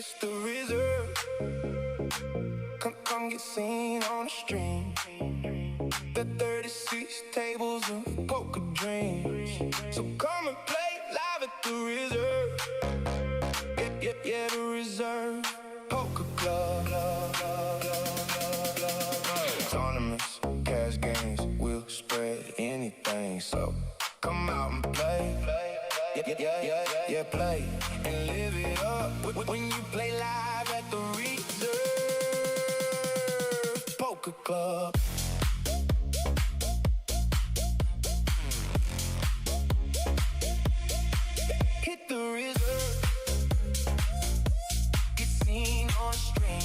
It's the reserve. Come get seen on the stream. The 36 tables of poker dreams. So come and play live at the reserve. Yeah, the reserve poker club. Tournaments, cash games, we'll spread anything. So come out and play. Yeah, play and live it up when you play live at the reserve poker club. Hit the reserve, get seen on stream.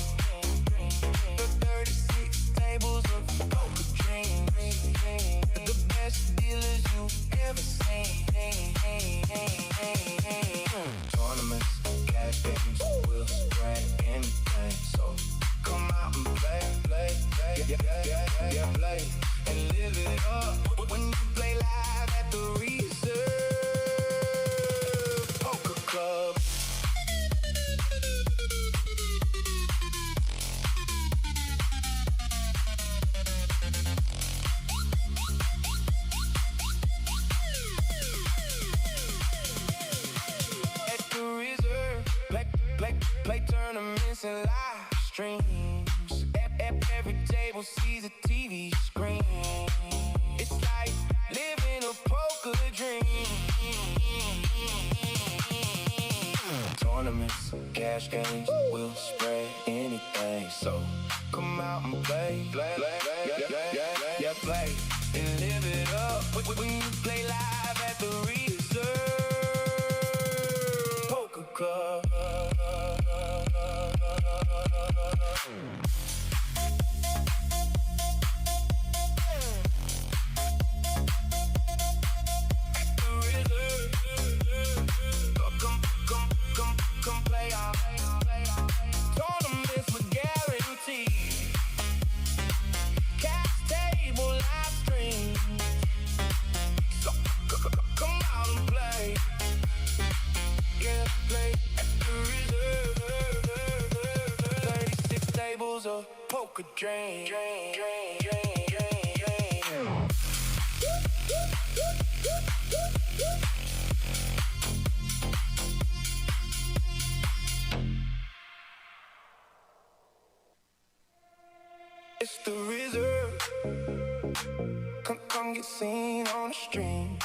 The 36 tables of poker dreams. The best dealers you've ever seen. Tournaments, cash games, we'll spread anything. So come out and play. Yeah, play and live it up when you play live at the reserve poker club. Play tournaments and live streams. Every table sees a TV screen. It's like living a poker dream. Tournaments, cash games, we'll spread anything. So come out and play. Yeah, play and live it up when you play live at the reserve poker club. Come play our tournaments with guaranteed cash table live stream. So come out and play. Yeah, play at the reserve. 36 tables of poker drain. It's the reserve. Come get seen on the stream.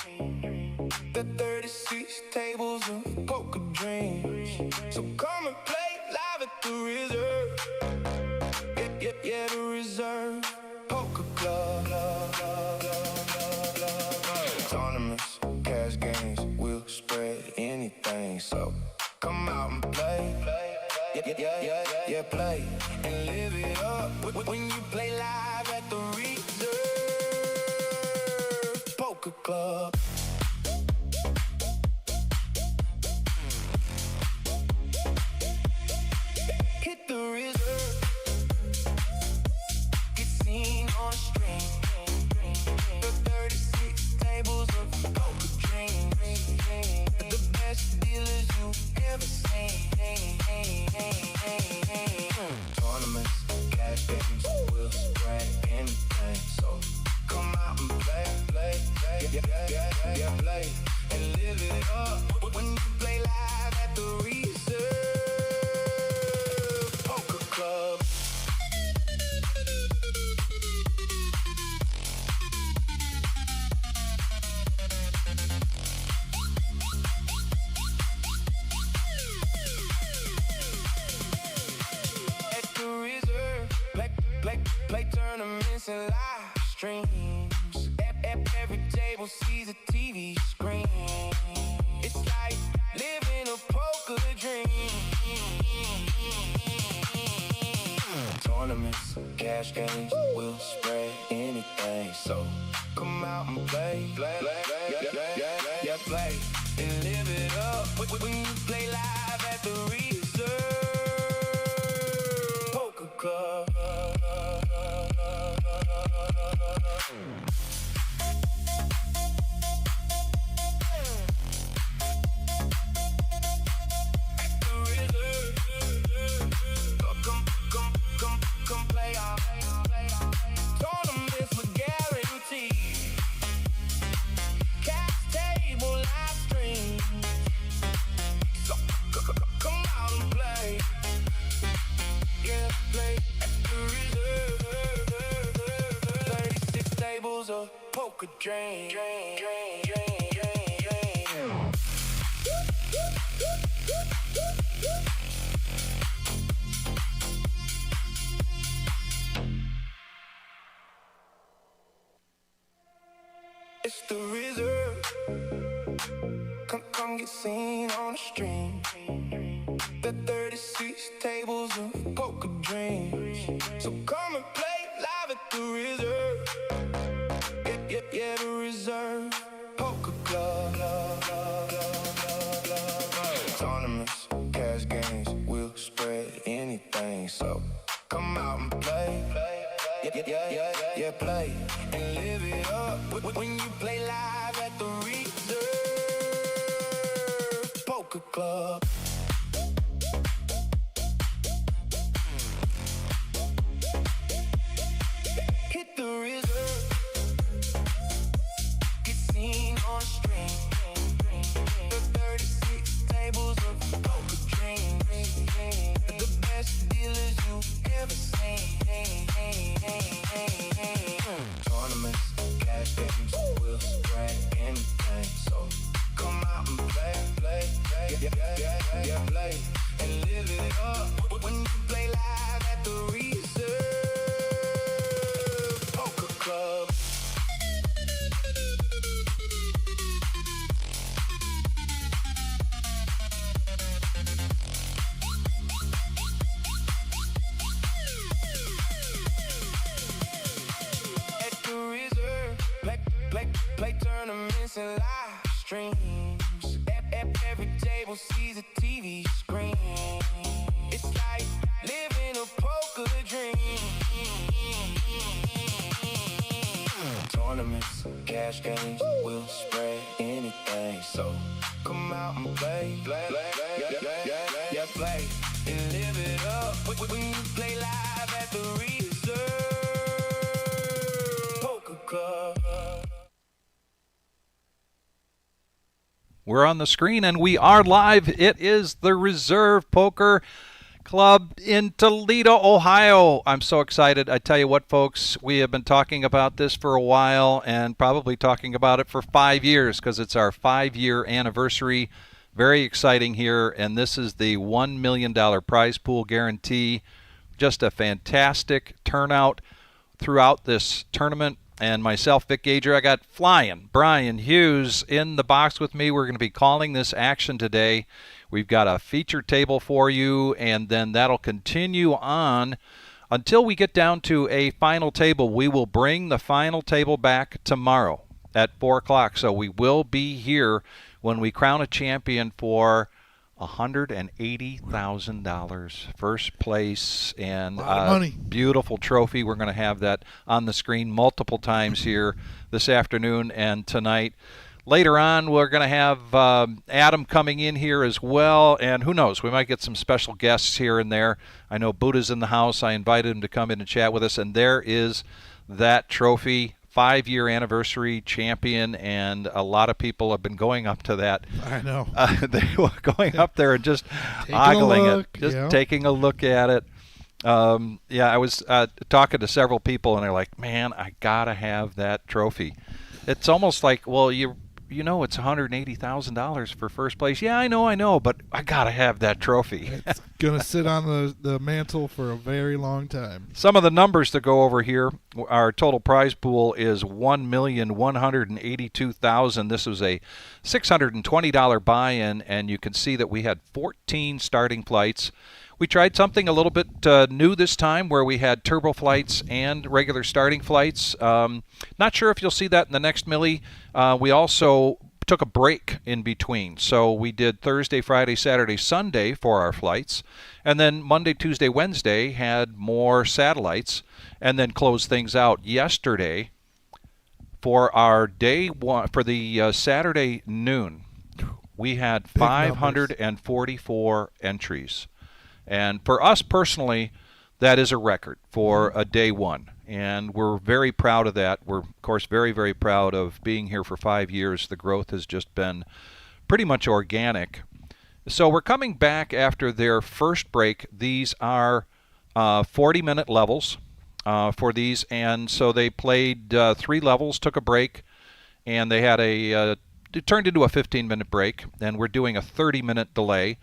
The 36 tables of poker dreams. So come and play live at the reserve. Yeah, the reserve poker club. Tournaments, cash games, we'll spread anything. So come out and play. Yeah, play and live it up when you play live at the reserve poker club. Hit the reserve, get seen on stream. The 36 tables of poker dreams. The best dealers you've ever seen. Tournaments, cash games, we'll spread anything. So come out and play. Yeah, play and live it up when you play live at the reserve poker club. Play tournaments and live streams. Every table sees a TV screen. It's like living a poker dream. Tournaments, cash games, we'll spread anything. So come out and play. Yeah, play and live it up when you play live at the reserve poker club. The reserve. tables of poker dreams. It's the reserve. Come get seen on the stream. The 36 tables of poker dreams. So come and play live at the reserve. Yeah, the reserve poker club. Tournaments, cash games, we'll spread anything. So come out and play. Yeah, play and live it up when you play live at the reserve poker club. Hit the reserve, get seen on the stream. The 36 tables of poker dreams. The best dealers you ever seen. Tournaments, cash games, we'll spread anything. So come out and play. Yeah, play and live it up when you play live at the reserve poker club. At the reserve, play tournaments and live streams. Every table sees a TV screen. It's like living a poker dream. Tournaments, cash games, we'll spread anything. So come out and play. Yeah, play and live it up when you play live at the reserve poker club. We're on the screen and we are live. It is the Reserve Poker Club in Toledo, Ohio. I'm so excited. I tell you what, folks, we have been talking about this for a while and probably talking about it for 5 years because it's our 5-year anniversary. Very exciting here, and this is the $1 million prize pool guarantee. Just a fantastic turnout throughout this tournament. And myself, Vic Gager, I got flying Brian Hughes in the box with me. We're going to be calling this action today. We've got a feature table for you, and then that'll continue on until we get down to a final table. We will bring the final table back tomorrow at 4 o'clock. So we will be here when we crown a champion for $180,000 first place, and beautiful trophy. We're going to have that on the screen multiple times here this afternoon and tonight. Later on, we're going to have Adam coming in here as well, and who knows, we might get some special guests here and there. I know Buddha's in the house. I invited him to come in and chat with us, and there is that trophy. 5-year anniversary champion, and a lot of people have been going up to that. I know. They were going up there and just ogling it, just taking a look at it. Yeah, I was talking to several people, and they're like, man, I got to have that trophy. It's almost like, well, you know it's $180,000 for first place. Yeah, I know, but I got to have that trophy. It's going to sit on the mantle for a very long time. Some of the numbers to go over here. Our total prize pool is $1,182,000. This was a $620 buy-in, and you can see that we had 14 starting flights. We tried something a little bit new this time where we had turbo flights and regular starting flights. Not sure if you'll see that in the next Millie. We also took a break in between. So we did Thursday, Friday, Saturday, Sunday for our flights. And then Monday, Tuesday, Wednesday had more satellites, and then closed things out yesterday for our day one, for the Saturday noon. We had 544 entries. And for us personally, that is a record for a day one. And we're very proud of that. We're, of course, very, very proud of being here for 5 years. The growth has just been pretty much organic. So we're coming back after their first break. These are 40-minute levels. for these, and so they played 3 levels, took a break, and they had it turned into a 15-minute break, and we're doing a 30-minute delay.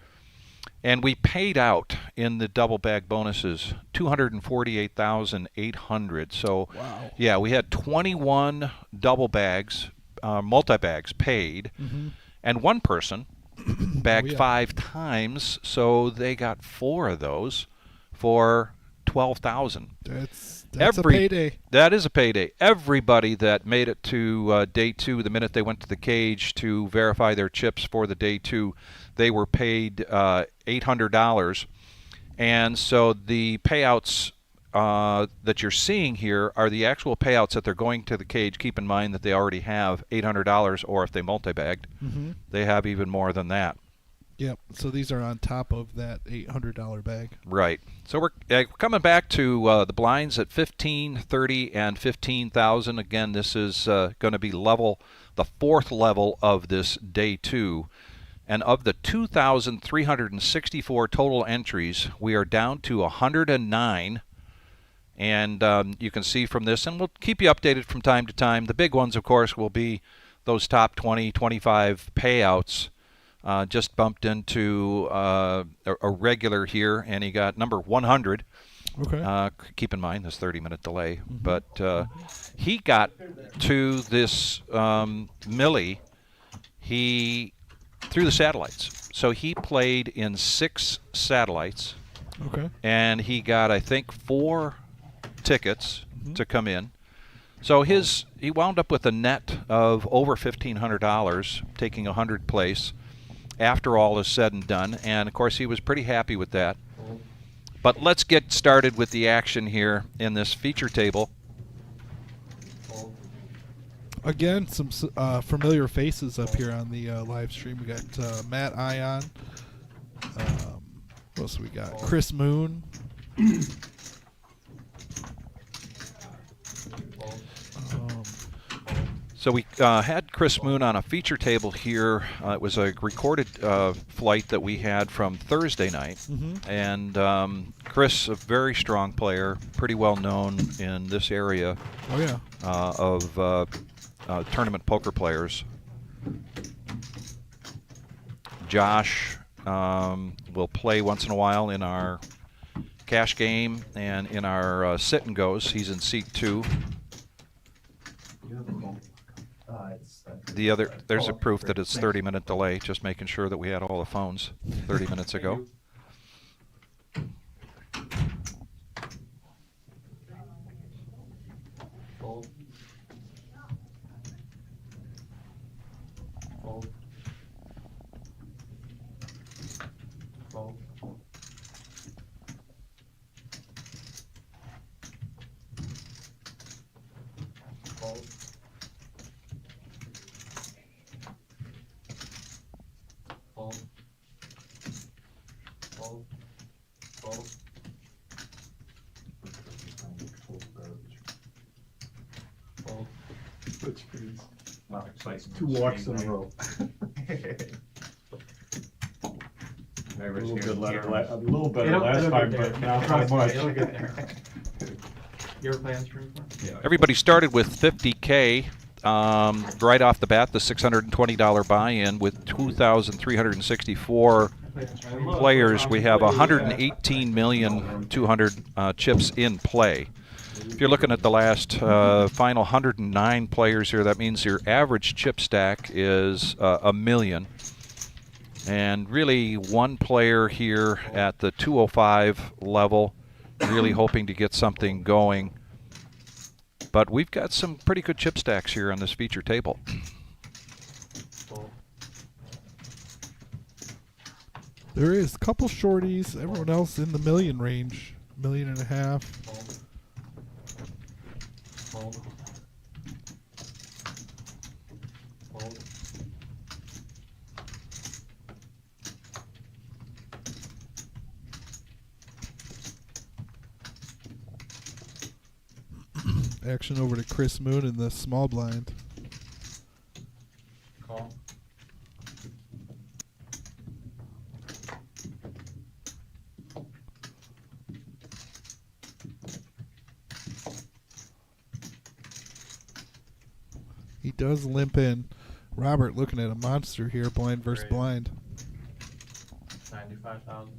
And we paid out in the double bag bonuses $248,800. So, Wow. yeah, we had 21 double bags, multi-bags paid, and one person bagged 5 times, so they got 4 of those for $12,000. That's a payday. That is a payday. Everybody that made it to day 2, the minute they went to the cage to verify their chips for the day 2, they were paid $800. And so the payouts that you're seeing here are the actual payouts that they're going to the cage. Keep in mind that they already have $800, or if they multi-bagged, they have even more than that. Yep. So these are on top of that $800 bag. Right. So we're coming back to the blinds at 15, 30, and 15,000. Again, this is going to be the 4th level of this day 2. And of the 2,364 total entries, we are down to 109. And you can see from this, and we'll keep you updated from time to time. The big ones, of course, will be those top 20, 25 payouts. Just bumped into a regular here, and he got number 100. Okay. Keep in mind this 30-minute delay. But he got to this Millie through the satellites. So he played in 6 satellites. Okay. And he got, I think, 4 tickets to come in. So he wound up with a net of over $1,500, taking 100th place after all is said and done. And, of course, he was pretty happy with that. But let's get started with the action here in this feature table. Again, some familiar faces up here on the live stream. We got Matt Ion. What else we got? Chris Moon. So we had Chris Moon on a feature table here. It was a recorded flight that we had from Thursday night. And Chris, a very strong player, pretty well known in this area of tournament poker players. Josh will play once in a while in our cash game and in our sit and goes. He's in seat 2. There's a proof that it's 30-minute delay, just making sure that we had all the phones 30 minutes ago. Like 2 walks in a row. A little better last time, but not much. You ever play on stream before? Yeah. Everybody started with $50K right off the bat, the $620 buy-in with 2,364 players. We have 118,200,000 chips in play. If you're looking at the last final 109 players here, that means your average chip stack is a million. And really one player here at the 205 level, really hoping to get something going. But we've got some pretty good chip stacks here on this feature table. There is a couple shorties. Everyone else in the million range. $1.5 million. Action over to Chris Moon in the small blind. Call. He does limp in. Robert looking at a monster here, blind versus Great. blind. 95,000.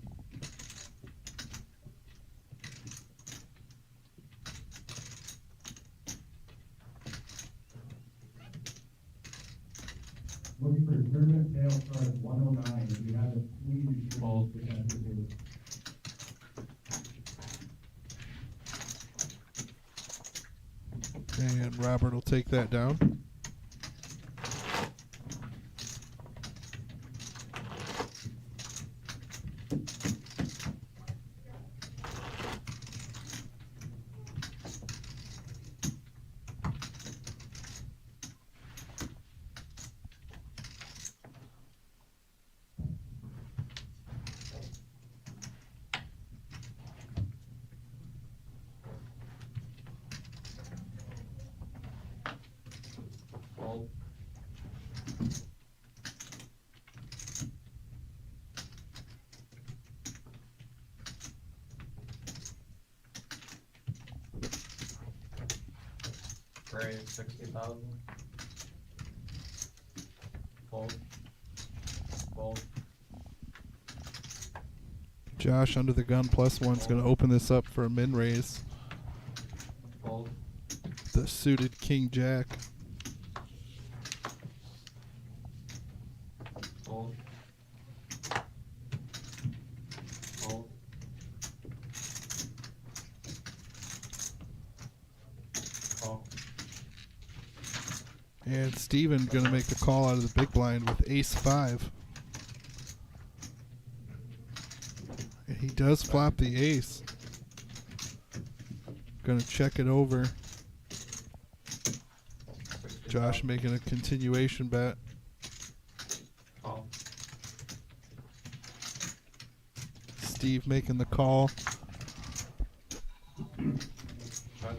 Looking for a tournament sale price 109. If you have a Swedish Fold. we have to do. And Robert will take that down. Fold. Raise 60,000. Fold. Fold. Josh under the gun +1's going to open this up for a min raise. Fold. The suited King Jack. Fold. Fold. Call. And Steven going to make the call out of the big blind with ace-5. And he does flop the ace. Going to check it over. Josh making a continuation bet. Call. Steve making the call. Check.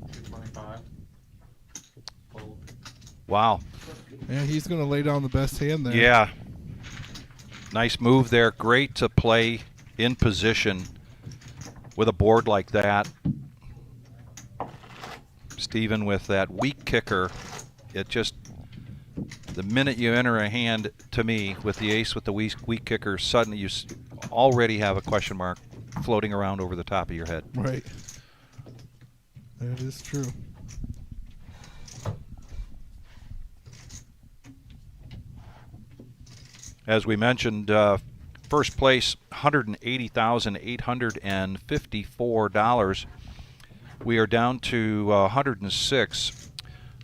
$225. Fold. Wow. And he's going to lay down the best hand there. Yeah. Nice move there. Great to play in position with a board like that. Steven with that weak kicker. It just, the minute you enter a hand, to me, with the ace with the weak kicker, suddenly you already have a question mark floating around over the top of your head. Right. That is true. As we mentioned, first place, $180,854. We are down to 106.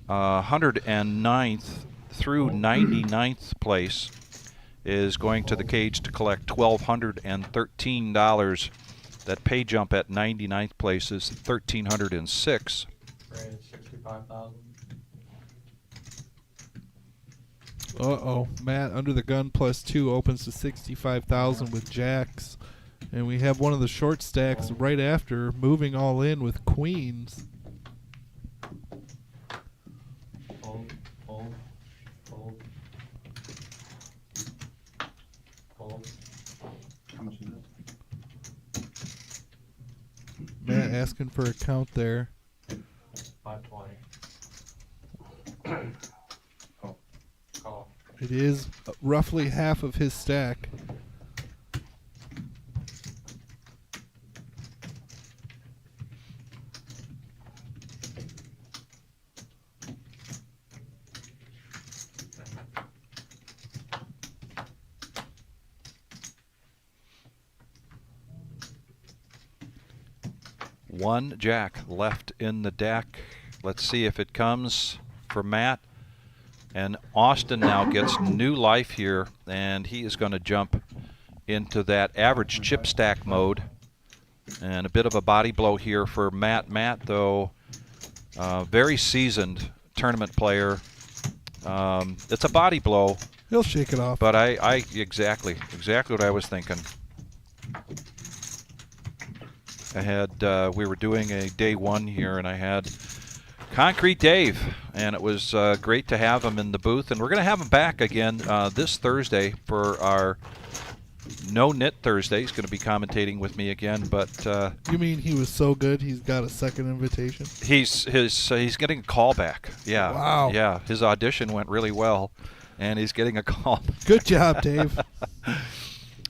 109th through 99th place is going to the cage to collect $1,213. That pay jump at 99th place is $1,306. Raise 65,000. Uh-oh. Matt under the gun +2 opens to 65,000 with jacks. And we have one of the short stacks right after moving all in with queens. Fold. Fold. Fold. Fold. How much is it? Matt asking for a count there. 520. Call. It is roughly half of his stack. One jack left in the deck. Let's see if it comes for Matt. And Austin now gets new life here, and he is going to jump into that average chip stack mode. And a bit of a body blow here for Matt. Matt, though, very seasoned tournament player. It's a body blow. He'll shake it off. But exactly what I was thinking. I had, we were doing a day one here, and I had Concrete Dave, and it was great to have him in the booth. And we're going to have him back again this Thursday for our NO-NIT Thursday. He's going to be commentating with me again, but You mean he was so good he's got a second invitation? he's getting a call back. Yeah. Wow. Yeah, his audition went really well, and he's getting a call. Good job, Dave.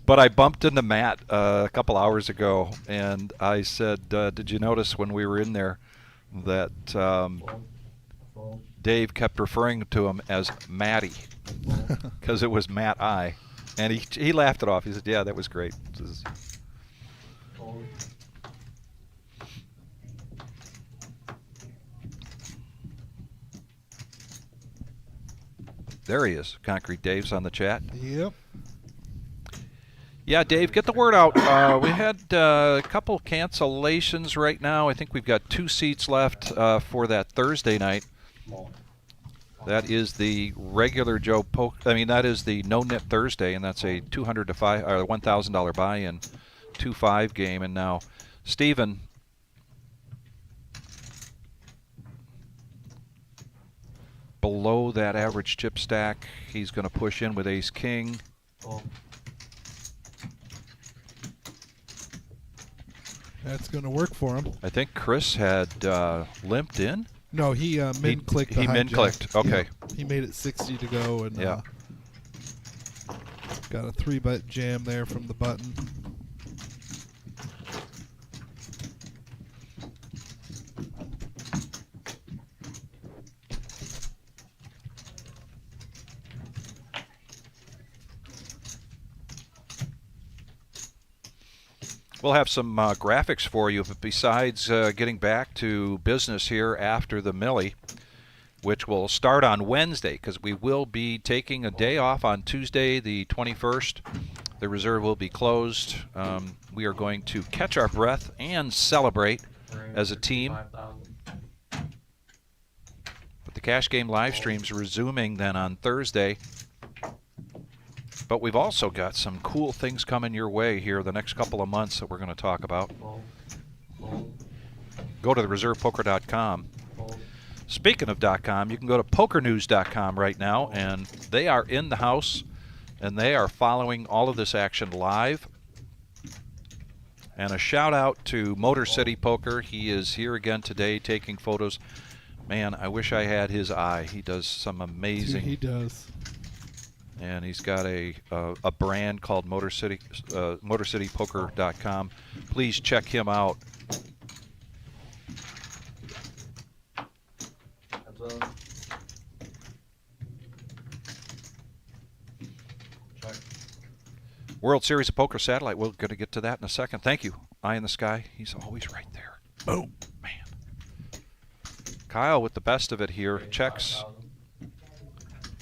But I bumped into Matt a couple hours ago, and I said, did you notice when we were in there that Dave kept referring to him as Matty because it was Matt I. And he laughed it off. He said, yeah, that was great. There he is. Concrete Dave's on the chat. Yep. Yeah, Dave, get the word out. We had a couple cancellations right now. I think we've got 2 seats left for that Thursday night. That is the regular Joe that is the No-NIT Thursday, and that's a $200 to $1,000 buy-in 2-5 game. And now, Steven, below that average chip stack, he's going to push in with Ace King. That's going to work for him. I think Chris had limped in. No, he min-clicked. He min-clicked. Okay. Yeah, he made it 60 to go, and yeah, got a 3-bet jam there from the button. We'll have some graphics for you, but besides getting back to business here after the Millie, which will start on Wednesday, because we will be taking a day off on Tuesday the 21st. The reserve will be closed. We are going to catch our breath and celebrate as a team. But the cash game live stream's resuming then on Thursday. But we've also got some cool things coming your way here the next couple of months that we're going to talk about. Go to thereservepoker.com. Speaking of .com, you can go to POKERNEWS.com right now, and they are in the house, and they are following all of this action live. And a shout-out to Motor City Poker. He is here again today taking photos. Man, I wish I had his eye. He does some amazing... He does. And he's got a brand called MotorCityPoker.com. Please check him out. World Series of Poker Satellite. We're going to get to that in a second. Thank you. Eye in the sky. He's always right there. Boom. Man. Kyle with the best of it here. Checks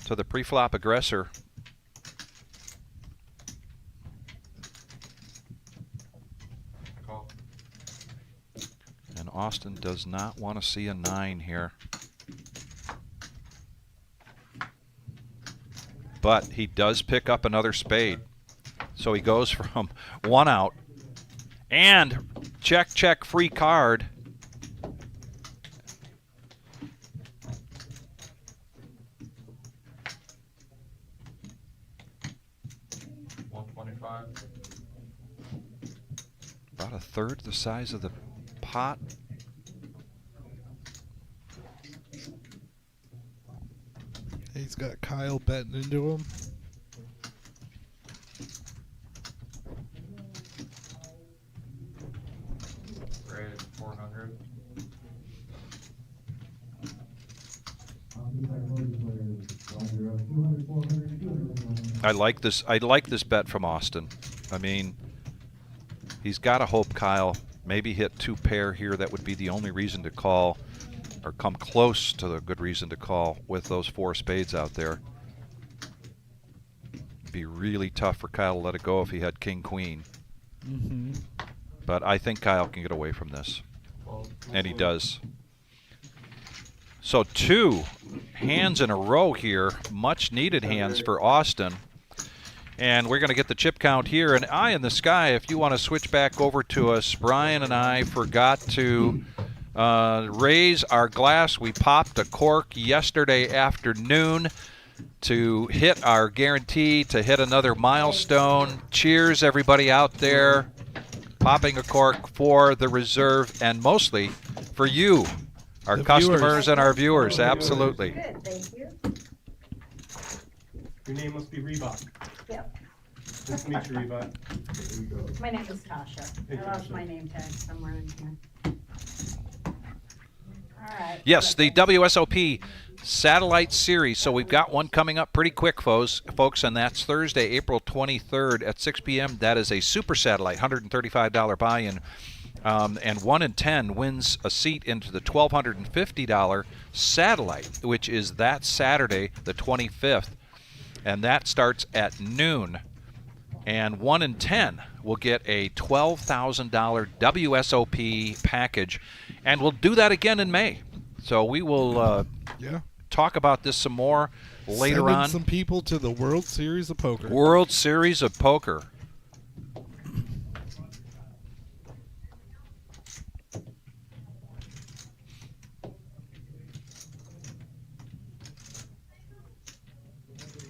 to the pre-flop aggressor. And Austin does not want to see a 9 here. But he does pick up another spade. So he goes from 1 out. And check, check, free card. About a third the size of the pot. He's got Kyle betting into him. Rated 400. I like this. I like this bet from Austin. I mean, he's got to hope Kyle maybe hit 2 pair here. That would be the only reason to call, or come close to the good reason to call with those 4 spades out there. It'd be really tough for Kyle to let it go if he had king queen. Mm-hmm. But I think Kyle can get away from this, and he does. So 2 hands in a row here, much needed hands for Austin. And we're going to get the chip count here. And eye in the sky, if you want to switch back over to us, Brian and I forgot to raise our glass. We popped a cork yesterday afternoon. to hit our guarantee, to hit another milestone. Cheers, everybody out there. Popping a cork for the reserve and mostly for you, our The customers viewers. and our viewers. Absolutely. Good, thank you. Your name must be Reebok. Yep. Nice to meet you, Reebok. My name is Tasha. I lost my name tag somewhere in here. All right. Yes, the WSOP Satellite Series. So we've got one coming up pretty quick, folks, and that's Thursday, April 23rd at 6 p.m. That is a super satellite, $135 buy-in. And 1 in 10 wins a seat into the $1,250 satellite, which is that Saturday, the 25th. And that starts at noon. And 1 in 10 will get a $12,000 WSOP package. And we'll do that again in May. So we will talk about this some more later Sending on. some people to the World Series of Poker. World Series of Poker.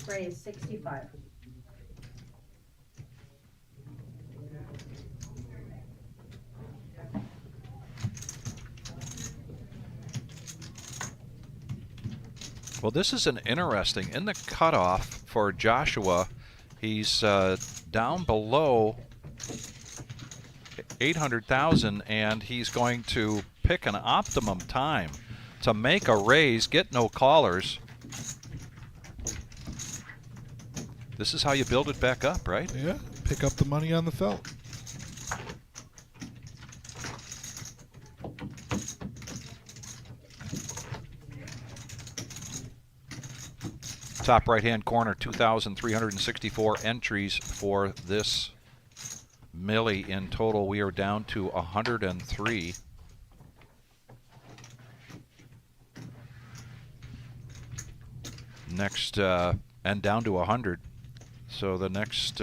Gray is 65. Well, this is an interesting, in the cutoff for Joshua, he's down below 800,000, and he's going to pick an optimum time to make a raise, get no callers. This is how you build it back up, right? Yeah, pick up the money on the felt. Top right-hand corner, 2,364 entries for this Millie in total. We are down to 103. Next, and down to 100. So the next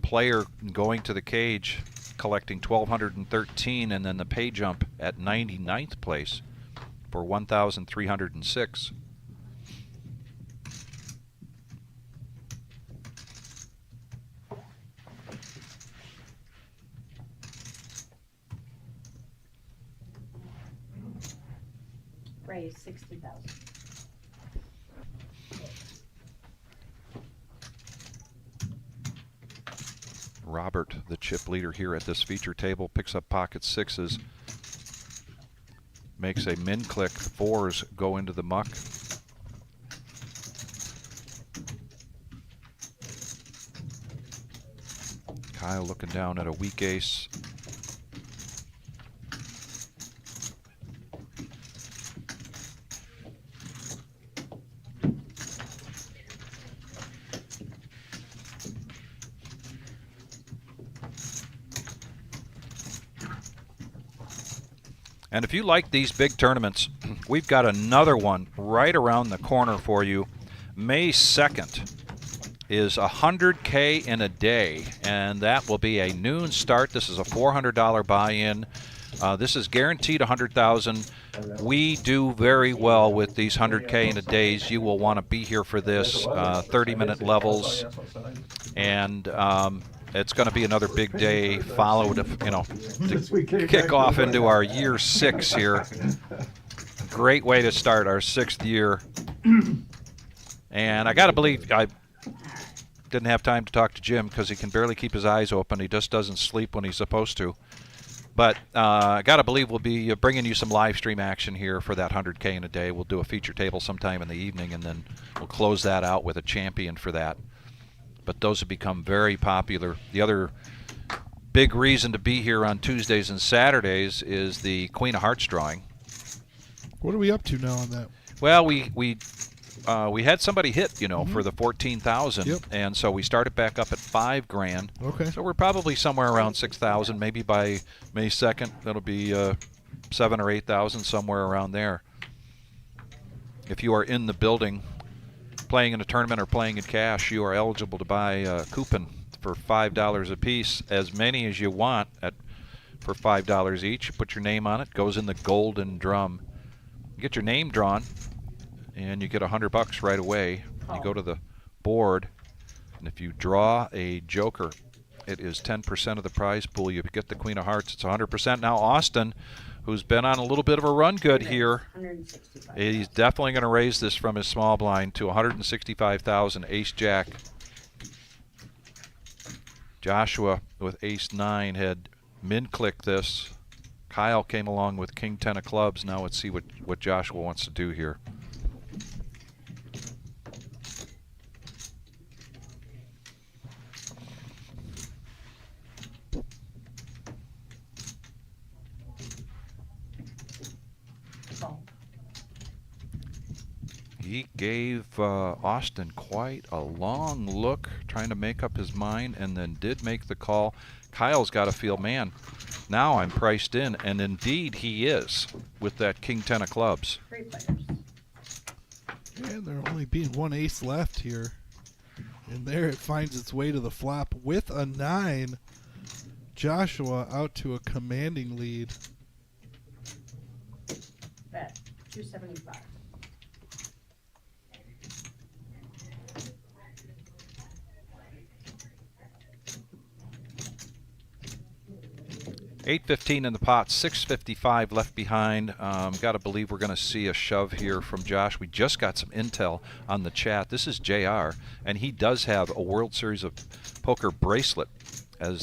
player going to the cage, collecting 1,213, and then the pay jump at 99th place for 1,306. Gray is 60,000. Robert, the chip leader here at this feature table, picks up pocket sixes, makes a min click, fours go into the muck. Kyle looking down at a weak ace. And if you like these big tournaments, we've got another one right around the corner for you. May 2nd is $100K in a day, and that will be a noon start. This is a $400 buy-in. This is guaranteed $100,000. We do very well with these $100K in a days. You will want to be here for this. 30-minute levels, and it's going to be another big day followed, to kick off into our year 6 here. Great way to start our 6th year. And I got to believe, I didn't have time to talk to Jim because he can barely keep his eyes open. He just doesn't sleep when he's supposed to. But I got to believe we'll be bringing you some live stream action here for that 100K in a day. We'll do a feature table sometime in the evening, and then we'll close that out with a champion for that. But those have become very popular. The other big reason to be here on Tuesdays and Saturdays is the Queen of Hearts drawing. What are we up to now on that? Well, we had somebody hit, for the 14,000, Yep. and so we started back up at $5,000. Okay. So we're probably somewhere around 6,000. Maybe by May 2nd, that'll be 7,000 or 8,000, somewhere around there. If you are in the building, playing in a tournament or playing in cash, you are eligible to buy a coupon for $5 a piece, as many as you want for $5 each. You put your name on it, goes in the golden drum. You get your name drawn, and you get $100 right away. You go to the board, and if you draw a joker, it is 10% of the prize pool. You get the Queen of Hearts. It's 100%. Now Austin, who's been on a little bit of a run good here, 165. he's definitely going to raise this from his small blind to 165,000. Ace Jack. Joshua with Ace 9 had min-clicked this. Kyle came along with King 10 of clubs. Now let's see what Joshua wants to do here. He gave Austin quite a long look, trying to make up his mind, and then did make the call. Kyle's got to feel, man, now I'm priced in, and indeed he is with that King 10 of clubs. 3 players. And there only being one ace left here. And there it finds its way to the flop with a 9. Joshua out to a commanding lead. Bet 275. $8.15 in the pot, $6.55 left behind. Got to believe we're going to see a shove here from Josh. We just got some intel on the chat. This is JR, and he does have a World Series of Poker bracelet, as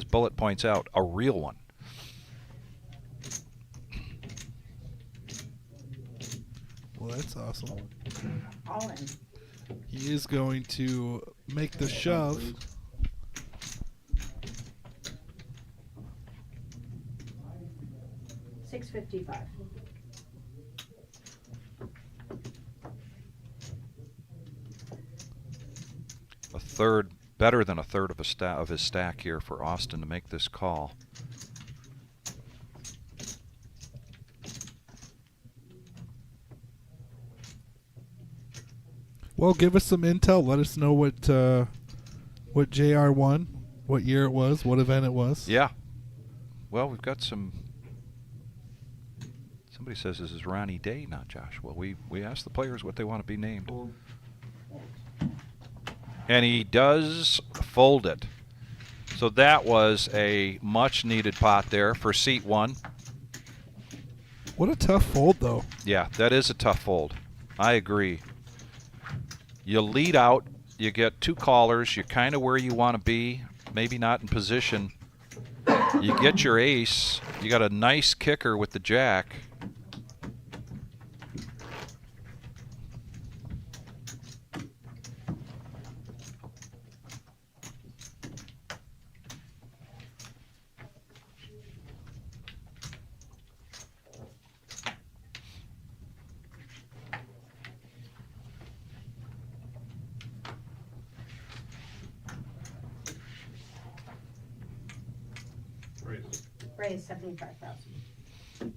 Bullet points out, a real one. Well, that's awesome. All in. He is going to make the shove. $655. A third, better than a third of his stack here for Austin to make this call. Well, give us some intel. Let us know what JR won, what year it was, what event it was. Yeah. Well, we've got some. Somebody says this is Ronnie Day, not Josh. Well, we asked the players what they want to be named. And he does fold it. So that was a much-needed pot there for seat 1. What a tough fold, though. Yeah, that is a tough fold. I agree. You lead out, you get 2 callers, you're kind of where you want to be, maybe not in position. You get your ace, you got a nice kicker with the jack. Raise 75,000.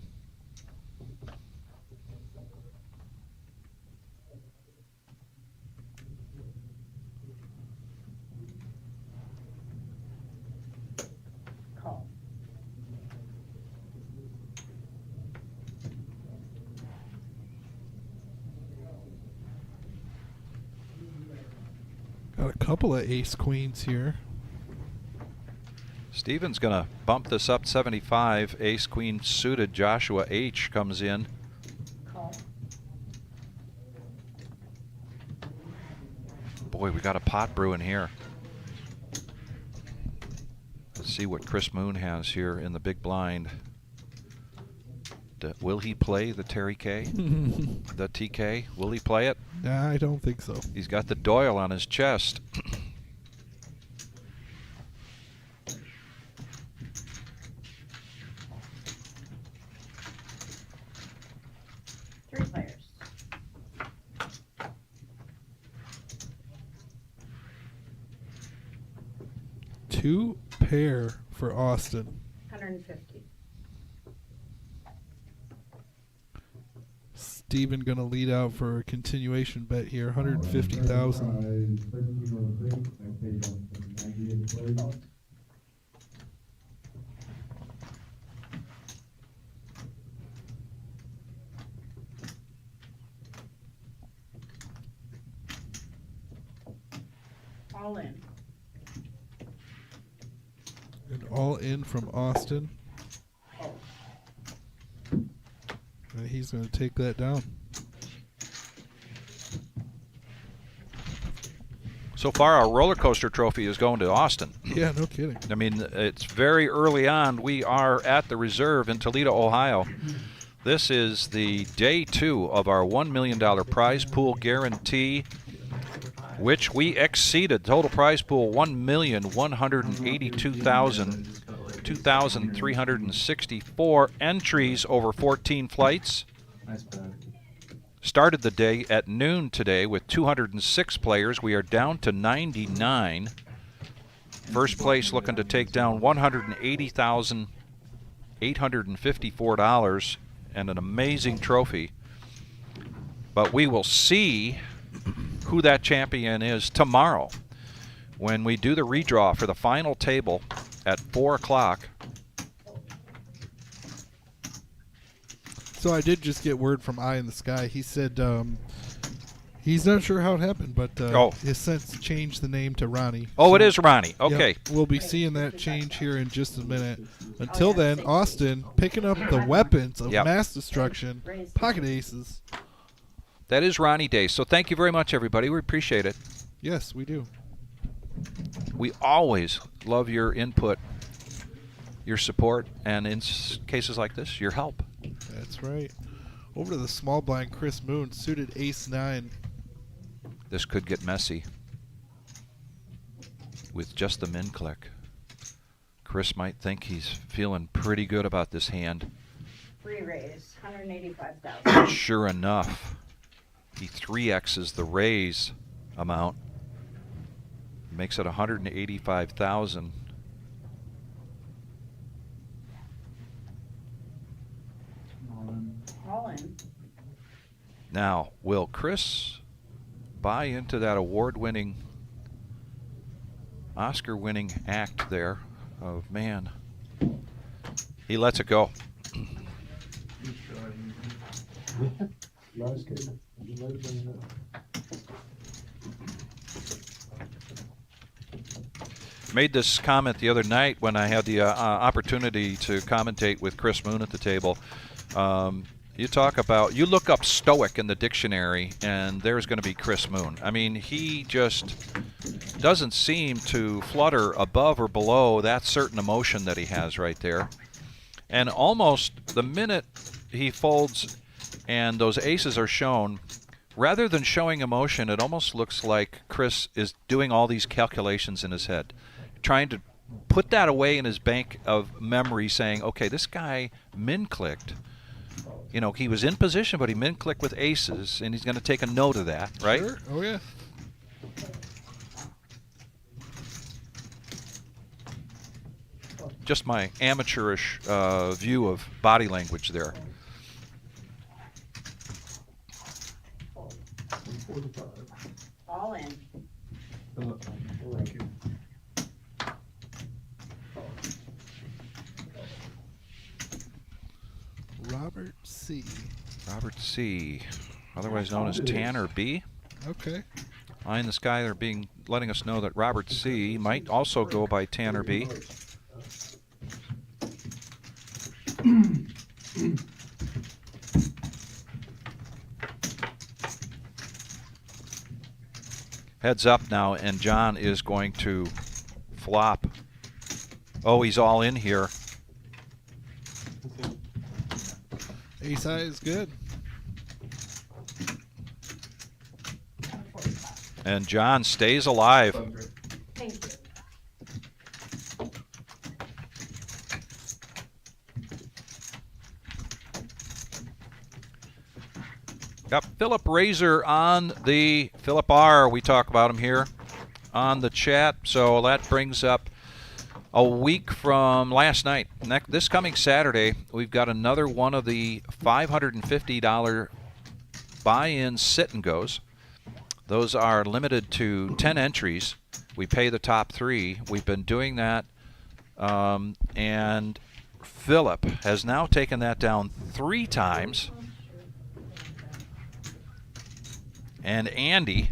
Call. Got a couple of ace queens here. Steven's going to bump this up 75. Ace queen suited. Joshua H comes in. Call. Boy, we got a pot brewing here. Let's see what Chris Moon has here in the big blind. Will he play the Terry K? The TK? Will he play it? Nah, I don't think so. He's got the Doyle on his chest. Players. Two pair for Austin. 150. Steven gonna lead out for a continuation bet here. 150,000. All in. And all in from Austin. And he's going to take that down. So far, our roller coaster trophy is going to Austin. Yeah, no kidding. I mean, it's very early on. We are at the reserve in Toledo, Ohio. This is the day 2 of our $1 million prize pool guarantee, which we exceeded. Total prize pool, 2,364 entries over 14 flights. Nice bag. Started the day at noon today with 206 players. We are down to 99. First place looking to take down $180,854 and an amazing trophy. But we will see who that champion is tomorrow when we do the redraw for the final table at 4 o'clock. So I did just get word from Eye in the Sky. He said he's not sure how it happened, but has since changed the name to Ronnie. Oh, so, it is Ronnie. Okay. Yep, we'll be seeing that change here in just a minute. Until then, Austin picking up the weapons of mass destruction, pocket aces. That is Ronnie Day. So thank you very much, everybody. We appreciate it. Yes, we do. We always love your input, your support, and in cases like this, your help. That's right. Over to the small blind, Chris Moon, suited ace-9. This could get messy with just the min click. Chris might think he's feeling pretty good about this hand. Free raise, 185,000. Sure enough, he 3x's the raise amount. Makes it 185,000. All in. Now, will Chris buy into that award-winning, Oscar-winning act there of, man, he lets it go. Made this comment the other night when I had the opportunity to commentate with Chris Moon at the table. You talk about, you look up stoic in the dictionary, and there's going to be Chris Moon. I mean, he just doesn't seem to flutter above or below that certain emotion that he has right there. And almost the minute he folds and those aces are shown, rather than showing emotion, it almost looks like Chris is doing all these calculations in his head, trying to put that away in his bank of memory, saying, okay, this guy min-clicked. You know, he was in position, but he min-clicked with aces, and he's going to take a note of that, right? Sure. Oh, yeah. Just my amateurish view of body language there. All in. Thank you. Robert C. Robert C., otherwise known as Tanner B. Okay. Eye in the Sky, they're letting us know that Robert C. might also go by Tanner B. Heads up now, and John is going to flop. Oh, he's all in here. Ace high is good. And John stays alive. Thank you. Got Philip Razor on the, Philip R., we talk about him here on the chat. So that brings up a week from last night. This coming Saturday, we've got another one of the $550 buy-in sit-and-goes. Those are limited to 10 entries. We pay the top 3. We've been doing that. And Philip has now taken that down 3 times. And Andy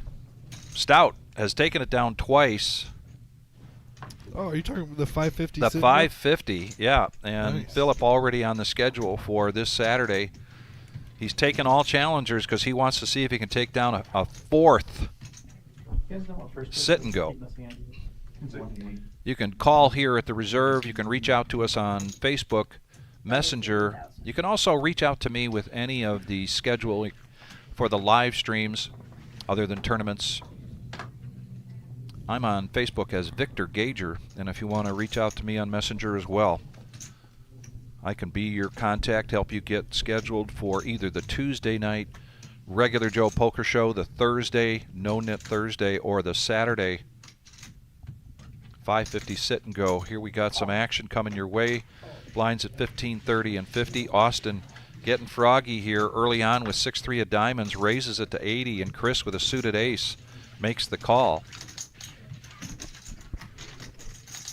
Stout has taken it down twice. Oh, are you talking about the 550? The 550, yeah. And Nice. Philip already on the schedule for this Saturday. He's taken all challengers because he wants to see if he can take down a fourth sit and go. You can call here at the reserve. You can reach out to us on Facebook Messenger. You can also reach out to me with any of the schedule for the live streams other than tournaments. I'm on Facebook as Victor Gager, and if you want to reach out to me on Messenger as well, I can be your contact, help you get scheduled for either the Tuesday night regular Joe Poker Show, the Thursday No-NIT Thursday, or the Saturday 550 sit and go. Here we got some action coming your way. Blinds at 15, 30, and 50. Austin getting froggy here early on with 6-3 of diamonds, raises it to 80, and Chris with a suited ace makes the call.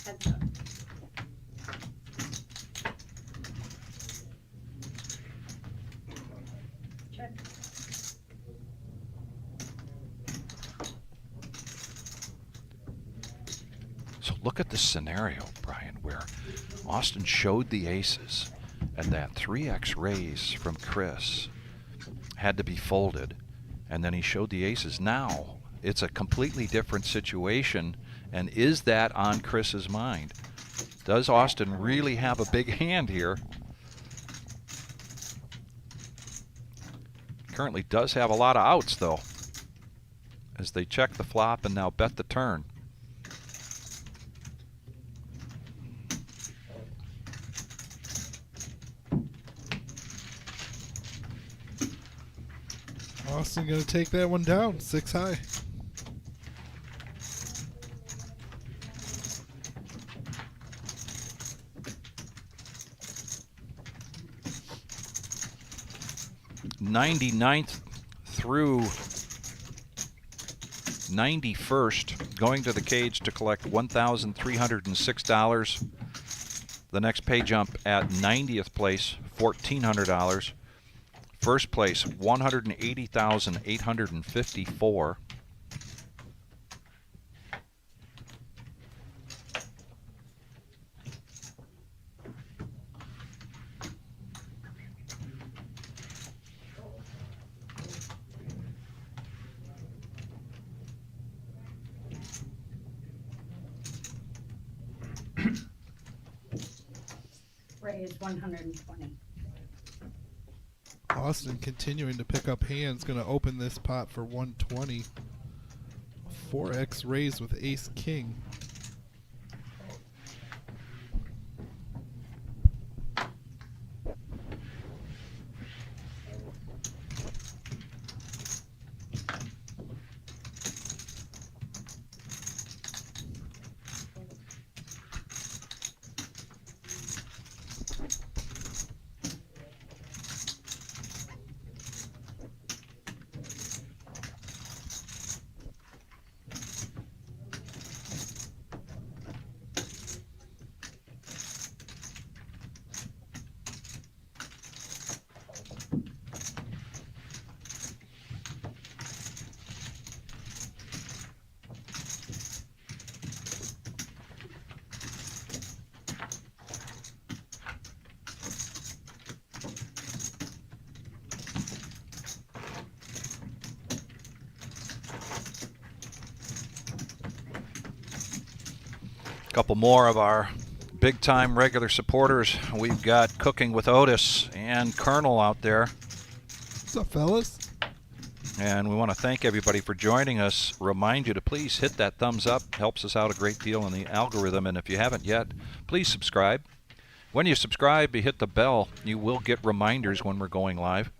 Heads up. Check. So look at this scenario, Brian, where Austin showed the aces, and that 3x raise from Chris had to be folded, and then he showed the aces. Now it's a completely different situation, and is that on Chris's mind? Does Austin really have a big hand here? Currently does have a lot of outs, though, as they check the flop and now bet the turn. Austin going to take that one down, 6 high. '99th through 91st, going to the cage to collect $1,306. The next pay jump at 90th place, $1,400. First place, $180,854. Raise 120. Austin continuing to pick up hands, going to open this pot for 120. 4x raise with ace king. Couple more of our big-time regular supporters. We've got Cooking with Otis and Colonel out there. What's up, fellas? And we want to thank everybody for joining us. Remind you to please hit that thumbs up. Helps us out a great deal in the algorithm. And if you haven't yet, please subscribe. When you subscribe, you hit the bell. You will get reminders when we're going live.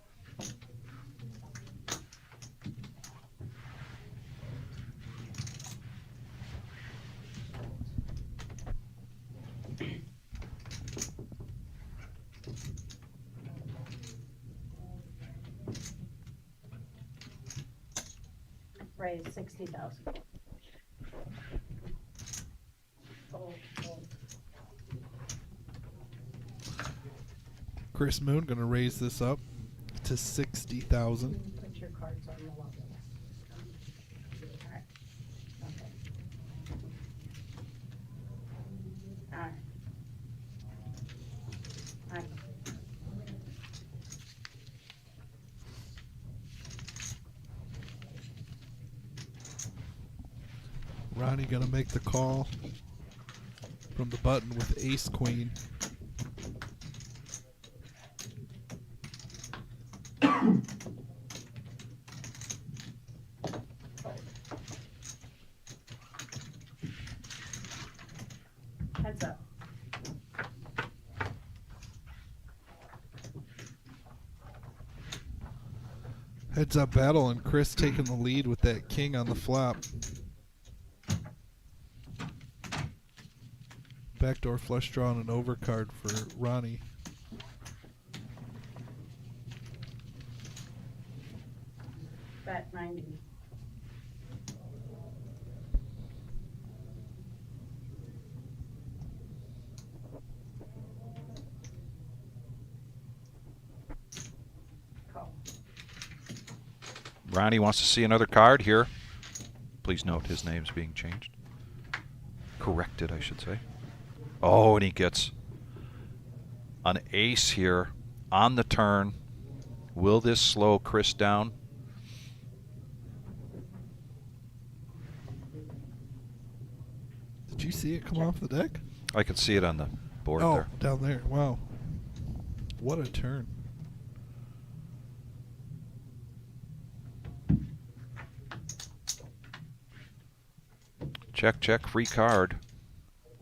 Raise 60,000. Chris Moon going to raise this up to 60,000. Put your cards on the level. Alright. Ronnie gonna make the call from the button with ace queen. Heads up. Heads up battle, and Chris taking the lead with that king on the flop. Backdoor flush draw and an overcard for Ronnie. Bet 90. Call. Ronnie wants to see another card here. Please note his name's being changed. Corrected, I should say. Oh, and he gets an ace here on the turn. Will this slow Chris down? Did you see it come off the deck? I could see it on the board Oh, there. down there. Wow. What a turn. Check, check, free card.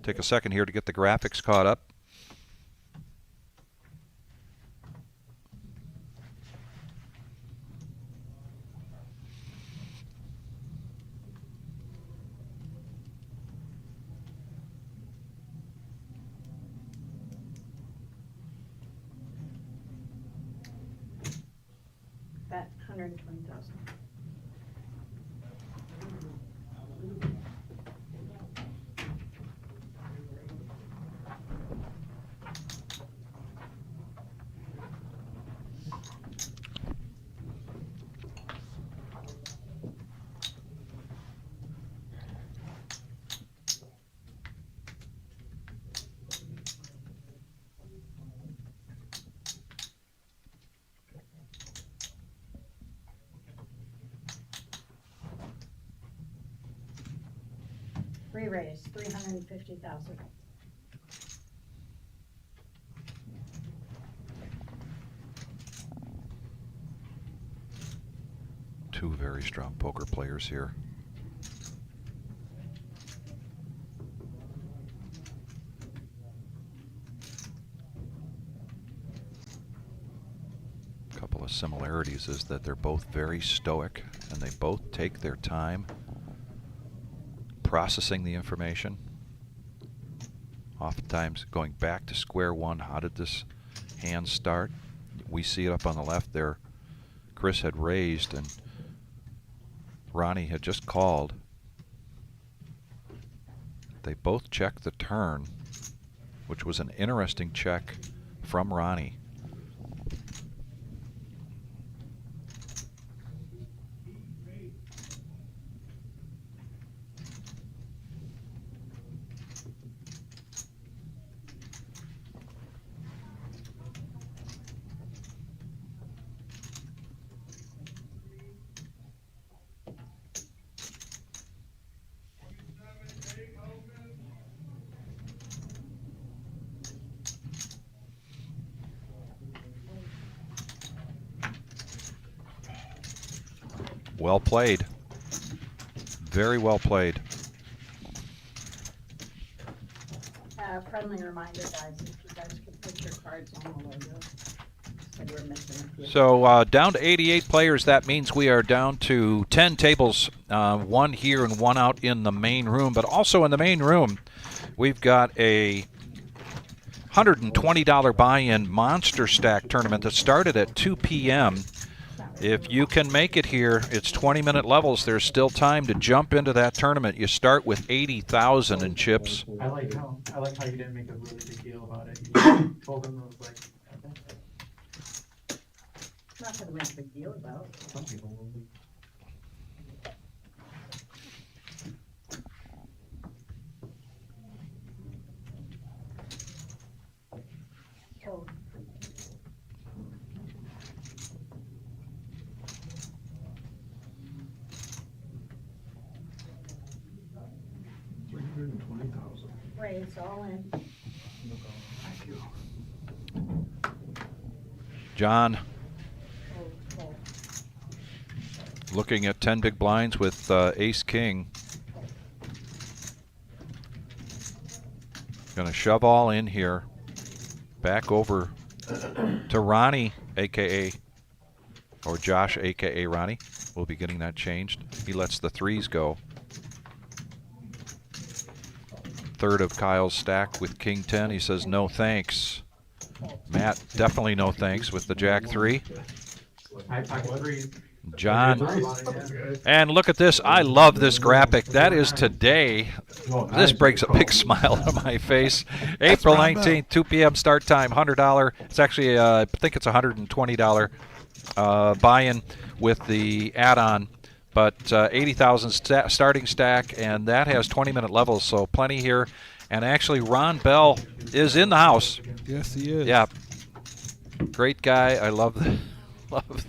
Take a second here to get the graphics caught up. Bet 120,000. Re-raise 350,000. Two very strong poker players here. A couple of similarities is that they're both very stoic and they both take their time processing the information. Oftentimes going back to square one, how did this hand start? We see it up on the left there. Chris had raised and Ronnie had just called. They both checked the turn, which was an interesting check from Ronnie. Well played. Very well played. Friendly reminder, guys, if you guys could put your cards on the logo. Said we're missing a few. So down to 88 players. That means we are down to 10 tables, one here and one out in the main room. But also in the main room, we've got a $120 buy-in Monster Stack tournament that started at 2 p.m. If you can make it here, it's 20-minute levels. There's still time to jump into that tournament. You start with 80,000 in chips. I like how you didn't make a really big deal about it. You told them it was like, Nothing to make a big deal about. some people will be. Oh, Raise all in. John Full. looking at 10 big blinds with ace king. Gonna shove all in here. Back over to Ronnie, aka or Josh, aka Ronnie. We'll be getting that changed. He lets the threes go. Third of Kyle's stack with king 10. He says no thanks. Matt, definitely no thanks with the jack 3. High pocket threes. John, and look at this. I love this graphic. That is today. This brings a big smile on my face. April 19th, 2 p.m. start time, $100. It's actually, I think it's $120 buy-in with the add-on, but 80,000 starting stack, and that has 20-minute levels, so plenty here. And actually, Ron Bell is in the house. Yes, he is. Yeah, great guy. I love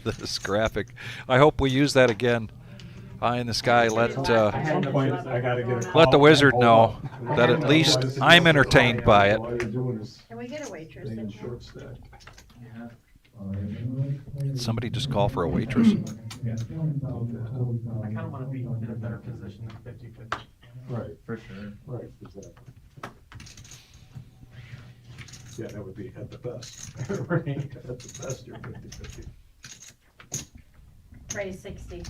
this graphic. I hope we use that again. Eye in the sky. Let At some point, I gotta get a call. let the wizard know that at least I'm entertained by it. All you're doing is Can we get a waitress staying in here? short stack. Did somebody just call for a waitress? I kind of want to be in a better position than 50-50. Right, For sure. right, exactly. Yeah, that would be at the best. Right, at the best, you're 50-50. Raise 60.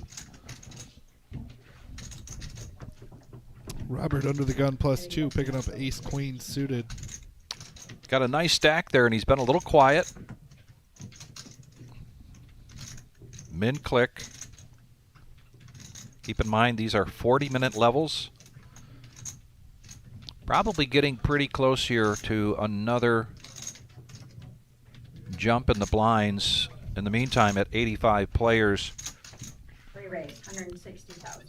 Robert under the gun +2, picking up ace queen suited. Got a nice stack there, and he's been a little quiet. Min click. Keep in mind these are 40-minute levels. Probably getting pretty close here to another jump in the blinds. In the meantime, at 85 players, Free raise, 160,000.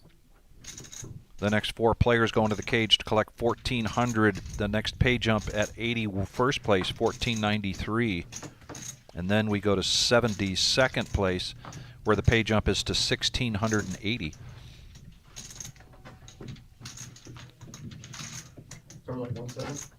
the next 4 players go into the cage to collect 1,400. The next pay jump at 81st place, 1,493. And then we go to 72nd place, where the pay jump is to 1,680. Sort of like 1-7.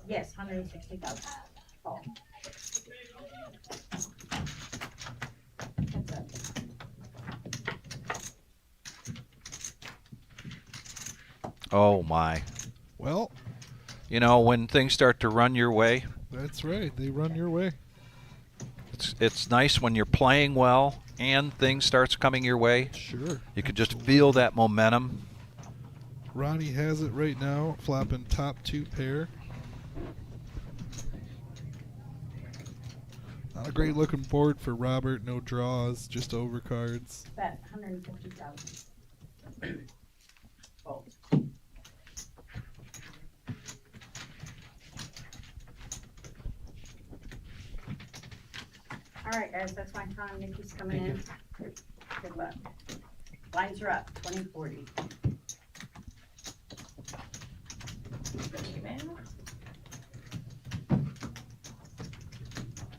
Yes, 160,000. Oh. That's it. Oh my. Well, You know, when things start to run your way, that's right. They run your way. it's nice when you're playing well and things starts coming your way. Sure. You can just feel that momentum. Ronnie has it right now, flopping top 2 pair. Not a great looking board for Robert. No draws, just overcards. Bet 150,000. Oh. All right, guys, that's my time. Nikki's coming in. Good luck. Lines are up, 20-40. Thank you, ma'am.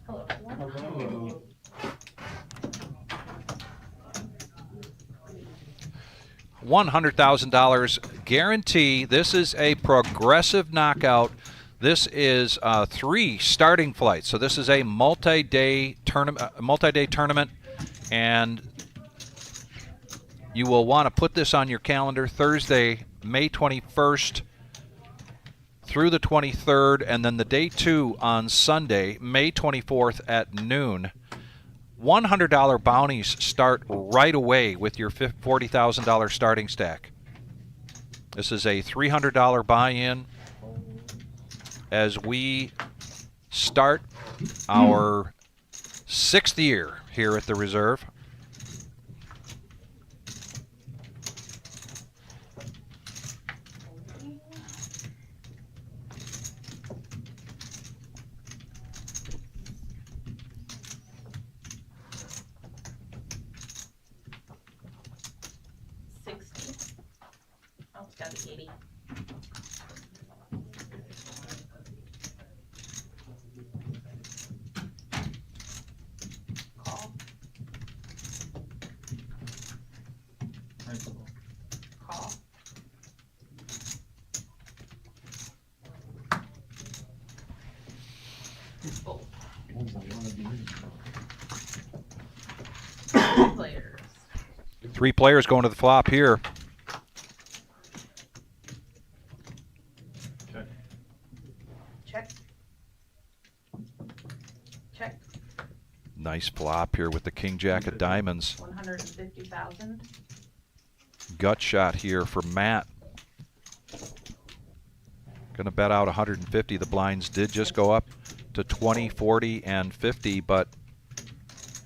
Hello. Hello. $100,000 guarantee. This is a progressive knockout. This is 3 starting flights. So this is a multi-day tournament, and you will want to put this on your calendar. Thursday, May 21st through the 23rd, and then the day 2 on Sunday, May 24th at noon. $100 bounties start right away with your $40,000 starting stack. This is a $300 buy-in as we start our 6th year here at the Reserve. Oh, it's got to be 80. 3 players going to the flop here. Check. Check. Check. Nice flop here with the king jack of diamonds. 150,000. Gut shot here for Matt. Going to bet out 150. The blinds did just go up to 20, 40, and 50, but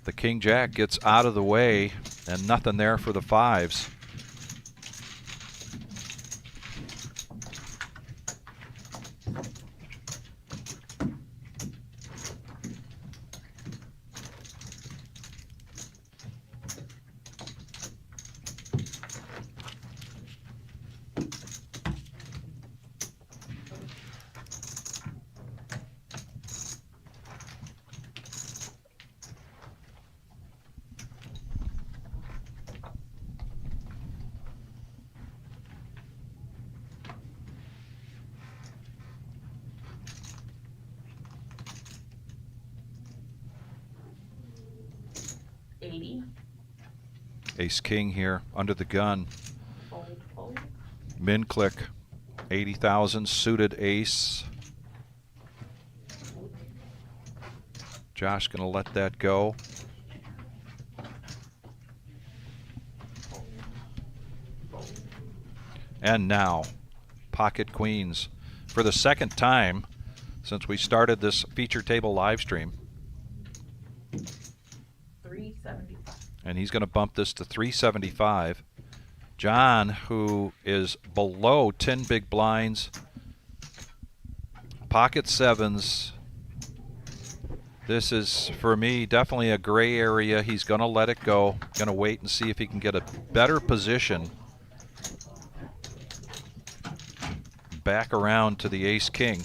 the king jack gets out of the way and nothing there for the 5s. Ace king here under the gun. Fold, fold. Min click 80,000 suited ace. Josh gonna let that go. And now pocket queens for the second time since we started this feature table live stream. 375. And he's going to bump this to 375. John, who is below 10 big blinds, pocket 7s. This is, for me, definitely a gray area. He's going to let it go. Going to wait and see if he can get a better position. Back around to the ace king.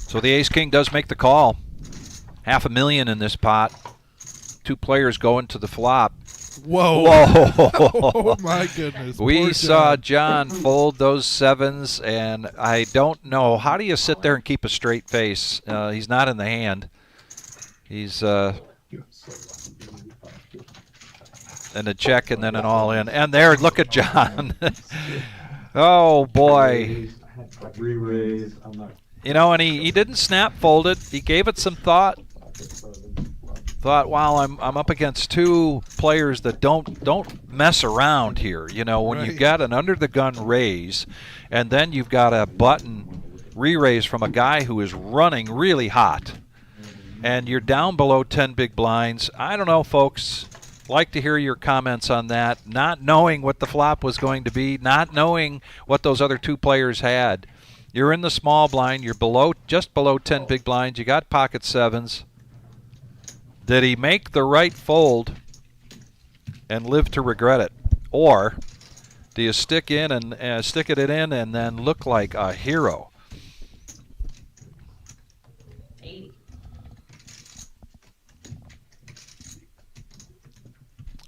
So the ace-king does make the call. $500,000 in this pot. 2 players going to the flop. Whoa. Whoa. Oh, my goodness. We Poor saw John fold those 7s, and I don't know. How do you sit there and keep a straight face? He's not in the hand. He's and a check and then an all-in. And there, look at John. Oh, boy. Re-raise. I'm not. You know, and he didn't snap fold it. He gave it some thought. Thought, wow, I'm up against 2 players that don't mess around here. You know, when you've got an under the gun raise, and then you've got a button re-raise from a guy who is running really hot, and you're down below 10 big blinds. I don't know, folks. Like to hear your comments on that. Not knowing what the flop was going to be, not knowing what those other 2 players had. You're in the small blind. You're just below 10 big blinds. You got pocket 7s. Did he make the right fold and live to regret it, or do you stick it in and then look like a hero? 80.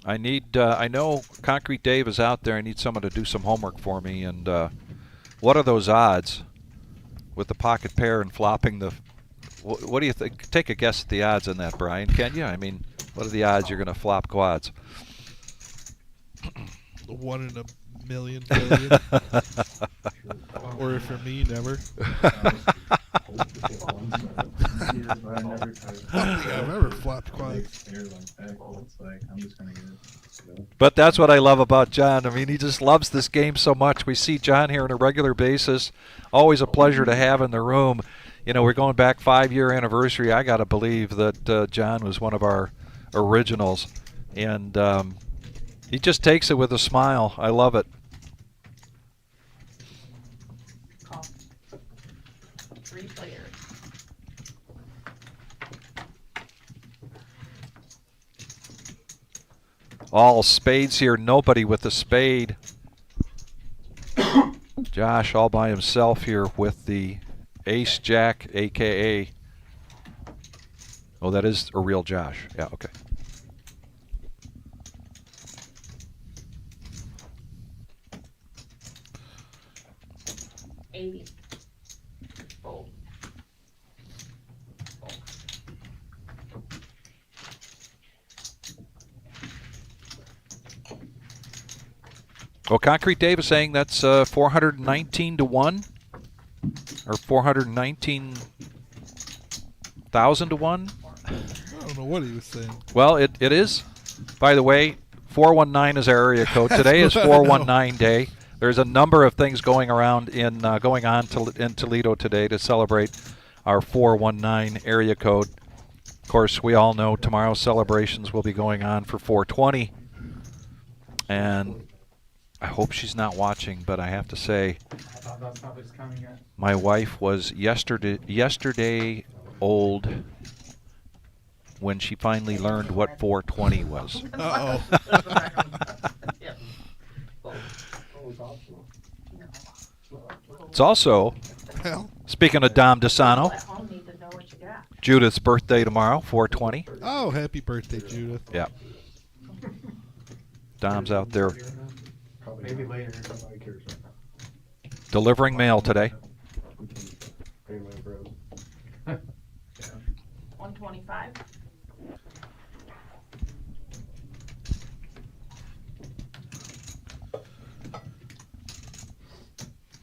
I know Concrete Dave is out there. I need someone to do some homework for me. And what are those odds with the pocket pair and flopping the? What do you think? Take a guess at the odds on that, Brian. Can you? I mean, what are the odds you're going to flop quads? 1 in a million billion. Or for me, never. I don't think I've ever flopped quads. But that's what I love about John. I mean, he just loves this game so much. We see John here on a regular basis. Always a pleasure to have in the room. You know, we're going back 5-year anniversary. I got to believe that John was one of our originals. And he just takes it with a smile. I love it. Call. All spades here. Nobody with a spade. Josh all by himself here with the ace jack, aka. Oh, that is a real Josh. Yeah, okay. Fold. Well, Concrete Dave is saying that's 419 to 1 or 419,000 to 1. I don't know what he was saying. Well, it is. By the way, 419 is our area code. Today is 419 day. There's a number of things going around in in Toledo today to celebrate our 419 area code. Of course, we all know tomorrow's celebrations will be going on for 420. And I hope she's not watching, but I have to say, I thought that's how it's coming yet. my wife was yesterday old when she finally learned what 420 was. Uh-oh. It's also, Well, speaking of Dom DeSano, At home need to know what you got. Judith's birthday tomorrow, 420. oh, happy birthday, Judith. Yeah. Dom's out there Maybe later. delivering mail today. 125.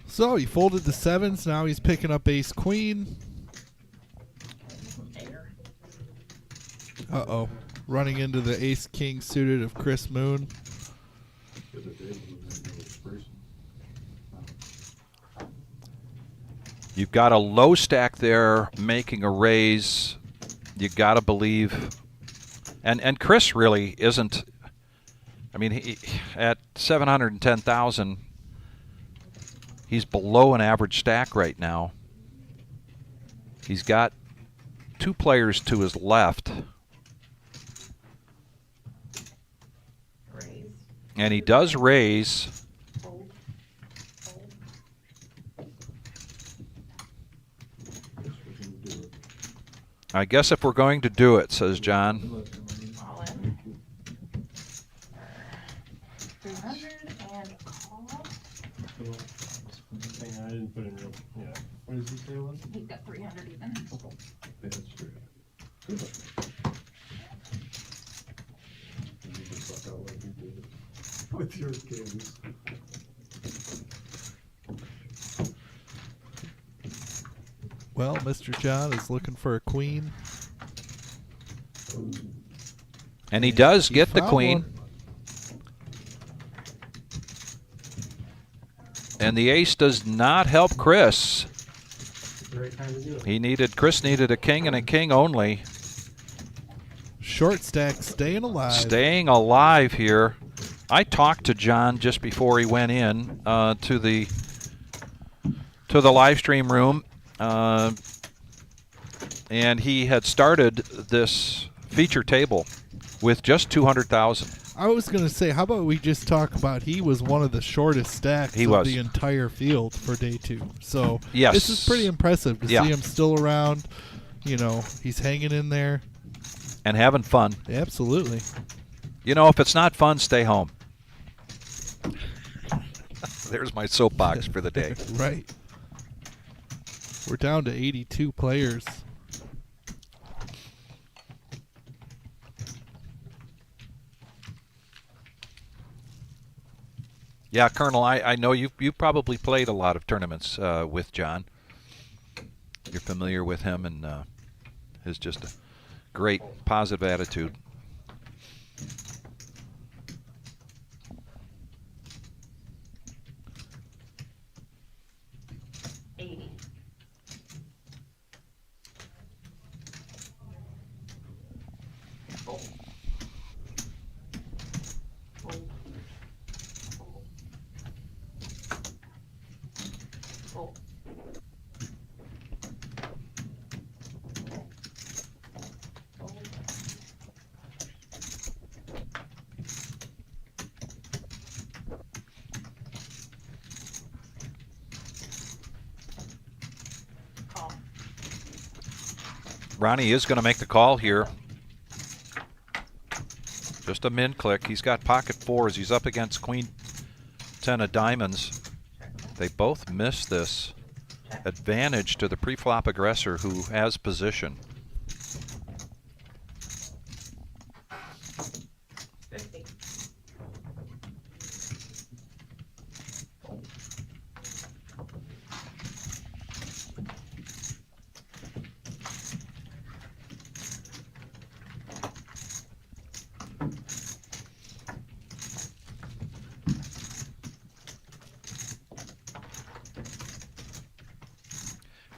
So he folded the sevens. Now he's picking up ace queen. Air. Uh-oh. Running into the ace king suited of Chris Moon. You've got a low stack there making a raise. You got to believe. And Chris really isn't. I mean, he, at 710,000, he's below an average stack right now. He's got two players to his left. Raise. And he does raise. Fold. Fold. I guess if we're going to do it, says John. All in. 300 and call. I didn't put in real. Yeah. What does he say it was? He's got 300 even. That's true. You just suck out like you did with your games. Well, Mr. John is looking for a queen. And he does He get the found queen. one. And the ace does not help Chris. The right time to do it. Chris needed a king and a king only. Short stack staying alive. Staying alive here. I talked to John just before he went in to the live stream room, and he had started this feature table with just 200,000. I was going to say, how about we just talk about he was one of the shortest stacks He of was. the entire field for day two. So Yes. this is pretty impressive to Yeah. see him still around. You know, he's hanging in there. And having fun. Absolutely. You know, if it's not fun, stay home. There's my soapbox for the day. Right. We're down to 82 players. Yeah, Colonel, I know you've probably played a lot of tournaments with John. You're familiar with him and his just a great positive attitude. Ronnie is going to make the call here. Just a min click. He's got pocket fours. He's up against queen 10 of diamonds. They both miss this. Advantage to the pre-flop aggressor who has position.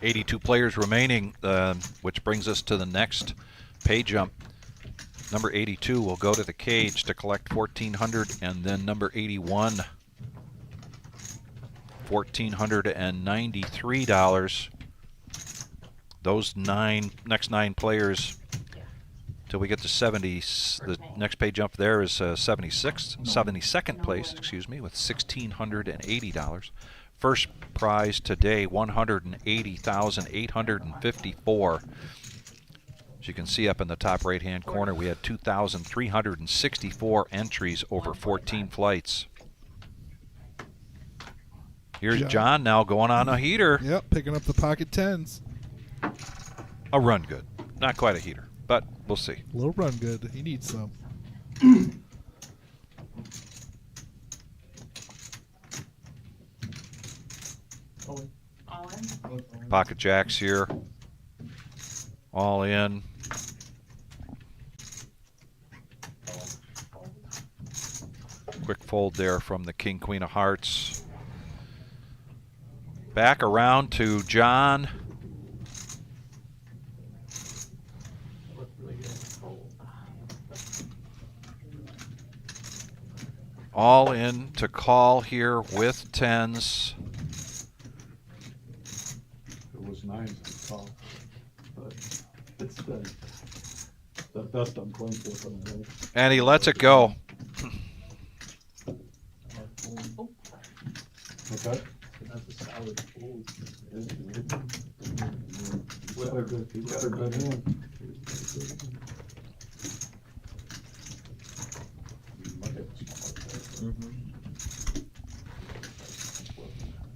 .82 players remaining, which brings us to the next pay jump. Number 82 will go to the cage to collect $1,400, and then number 81, $1,493. Those next nine players, till we get to 70. The next pay jump there is 72nd place, excuse me, with $1,680. First prize today, $180,854. As you can see up in the top right-hand corner, we had 2,364 entries over 14 flights. Here's John now going on a heater. Yep, picking up the pocket tens. A run good. Not quite a heater, but we'll see. A little run good. He needs some. All in. Pocket jacks here. All in. Quick fold there from the king, queen of hearts. Back around to John. All in to call here with tens. It was nines to call, but it's the dust I'm going for from the And he lets it go. Okay. That's a solid fold. He's got a good hand.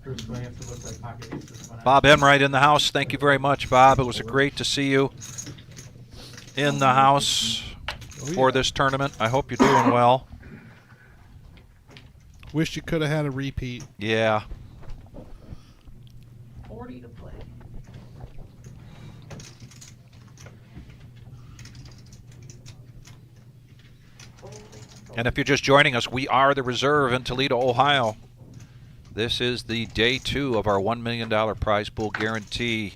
First glance, it looks like pocket aces. Bob Enright in the house. Thank you very much, Bob. It was great to see you in the house for this tournament. I hope you're doing well. Wish you could have had a repeat. Yeah. 40 to play. And if you're just joining us, we are the Reserve in Toledo, Ohio. This is the day 2 of our $1 million prize pool guarantee,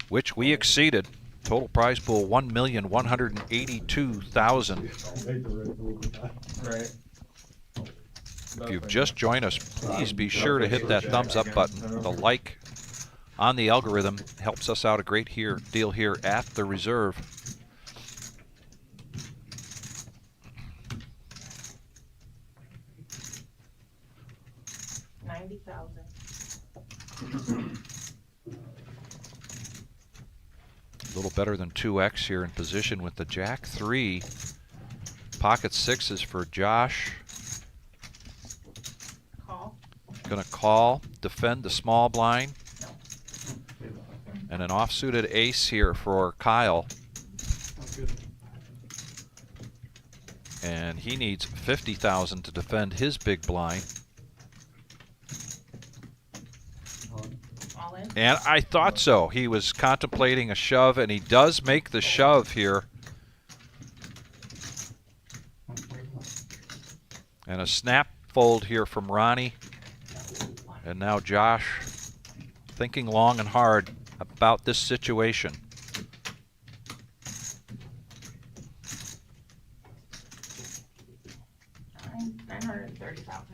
which we exceeded. Total prize pool $1,182,000. Right. If you've just joined us, please be sure to hit that thumbs up button. The like on the algorithm helps us out a great deal here at the Reserve. $90,000. A little better than 2x here in position with the Jack 3. Pocket 6s for Josh. Call. Gonna call, defend the small blind. And an offsuited ace here for Kyle. That's good. And he needs 50,000 to defend his big blind. All in. And I thought so. He was contemplating a shove, and he does make the shove here. And a snap fold here from Ronnie. And now Josh thinking long and hard about this situation. $930,000.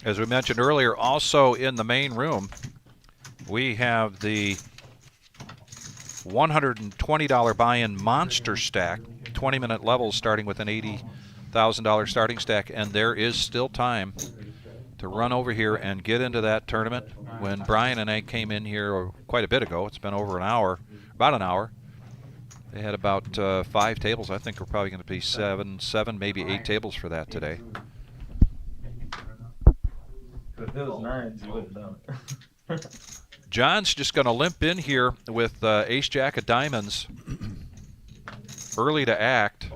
As we mentioned earlier, also in the main room, we have the $120 buy-in Monster Stack, 20-minute levels starting with an $80,000 starting stack, and there is still time to run over here and get into that tournament. When Brian and I came in here quite a bit ago, it's been over an hour, about an hour, they had about 5 tables. I think we're probably going to be seven, maybe 8 tables for that today. If it was 9s, you would have done it. John's just going to limp in here with ace-jack of diamonds, early to act.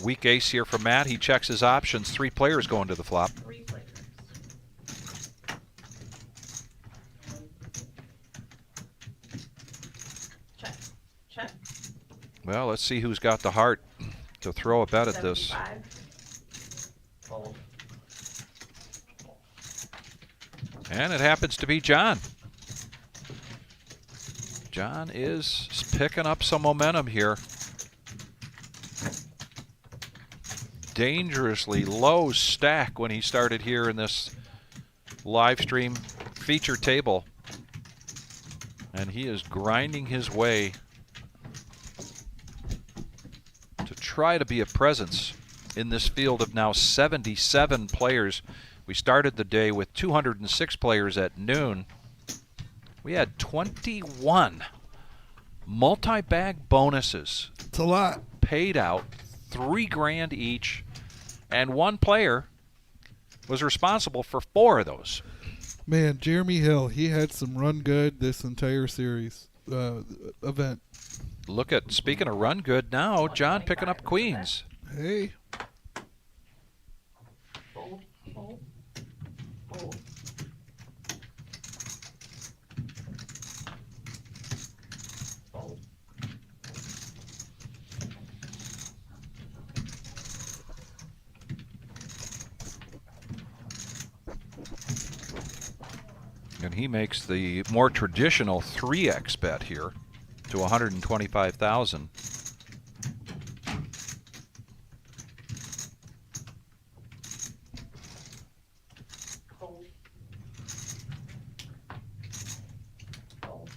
Weak ace here from Matt. He checks his options. 3 players going to the flop. 3 players. Check. Check. Well, let's see who's got the heart to throw a bet at this. 75. Fold. And it happens to be John. John is picking up some momentum here. Dangerously low stack when he started here in this live stream feature table, and he is grinding his way to try to be a presence in this field of now 77 players. We started the day with 206 players at noon. We had 21 multi-bag bonuses. It's a lot. Paid out $3 grand each, and one player was responsible for 4 of those. Man, Jeremy Hill, he had some run good this entire series event. Look at, speaking of run good now, John picking up queens. Hey. Fold. Fold. Fold. Fold. And he makes the more traditional 3x bet here to 125,000. Fold. Fold.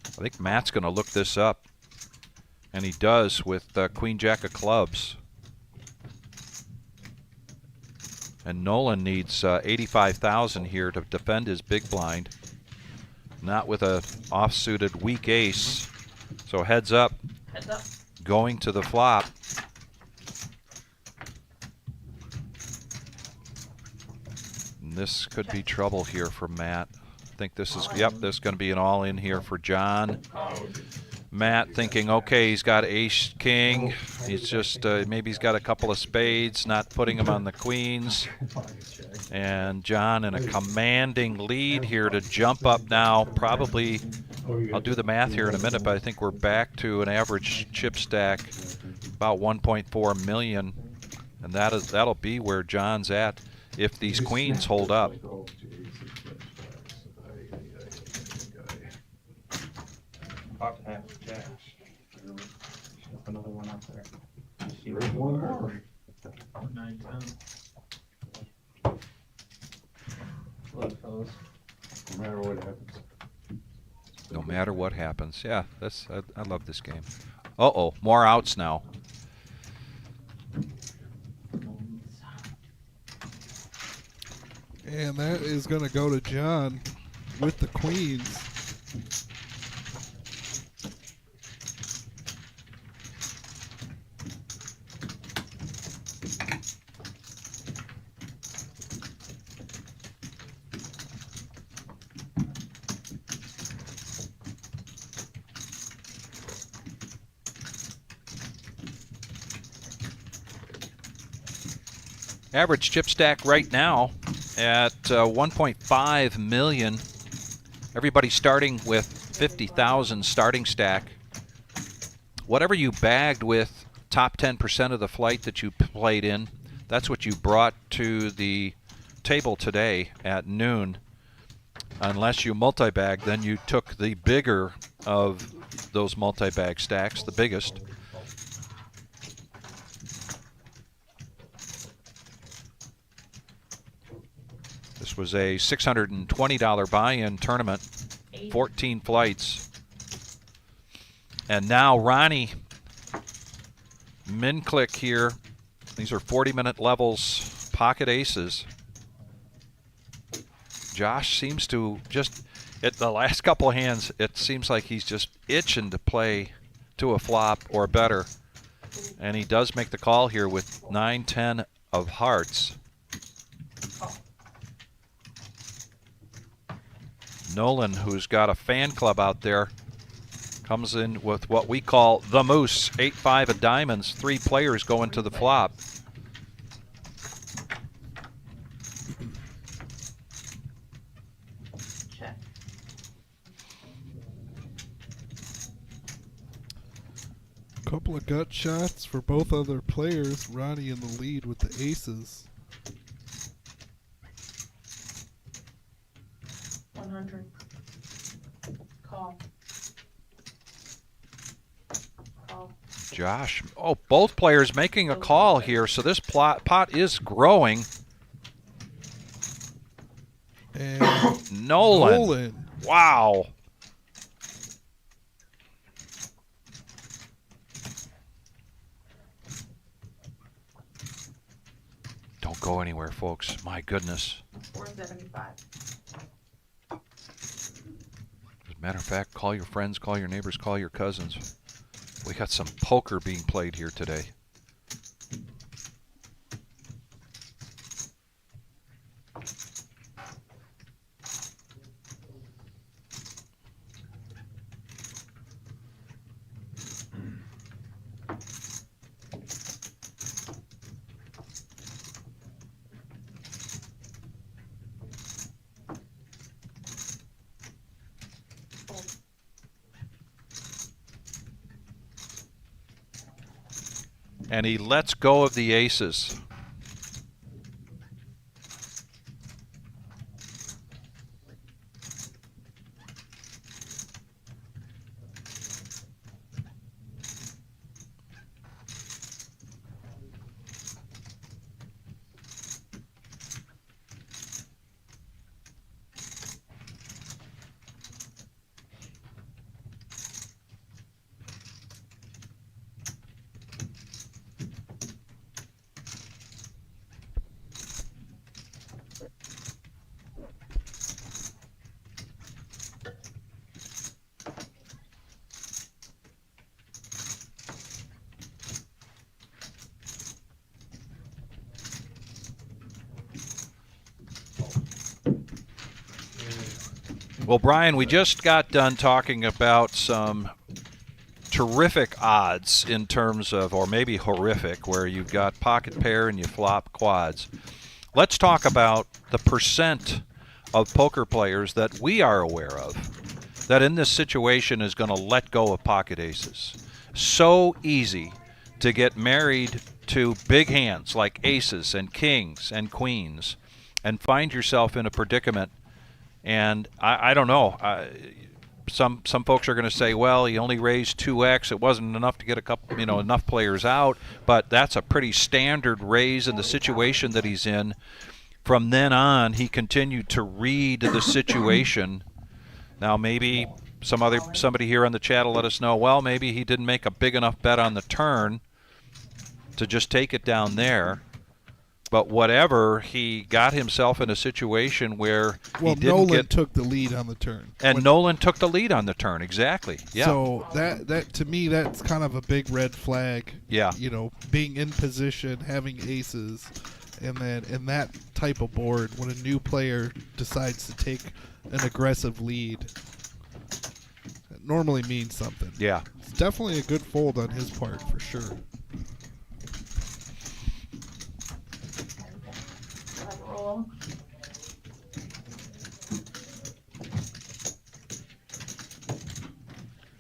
I think Matt's going to look this up, and he does with Queen Jack of clubs. And Nolan needs 85,000 here to defend his big blind. Not with a offsuited weak ace. So heads up. Heads up. Going to the flop. And this could be trouble here for Matt. I think this is, yep, this is going to be an all-in here for John. Matt thinking, okay, he's got ace king. He's just maybe he's got a couple of spades, not putting him on the queens. And John in a commanding lead here to jump up now. Probably, I'll do the math here in a minute, but I think we're back to an average chip stack about 1.4 million, and that'll be where John's at if these queens hold up. About to have cash. Another one up there. There's one more. 9, 10. Look, fellas. No matter what happens. No matter what happens. Yeah, I love this game. Uh-oh, more outs now. And that is going to go to John with the queens. Average chip stack right now at 1.5 million. Everybody starting with 50,000 starting stack. Whatever you bagged with top 10% of the flight that you played in, that's what you brought to the table today at noon. Unless you multi-bag, then you took the bigger of those multi-bag stacks, the biggest. This was a $620 buy-in tournament, 14 flights. And now Ronnie, min click here. These are 40-minute levels, pocket aces. Josh seems to just, at the last couple of hands, it seems like he's just itching to play to a flop or better. And he does make the call here with 9-10 of hearts. Nolan, who's got a fan club out there, comes in with what we call the Moose. 8-5 of diamonds, 3 players going to the flop. Check. Couple of gut shots for both other players. Ronnie in the lead with the aces. 100. Call. Call. Josh, oh, both players making a call here, so this pot is growing. And Nolan. Wow. Don't go anywhere, folks. My goodness. 475. As a matter of fact, call your friends, call your neighbors, call your cousins. We got some poker being played here today. And he lets go of the aces. Well, Brian, we just got done talking about some terrific odds in terms of, or maybe horrific, where you've got pocket pair and you flop quads. Let's talk about the percent of poker players that we are aware of that in this situation is going to let go of pocket aces. So easy to get married to big hands like aces and kings and queens and find yourself in a predicament. And I don't know. Some folks are going to say, well, he only raised 2x. It wasn't enough to get a couple, enough players out. But that's a pretty standard raise in the situation that he's in. From then on, he continued to read the situation. Now, maybe somebody here on the chat will let us know, well, maybe he didn't make a big enough bet on the turn to just take it down there. But whatever, he got himself in a situation where he didn't Nolan took the lead on the turn. And Nolan took the lead on the turn, exactly. Yeah. So that to me, that's kind of a big red flag. Yeah. Being in position, having aces, and then in that type of board, when a new player decides to take an aggressive lead, it normally means something. Yeah. It's definitely a good fold on his part, for sure. Roll.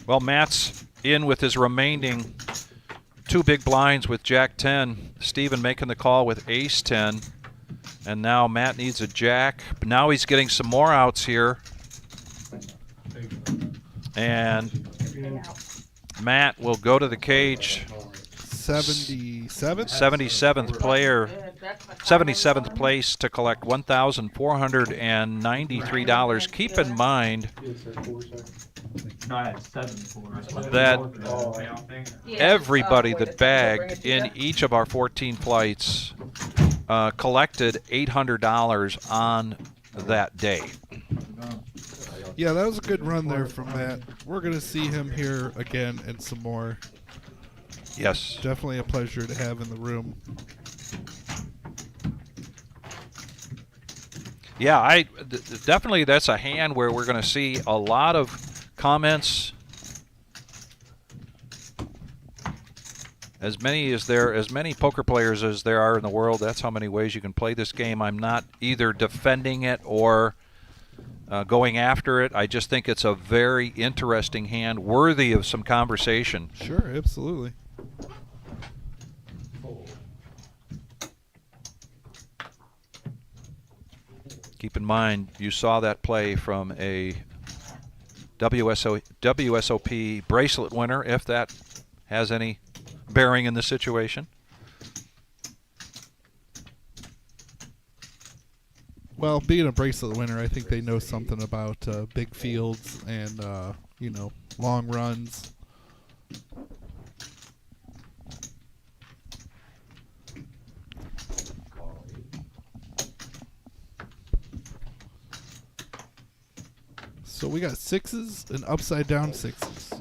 Well, Matt's in with his remaining 2 big blinds with Jack 10. Steven making the call with Ace 10. And now Matt needs a Jack. But now he's getting some more outs here. And Matt will go to the cage. 77th player, 77th place to collect $1,493. Keep in mind that everybody that bagged in each of our 14 flights collected $800 on that day. Yeah, that was a good run there from Matt. We're going to see him here again and some more. Yes. Definitely a pleasure to have in the room. Yeah, definitely that's a hand where we're going to see a lot of comments. As many poker players as there are in the world, that's how many ways you can play this game. I'm not either defending it or going after it. I just think it's a very interesting hand, worthy of some conversation. Sure, absolutely. Keep in mind, you saw that play from a WSOP bracelet winner, if that has any bearing in the situation. Well, being a bracelet winner, I think they know something about big fields and, long runs. So we got sixes and upside down sixes.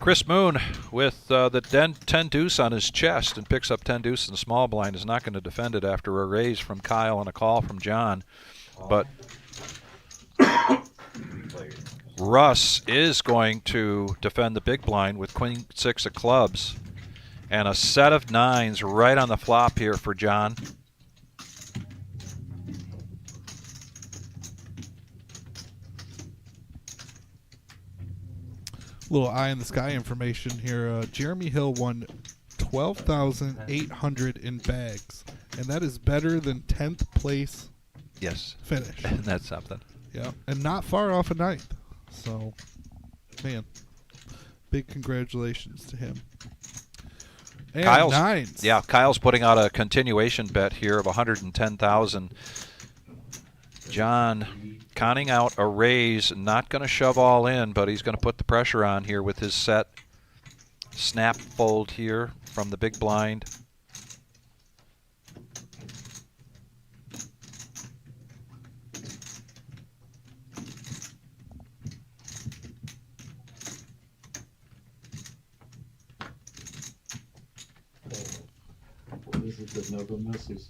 Chris Moon with the 10 deuce on his chest and picks up 10 deuce in the small blind is not going to defend it after a raise from Kyle and a call from John. But Russ is going to defend the big blind with queen 6 of clubs and a set of 9s right on the flop here for John. Little eye in the sky information here. Jeremy Hill won 12,800 in bags, and that is better than 10th place. Yes. Finish. That's something. Yeah, and not far off a ninth. So, man, big congratulations to him. And Kyle's, nines. Yeah, Kyle's putting out a continuation bet here of 110,000. John conning out a raise, not going to shove all in, but he's going to put the pressure on here with his set snap fold here from the big blind. This is the no go misses.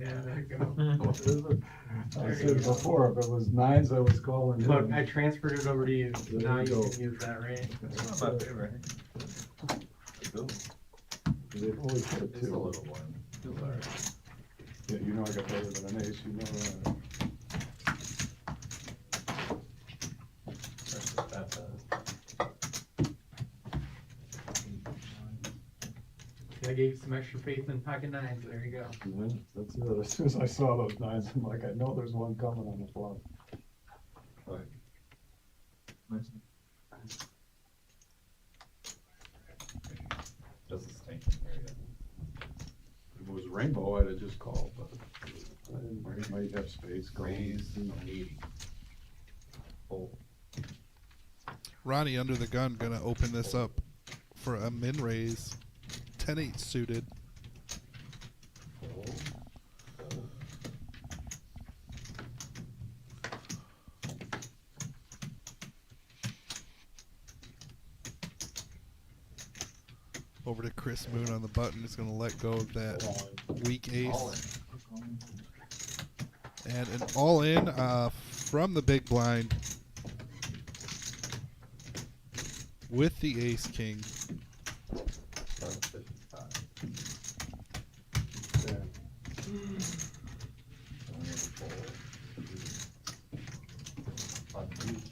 Yeah, there you go. What is it? I said before, if it was nines, I was calling Look, him. I transferred it over to you. There Now you you go. can use that, right? It's not my favorite. Cool. They always put It's a two. little warm. Feels alright. Yeah, you know I got better than an ace, you know that. That's what that says. I gave you some extra faith in pocket nines. There you go. Yeah, that's it. As soon as I saw those nines, I'm like, I know there's one coming on the flop. Right. Nice. Doesn't stink in here yet. If it was rainbow, I'd have just called, but I didn't, I might have spades going. Raise 80. Fold. Ronnie under the gun gonna open this up for a min raise. 10-8 suited. Fold. Fold. Over to Chris Moon on the button. Is gonna let go of that weak All ace. in. And an all in from the big blind with the ace king. 755. Yeah. I'm gonna fold. Unmute.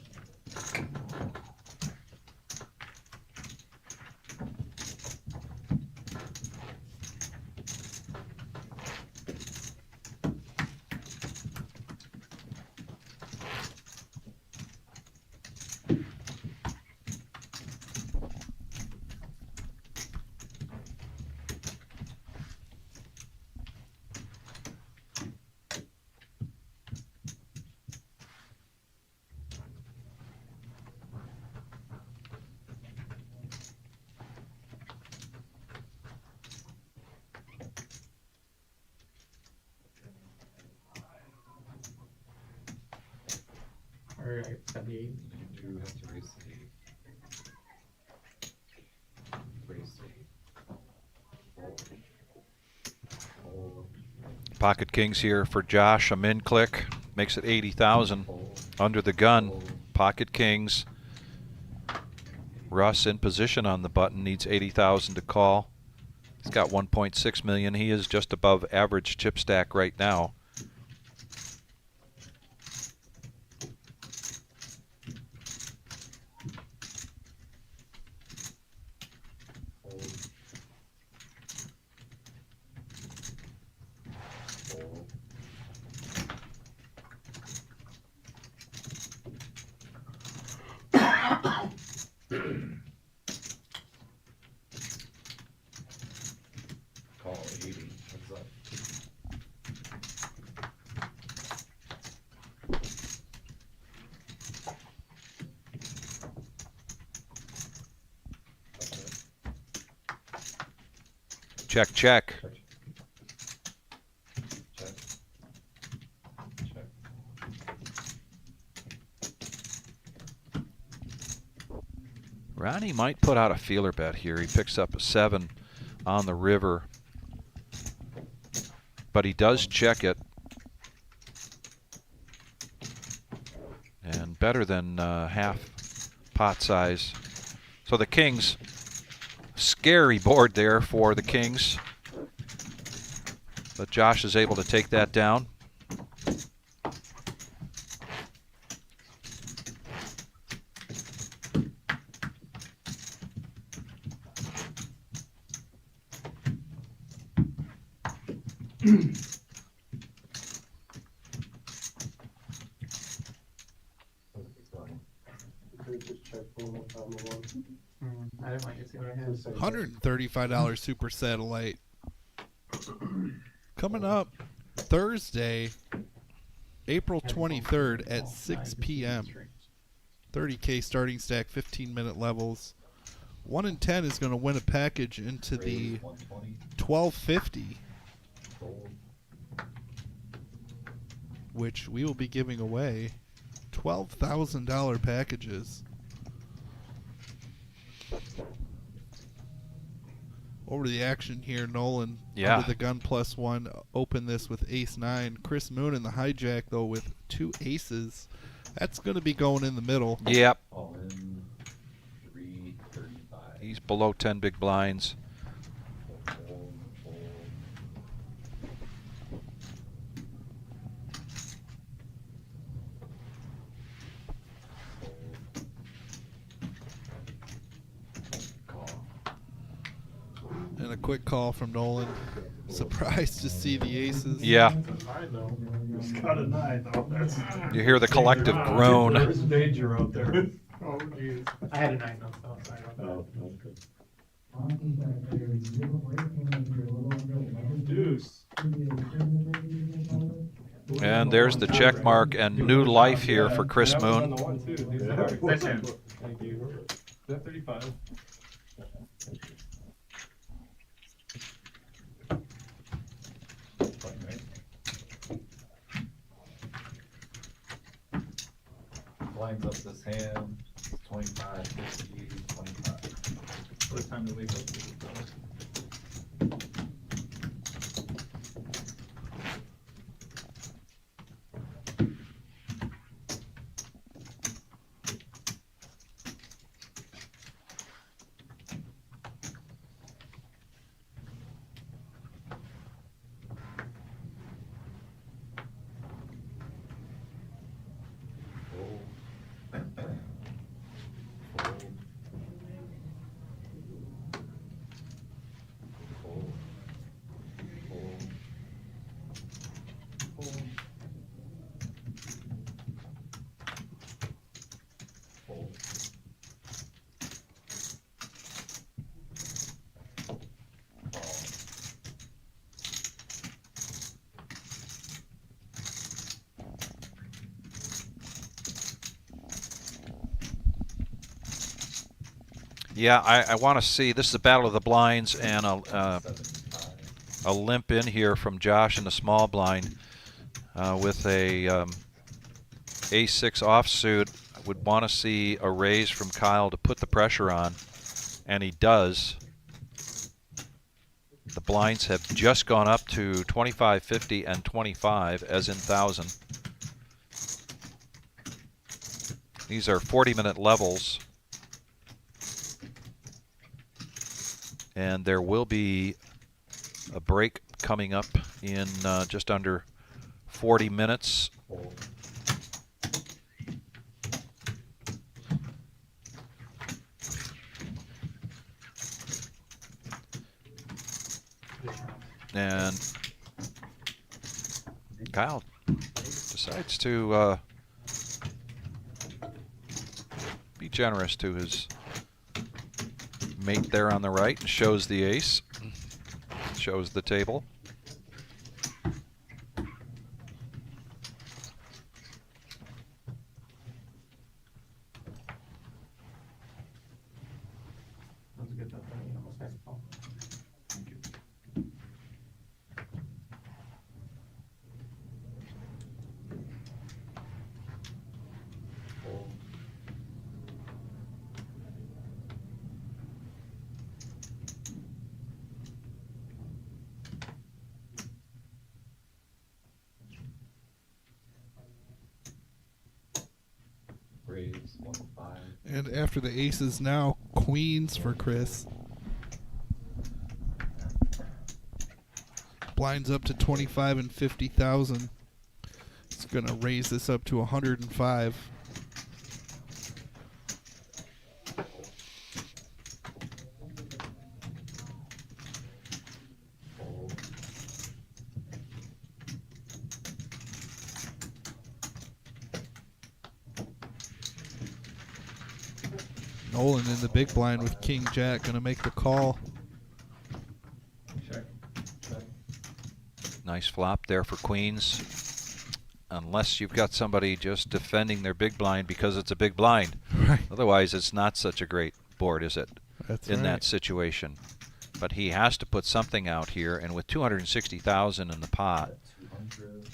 All right, 78. You do have to raise the 8. Raise the 8. Fold. Fold. Pocket kings here for Josh. A min click makes it 80,000. Fold. Under the gun, Fold. pocket kings. Russ in position on the button, needs 80,000 to call. He's got 1.6 million. He is just above average chip stack right now. Fold. Fold. Call 80. Heads up. Okay. Check, check. Check. Check. Check. Ronnie might put out a feeler bet here. He picks up a 7 on the river, but he does check it. And better than half pot size. So the kings, scary board there for the kings. But Josh is able to take that down. I didn't want you to see what I had. $135 super satellite. Coming up Thursday, April 23rd at 6 p.m. 30K starting stack, 15-minute levels. 1 in 10 is going to win a package into the Raise 120. 1250, Fold. which we will be giving away. $12,000 packages. Over the action here, Nolan Yeah. under the gun +1. Open this with ace-9. Chris Moon in the hijack, though, with 2 aces. That's going to be going in the middle. Yep. All in 335. He's below 10 big blinds. Fold, fold. Call. And a quick call from Nolan. Surprised to see the aces. Yeah. That's a 9 though. He's got a 9 though. That's You hear the collective groan. There's danger out there. Oh, jeez. I had a 9 though, so sorry about that. Oh, that's good. Deuce. And there's the check mark and new life here for Chris That was on Moon. the one, too. Yeah. That's him. Thank you. That 35. Fine, right? Lines up this hand. 25, 50, 25. What time to wake up to this, though? Yeah, I want to see. This is the battle of the blinds, and a limp in here from Josh in the small blind with a ace-6 offsuit. I would want to see a raise from Kyle to put the pressure on, and he does. The blinds have just gone up to 25, 50, and 25, as in 1,000. These are 40-minute levels. And there will be a break coming up in just under 40 minutes. And Kyle decides to be generous to his mate there on the right, and shows the ace, shows the table. That was good. That was nice call. Thank you. Raise 1-5. And after the aces, now queens for Chris. Blinds up to 25 and 50,000. It's going to raise this up to 105. Nolan in the big blind with King Jack, going to make the call. Check. Check. Nice flop there for queens. Unless you've got somebody just defending their big blind because it's a big blind. Right. Otherwise, it's not such a great board, is it? That's in right. that situation. But he has to put something out here, and with 260,000 in the pot, 200.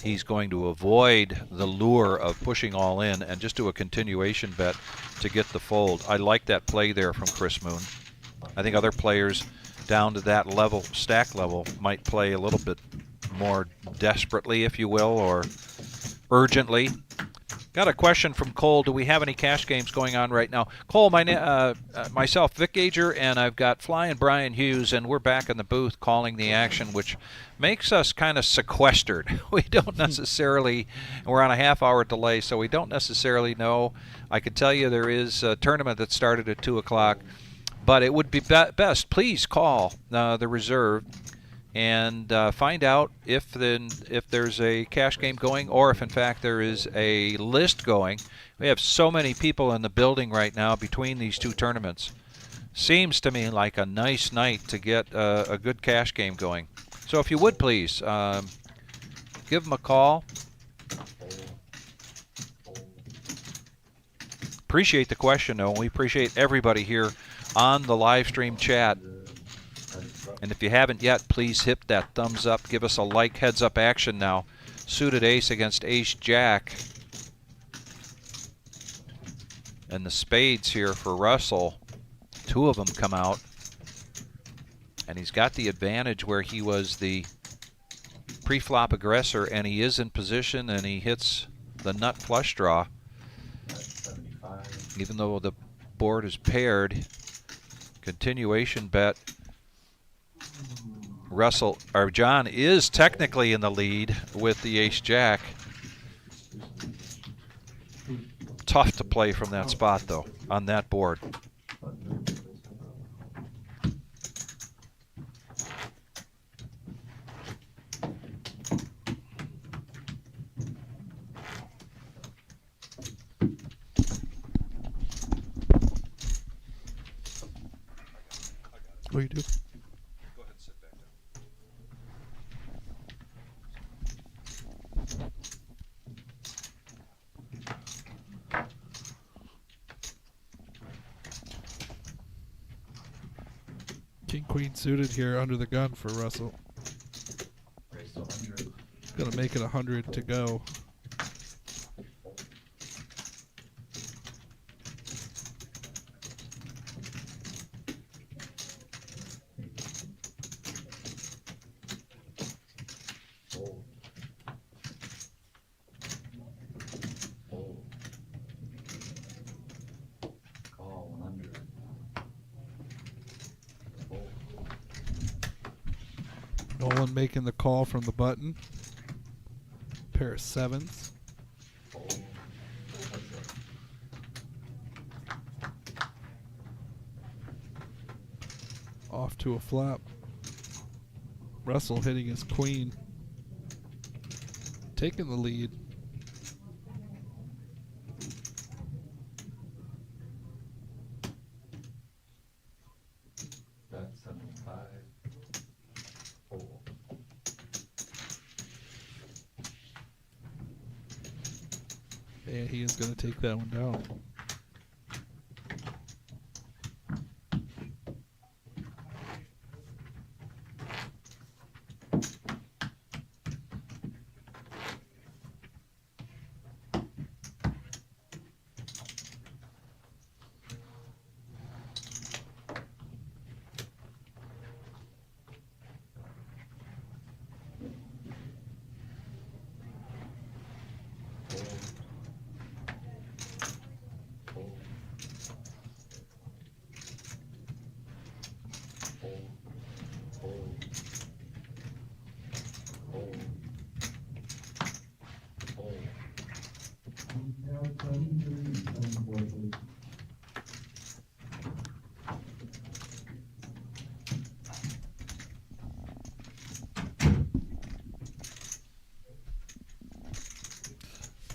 he's going to avoid the lure of pushing all in and just do a continuation bet to get the fold. I like that play there from Chris Moon. I think other players down to that level, stack level, might play a little bit more desperately, if you will, or urgently. Got a question from Cole. Do we have any cash games going on right now? Cole, myself, Vic Gager, and I've got Flying Brian Hughes, and we're back in the booth calling the action, which makes us kind of sequestered. We don't necessarily, we're on a half-hour delay, so we don't necessarily know. I can tell you there is a tournament that started at 2 o'clock, but it would be best, please call the reserve and find out if there's a cash game going, or if in fact there is a list going. We have so many people in the building right now between these two tournaments. Seems to me like a nice night to get a good cash game going. So if you would please give them a call. Appreciate the question, though. We appreciate everybody here on the live stream chat. And if you haven't yet, please hit that thumbs up. Give us a like. Heads up action now. Suited ace against ace jack. And the spades here for Russell. Two of them come out. And he's got the advantage where he was the pre-flop aggressor, and he is in position, and he hits the nut flush draw. Even though the board is paired. Continuation bet. John is technically in the lead with the ace-jack. Tough to play from that spot, though, on that board. What do you do? King Queen suited here under the gun for Russell. Race to 100. Gonna make it 100 to go. Fold. Fold. Call 100. Fold. Nolan making the call from the button. Pair of sevens. Fold. What's up? Off to a flop. Russell hitting his queen. Taking the lead. Bet 75. Fold. And he is going to take that one down.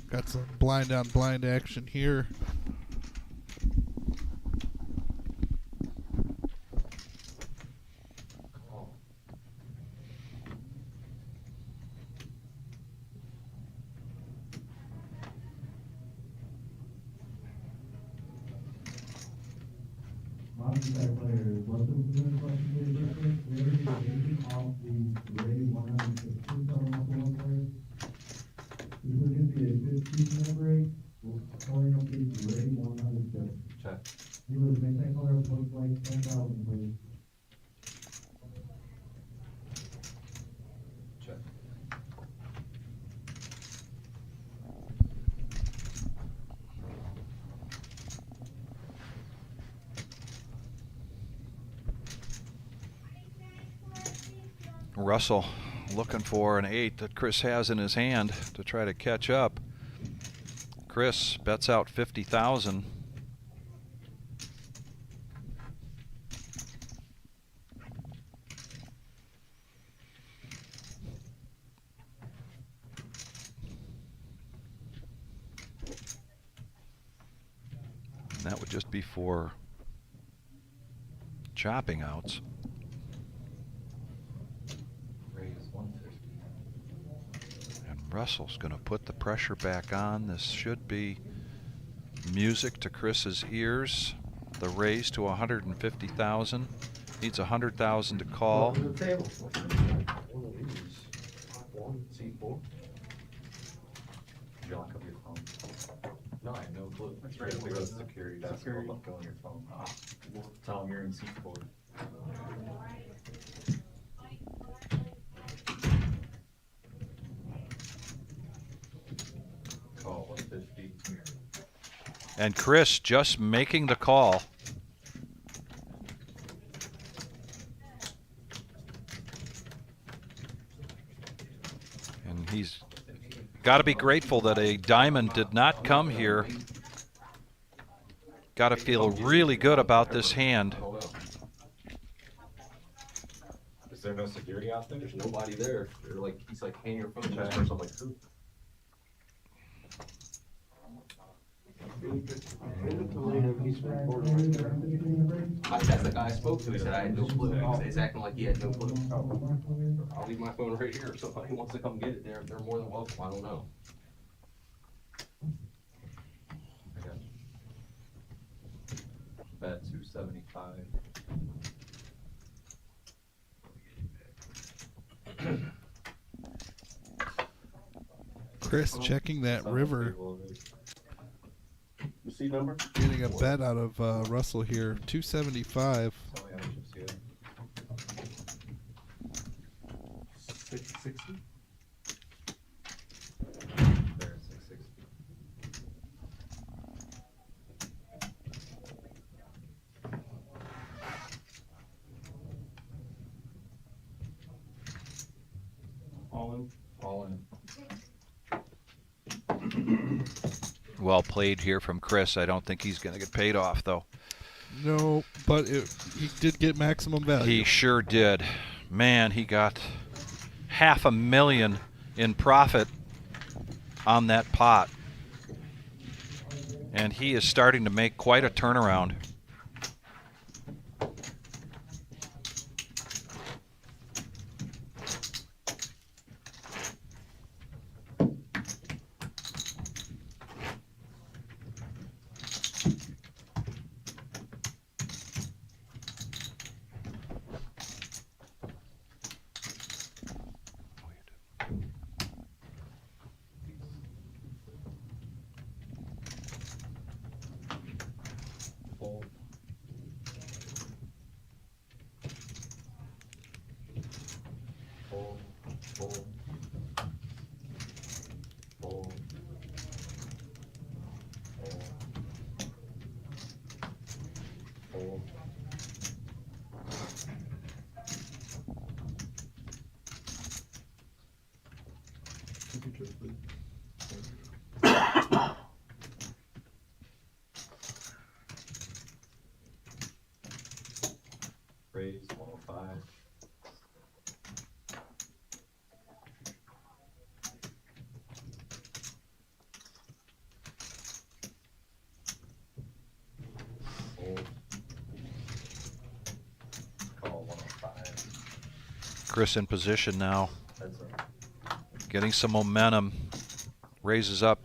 Got some blind on blind action here. Call. MONSTERSTACK players, welcome to the question reference. We are taking off the rated 115 muscle players. We will get the 15 break. We're calling up the rated 100. Check. He was midnight color, looks like 10,000, please. Russell looking for an 8 that Chris has in his hand to try to catch up. Chris bets out 50,000. And that would just be for chopping outs. And Russell's going to put the pressure back on. This should be music to Chris's ears. The raise to 150,000. Needs 100,000 to call. Welcome to the table. One of these. One, C4. You lock up your phone. No, I have no clue. That's right. We go to the security desk. Security. Look on your phone. We'll tell them you're in C4. Call 150. And Chris just making the call. And he's got to be grateful that a diamond did not come here. Got to feel really good about this hand. Is there no security out there? There's nobody there. They're like, he's like, hand your phone to this person. I'm like, who? That's the guy I spoke to. He said I had no clue. He's acting like he had no clue. I'll leave my phone right here. If somebody wants to come get it, they're more than welcome. I don't know. Bet 275. Chris checking that river. You see number? Getting a bet out of Russell here. 275. 660. There, 660. All in. All in. Well played here from Chris. I don't think he's going to get paid off, though. No, but he did get maximum value. He sure did. Man, he got $500,000 in profit on that pot. And he is starting to make quite a turnaround. Fold. Fold. Fold. Fold. Fold. Fold. Raise 105. Fold. Call 105. Chris in position now. Heads up. Getting some momentum. Raises up.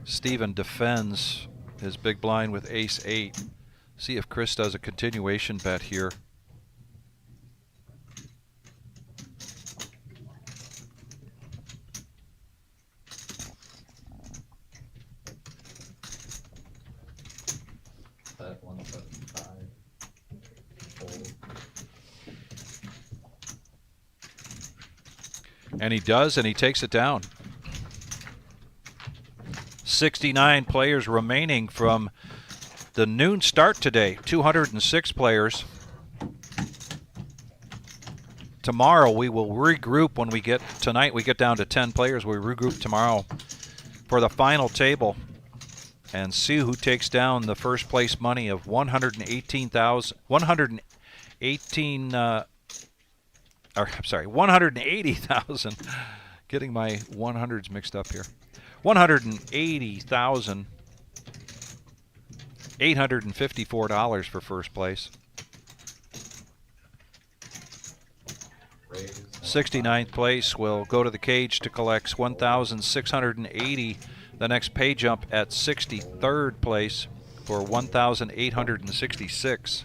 Steven defends his big blind with ace-8. See if Chris does a continuation bet here. Bet 175. Fold. And he does, and he takes it down. 69 players remaining from the noon start today. 206 players. tomorrow we will regroup when we get tonight. We get down to 10 players. We regroup tomorrow for the final table and see who takes down the first place money of 180,000. Getting my 100s mixed up here. $180,854 for first place. 69th place will go to the cage to collect 1,680. The next pay jump at 63rd place for 1,866.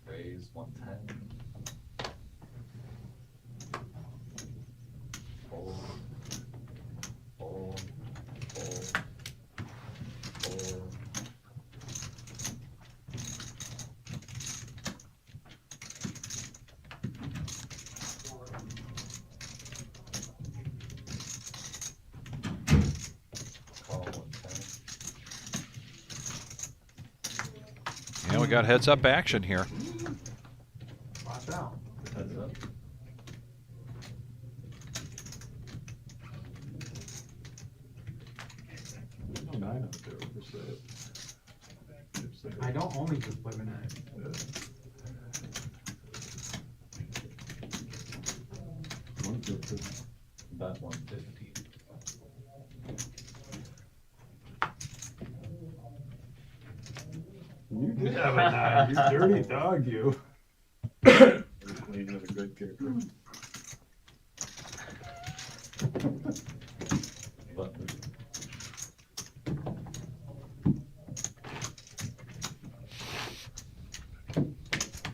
Raise 110. Fold. Fold. Fold. Fold. Call 110. Yeah, we got heads up action here. Watch out. Heads up. There's no 9 out there per se. It's there. I don't only just play with 9. Yeah. 150. Bet 150. You did have a 9. You dirty dog, you. You're clean and a good kicker. Button.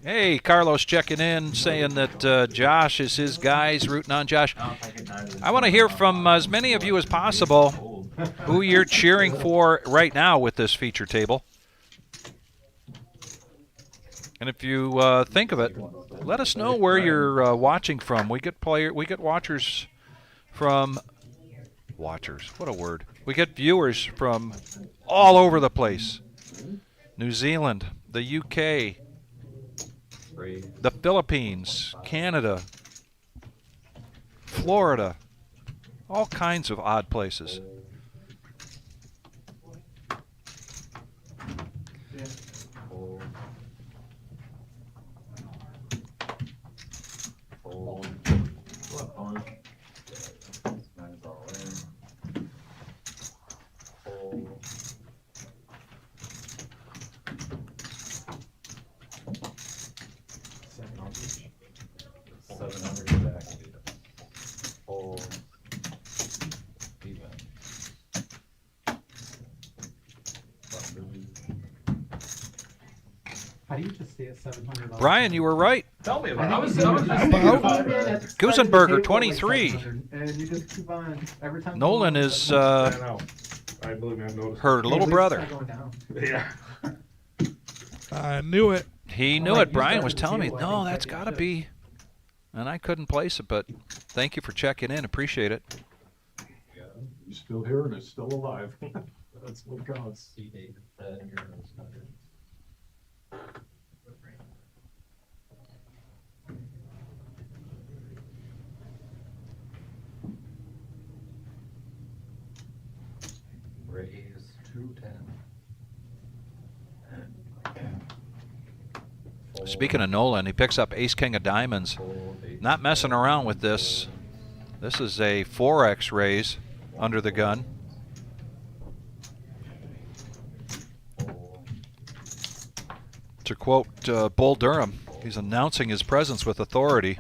Hey, Carlos checking in, saying that Josh is his guys, rooting on Josh. I want to hear from as many of you as possible who you're cheering for right now with this feature table. And if you think of it, let us know where you're watching from. We get watchers from watchers. What a word! We get viewers from all over the place. New Zealand, the UK, the Philippines, Canada, Florida, all kinds of odd places. Mine's all in. Fold. $700 back. Fold. Even. Button. How do you just stay at $700? Brian, you were right. Tell me I about it. was just Gusenberger, 23. And you just keep on every time. Nolan is I know. I believe me, I've noticed. her little brother. Yeah. I knew it. He knew it. Brian was telling me, no, that's got to be. And I couldn't place it, but thank you for checking in. Appreciate it. Yeah, you're still here and it's still alive. That's what counts. See David said heroes 100. Raise 210. Speaking of Nolan, he picks up ace king of diamonds. Not messing around with this. This is a 4x raise under the gun. To quote Bull Durham, he's announcing his presence with authority.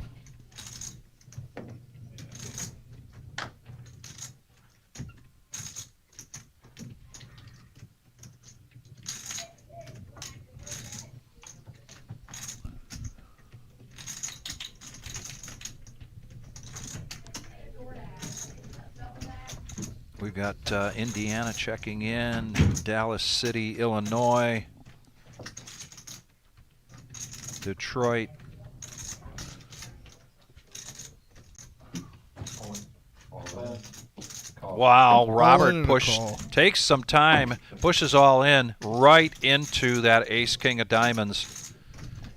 We've got Indiana checking in, Dallas City, Illinois, Detroit. Wow, Robert takes some time, pushes all in, right into that ace king of diamonds.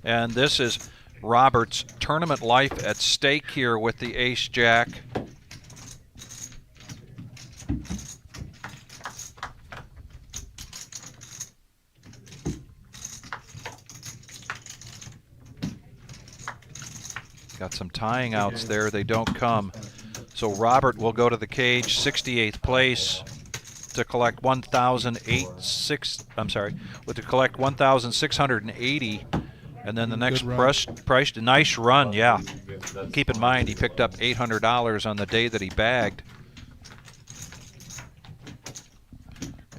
And this is Robert's tournament life at stake here with the ace jack. Got some tying outs there. They don't come. So Robert will go to the cage, 68th place, to collect 1,680, and then the next price, nice run, yeah. Keep in mind he picked up $800 on the day that he bagged.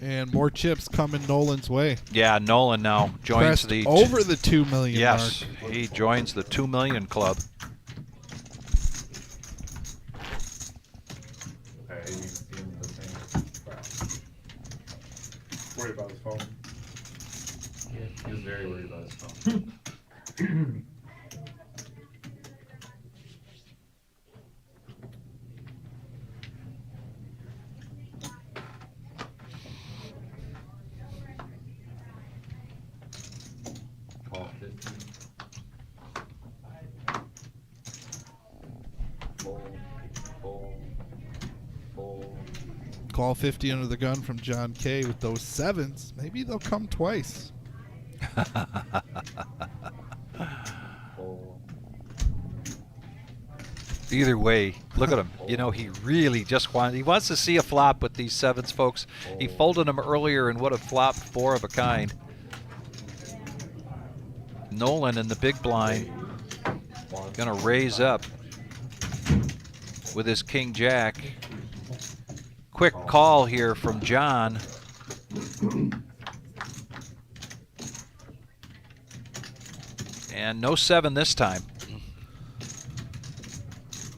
And more chips coming Nolan's way. Yeah, Nolan now joins the over the 2 million mark. Yes, he joins the 2 million club. Worried about his phone. Yeah, he was very worried about his phone. Call 50. Fold. Call 50 under the gun from John K with those sevens. Maybe they'll come twice. Either way, look at him. You know, he really just wants to see a flop with these sevens, folks. He folded them earlier and would have flopped 4 of a kind. Nolan in the big blind, gonna raise up with his king jack. Quick call here from John. And no 7 this time.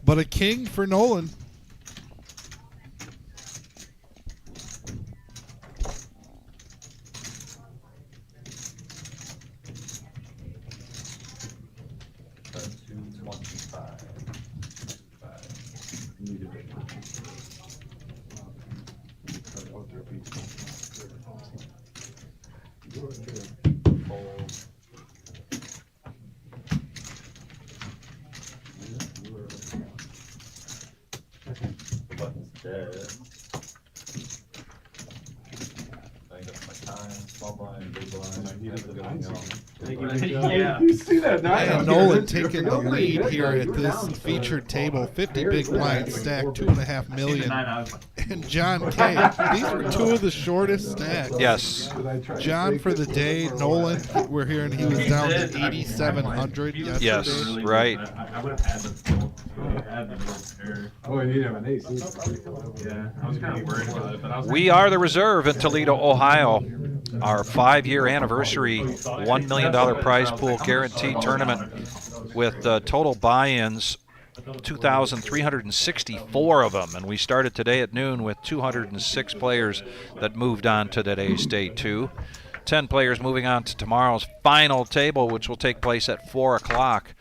But a king for Nolan. That's 225. The button's dead. I think that's my time. Small blind, big blind. Yeah. You see that now? And Nolan taking the lead here at this featured table. 50 big blinds stacked, 2.5 million. And John K. These were 2 of the shortest stacks. Yes. John for the day. Nolan, we're hearing he was down to 8,700 yesterday. Yes, right. I would have had the Oh, you need to have an ace. Yeah, I was kind of worried about it, but I was We are the reserve in Toledo, Ohio. Our 5-year anniversary $1 million prize pool guarantee tournament with total buy-ins, 2,364 of them. And we started today at noon with 206 players that moved on to today's day 2. 10 players moving on to tomorrow's final table, which will take place at 4 o'clock.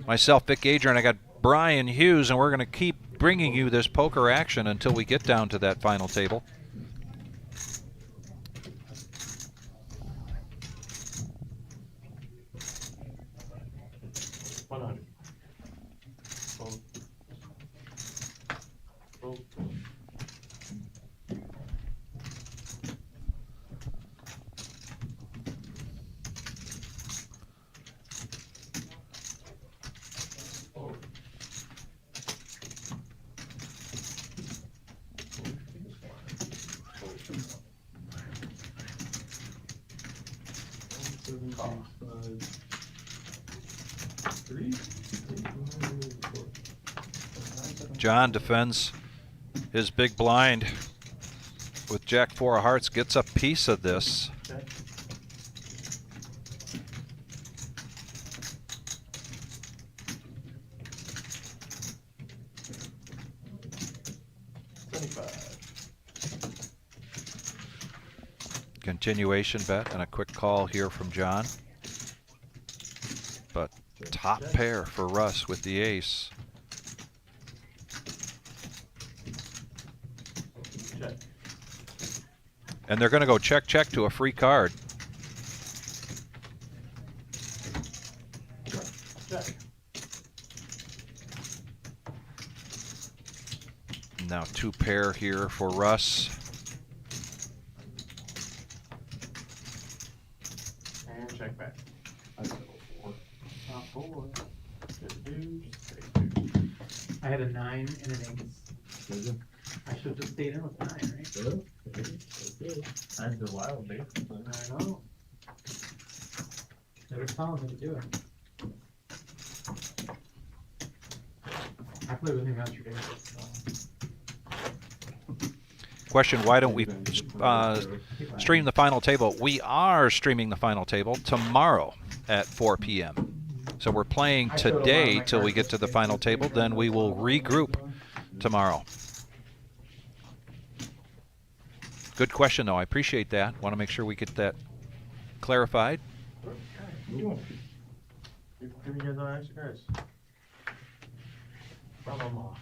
Myself, Vic Adrian, I got Brian Hughes, and we're going to keep bringing you this poker action until we get down to that final table. call. 3? John defends his big blind with Jack 4 of hearts, gets a piece of this. Check. Continuation bet and a quick call here from John. But top pair for Russ with the ace. Check. And they're going to go check, check to a free card. Check. Now 2 pair here for Russ. And check back. I got a 4. Not 4. Good deuce. Take 2. I had a 9 and an ace. Did you? I should have just stayed in with 9, right? Good. Okay. That's the wild, dude. I know. They were telling me to do it. I played with him yesterday. So. Question, why don't we stream the final table? We are streaming the final table tomorrow at 4 p.m. So we're playing today till we get to the final table, then we will regroup tomorrow. Good question, though. I appreciate that. Want to make sure we get that clarified. Give me guys on extra cards. From them all.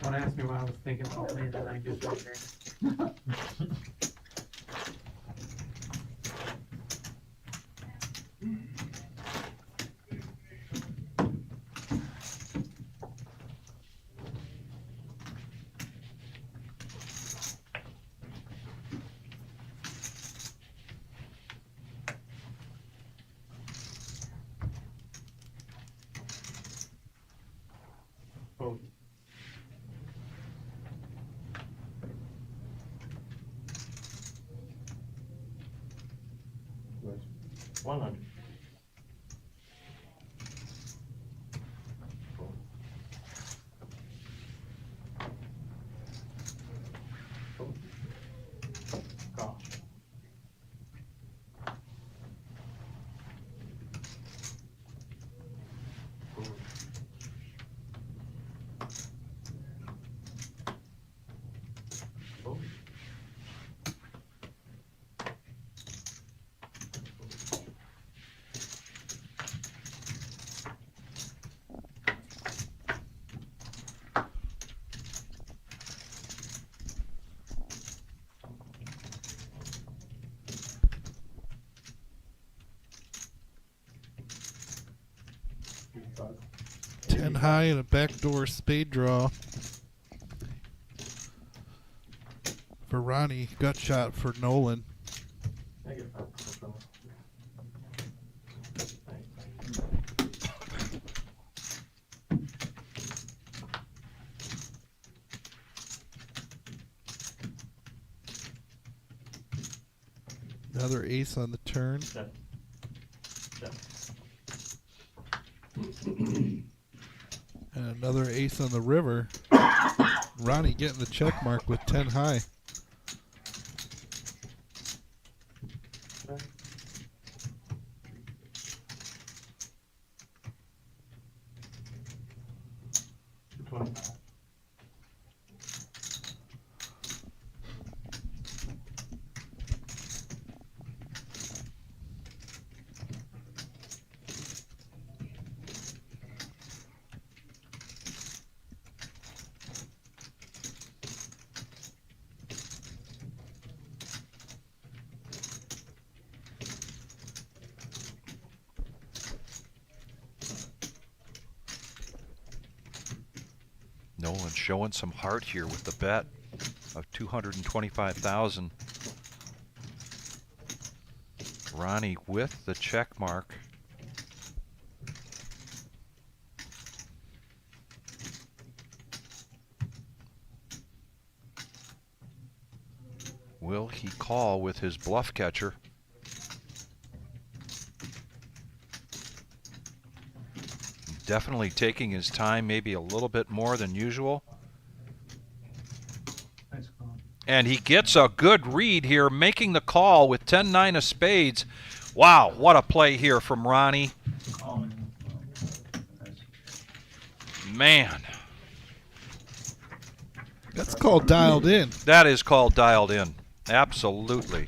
Don't ask me why I was thinking about playing that 9 deuce right there. Fold. Right. 100. Call. Five. 10 high and a backdoor spade draw. For Ronnie, gut shot for Nolan. I get 5. Another ace on the turn. Check. Check. And another ace on the river. Ronnie getting the check mark with 10 high. Check. $25. Nolan showing some heart here with the bet of 225,000. Ronnie with the check mark. Will he call with his bluff catcher? Definitely taking his time, maybe a little bit more than usual. Nice call. And he gets a good read here, making the call with 10-9 of spades. Wow, what a play here from Ronnie. Oh, man. Man, That's called dialed in. that is called dialed in. Absolutely.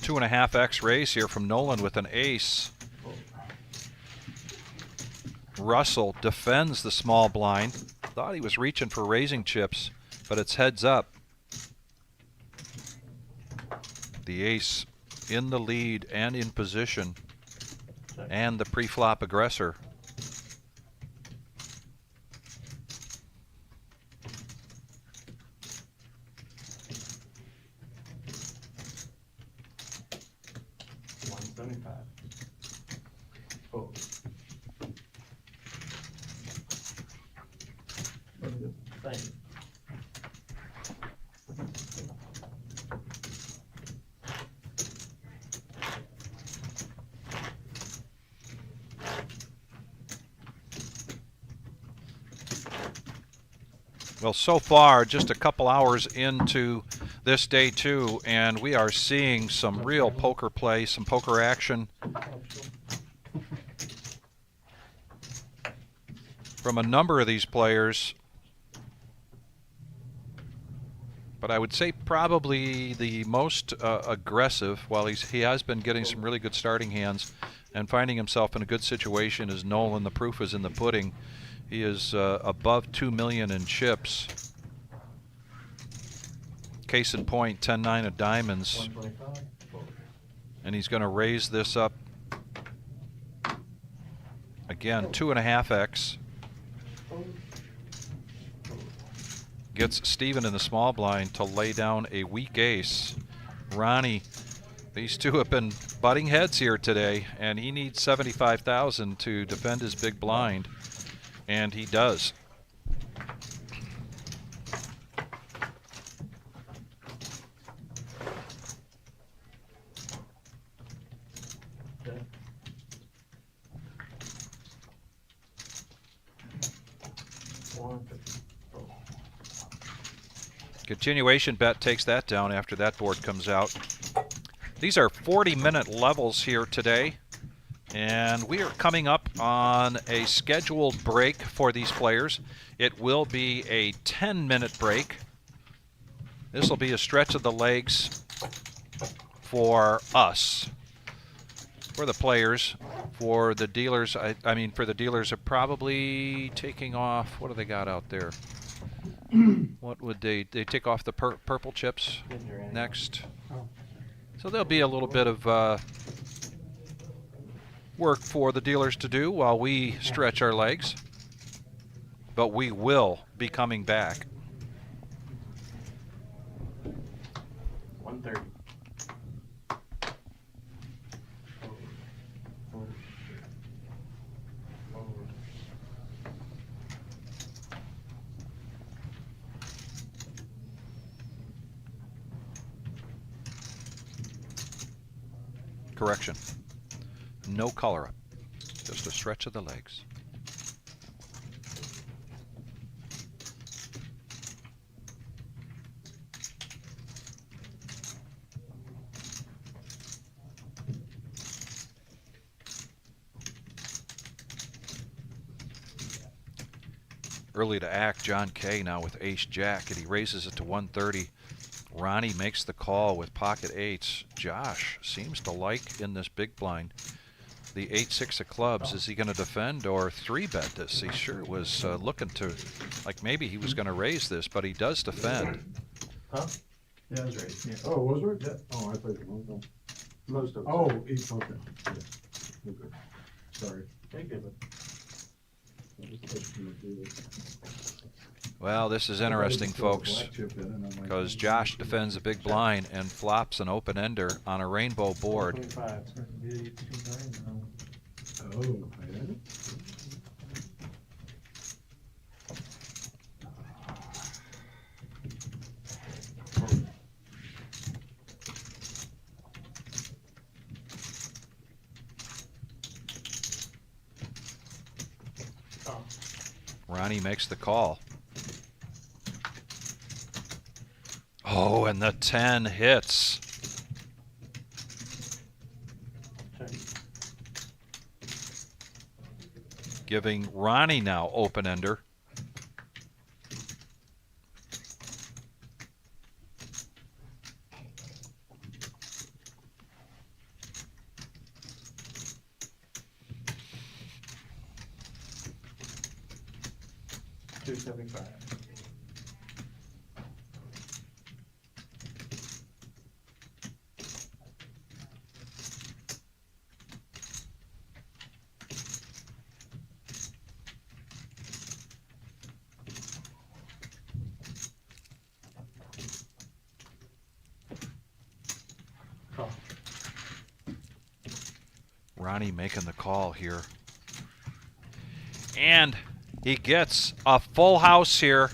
Two and a half X raise here from Nolan with an ace. Russell defends the small blind. Thought he was reaching for raising chips, but it's heads up. The ace in the lead and in position, and the pre-flop aggressor. Well, so far, just a couple hours into this day two, and we are seeing some real poker play, some poker action from a number of these players. But I would say probably the most aggressive, while he has been getting some really good starting hands and finding himself in a good situation, is Nolan. The proof is in the pudding. He is above 2 million in chips. Case in point, 10-9 of diamonds. And he's going to raise this up again, 2.5x. Gets Steven in the small blind to lay down a weak ace. Ronnie, these two have been butting heads here today, and he needs 75,000 to defend his big blind. And he does. Continuation bet takes that down after that board comes out. These are 40-minute levels here today. And we are coming up on a scheduled break for these players. It will be a 10-minute break. This will be a stretch of the legs for us. For the players, for the dealers, I mean for the dealers are probably taking off, what do they got out there? What would they take off the purple chips next? So there'll be a little bit of work for the dealers to do while we stretch our legs, but we will be coming back. 130. Correction. No collar up. Just a stretch of the legs. Early to act, John K. now with ace jack, and he raises it to 130. Ronnie makes the call with pocket eights. Josh seems to like in this big blind the 8-6 of clubs. Is he going to defend or 3-bet this? He sure was looking to, like maybe he was going to raise this, but he does defend. Huh? Yeah, it was right. Yeah. Oh, was there? Yeah. Oh, I played the wrong one. Most of it. Oh, it's okay. Yeah. Okay. Sorry. Thank you. Well, this is interesting, folks, because Josh defends a big blind and flops an open ender on a rainbow board. 25. Oh, yeah. Ronnie makes the call. Oh, and the 10 hits. Giving Ronnie now open ender. $275. Ronnie making the call here. And he gets a full house here.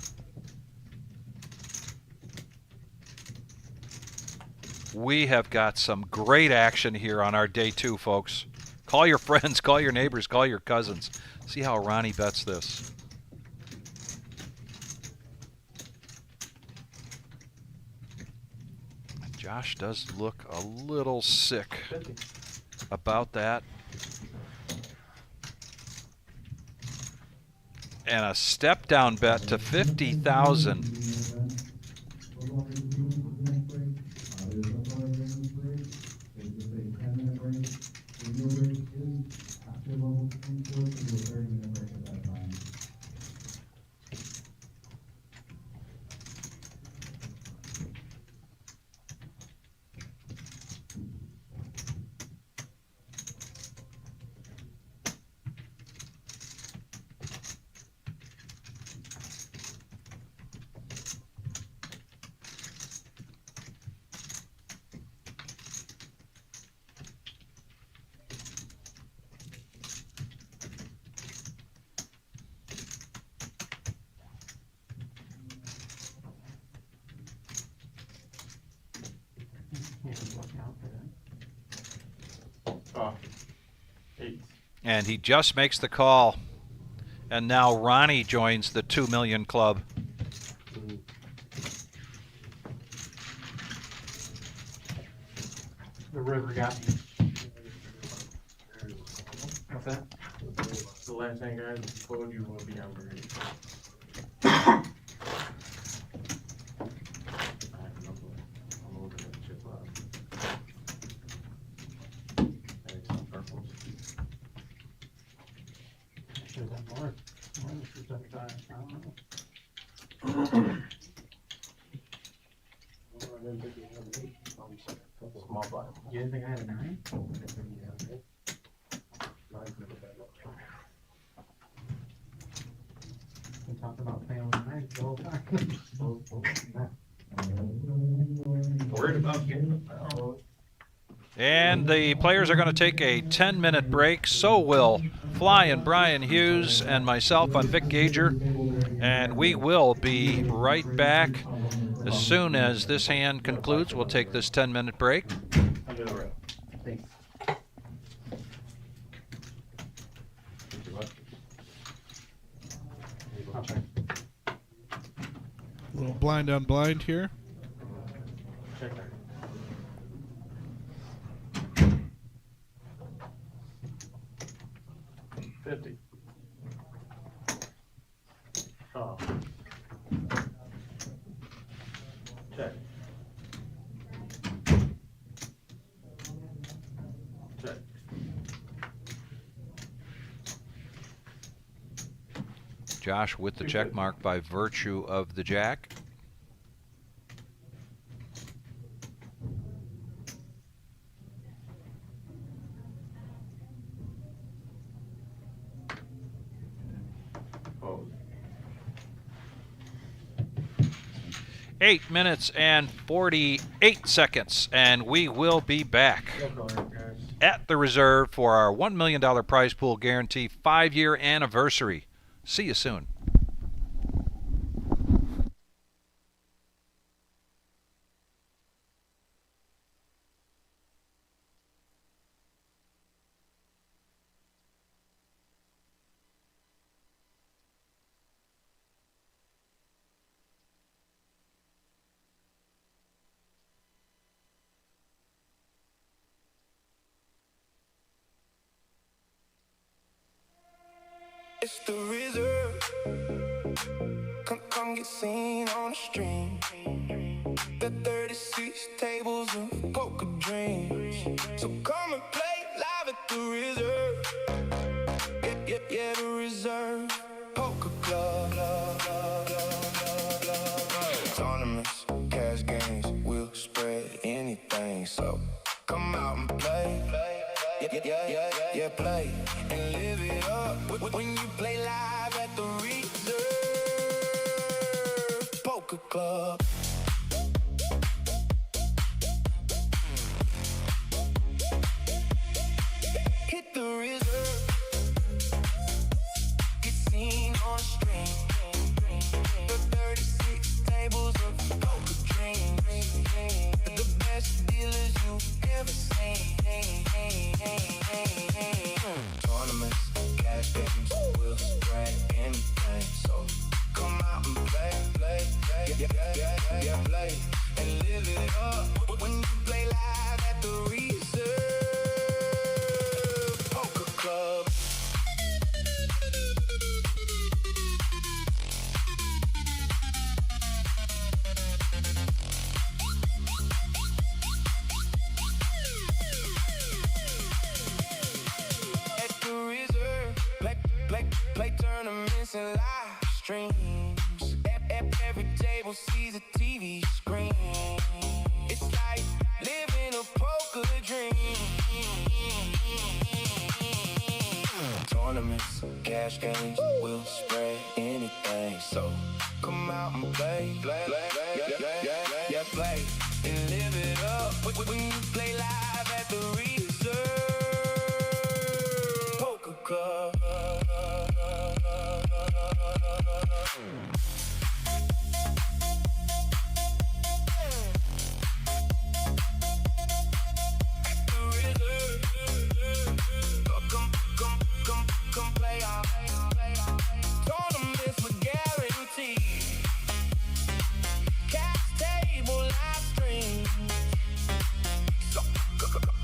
We have got some great action here on our day 2, folks. Call your friends, call your neighbors, call your cousins. See how Ronnie bets this. Josh does look a little sick about that. And a step down bet to 50,000. And he just makes the call. And now Ronnie joins the 2 million club. The river got me. What's that? The last thing, guys, I told you will be on break. You didn't think I had a 9? We talked about playing with 9 the whole time. Worried about getting the foul. And the players are going to take a 10-minute break. So will Fly and Brian Hughes and myself. I'm Vic Gager. And we will be right back as soon as this hand concludes. We'll take this 10-minute break. Thanks. blind on blind here. Check there. $50. Oh. Check. Check. Josh with the check mark by virtue of the jack. Oh. 8 minutes and 48 seconds, and we will be back at the reserve for our $1 million prize pool guarantee 5-year anniversary. See you soon. It's the reserve. Come get seen on the stream. The 36 tables of poker dreams. So come and play live at the reserve. Yeah, the reserve. Poker club. Tournaments, cash games, we'll spread anything. So come out and play. Yeah, play and live it up when you play live at the reserve poker club. Hit the reserve, get seen on the stream. The 36 tables of poker dreams. The best dealers you've ever seen. Tournaments, cash games, we'll spread anything. So come out and play, yeah, play and live it up when you play live at the reserve poker club. Play tournaments and live streams. Every table sees a TV screen. It's like living a poker dream. Tournaments, cash games, we'll spread anything. So come out and play, yeah, play and live it up when you play live at the reserve poker club. Come play off. Tournaments with guarantee. Cash table live stream. So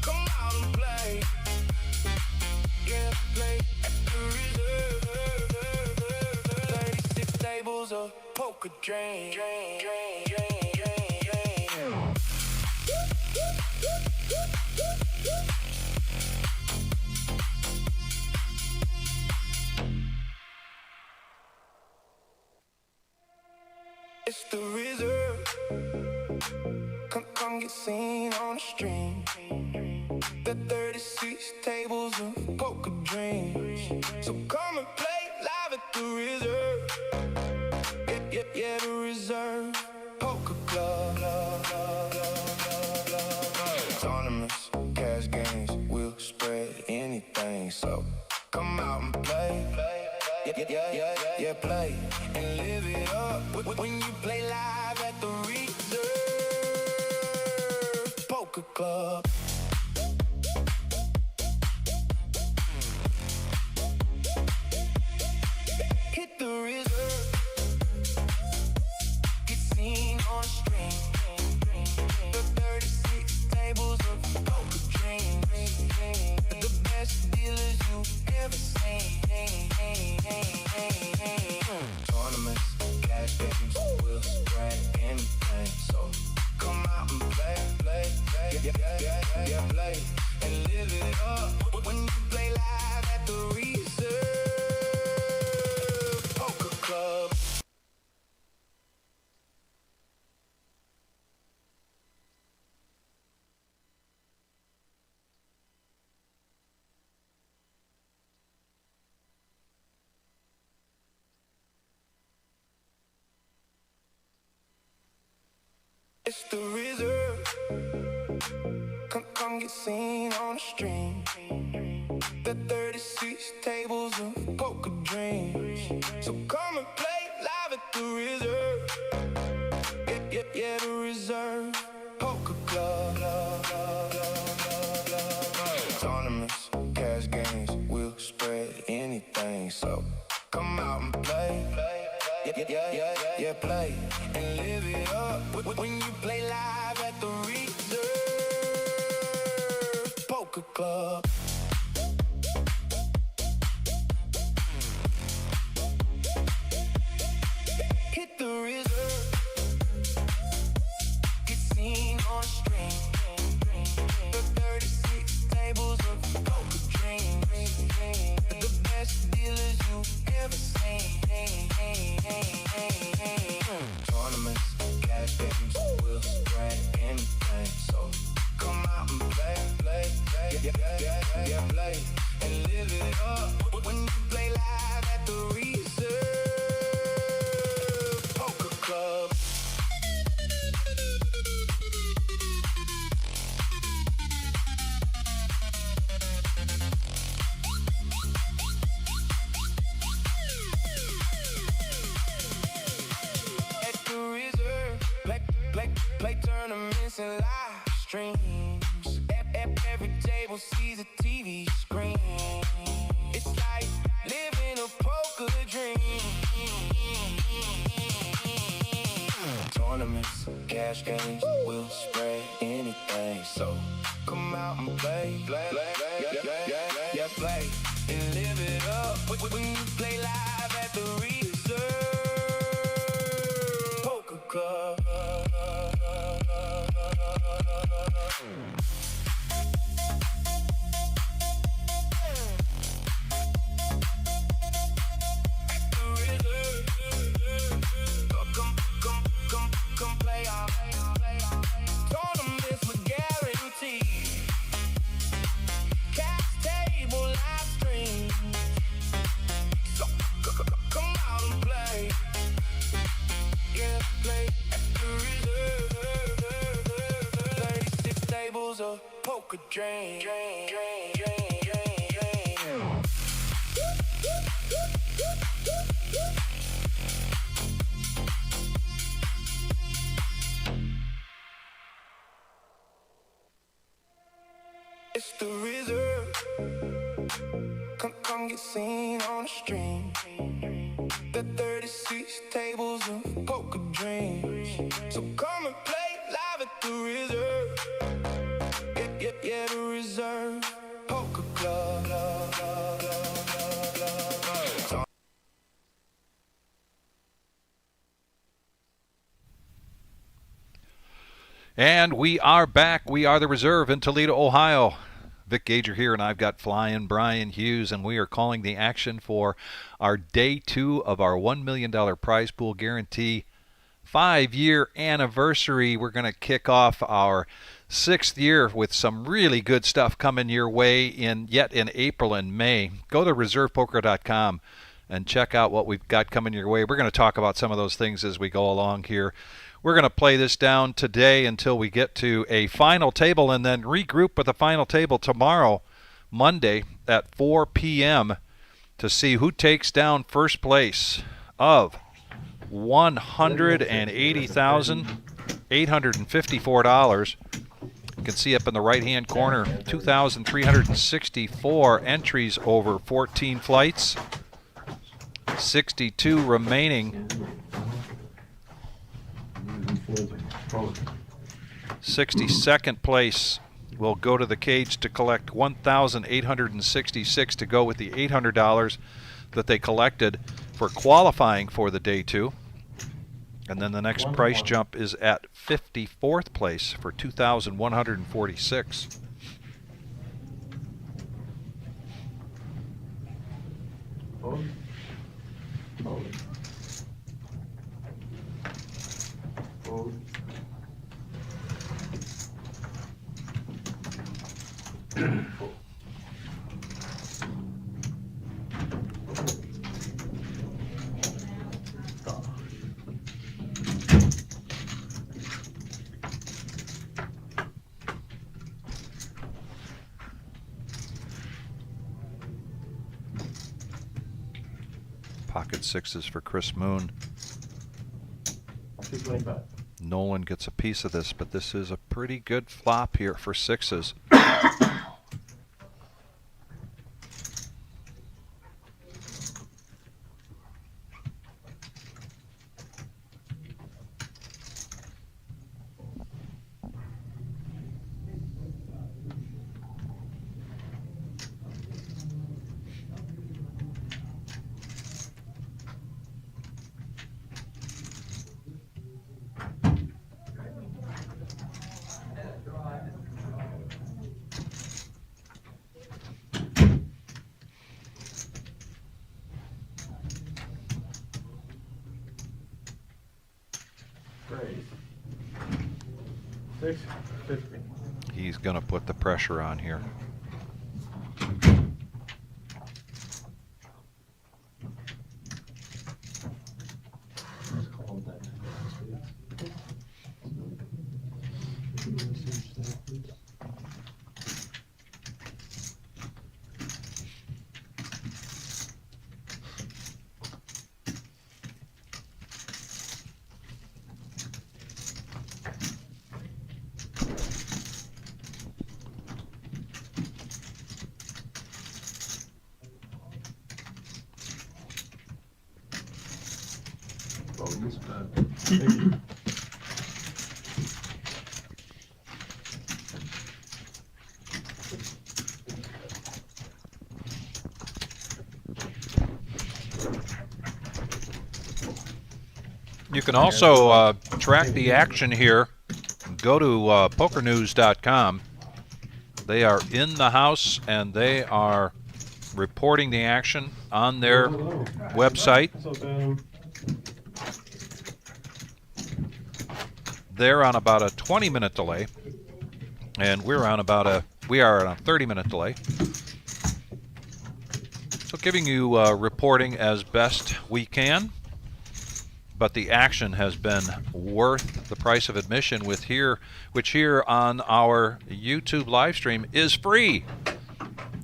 come out and play. Yeah, play at the reserve. 36 tables of poker drain. It's the reserve. Come get seen on the stream. The 36 tables of poker dreams. So come and play live at the reserve. Yeah, the reserve poker club. Tournaments, cash games, we'll spread anything. So come out and play. Yeah, play and live it up when you play live at the reserve poker club. Hit the reserve, get seen up when you play live at the Reserve Poker Club. It's the Reserve. Come get seen on the stream. The 36 tables of poker dreams. So come and play live at the Reserve. Yeah, the Reserve Poker Club. Tournaments, cash games, we'll spread anything. So come out and play. Yeah, play and live it up when you play live at the Reserve Poker Club. Hit the Reserve, get seen on the stream. The 36 tables of poker dreams. The best dealers you've ever seen. Tournaments, cash games, we'll spread anything. So come out and play, yeah, play and live it up when you play live at the Reserve Poker Club. Play tournaments and live streams. Every table sees a TV screen. It's like living a poker dream. Tournaments, cash games, we'll spread anything. So come out and play, yeah, play and live it up when you play live at the Reserve Poker Club. Come play our tournaments with guarantees. Cash table live stream. So come out and play. Yeah, play at the Reserve. 36 tables of poker drain. It's the Reserve. Come get seen on the stream. The 36 tables of poker dreams. So come and play live at the Reserve. Yeah, the Reserve Poker Club. And we are back. We are the Reserve in Toledo, Ohio. Vic Gager here, and I've got Flying Brian Hughes, and we are calling the action for our day 2 of our $1 million prize pool guarantee 5-year anniversary. We're going to kick off our 6th year with some really good stuff coming your way in April and May. Go to reservepoker.com and check out what we've got coming your way. We're going to talk about some of those things as we go along here. We're going to play this down today until we get to a final table and then regroup with the final table tomorrow, Monday at 4 p.m. to see who takes down first place of $180,854. You can see up in the right-hand corner, 2,364 entries over 14 flights, 62 remaining. 62nd place will go to the cage to collect $1,866 to go with the $800 that they collected for qualifying for the day 2. And then the next price jump is at 54th place for $2,146. Fold. Fold. Fold. Fold. Pocket sixes for Chris Moon. 225. Nolan gets a piece of this, but this is a pretty good flop here for sixes. Raise. 650. He's going to put the pressure on here. Bonus bet. You can also track the action here. Go to POKERNEWS.com. They are in the house and they are reporting the action on their website. They're on about a 20-minute delay, and we are on a 30-minute delay. So giving you reporting as best we can. But the action has been worth the price of admission, which here on our YouTube live stream is free.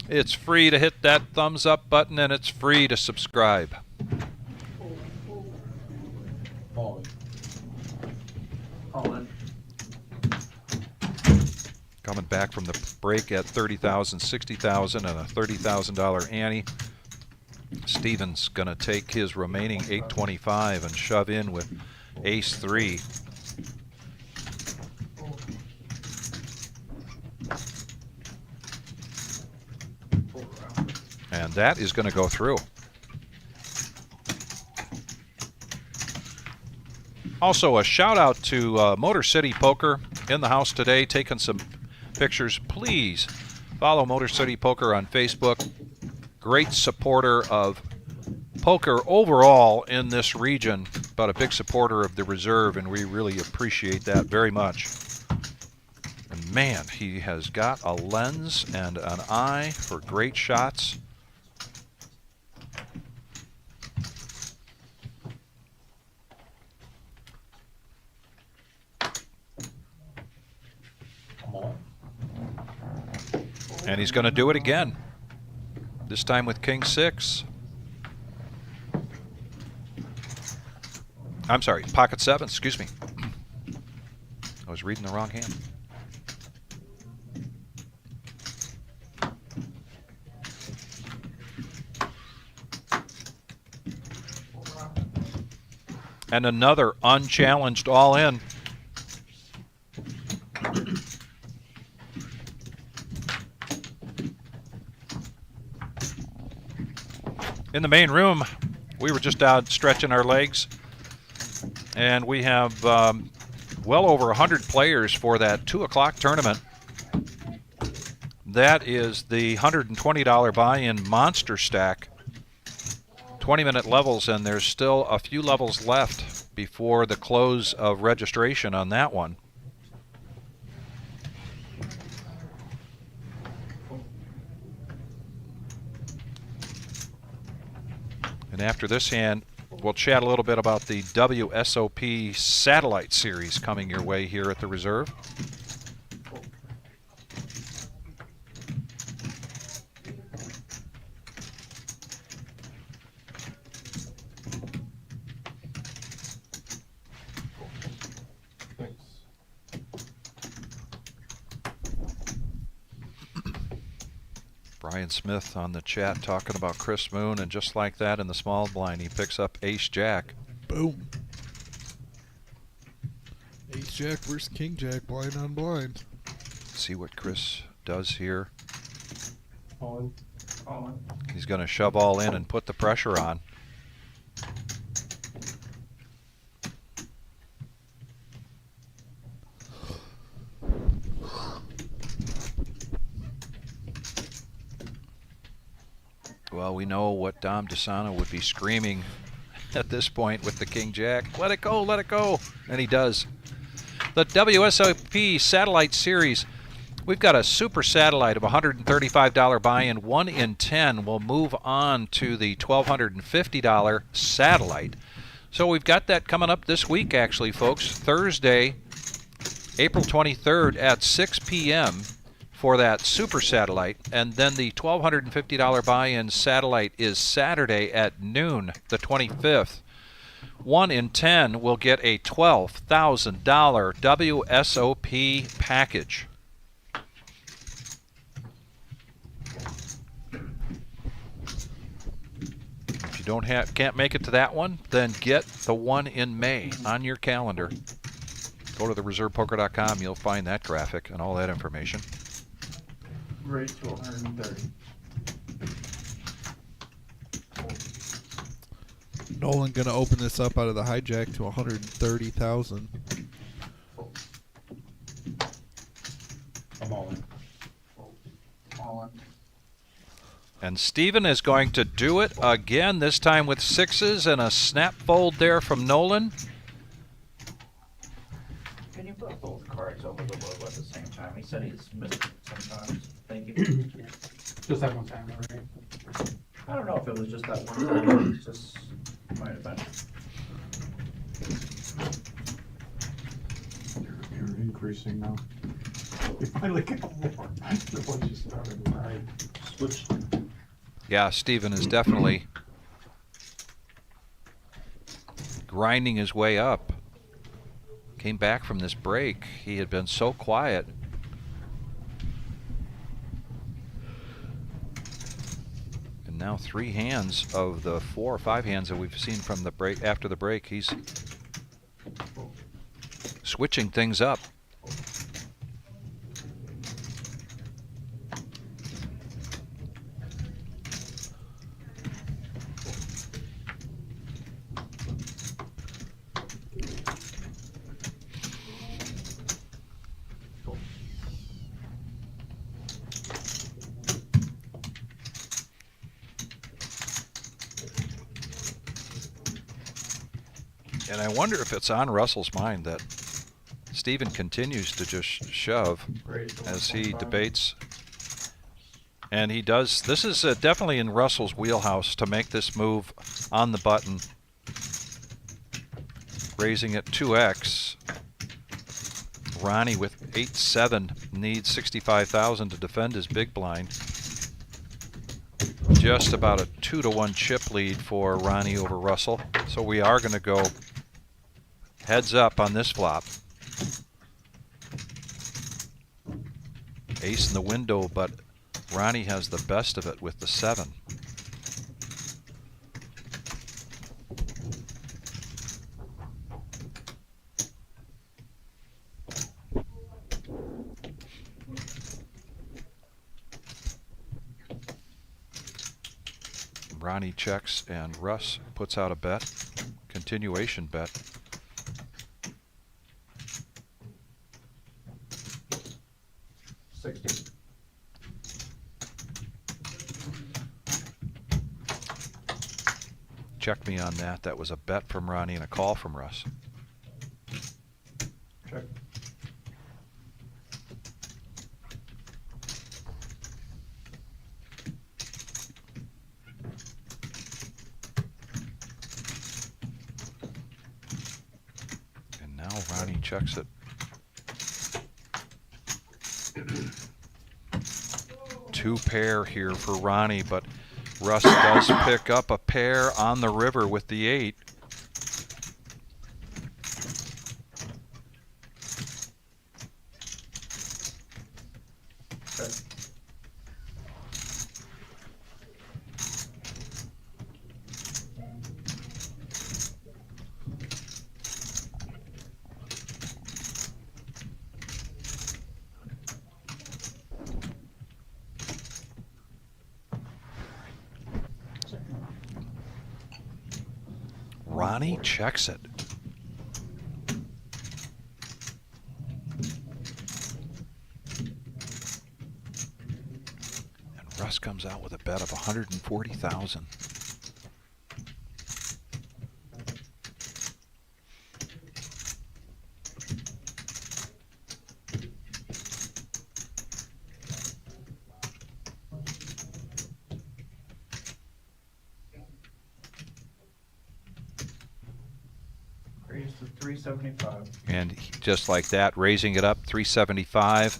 It's free to hit that thumbs up button, and it's free to subscribe. All in. Coming back from the break at 30,000, 60,000, and a $30,000 ante. Steven's going to take his remaining 825 and shove in with ace 3. And that is going to go through. Also, a shout out to Motor City Poker in the house today, taking some pictures. Please follow Motor City Poker on Facebook. Great supporter of poker overall in this region, but a big supporter of the reserve, and we really appreciate that very much. And man, he has got a lens and an eye for great shots. And he's going to do it again. This time with King 6. I'm sorry, pocket 7, excuse me. I was reading the wrong hand. And another unchallenged all in. In the main room, we were just out stretching our legs, and we have well over 100 players for that 2 o'clock tournament. That is the $120 buy-in Monster Stack. 20-minute levels, and there's still a few levels left before the close of registration on that one. And after this hand, we'll chat a little bit about the WSOP Satellite Series coming your way here at the Reserve. Brian Smith on the chat talking about Chris Moon, and just like that in the small blind, he picks up Ace-Jack. Boom. Ace-Jack versus King-Jack, blind on blind. See what Chris does here. All in. He's going to shove all in and put the pressure on. Well, we know what Dom DeSana would be screaming at this point with the King-Jack. Let it go, let it go. And he does. The WSOP Satellite Series. We've got a super satellite of $135 buy-in. 1 in 10 will move on to the $1,250 satellite. So we've got that coming up this week, actually, folks. Thursday, April 23rd at 6 p.m. for that super satellite. And then the $1,250 buy-in satellite is Saturday at noon, the 25th. 1 in 10 will get a $12,000 WSOP package. If you can't make it to that one, then get the one in May on your calendar. Go to thereservepoker.com. You'll find that graphic and all that information. Raise to 130. Nolan gonna open this up out of the hijack to 130,000. I'm all in. All in. And Steven is going to do it again, this time with sixes and a snap fold there from Nolan. Can you put both cards over the logo at the same time? He said he's missed it sometimes. Thank you. Just that one time, right? I don't know if it was just that one time. It just might have been. You're increasing now. You finally got more than what you started. Right. Switch. Yeah, Steven is definitely grinding his way up. Came back from this break. He had been so quiet. And now 3 hands of the 4 or 5 hands that we've seen from the break after the break, he's switching things up. And I wonder if it's on Russell's mind that Steven continues to just shove as he debates. And he does. This is definitely in Russell's wheelhouse to make this move on the button. Raising it 2x. Ronnie with 8-7 needs 65,000 to defend his big blind. Just about a 2-to-1 chip lead for Ronnie over Russell. So we are going to go heads up on this flop. Ace in the window, but Ronnie has the best of it with the 7. Ronnie checks and Russ puts out a bet, continuation bet. check me on that. That was a bet from Ronnie and a call from Russ. Check. And now Ronnie checks it. 2 pair here for Ronnie, but Russ does pick up a pair on the river with the 8. Check. Ronnie checks it. And Russ comes out with a bet of 140,000. Raised to 375. And just like that, raising it up 375.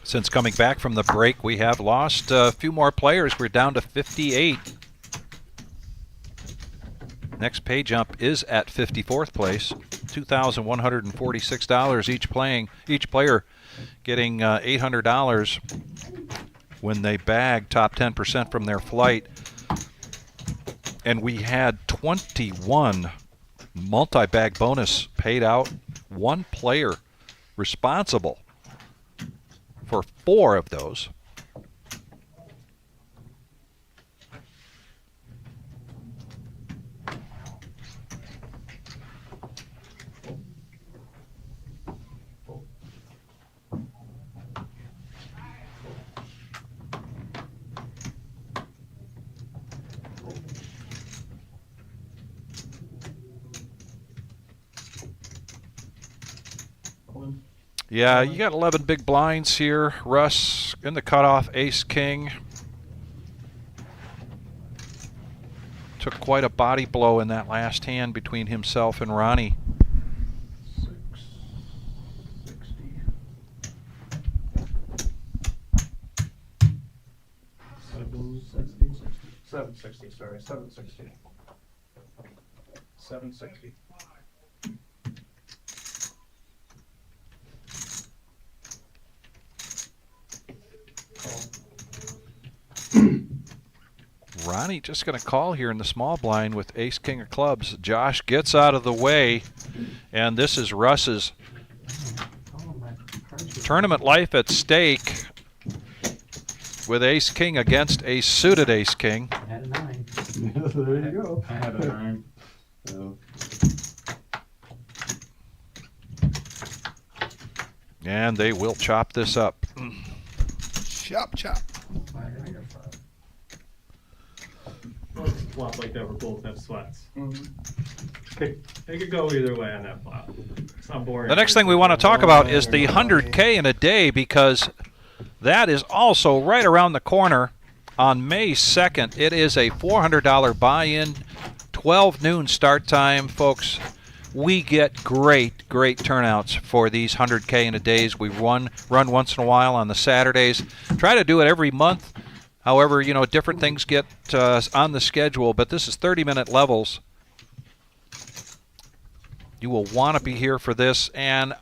Since coming back from the break, we have lost a few more players. We're down to 58. Next pay jump is at 54th place. $2,146 each player getting $800 when they bag top 10% from their flight. And we had 21 multi-bag bonus paid out. One player responsible for 4 of those. Yeah, you got 11 big blinds here. Russ in the cutoff, ace king. Took quite a body blow in that last hand between himself and Ronnie. 760, sorry, 760. 760. Ronnie just going to call here in the small blind with ace king of clubs. Josh gets out of the way, and this is Russ's tournament life at stake with ace king against a suited ace king. I had a 9. There you go. I had a 9. So, And they will chop this up. Chop, chop. Flop like that, we're both have sweats. It could go either way on that flop. It's not boring. The next thing we want to talk about is the 100K in a day, because that is also right around the corner on May 2nd. It is a $400 buy-in, 12 noon start time, folks. We get great turnouts for these 100K in a days. We run once in a while on the Saturdays. Try to do it every month. However, you know, different things get on the schedule, but this is 30-minute levels. You will want to be here for this, and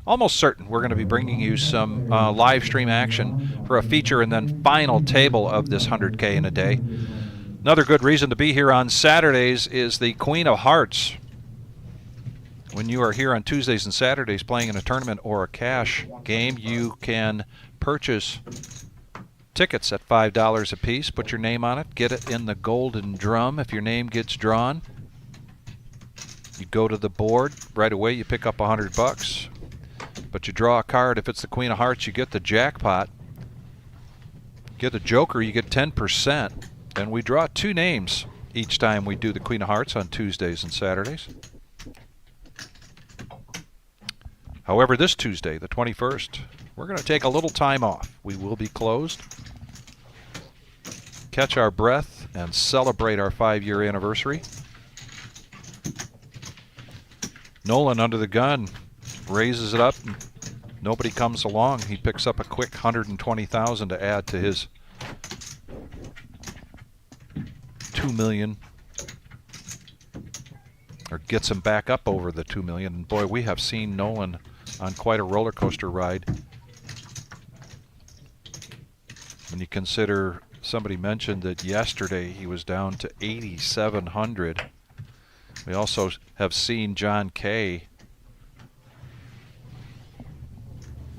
almost certain we're going to be bringing you some live stream action for a feature and then final table of this 100K in a day. Another good reason to be here on Saturdays is the Queen of Hearts. When you are here on Tuesdays and Saturdays playing in a tournament or a cash game, you can purchase tickets at $5 a piece. Put your name on it. Get it in the golden drum. If your name gets drawn, you go to the board. Right away you pick up $100. But you draw a card. If it's the Queen of Hearts, you get the jackpot. Get the Joker, you get 10%. And we draw 2 names each time we do the Queen of Hearts on Tuesdays and Saturdays. However, this Tuesday, the 21st, we're going to take a little time off. We will be closed, catch our breath, and celebrate our 5-year anniversary. Nolan under the gun raises it up. And nobody comes along. He picks up a quick $120,000 to add to his $2 million. Or gets him back up over the $2 million. And boy, we have seen Nolan on quite a roller coaster ride. When you consider, somebody mentioned that yesterday he was down to 8,700. We also have seen John Kay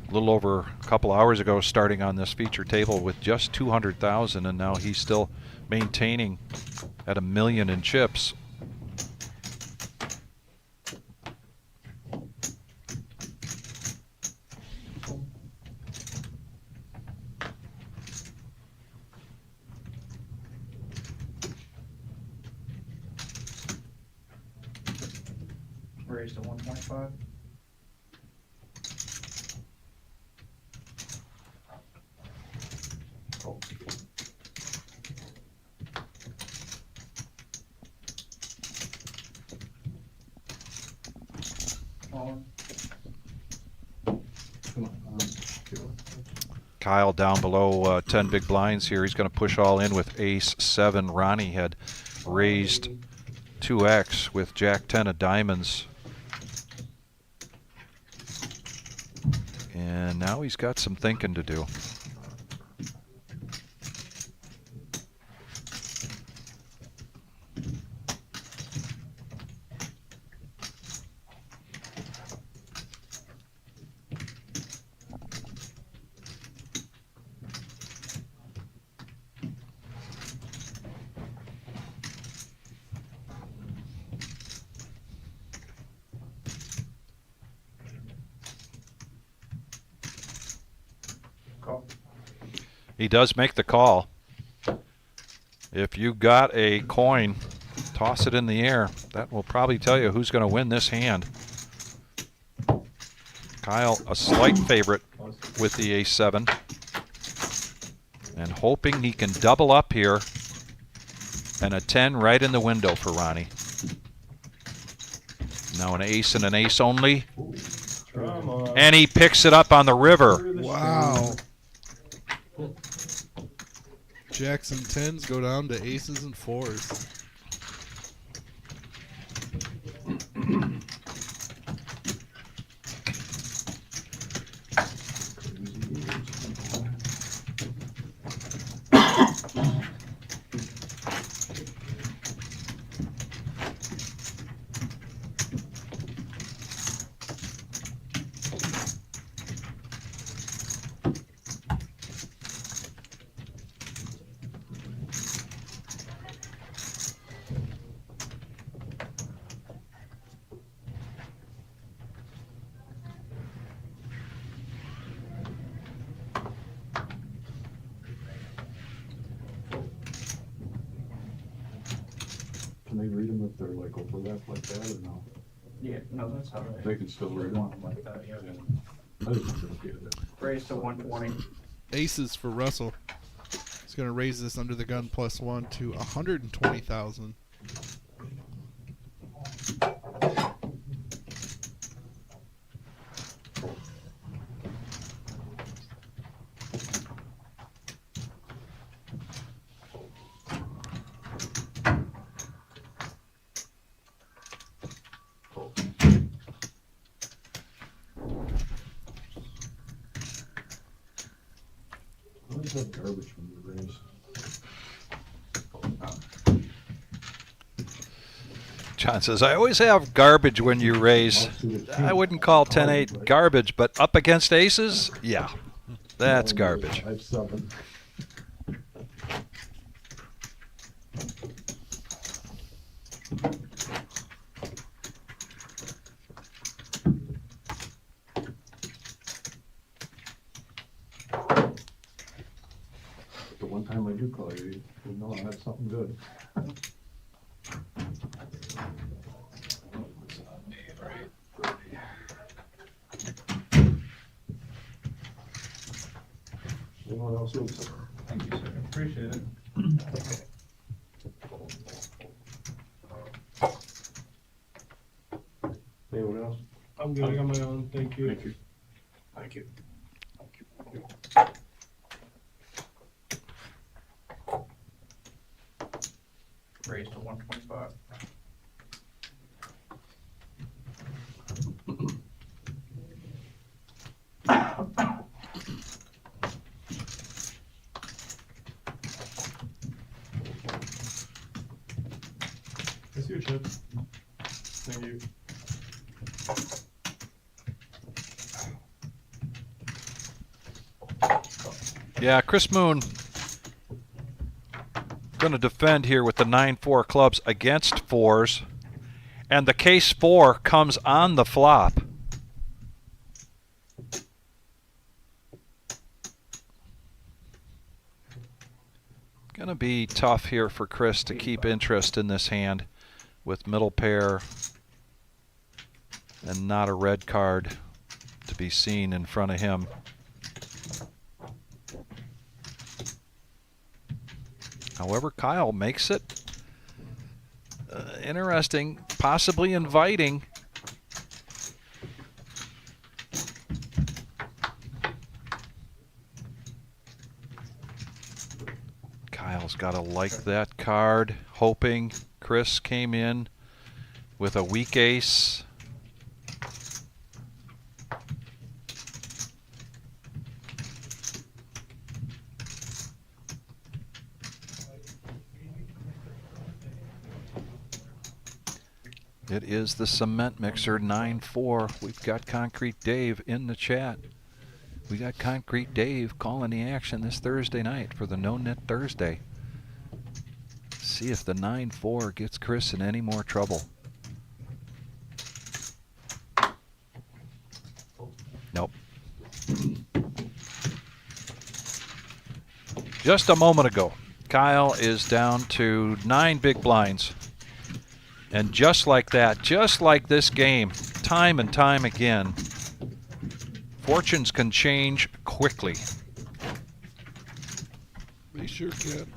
a little over a couple hours ago starting on this feature table with just 200,000, and now he's still maintaining at $1 million in chips. Raised to 125. Kyle down below 10 big blinds here. He's going to push all in with ace-7. Ronnie had raised 2x with jack-10 of diamonds. And now he's got some thinking to do. He does make the call. If you got a coin, toss it in the air. That will probably tell you who's going to win this hand. Kyle, a slight favorite with the ace-7. And hoping he can double up here. And a 10 right in the window for Ronnie. Now an ace and an ace only. And he picks it up on the river. Wow. Jacks and 10s go down to aces and 4s. Can they read them if they're like overlapped like that or no? Yeah, no, that's how They can still read want them. them like that. Yeah. I just wanted to look at it. Raised to 120. Aces for Russell. He's going to raise this under the gun +1 to 120,000. always have garbage when you raise. John says, I always have garbage when you raise. I wouldn't call 10-8 garbage, but up against aces? Yeah, that's garbage. I have 7. The one time I do call you, you know I have something good. Anyone else with? Thank you, sir. Appreciate it. Anyone else? I'm good, I got my own, thank you. Thank you. Thank you. Raised to 125. I see your chips. Thank you. Yeah, Chris Moon going to defend here with the 9-4 clubs against 4s, and the case 4 comes on the flop. Going to be tough here for Chris to keep interest in this hand with middle pair and not a red card to be seen in front of him. However, Kyle makes it interesting, possibly inviting. Kyle's got to like that card, hoping Chris came in with a weak ace. It is the Cement Mixer 9-4. We've got Concrete Dave in the chat. We got Concrete Dave calling the action this Thursday night for the No-NIT Thursday. See if the 9-4 gets Chris in any more trouble. Nope. Just a moment ago, Kyle is down to 9 big blinds. And just like that, just like this game, time and time again, fortunes can change quickly. They sure can.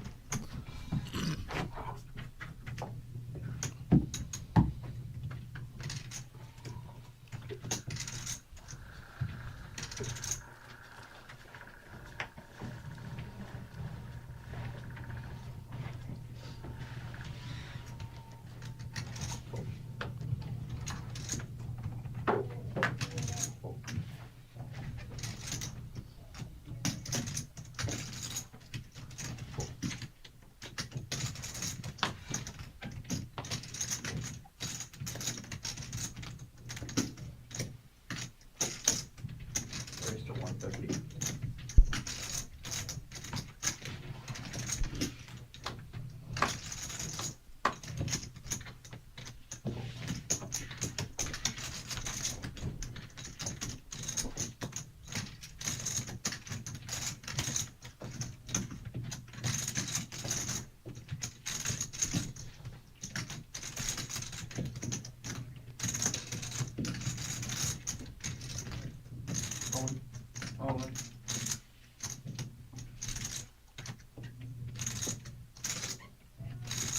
Raised to 150.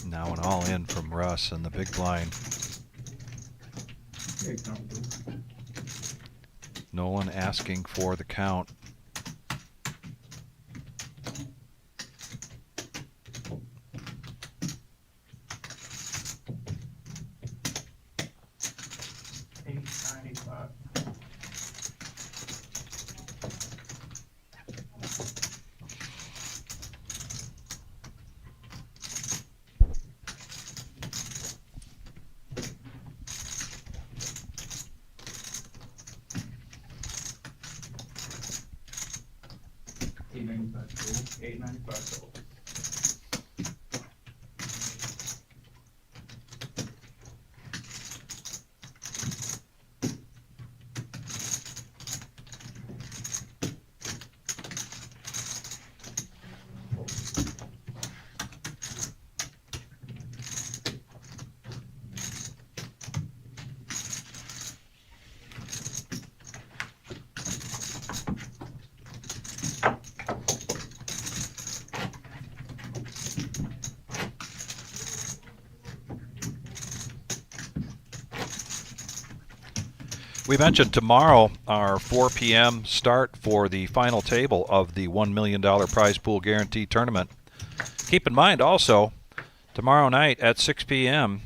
Now an all in from Russ in the big blind. Nolan asking for the count. $8.95 total. $8.95 total. We mentioned tomorrow our 4 p.m. start for the final table of the $1 million prize pool guarantee tournament. Keep in mind also, tomorrow night at 6 p.m.,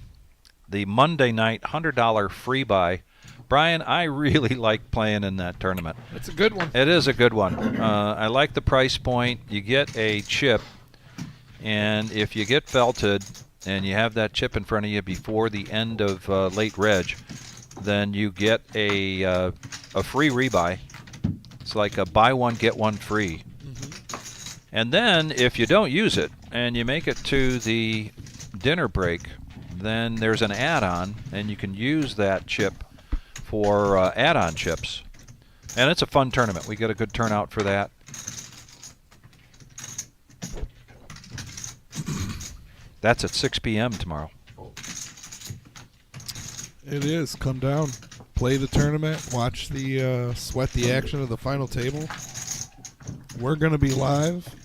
the Monday night $100 free buy. Brian, I really like playing in that tournament. It's a good one. It is a good one. I like the price point. You get a chip, and if you get felted and you have that chip in front of you before the end of late reg, then you get a free rebuy. It's like a buy one, get one free. And then if you don't use it and you make it to the dinner break, then there's an add-on, and you can use that chip for add-on chips. And it's a fun tournament. We get a good turnout for that. That's at 6 p.m. tomorrow. It is. Come down, play the tournament, watch the sweat the action of the final table. We're going to be live.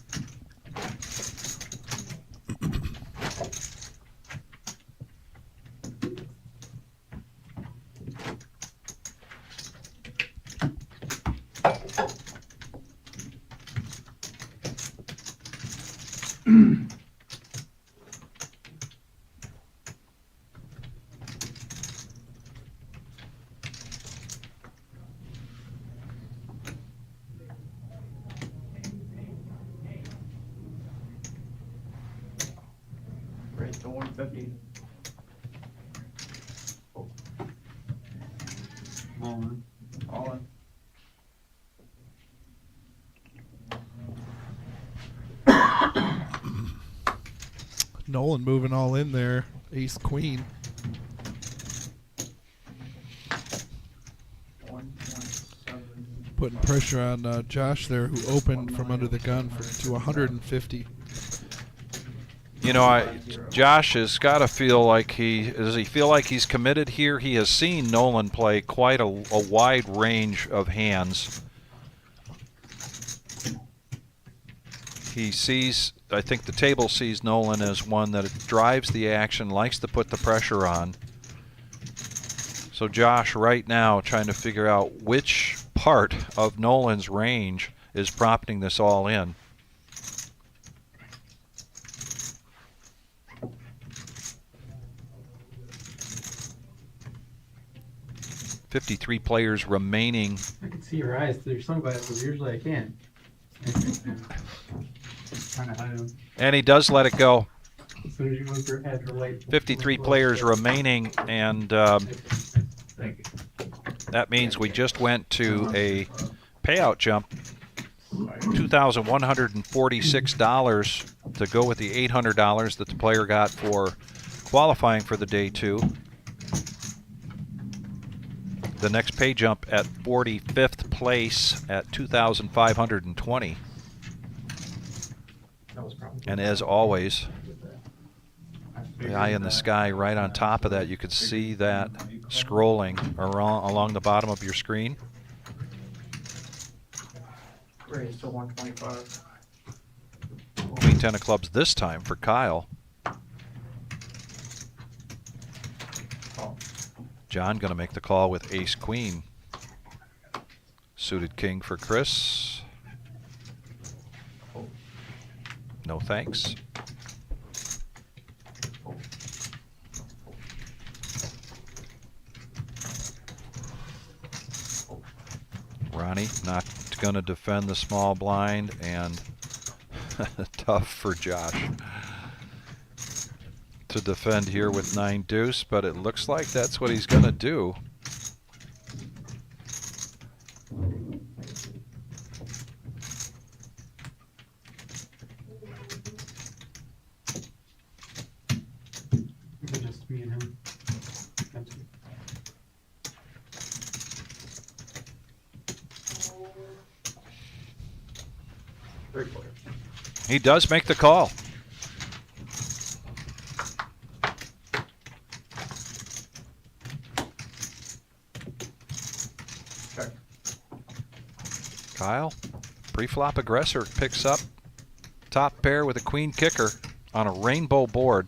Raise to 150. All in. Nolan moving all in there. Ace Queen. 1.7. Putting pressure on Josh there, who opened from under the gun to 150. You know, Josh has got to feel like does he feel like he's committed here? He has seen Nolan play quite a wide range of hands. He sees, I think the table sees Nolan as one that drives the action, likes to put the pressure on. So Josh right now trying to figure out which part of Nolan's range is prompting this all in. $53 players remaining. I can see your eyes through your sunglasses. Usually I can't. Trying to hide them. And he does let it go. As soon as you move your head, your light. 53 players remaining, and Thank you. that means we just went to a payout jump. $2,146 to go with the $800 that the player got for qualifying for the day two. The next pay jump at 45th place at $2,520. And as always, the eye in the sky right on top of that, you could see that scrolling along the bottom of your screen. Raise to 125. Queen 10 of clubs this time for Kyle. John going to make the call with ace queen. Suited king for Chris. No thanks. Ronnie not going to defend the small blind, and tough for Josh to defend here with 9 deuce, but it looks like that's what he's going to do. Great player. He does make the call. Check. Kyle, pre-flop aggressor, picks up top pair with a queen kicker on a rainbow board.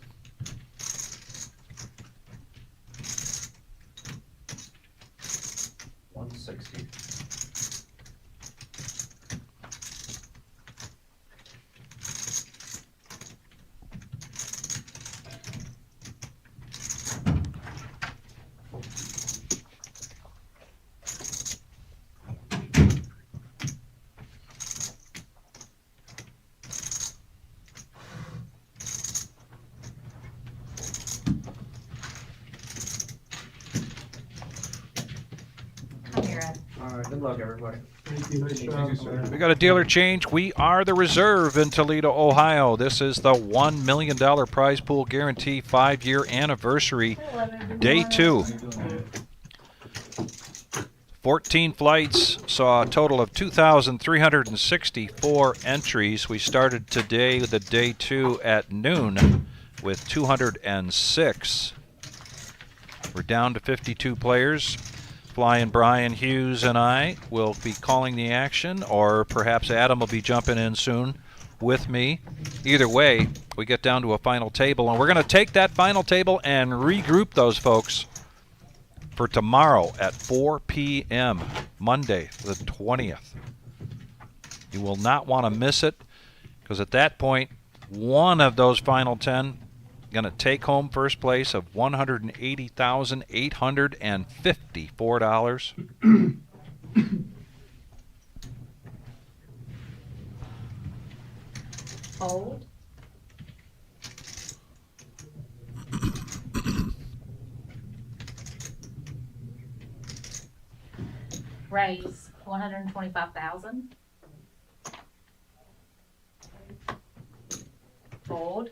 $160. Come here, Ed. All right. Good luck, everybody. Thank you, nice job. We got a dealer change. We are the reserve in Toledo, Ohio. This is the $1 million prize pool guarantee 5-year anniversary, day 2. 14 flights, saw a total of 2,364 entries. We started today, the day 2 at noon with 206. We're down to 52 players. Flying Brian Hughes and I will be calling the action, or perhaps Adam will be jumping in soon with me. Either way, we get down to a final table, and we're going to take that final table and regroup those folks for tomorrow at 4 p.m., Monday the 20th. You will not want to miss it, because at that point, one of those final 10 going to take home first place of $180,854. Hold. Raise 125,000. Fold.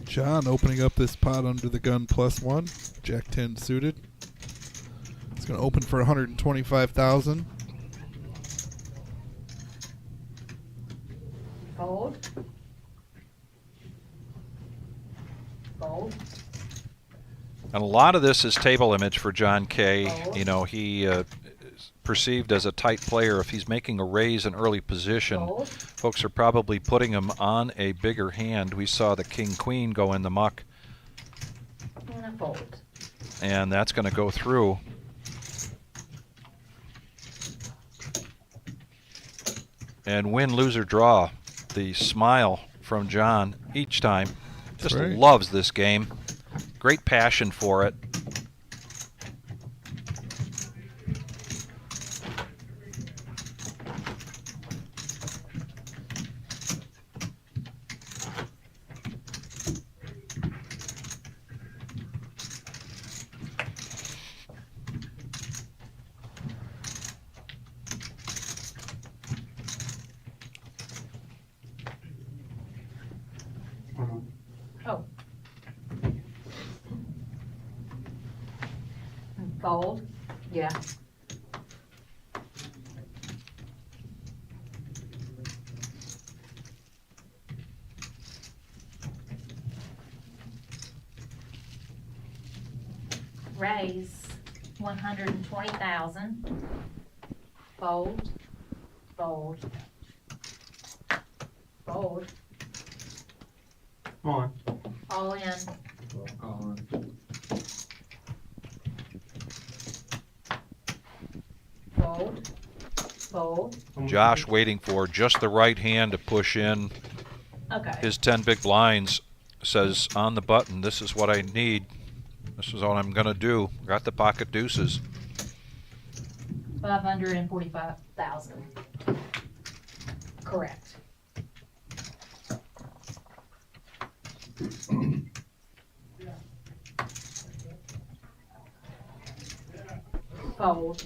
John opening up this pot under the gun +1. Jack 10 suited. It's going to open for 125,000. Fold. Fold. And a lot of this is table image for John K. You know, he is perceived as a tight player. If he's making a raise in early position, Fold. folks are probably putting him on a bigger hand. We saw the king-queen go in the muck, And a fold. and that's going to go through. And win, lose, or draw, the smile from John each time. Just right. loves this game. Great passion for it. Oh. Fold. Yeah. Raise 120,000. Fold. Fold. Fold. Come on. All in. Fold. Fold. Josh waiting for just the right hand to push in. Okay. His 10 big blinds, says on the button, this is what I need. This is what I'm going to do. Got the pocket deuces. 545,000. Correct. Fold.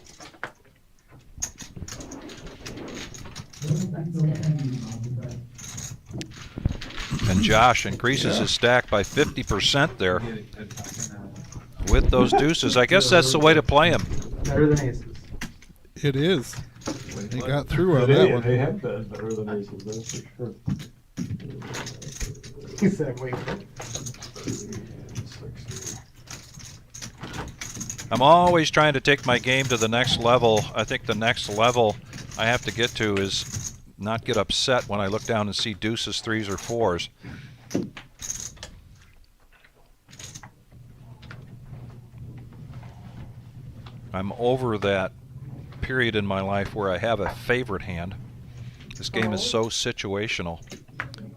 And Josh increases his stack by 50% there with those deuces. I guess that's the way to play him. Better than aces. It is. They got through on They, that one. they have been better than aces, that's for sure. He said, wait. 60. I'm always trying to take my game to the next level. I think the next level I have to get to is not get upset when I look down and see deuces, threes, or fours. I'm over that period in my life where I have a favorite hand. This game is so situational,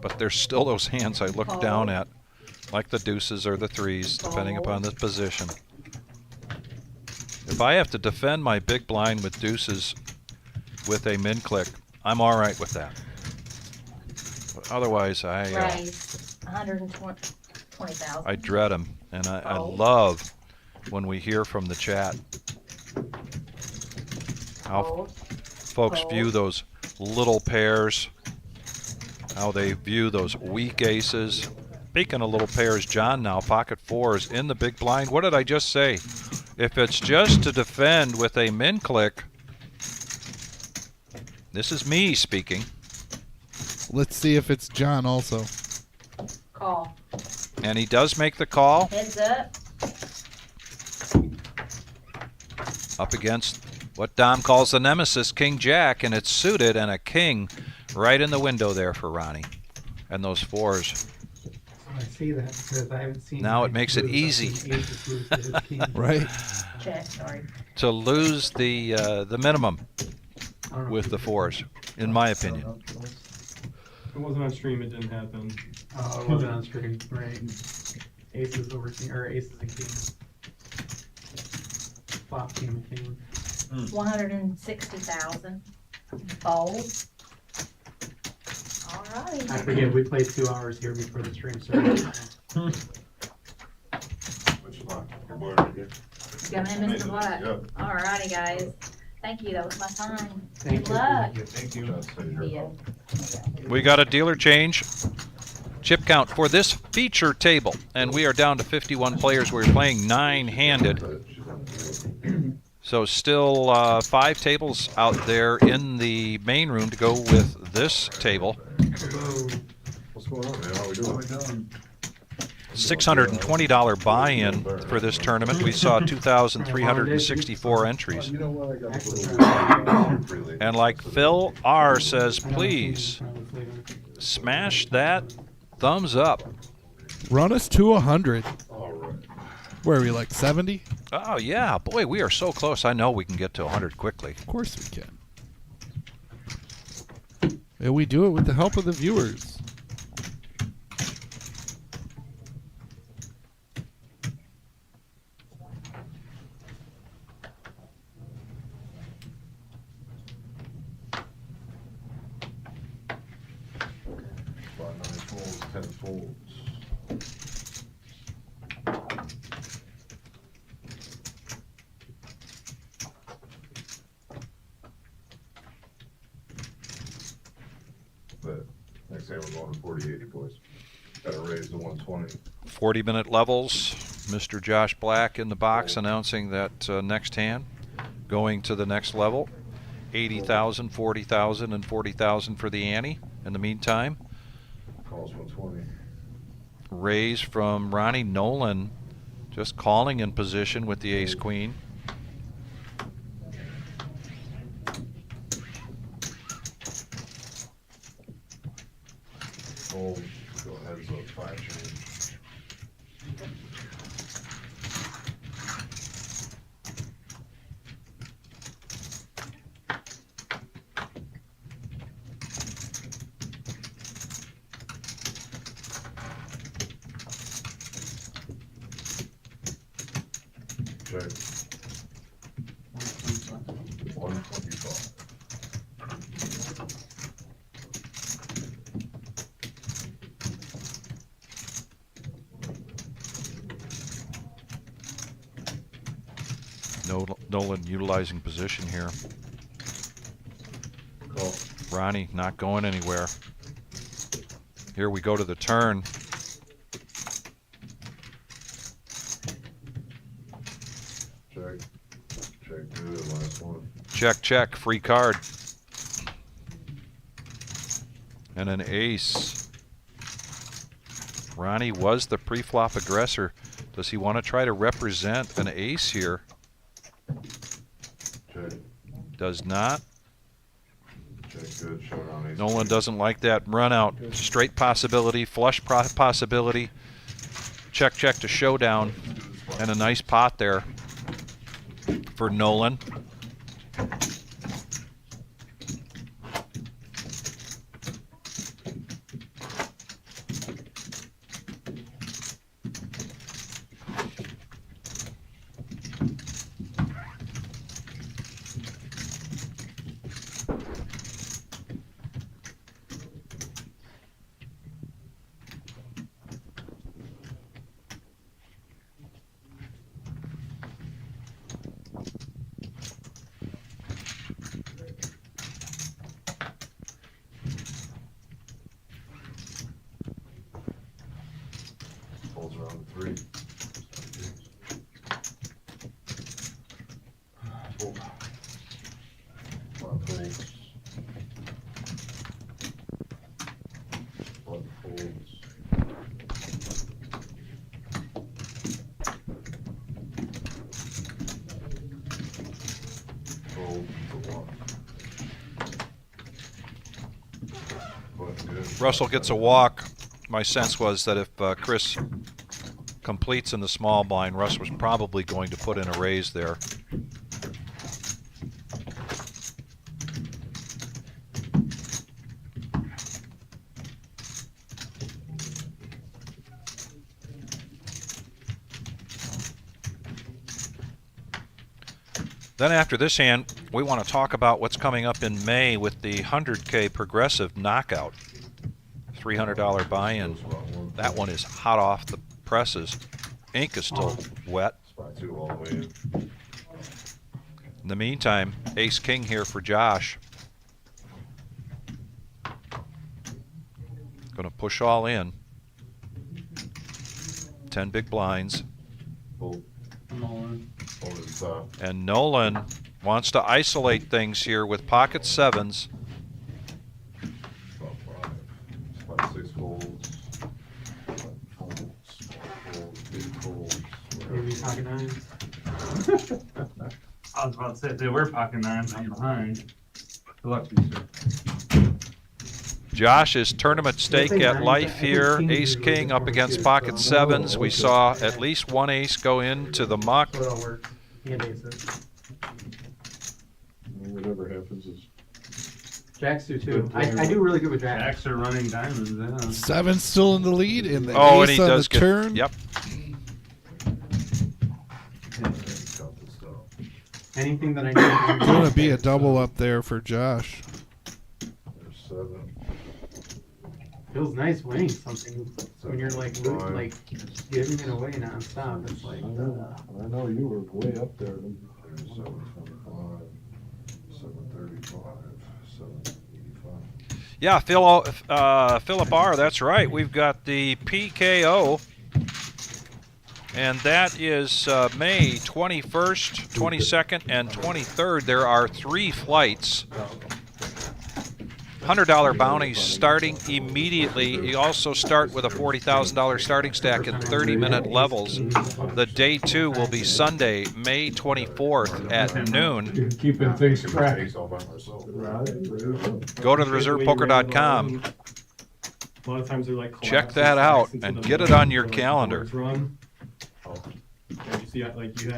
but there's still those hands I look down at, like the deuces or the threes, depending upon the position. If I have to defend my big blind with deuces with a min click, I'm all right with that. But otherwise, Raise 120,000. I dread them, and I love when we hear from the chat how folks view those little pairs, how they view those weak aces. Speaking of little pairs, John now, pocket fours in the big blind. What did I just say? If it's just to defend with a min click, this is me speaking. Let's see if it's John also. Call. And he does make the call. Heads up. Up against what Dom calls the nemesis, King Jack, and it's suited, and a king right in the window there for Ronnie. And those fours. I see that because I haven't seen. Now my it makes it blues. easy. I've seen aces lose to his king. Right. Check, sorry. To lose the minimum I don't know with if the you- fours, in my opinion. If it wasn't on stream, it didn't happen. Oh, it wasn't on screen, right? Aces over king, or aces and kings. Flop king and king. 160,000. Fold. All right. I forget, we played 2 hours here before the stream started. Which one? Your boy right here. Come in, Mr. Black. Yep. All righty, guys. Thank you. That was my time. Thank Good you. luck. Thank you. Yeah. We got a dealer change. Chip count for this feature table, and we are down to 51 players. We're playing 9-handed. So still 5 tables out there in the main room to go with this table. What's going on, man? How we doing? $620 buy-in for this tournament. We saw 2,364 entries. You know what? I got a little And like Phil R says, please smash that thumbs up. Run us to 100. All right. Where are we, like 70? Oh yeah, boy, we are so close. I know we can get to 100 quickly. Of course we can. And we do it with the help of the viewers. Five, 9 folds, 10 folds. But next time we're going to 40-80, boys. Gotta raise to 120. 40-minute levels. Mr. Josh Black in the box announcing that next hand going to the next level. 80,000, 40,000, and 40,000 for the ante. In the meantime, Calls 120. raise from Ronnie Nolan, just calling in position with the ace-queen. Fold. Go heads up 5 change. Check. 125. Nolan utilizing position here. Call. Ronnie not going anywhere. Here we go to the turn. Check. Check good. Last last one. Check, check, free card. And an ace. Ronnie was the pre-flop aggressor. Does he want to try to represent an ace here? Check. Does not. Check good. Showdown ace. Nolan doesn't like that run out. Straight possibility, flush possibility. Check, check to showdown. And a nice pot there for Nolan. Folds around the 3. Fold. One folds. One folds. Fold for 1. But good. Russell gets a walk. My sense was that if Chris completes in the small blind, Russ was probably going to put in a raise there. Then after this hand, we want to talk about what's coming up in May with the 100K progressive knockout. $300 buy-in. That one is hot off the presses. Ink is still wet. Spot 2 all the way in. In the meantime, ace king here for Josh. Going to push all in. 10 big blinds. Fold. Over the top. And Nolan wants to isolate things here with pocket 7s. Spot 5. Spot 6 folds. Folds. Folds. Big folds. Maybe pocket 9s. I was about to say, they were pocket 9s, I'm behind. Good luck to you, sir. Josh's tournament stake at life here. Ace king up against pocket 7s. We saw at least one ace go into the muck. So it all works. And aces. Whatever happens is. Jacks do too. I do really good with jacks. Jacks are running diamonds, yeah. 7 still in the lead, and the Oh, and ace he on does the get. turn. Yep. Anything that I need. It's going to be a double up there for Josh. There's 7. Feels nice winning something when you're like giving it away nonstop. It's like I know you were way up there. There's 725. 735. 785. Yeah, Philip R., that's right. We've got the PKO. And that is May 21st, 22nd, and 23rd. There are 3 flights. $100 bounties starting immediately. You also start with a $40,000 starting stack in 30-minute levels. The day 2 will be Sunday, May 24th at noon. Keeping things straight. All by myself. Go to thereservepoker.com. A lot of times they're like Check that out and get it on your calendar.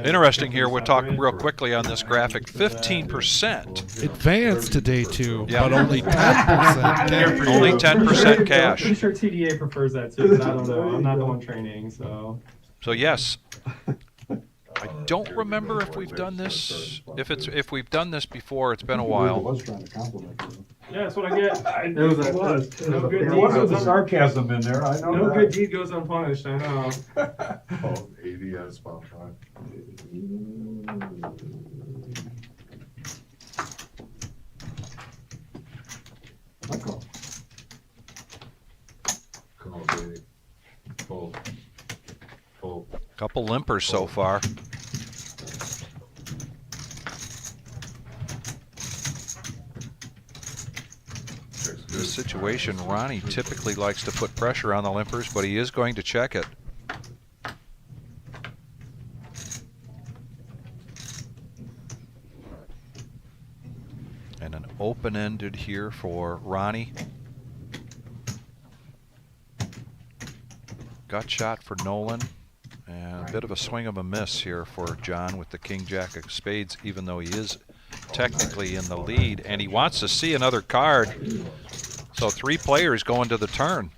Interesting here, we'll talk real quickly on this graphic. 15% Advanced to day 2, Yeah. but only 10% cash. Only 10% cash. Pretty sure TDA prefers that too, but I don't know. I'm not the one training, so. So yes, I don't remember if we've done this. If we've done this before, it's been a I while. was trying to compliment you. Yeah, that's what I get. It was a- No good There deed was goes a un- sarcasm in there, I know No that. good deed goes unpunished, I know. Oh, 80 at spot 5. I call. Call, baby. Fold. Fold. Couple limpers so far. this situation, Ronnie typically likes to put pressure on the limpers, but he is going to check it. And an open-ended here for Ronnie. Gut shot for Nolan. And a bit of a swing of a miss here for John with the King Jack of Spades, even though he is technically in the lead. And he wants to see another card. So 3 players going to the turn.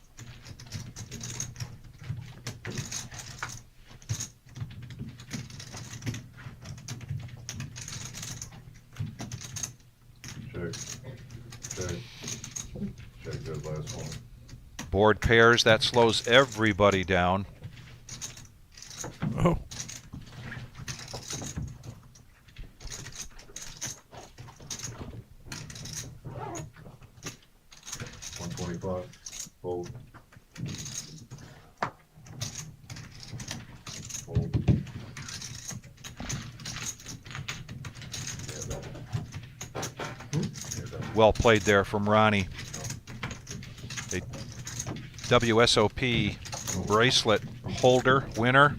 Check good last one. Board pairs, that slows everybody down. Oh. $125. Fold. Fold. Well played there from Ronnie. A WSOP bracelet holder winner.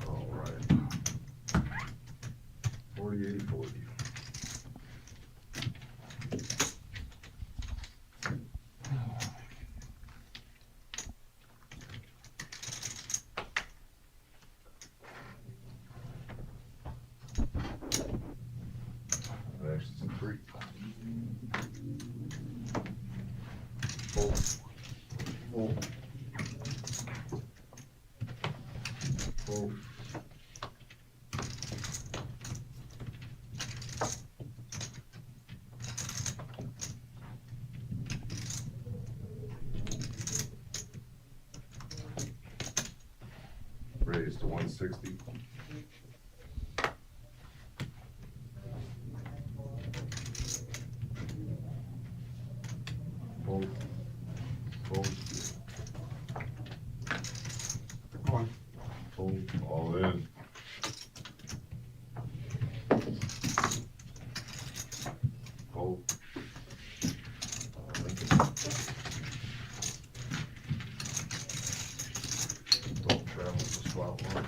All right. 48-40. Next, 3. Fold. Fold. Fold. Raise to 160. Fold. Fold. One. Fold. All in. Fold. Don't travel to slot 1.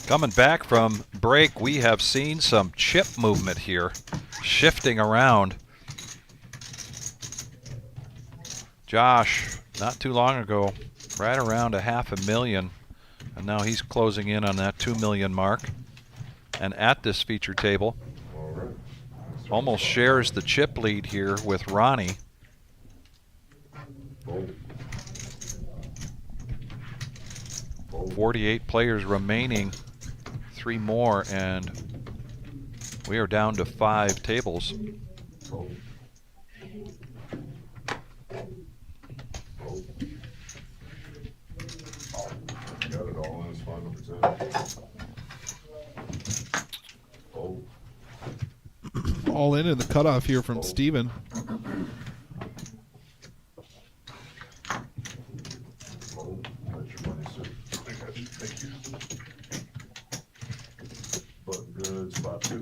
Coming back from break, we have seen some chip movement here, shifting around. Josh, not too long ago, right around $500,000, and now he's closing in on that 2 million mark. And at this feature table, almost shares the chip lead here with Ronnie. Fold. 48 players remaining, 3 more, and we are down to 5 tables. Fold. Fold. Got it all in, it's 5%. Fold. All in the cutoff here from Steven. Fold. That's your money, sir. I got you. Thank you. But good, spot 2.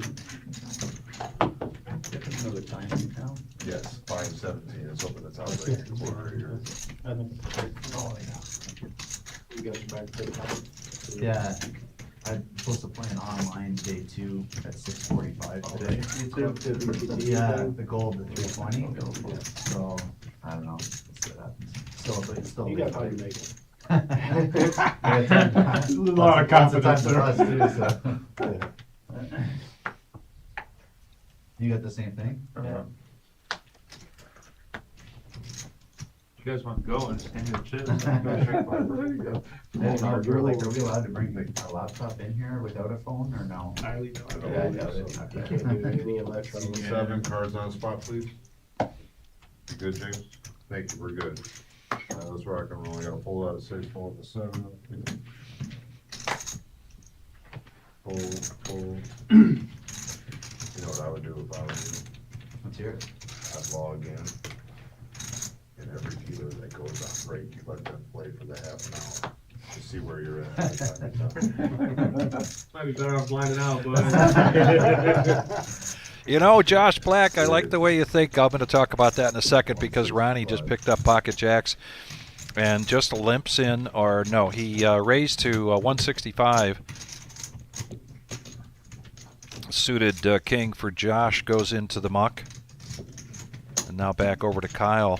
Another time in town? Yes, 517. It's up in the top right corner here. Oh, You guys are back to the top. yeah. I'm supposed to play an online day 2 at 6:45 today. Yeah, the gold to 320. So I don't know. Let's see what happens. It's still You got how you make it. a lot of confidence too, so. You got the same thing? Yeah. You guys want to go and stand your chips? There you go. Are we allowed to bring our laptop in here without a phone or no? I leave it. Yeah, I doubt it. You can't do any electronic. 7 cards on spot, please. You good, James? Thank you, we're good. Let's rock and roll. We got a pull out of 6, pull up to 7. Pull, pull. hear it. I'd log in. And every dealer that goes on break, you let them play for the half an hour to see where you're at. Might be better off blinded out, but. You know, Josh Black, I like the way you think. I'm going to talk about that in a second because Ronnie just picked up pocket jacks and just limps in, or no, he raised to 165. Suited king for Josh goes into the muck. And now back over to Kyle.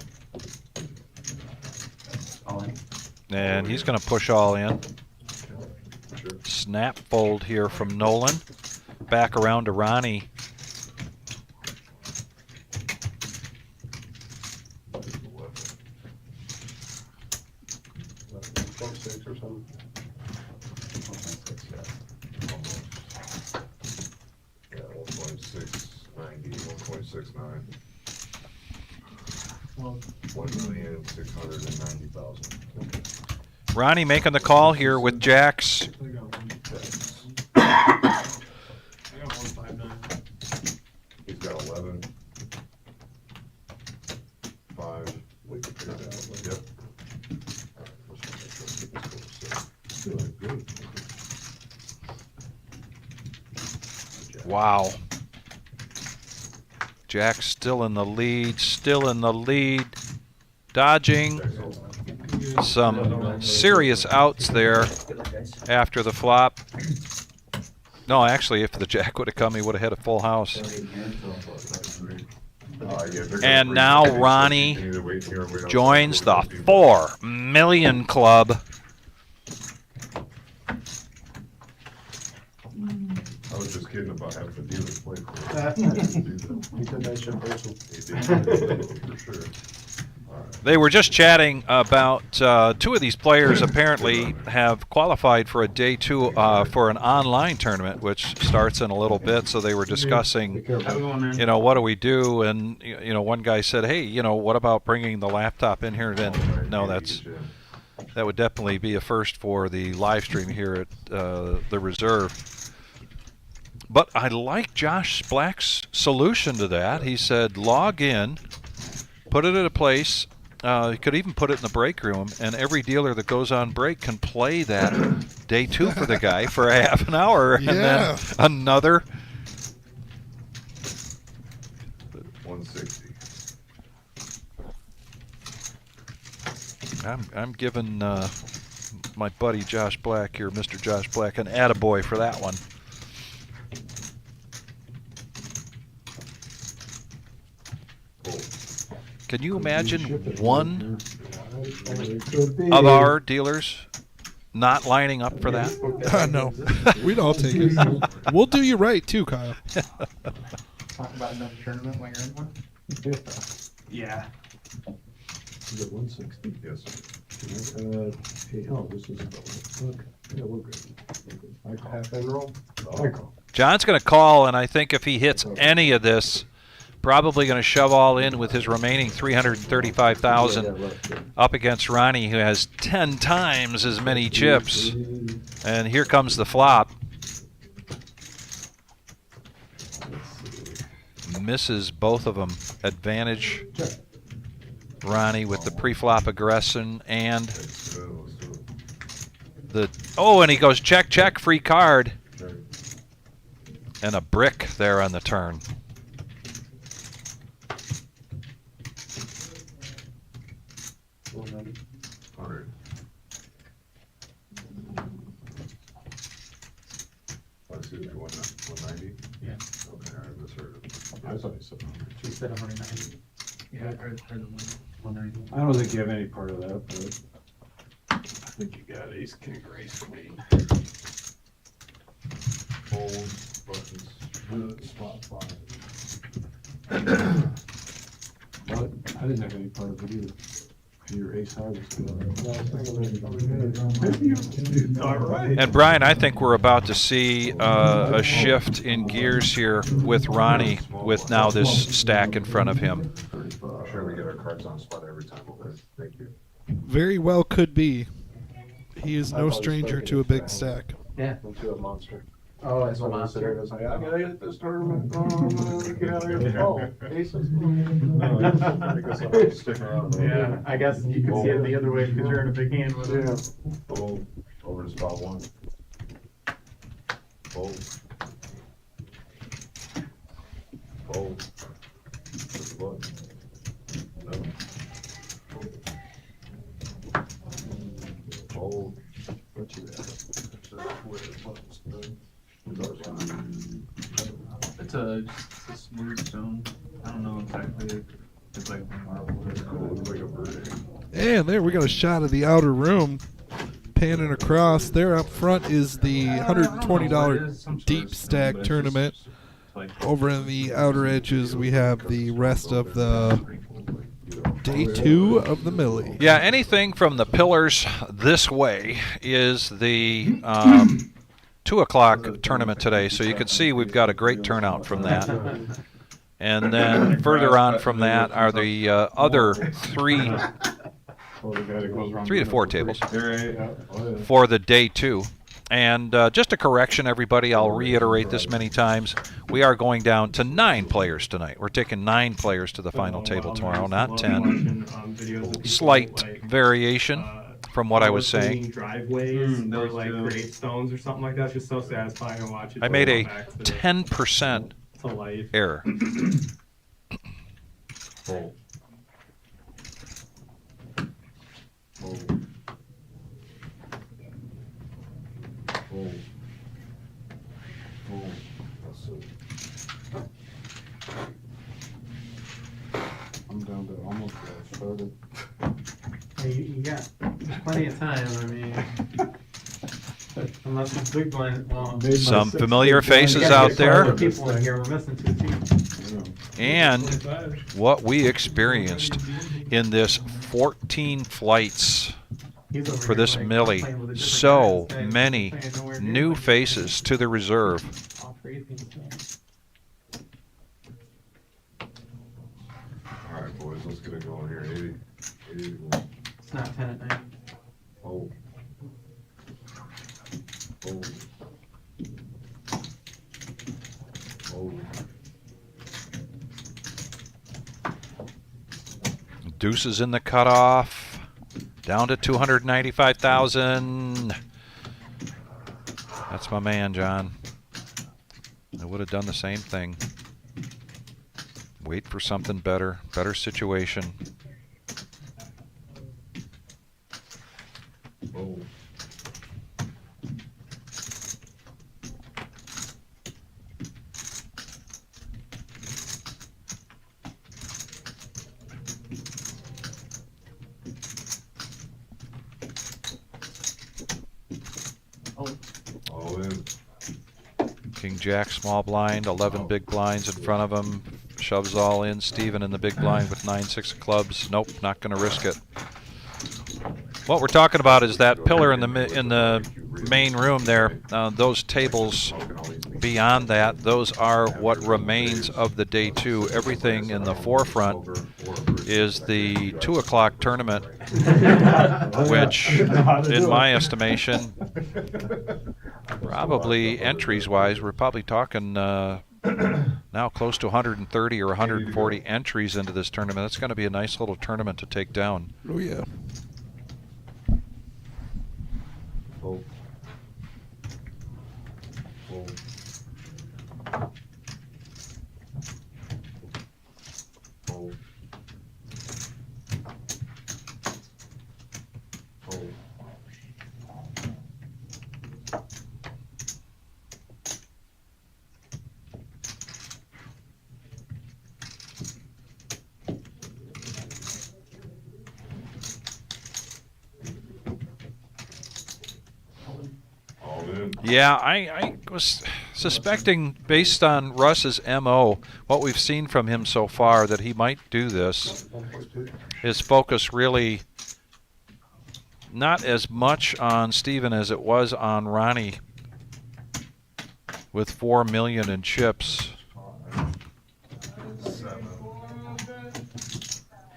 And he's going to push all in. Snap fold here from Nolan. Back around to Ronnie. Or something. 1.690, 1.69. 1,690,000. Ronnie making the call here with jacks. I got 159. He's got 11. 5. We can figure that out. Yep. Wow. Jack's still in the lead, dodging some serious outs there after the flop. No, actually, if the jack would have come, he would have had a full house. And now Ronnie joins the 4 million club. I was just kidding about having the dealers play for He did that shit personal. For sure. They were just chatting about 2 of these players apparently have qualified for a day 2 for an online tournament, which starts in a little bit. So they were discussing, you know, what do we do? And, you know, one guy said, hey, you know, what about bringing the laptop in here? And no, that would definitely be a first for the live stream here at the Reserve. But I like Josh Black's solution to that. He said log in, put it at a place. You could even put it in the break room, and every dealer that goes on break can play that day 2 for the guy for a half an hour, and then another. 160. I'm giving my buddy Josh Black here, Mr. Josh Black, an attaboy for that one. Can you imagine one of our dealers not lining up for that? No, we'd all take it. We'll do you right too, Kyle. Talk about another tournament when you're in one. Yeah. Is it 160? Yes. Hey, oh, this is okay. Yeah, we're good. I half and roll. I call. John's going to call, and I think if he hits any of this, probably going to shove all in with his remaining 335,000 up against Ronnie, who has 10 times as many chips. And here comes the flop. Misses both of them. Advantage Ronnie with the pre-flop aggression and the and he goes check, check, free card, and a brick there on the turn. Excuse me, 190? Yeah. Okay, I misheard it. I thought he said 100. She said 190. Yeah, I heard the 190. I don't think you have any part of that, but I think you got ace, king, or ace, queen. Fold, buttons. Spot 5. But I didn't have any part of it either. Your ace high was good. All right. And Brian, I think we're about to see a shift in gears here with Ronnie, with now this stack in front of him. I'm sure we get our cards on spot every time. Okay, thank you. Very well could be. He is no stranger to a big stack. Yeah. Into a monster. Oh, That's when I sit there and say, I gotta hit this tournament. Oh, I'm gonna get out of here. Oh, aces. No, I guess I'm sticking around. Yeah, I guess you can see it the other way because you're in a big hand with it. Yeah. Oh, over to spot one. Oh. Oh. Push the button. No. Oh. What you got? It's a smooth stone. I don't know exactly. It's like marble. Looks like a bird. And there we got a shot of the outer room. Panning across. There up front is the $120 deep stack tournament. Over in the outer edges, we have the rest of the day 2 of the Millie. Yeah, anything from the pillars this way is the 2 o'clock tournament today. So you can see we've got a great turnout from that. And then further on from that are the other 3 to 4 tables for the day 2. And just a correction, everybody, I'll reiterate this many times. We are going down to 9 players tonight. We're taking 9 players to the final table tomorrow, not 10. Slight variation from what I was saying. Driveways or like gravestones or something like that. It's just so satisfying to watch it. I made a 10% error. Oh. Oh. Oh. Oh. That's it. I'm down to almost where I started. Hey, you got plenty of time. I mean, unless it's big blind. Well, Some familiar faces out there. People in here, we're missing 2 teams. And what we experienced in this 14 flights for this Millie. So many new faces to the reserve. All right, boys, let's get it going here. 80. It's not 10 at night. Oh. Oh. Oh. Deuces in the cutoff. Down to 295,000. That's my man, John. I would have done the same thing. Wait for something better. Better situation. Oh. All in. King Jack small blind, 11 big blinds in front of him. Shoves all in. Steven in the big blind with 9-6 of clubs. Nope, not going to risk it. What we're talking about is that pillar in the main room there. Those tables beyond that, those are what remains of the day 2. Everything in the forefront is the 2 o'clock tournament, which, in my estimation, probably entries-wise, we're probably talking now close to 130 or 140 entries into this tournament. That's going to be a nice little tournament to take down. Oh, yeah. Oh. Oh. Oh. Oh. Yeah, I was suspecting, based on Russ's MO, what we've seen from him so far, that he might do this. His focus really not as much on Steven as it was on Ronnie with 4 million in chips. 7.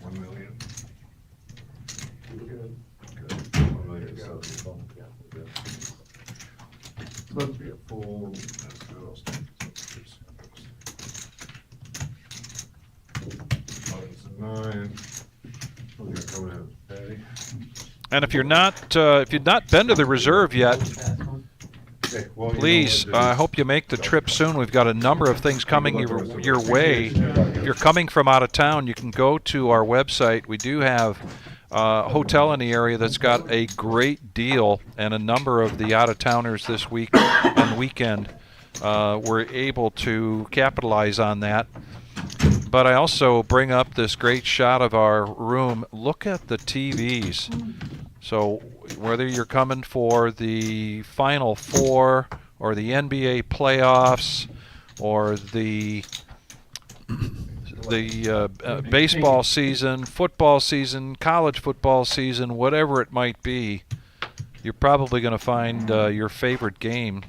1 million. Good. 1 million. supposed to be a full. Nine. We're gonna come in, Patty. And if you've not been to the reserve yet, Okay, well, please, I hope you make the trip soon. We've got a number of things coming your way. If you're coming from out of town, you can go to our website. We do have a hotel in the area that's got a great deal, and a number of the out-of-towners this week and weekend were able to capitalize on that. But I also bring up this great shot of our room. Look at the TVs. So whether you're coming for the Final Four or the NBA playoffs or the baseball season, football season, college football season, whatever it might be, you're probably going to find your favorite game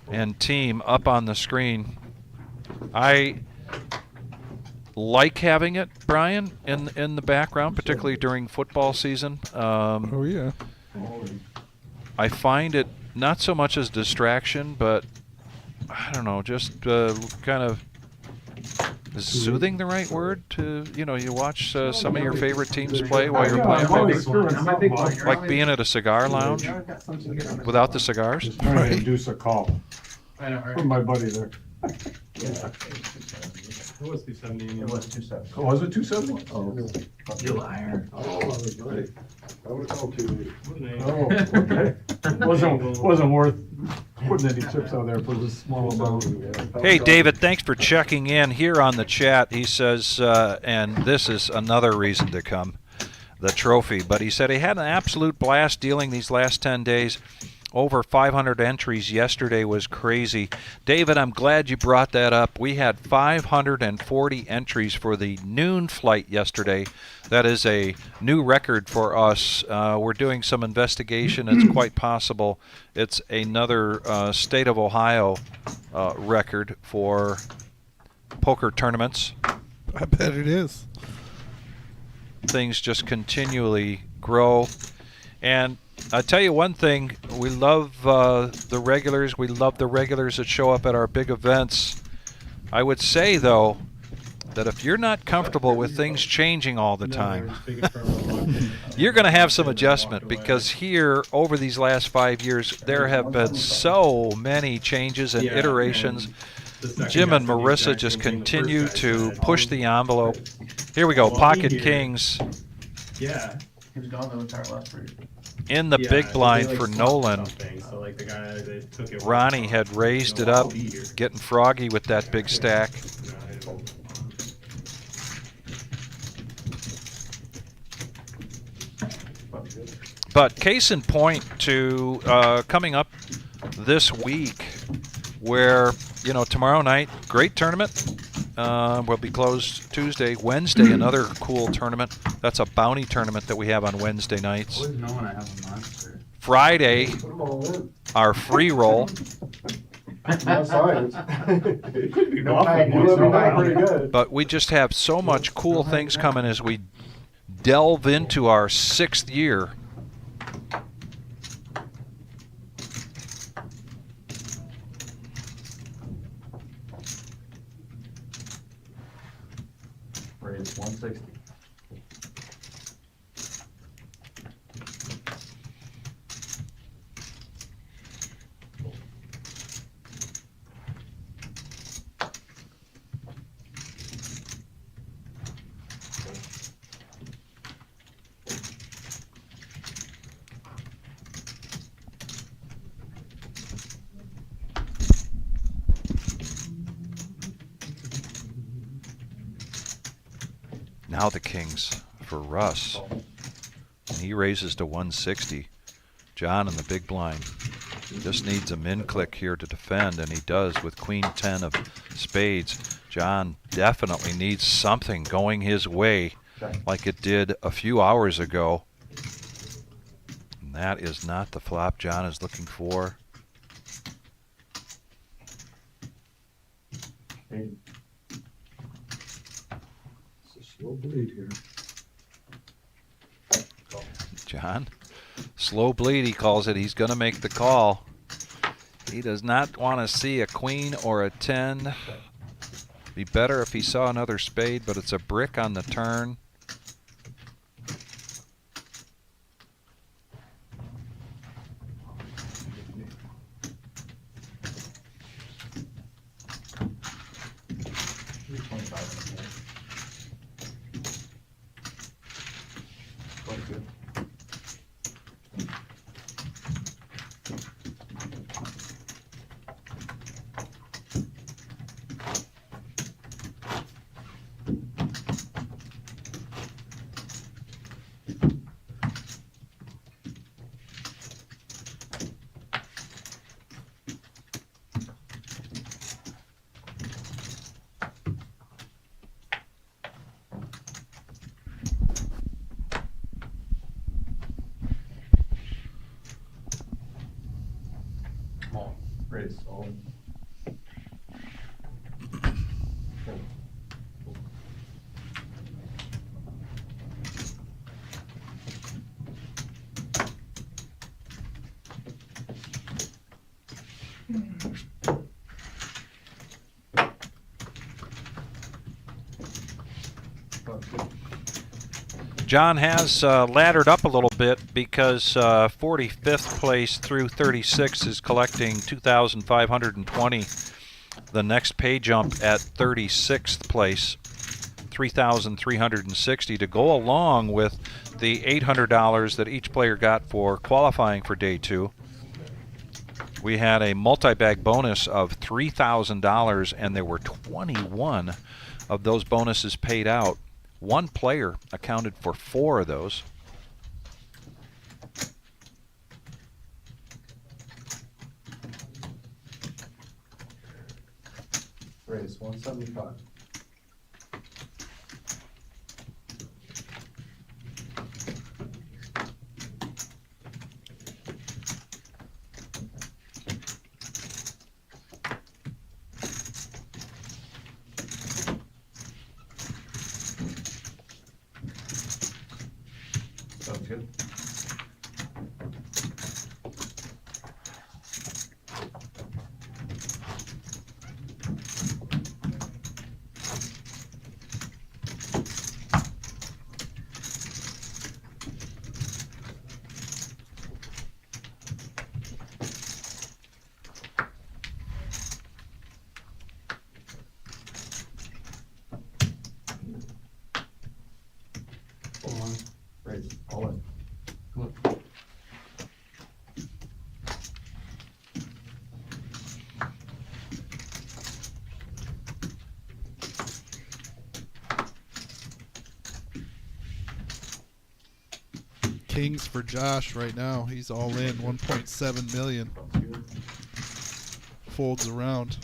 and team up on the screen. I like having it, Brian, in the background, particularly during football season. Oh yeah. I find it not so much as distraction, but I don't know, just kind of, is soothing the right word? To you watch some of your favorite teams play while you're playing poker, like being at a cigar lounge without the cigars. Trying to induce a call from my buddy there. It was 270. It was 270. Oh, was it 270? Oh, you liar. Oh, right. I would have called 280. Oh, okay. Wasn't worth putting any chips out there for this small amount. Hey, David, thanks for checking in here on the chat. He says, and this is another reason to come, the trophy. But he said he had an absolute blast dealing these last 10 days. Over 500 entries yesterday was crazy. David, I'm glad you brought that up. We had 540 entries for the noon flight yesterday. That is a new record for us. We're doing some investigation. It's quite possible it's another state of Ohio record for poker tournaments. I bet it is. Things just continually grow. And I'll tell you one thing, we love the regulars. We love the regulars that show up at our big events. I would say, though, that if you're not comfortable with things changing all the time, you're going to have some adjustment, because here, over these last 5 years, there have been so many changes and iterations. Jim and Marissa just continue to push the envelope. Here we go, Pocket Kings. Yeah. He was gone the entire last week. In the big blind for Nolan. So like the guy that took it, Ronnie had raised it up, getting froggy with that big stack. But case in point to coming up this week, where tomorrow night, great tournament. We'll be closed Tuesday. Wednesday, another cool tournament. That's a bounty tournament that we have on Wednesday nights. Always knowing I have a monster. Friday, our free roll. But we just have so much cool things coming as we delve into our 6th year. Raise 160. Now the kings for Russ. And he raises to 160. John in the big blind just needs a min click here to defend, and he does with Queen 10 of spades. John definitely needs something going his way like it did a few hours ago. And that is not the flop John is looking for. Slow bleed here. John, slow bleed he calls it. He's going to make the call. He does not want to see a queen or a 10. Be better if he saw another spade, but it's a brick on the turn. Raise all. John has laddered up a little bit because 45th place through 36 is collecting 2,520. The next pay jump at 36th place, 3,360 to go along with the $800 that each player got for qualifying for day 2. We had a multi-bag bonus of $3,000 and there were 21 of those bonuses paid out. One player accounted for 4 of those. Raise 175. Sounds good. Raise all in. Come on. Kings for Josh right now. He's all in, 1.7 million. Folds around.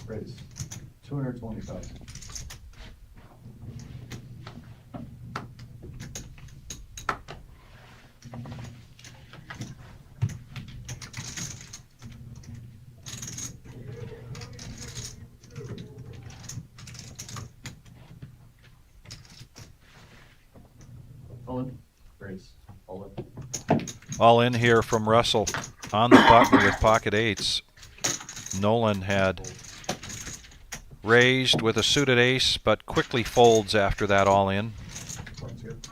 Raise 225. All in. Raise all in. All in here from Russell on the button with pocket 8s. Nolan had raised with a suited ace, but quickly folds after that all in. Sounds good.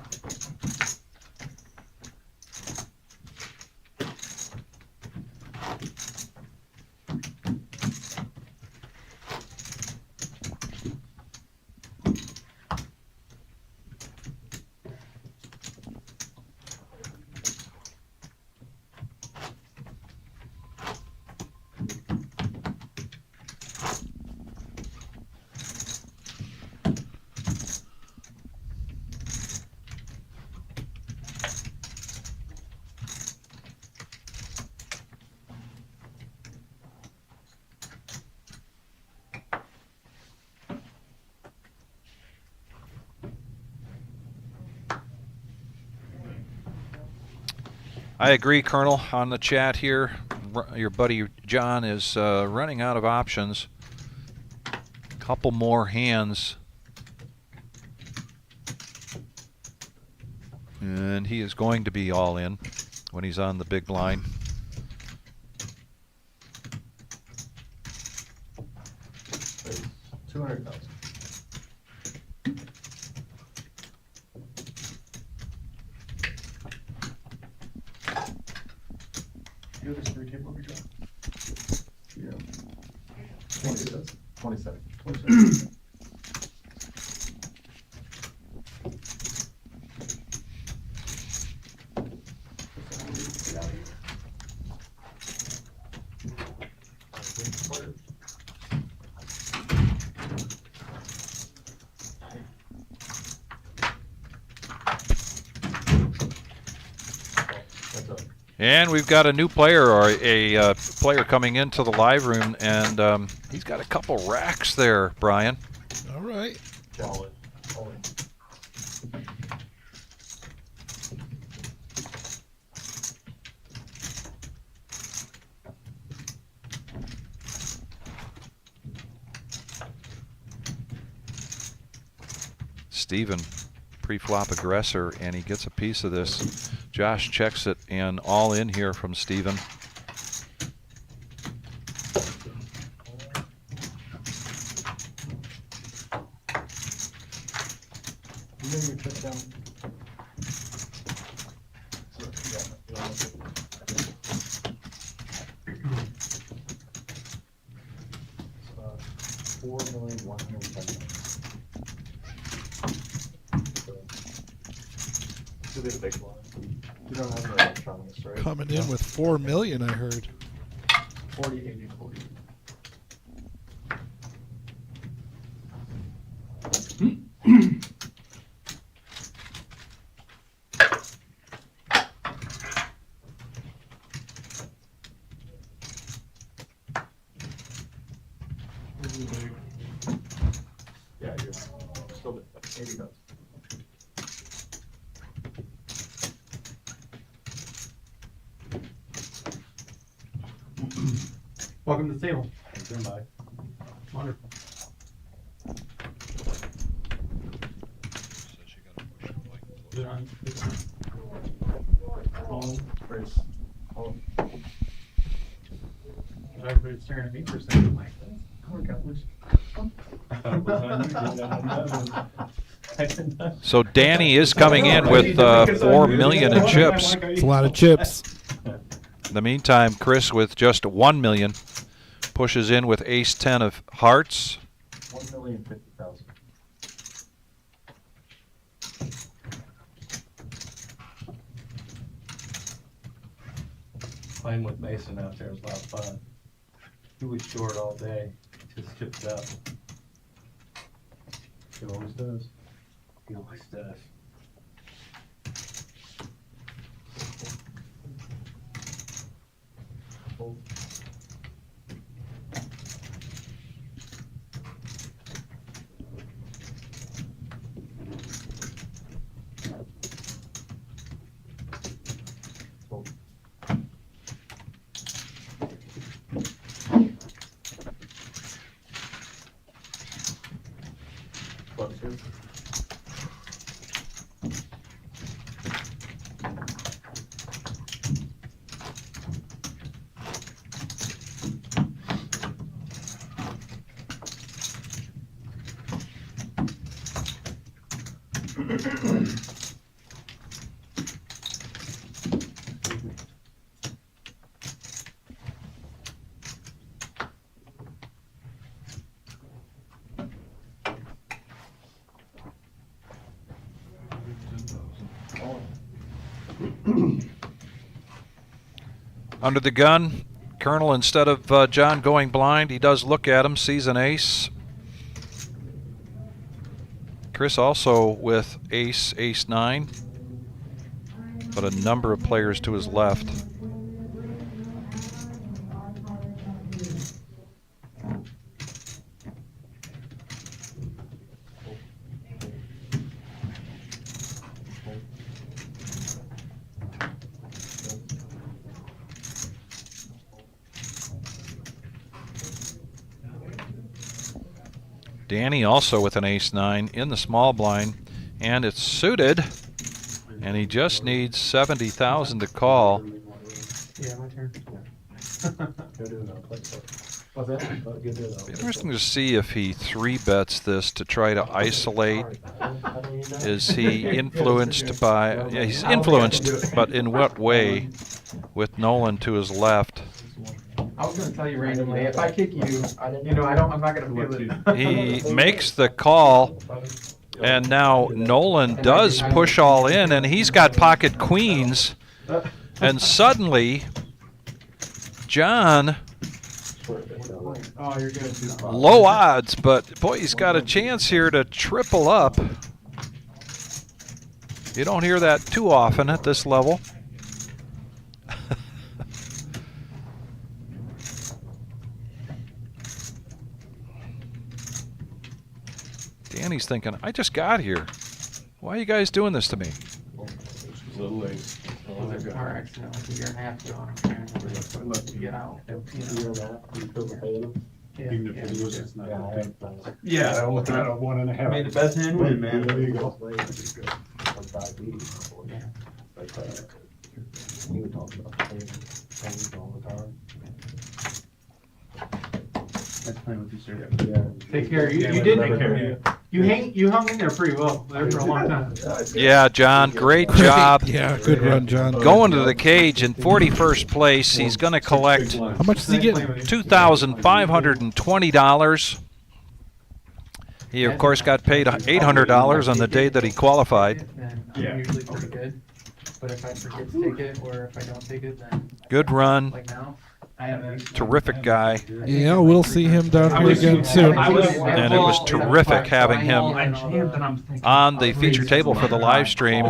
I agree, Colonel. On the chat here, your buddy John is running out of options. Couple more hands. And he is going to be all in when he's on the big blind. $200,000. You have a screw tape over here? Yeah. 27. And we've got a new player, or a player coming into the live room, and he's got a couple racks there, Brian. All right. Steven, pre-flop aggressor, and he gets a piece of this. Josh checks it, and all in here from Steven. Coming in with 4 million, I heard. 40, 80, 40. Yeah, you're still big. 80,000. Welcome to the table. Stand by. Wonderful. Chris. Everybody's staring at me for a second. I'm like, come on, So Danny is coming in with 4 million in chips. It's a lot of chips. In the meantime, Chris with just 1 million pushes in with ace 10 of hearts. 1,050,000. Playing with Mason out there was a lot of fun. He was short all day, just chipped up. He always does. He always does. Under the gun, Colonel, instead of John going blind, he does look at him, sees an ace. Chris also with ace, ace 9, but a number of players to his left. Danny also with an ace-9 in the small blind, and it's suited, and he just needs 70,000 to call. Yeah, my turn. Interesting to see if he 3-bets this to try to isolate. Is he influenced by? Yeah, he's influenced, but in what way? With Nolan to his left. I was gonna tell you randomly, if I kick you, you know, I'm not gonna feel it. He makes the call, and now Nolan does push all in, and he's got pocket queens, and suddenly John, Oh, you're good. low odds, but boy, he's got a chance here to triple up. You don't hear that too often at this level. Danny's thinking, I just got here. Why are you guys doing this to me? Or accidentally, you're gonna have to on him. To get out. Yeah, I don't have 1.5. Made the best hand win, man. There you go. That's playing with you, sir. Take care. You did. You hung in there pretty well there for a long time. Yeah, John, great job. Yeah, good run, John. Going to the cage in 41st place. He's going to collect How much is he getting? $2,520. He, of course, got paid $800 on the day that he qualified. I'm usually pretty good. But if I forget to take it, or if I don't take it, then Good run. like now, I have Terrific guy. Yeah, we'll see him down here again soon. And it was terrific having him on the feature table for the live stream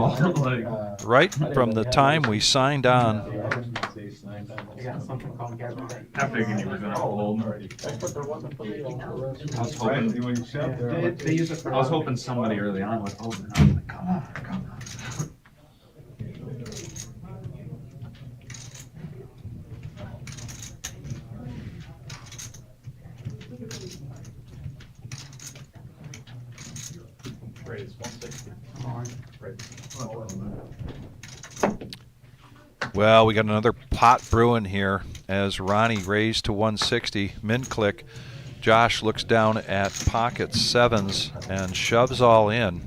right from the time we signed on. I got something called Gavin. I figured you were gonna hold them. I was hoping, They use it for. I was hoping somebody early on would hold it. I was like, come on, come on. Well, we got another pot brewing here as Ronnie raised to 160. Min click. Josh looks down at pocket sevens and shoves all in.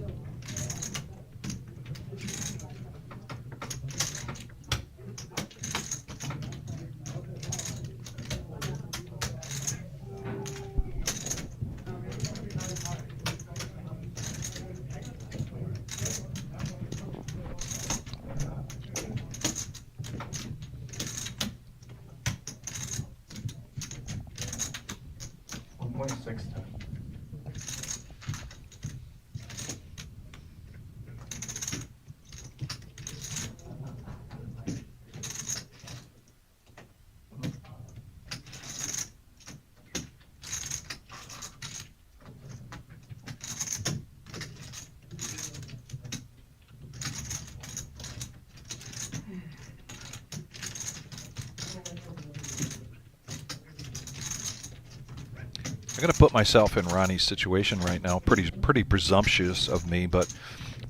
I got to put myself in Ronnie's situation right now. Pretty presumptuous of me, but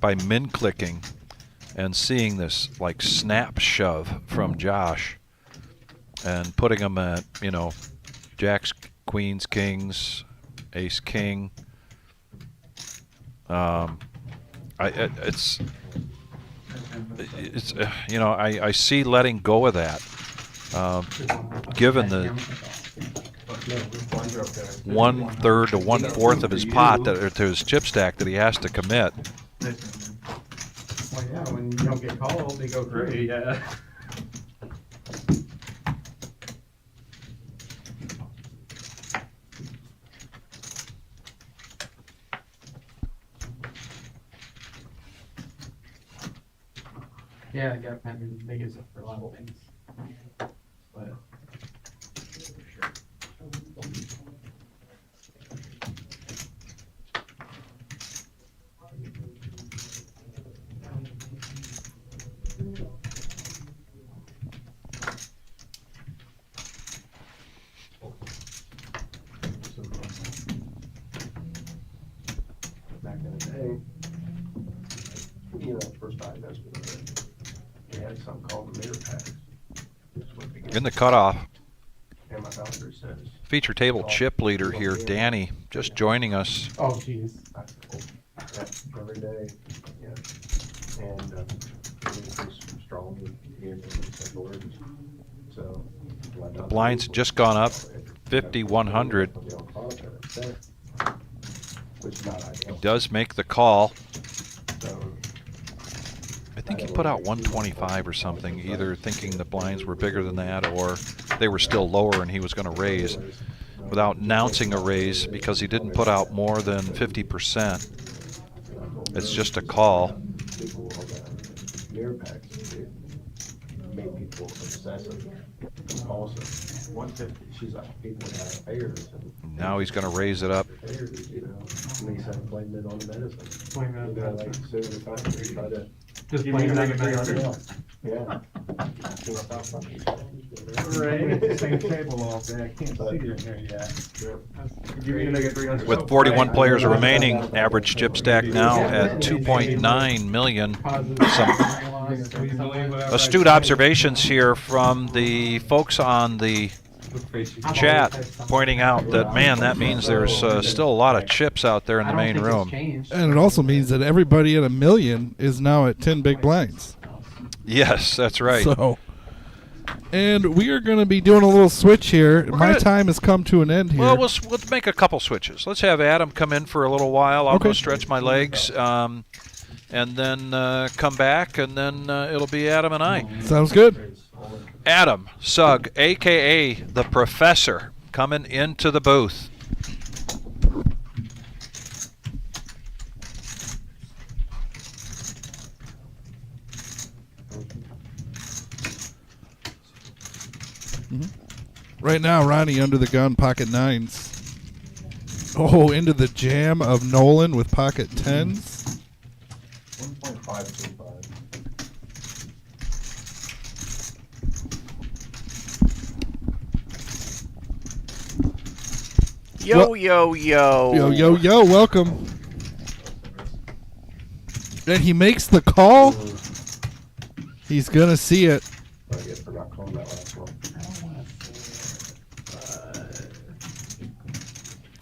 by min clicking and seeing this like snap shove from Josh and putting him at, you know, jacks, queens, kings, ace, king. It's you know, I see letting go of that, given the 1/3 to 1/4 of his pot or to his chip stack that he has to commit. Well, yeah, when you don't get called, they go crazy. Yeah. Yeah, I got pattern. They use it for a lot of things. But first diagnosed with it. He had something called mirror packs. In the cutoff. And my doctor says. Feature table chip leader here, Danny, just joining us. Oh, jeez. Yeah, every day. Yeah. And he's strong. So The blinds just gone up 5,100. He does make the call. I think he put out 125 or something, either thinking the blinds were bigger than that or they were still lower and he was going to raise without announcing a raise because he didn't put out more than 50%. It's just a call. Now he's going to raise it up. Just blame it on the better. Yeah. Right, same table all day, I can't see it in here yet. With 41 players remaining, average chip stack now at 2.9 million. Some astute observations here from the folks on the chat pointing out that, man, that means there's still a lot of chips out there in the main room. And it also means that everybody at $1 million is now at 10 big blinds. Yes, that's right. So, and we are going to be doing a little switch here. My time has come to an end here. Well, we'll make a couple switches. Let's have Adam come in for a little while. I'll go stretch my legs, and then come back, and then it'll be Adam and I. Sounds good. Adam Sugg, a.k.a. the Professor, coming into the booth. Right now, Ronnie under the gun, pocket nines. Oh, into the jam of Nolan with pocket tens. 1.525. Yo, yo, yo. Yo, yo, yo, welcome. And he makes the call. He's going to see it.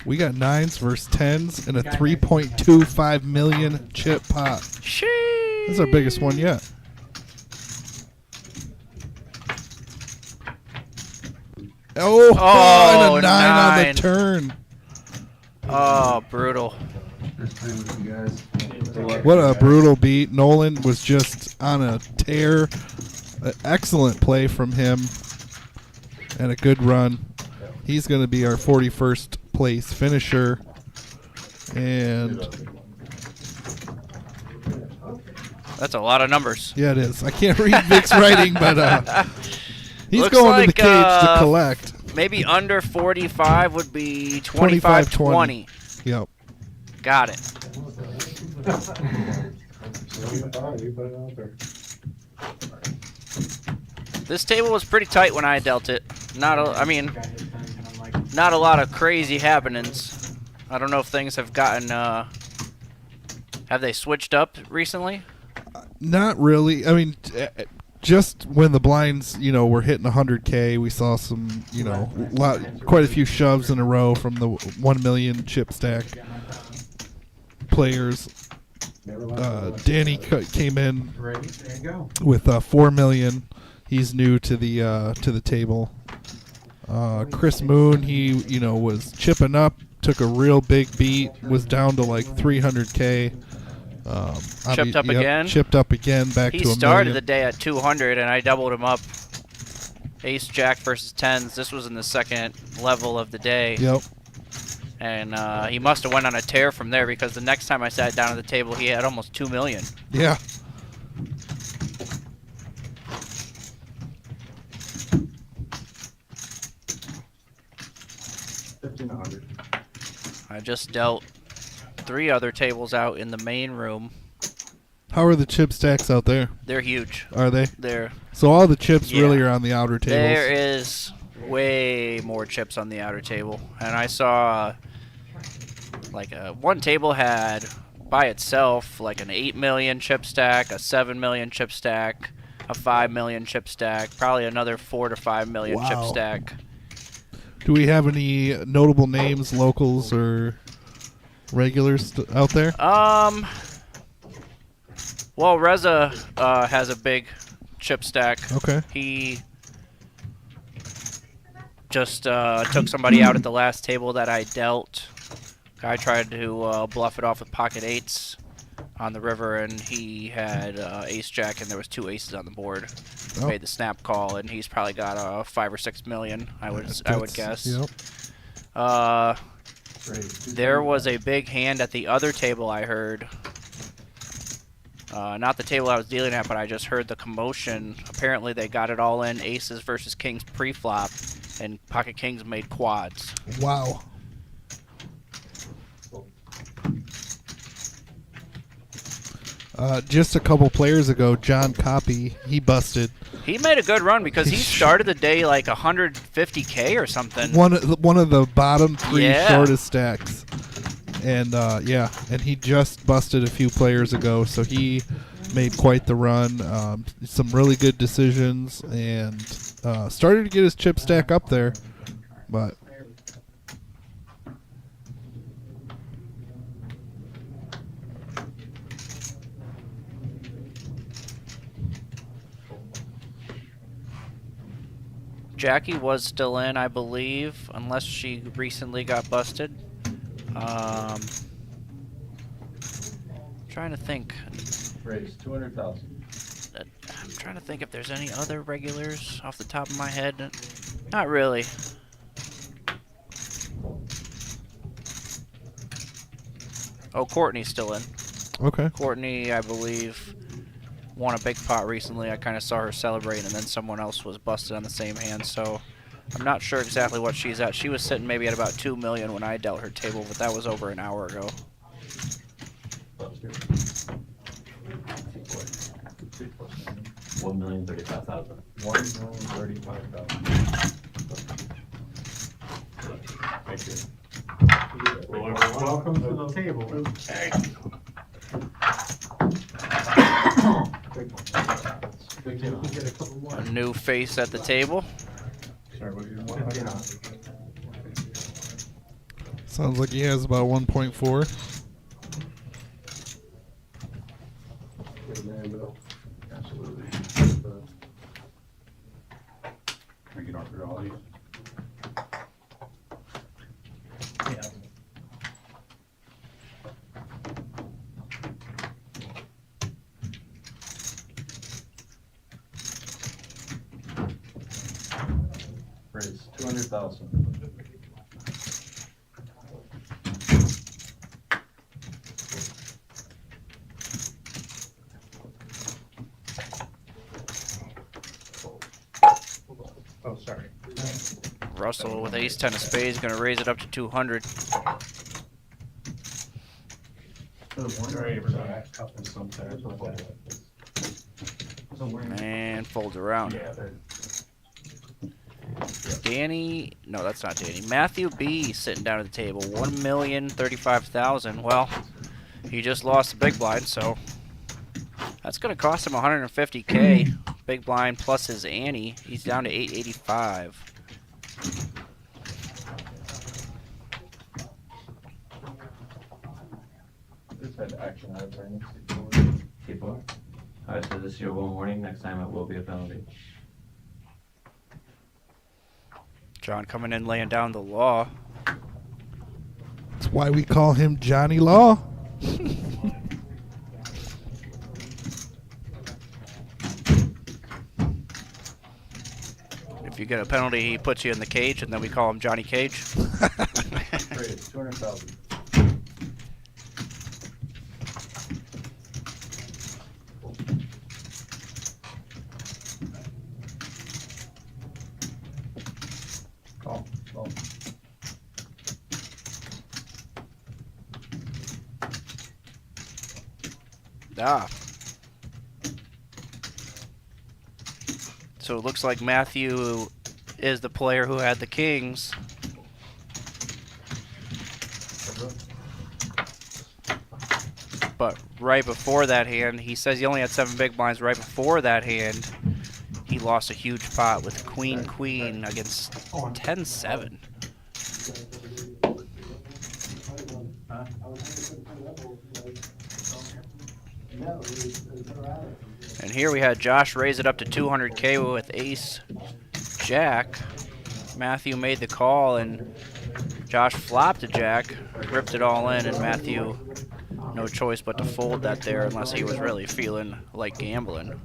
We got nines versus tens in a 3.25 million chip pot. Sheesh. That's our biggest one yet. Oh, and a nine on the turn. Oh, brutal. What a brutal beat. Nolan was just on a tear. An excellent play from him and a good run. He's going to be our 41st place finisher. And that's a lot of numbers. Yeah, it is. I can't read Vic's writing, but he's looks going like, to the cage to collect. Maybe under 45 would be 25-20. Yep. Got it. This table was pretty tight when I dealt it. Not a lot of crazy happenings. I don't know if things have gotten, have they switched up recently? Not really. I mean, just when the blinds, were hitting 100K, we saw some, quite a few shoves in a row from the 1 million chip stack players. Danny came in with 4 million. He's new to the table. Chris Moon, he was chipping up, took a real big beat, was down to like 300K. Chipped up again. Chipped up again, back to $1 million. He started the day at 200, and I doubled him up. Ace Jack versus tens. This was in the second level of the day. Yep. And he must have went on a tear from there because the next time I sat down at the table, he had almost 2 million. Yeah. I just dealt 3 other tables out in the main room. How are the chip stacks out there? They're huge. Are they? They're. So all the chips really are on the outer tables. There is way more chips on the outer table, and I saw like one table had by itself, like an 8 million chip stack, a 7 million chip stack, a 5 million chip stack, probably another 4 to 5 million chip Wow. stack. Do we have any notable names, locals or regulars out there? Well, Reza has a big chip stack. Okay. He just took somebody out at the last table that I dealt. Guy tried to bluff it off with pocket eights on the river, and he had ace jack, and there was 2 aces on the board. Oh. Made the snap call, and he's probably got 5 or 6 million. I would guess. Yep. There was a big hand at the other table I heard. Not the table I was dealing at, but I just heard the commotion. Apparently, they got it all in aces versus kings pre-flop, and pocket kings made quads. Wow. Just a couple players ago, John Copy, he busted. He made a good run because he started the day like 150K or something. One of the bottom 3 Yeah. shortest stacks. And and he just busted a few players ago, so he made quite the run. Some really good decisions, and started to get his chip stack up there, but Jackie was still in, I believe, unless she recently got busted. Trying to think. Raise 200,000. I'm trying to think if there's any other regulars off the top of my head. Not really. Oh, Courtney's still in. Okay. Courtney, I believe, won a big pot recently. I kind of saw her celebrating, and then someone else was busted on the same hand, so I'm not sure exactly what she's at. She was sitting maybe at about 2 million when I dealt her table, but that was over an hour ago. 1,035,000. 1,035,000. Thank you. Welcome to the table. A new face at the table. Sorry, what do you want? sounds like he has about 1.4. Absolutely. I can offer all these. Yeah. Raise 200,000. Oh, sorry. Russell with ace 10 of spades going to raise it up to 200. And folds around. Danny, no, that's not Danny. Matthew B sitting down at the table, 1,035,000. Well, he just lost the big blind, so that's going to cost him 150K. Big blind plus his ante. He's down to 885. Just had action items. Keep on. Alright, so this is your one warning. Next time it will be a penalty. John coming in laying down the law. That's why we call him Johnny Law. If you get a penalty, he puts you in the cage, and then we call him Johnny Cage. Great, 200,000. Call. Ah. So it looks like Matthew is the player who had the kings. right before that hand. He says he only had 7 big blinds right before that hand. He lost a huge pot with Queen Queen against 10-7. And here we had Josh raise it up to 200K with Ace Jack. Matthew made the call and Josh flopped a jack, ripped it all in, and Matthew no choice but to fold that there unless he was really feeling like gambling.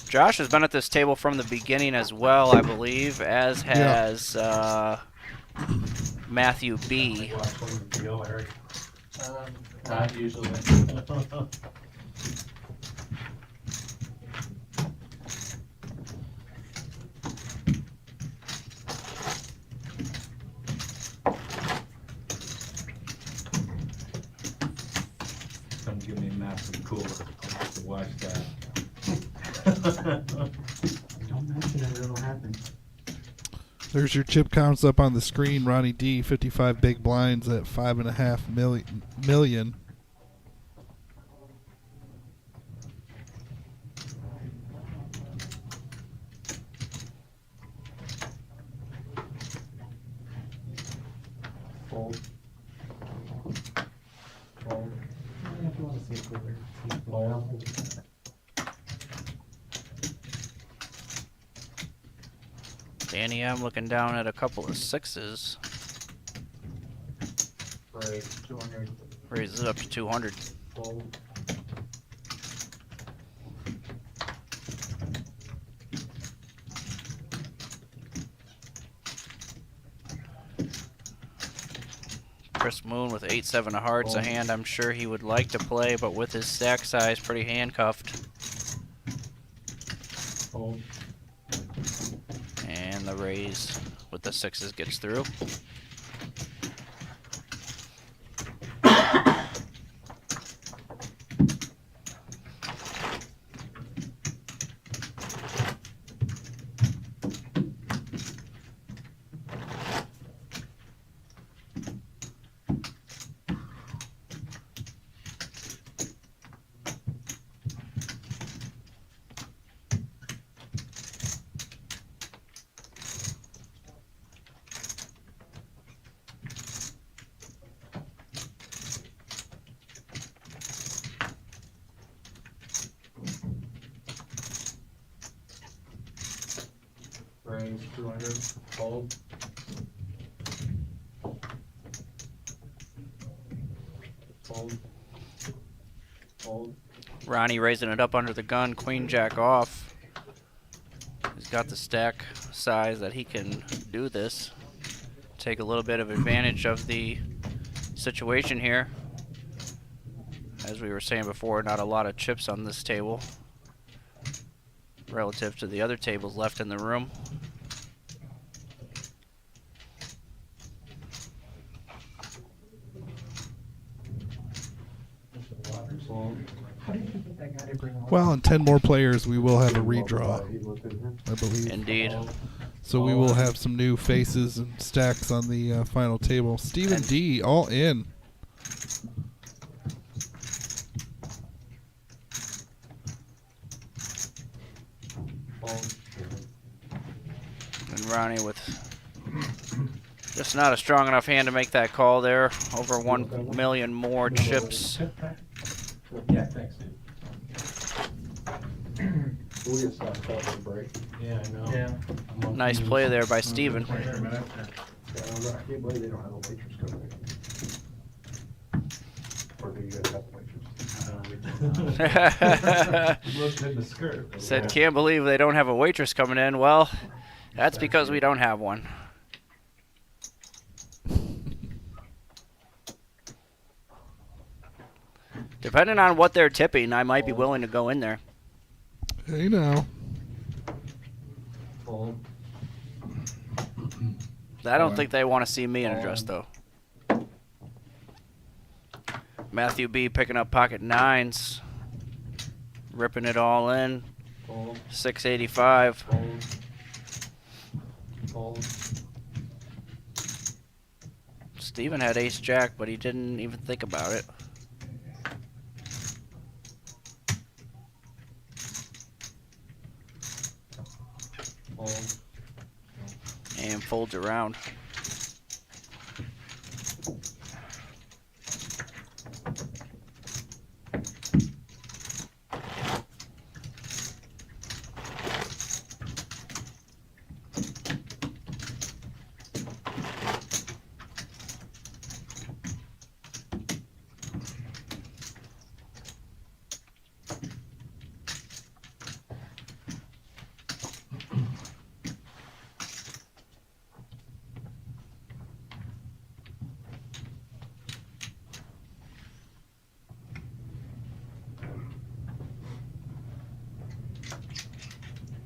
Josh has been at this table from the beginning as well, I believe, as has Matthew B. Not usually. Come give me a massive cooler. I'll have to watch that. Don't mention it, it'll happen. There's your chip counts up on the screen. Ronnie D, 55 big blinds at 5.5 million. Fold. Fold. If you want to see it cooler. Fold. Danny M looking down at a couple of 6s. Right, 200. Raises it up to 200. Fold. Chris Moon with 8-7 of hearts, a hand I'm sure he would like to play, but with his stack size, pretty handcuffed. Fold. And the raise with the 6s gets through. Range 200. Fold. Fold. Fold. Ronnie raising it up under the gun, queen jack off. He's got the stack size that he can do this. Take a little bit of advantage of the situation here. As we were saying before, not a lot of chips on this table relative to the other tables left in the room. Well, in 10 more players, we will have a redraw, I believe. Indeed. So we will have some new faces and stacks on the final table. Stephen D, all in. And Ronnie with just not a strong enough hand to make that call there. Over 1 million more chips. Yeah, thanks, dude. We'll get stopped out for break. Yeah, I know. Yeah. Nice play there by Steven. Yeah, I can't believe they don't have a waitress coming in. Or do you guys have a waitress? Looked in the skirt. Said, can't believe they don't have a waitress coming in. Well, that's because we don't have one. Depending on what they're tipping, I might be willing to go in there. Hey now. Fold. I don't think they want to see me in a dress, though. Matthew B picking up pocket 9s. Ripping it all in. Fold. 685. Fold. Fold. Steven had ace jack, but he didn't even think about it. Fold. And folds around.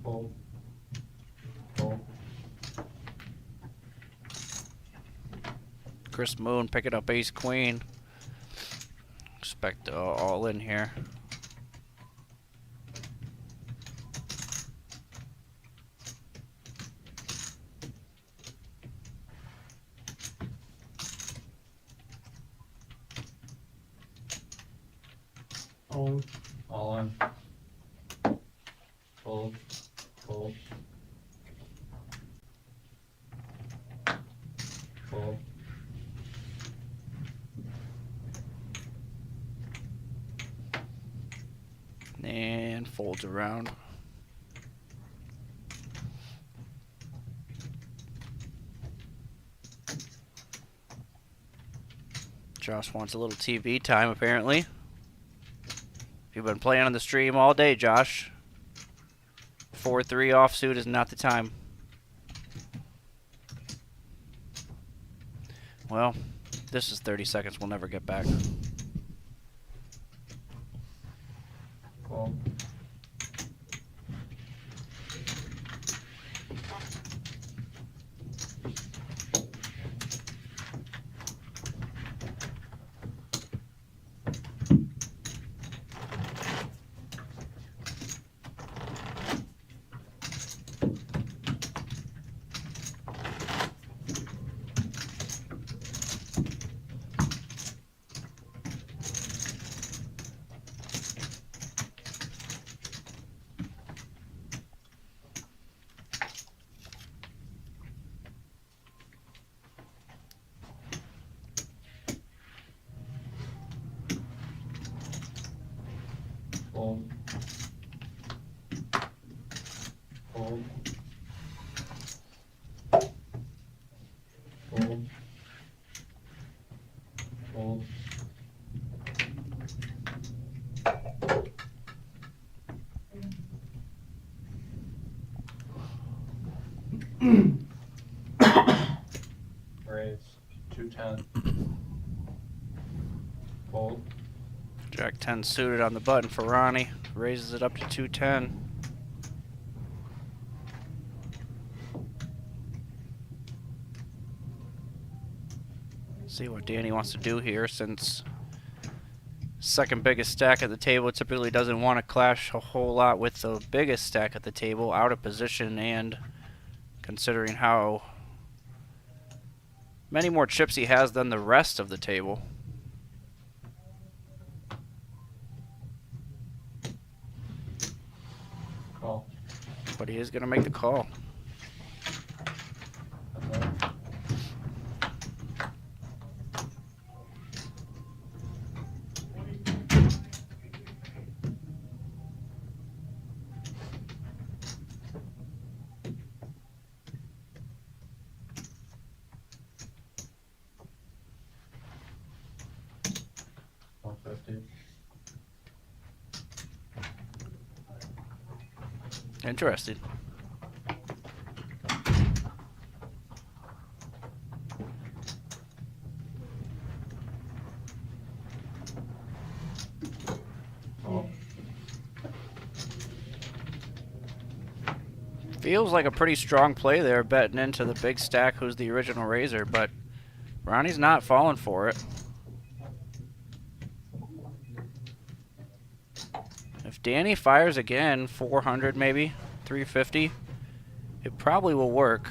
Fold. Fold. Chris Moon picking up ace queen. Expect all in here. Fold. All in. Fold. Fold. Fold. And folds around. Josh wants a little TV time, apparently. You've been playing on the stream all day, Josh. 4-3 offsuit is not the time. Well, this is 30 seconds we'll never get back. Fold. Fold. Fold. Fold. Fold. Raise. 210. Fold. Jack 10 suited on the button for Ronnie. Raises it up to 210. See what Danny wants to do here, since second biggest stack at the table typically doesn't want to clash a whole lot with the biggest stack at the table, out of position, and considering how many more chips he has than the rest of the table. Call. But he is going to make the call. Interesting. Feels like a pretty strong play there, betting into the big stack who's the original raiser, but Ronnie's not falling for it. If Danny fires again, 400 maybe, 350, it probably will work.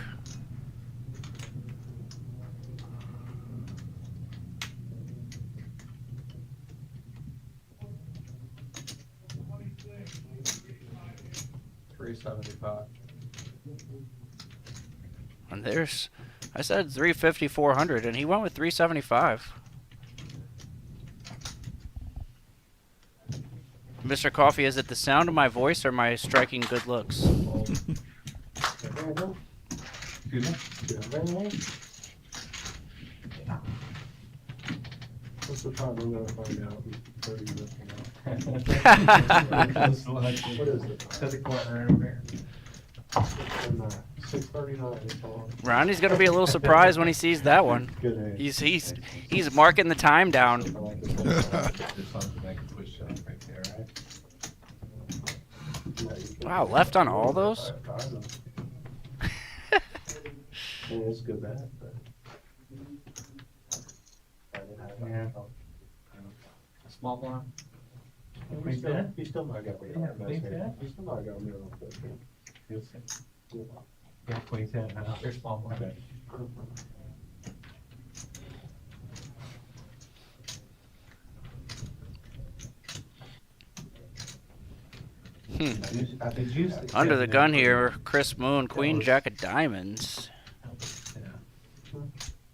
475. And there's, I said 350, 400, and he went with 375. Mr. Coffee, is it the sound of my voice or my striking good looks? What's the time we're gonna find out? 30 minutes from now. What is it? To the corner over here. 6:39. Ronnie's gonna be a little surprised when he sees that one. Good age. He's marking the time down. There's something I can push up right there, right? Wow, left on all those? It's good bet, but. Yeah. Small blind. He still might got me on that. He still might got me on that. You'll see. Yeah, 27. There's small blind. Under the gun here, Chris Moon, Queen Jack of Diamonds.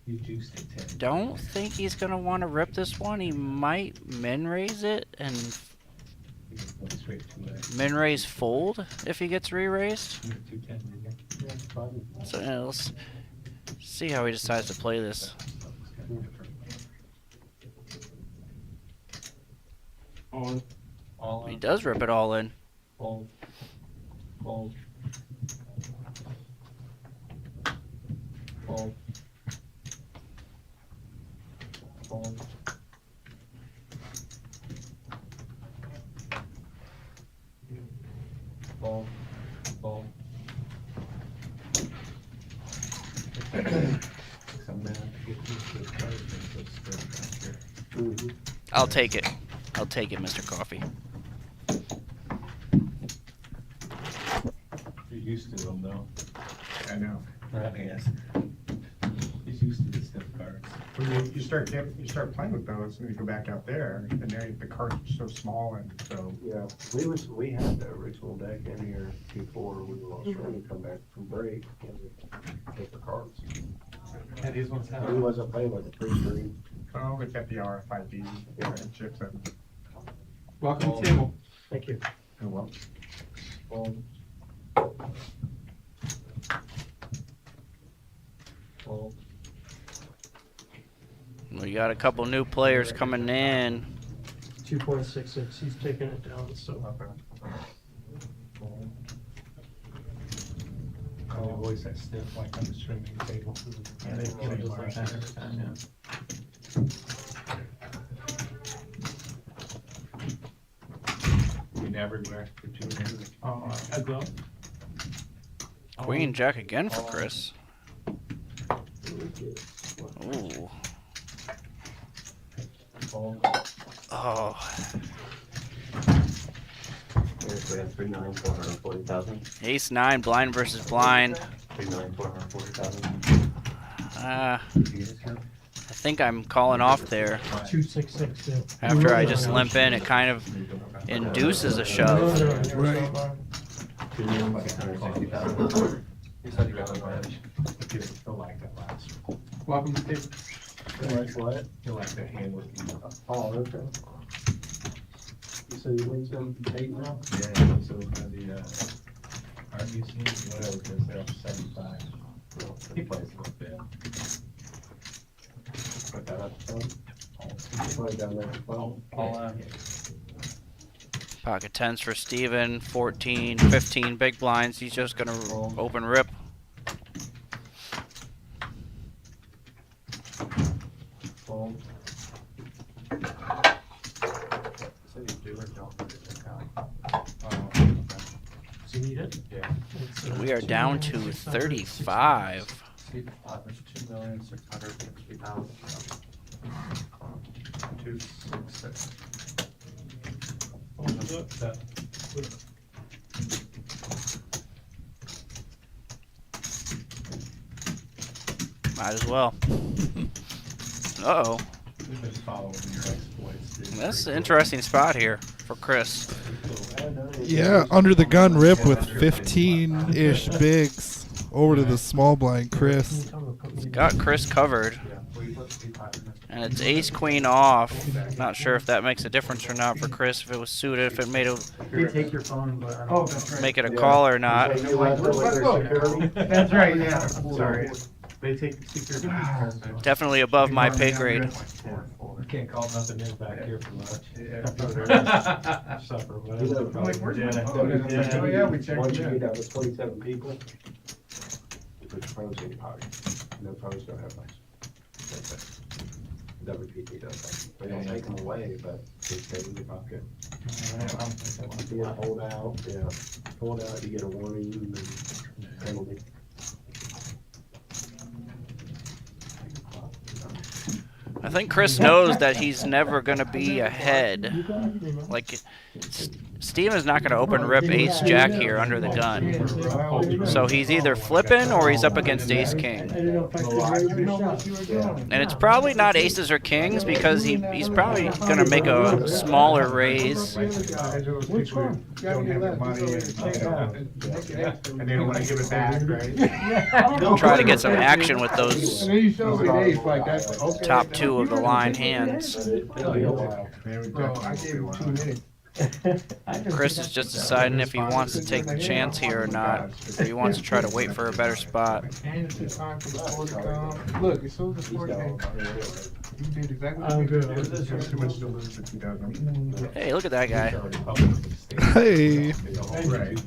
You juiced it 10. Don't think he's gonna want to rip this one. He might min raise it and min raise fold if he gets re-raised. So yeah, let's see how he decides to play this. All He does rip it all in. Fold. Fold. Fold. Fold. Fold. Fold. I'll take it. I'll take it, Mr. Coffee. You're used to them, though. I know. Right, yes. He's used to the stiff cards. When you start playing with those, and you go back out there, and there the cards are so small, and so. Yeah, we had the original deck in here before we lost run and come back from break and we take the cards. Yeah, these ones have. He wasn't playing like a pre-screen. Oh, we got the RFID chips in. Welcome to the table. Thank you. You're welcome. Fold. Fold. We got a couple new players coming in. 2.66. He's taking it down. So. Fold. I always that stiff like on the streaming table. Yeah, they play just like that every time, yeah. Been everywhere for 2 minutes. Heads up. Queen Jack again for Chris. Ooh. Fold. Oh. We have 3-9, 440,000. Ace 9, blind versus blind. 3-9, 440,000. I think I'm calling off there. 2.66. Yeah. After I just limp in, it kind of induces a shove. Right. 660,000. He said he got a wedge. He'll like that last one. Welcome to the table. What? He'll like that hand with you. Oh, okay. You said you wins them 8 now? Yeah, so it's gonna be, RBC, whatever, because they're up 75. He plays a little bit. Put that up front. Put it down there. Well, All Pocket 10s for Steven, 14, 15 big blinds. He's just gonna open rip. Fold. Does he need it? Yeah. We are down to 35. Steve, there's 2,660,000. 266. Might as well. Uh-oh. We've been following your exploits, dude. This is an interesting spot here for Chris. Yeah, under the gun rip with 15-ish bigs over to the small blind Chris. He's got Chris covered. And it's ace queen off. Not sure if that makes a difference or not for Chris. If it was suited, if it made a They take your phone, but I don't make it a call or not. That's right, yeah. Sorry. They take secret. Definitely above my pay grade. We can't call nothing in back here for lunch. Supper, I'm like, where's my phone? Oh, yeah, we checked. Once you get down to 27 people, you put your phones in your pocket. No phones don't have mics. WPT does that. They don't take them away, but they stay in your pocket. You get pulled out, pulled out, you get a warning and penalty. I think Chris knows that he's never going to be ahead. Like, Steven's not going to open rip ace jack here under the gun. So he's either flipping or he's up against ace king. And it's probably not aces or kings because he's probably going to make a smaller raise. Which one? Don't have the money and they don't want to give it back, right? Try to get some action with those top two of the line hands. There we go. I gave him 2 minutes. Chris is just deciding if he wants to take the chance here or not, or he wants to try to wait for a better spot. And it's the time for the score to come. Look, as soon as the score came, you did exactly what you did. There's too much to lose if you don't. Hey, look at that guy. Hey. Right.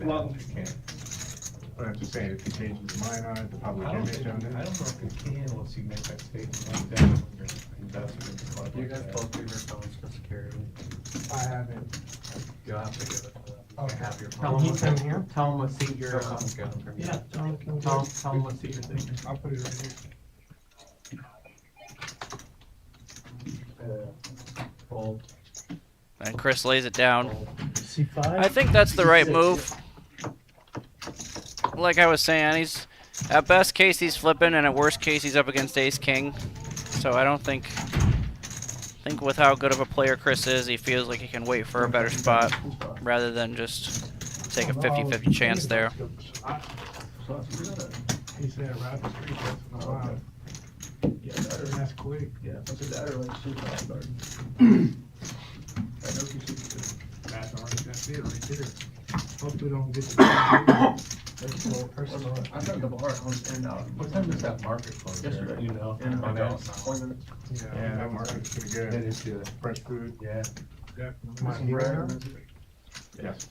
But I'm just saying, if he changes his mind on it, the public image on it. I don't know if you can unless you make that statement like that when you're investing in the club. You guys both do your phones for security. I haven't. You'll have to give it to them. Okay. Have your Tell him what's in here. Tell him what seat you're. Yeah. Tell him what seat you're thinking. I'll put it right here. Fold. And Chris lays it down. C5? I think that's the right move. Like I was saying, he's at best case he's flipping, and at worst case he's up against ace king. So I don't think with how good of a player Chris is, he feels like he can wait for a better spot rather than just take a 50-50 chance there. He said right the street, that's not loud. Yeah, that's quick. Yeah, that's a dagger like shit. That's it right there. Hopefully don't get the I got the bar and what time does that market close? Yesterday. You know, Yeah, I don't. Yeah, that market's pretty good. It is good. Fresh food. Yeah. Definitely. Yes.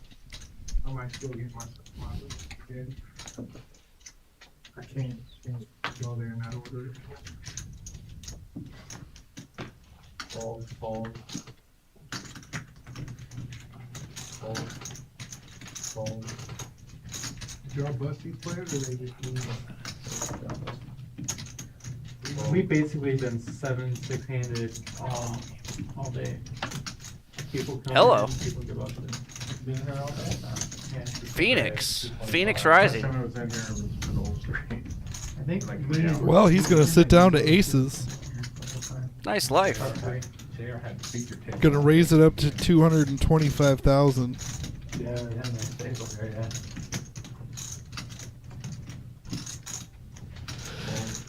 I might still get my yeah. I can't go there and not order it. Fold, fold. Fold. Fold. Did y'all bust these players or they just We've basically been 7-6 handed all day. People come Hello. in, people give up. Been here all day. Yeah. Phoenix Rising. I think Well, he's going to sit down to aces. Nice life. Going to raise it up to 225,000. Yeah, nice table there, yeah.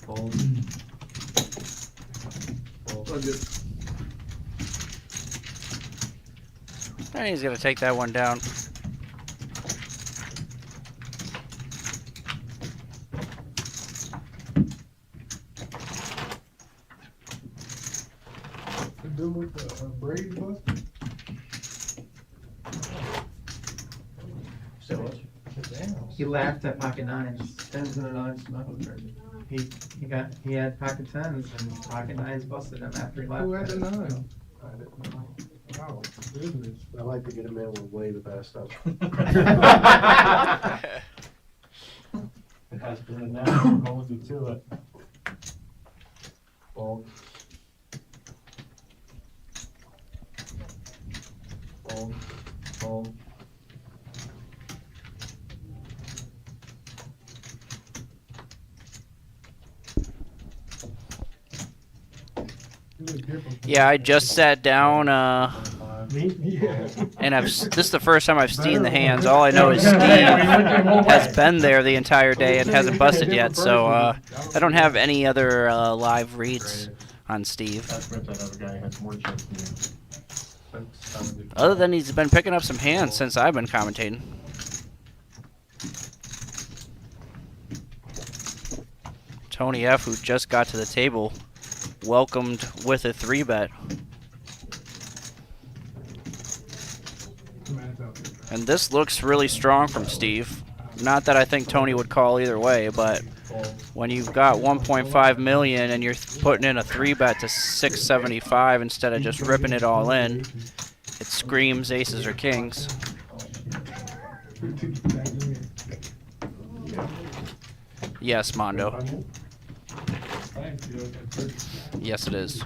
Fold. Fold. And he's going to take that one down. do with the braid bust? He laughed at pocket nines. Tens and a nine smuggled. He had pocket tens and pocket nines busted him after he laughed. Who had at the it. nine? Wow, goodness. I like to get a man with way the best of. It has been a nine, I'm going you to it. Fold. Fold. Fold. Yeah, I just sat down, Yeah. and this is the first time I've seen the hands. All I know is Steve has been there the entire day and hasn't busted yet, so I don't have any other live reads on Steve. Other than he's been picking up some hands since I've been commentating. Tony F, who just got to the table, welcomed with a 3-bet. And this looks really strong from Steve. Not that I think Tony would call either way, but when you've got 1.5 million and you're putting in a 3-bet to 675 instead of just ripping it all in, it screams aces or kings. Yes, Mondo. Yes, it is.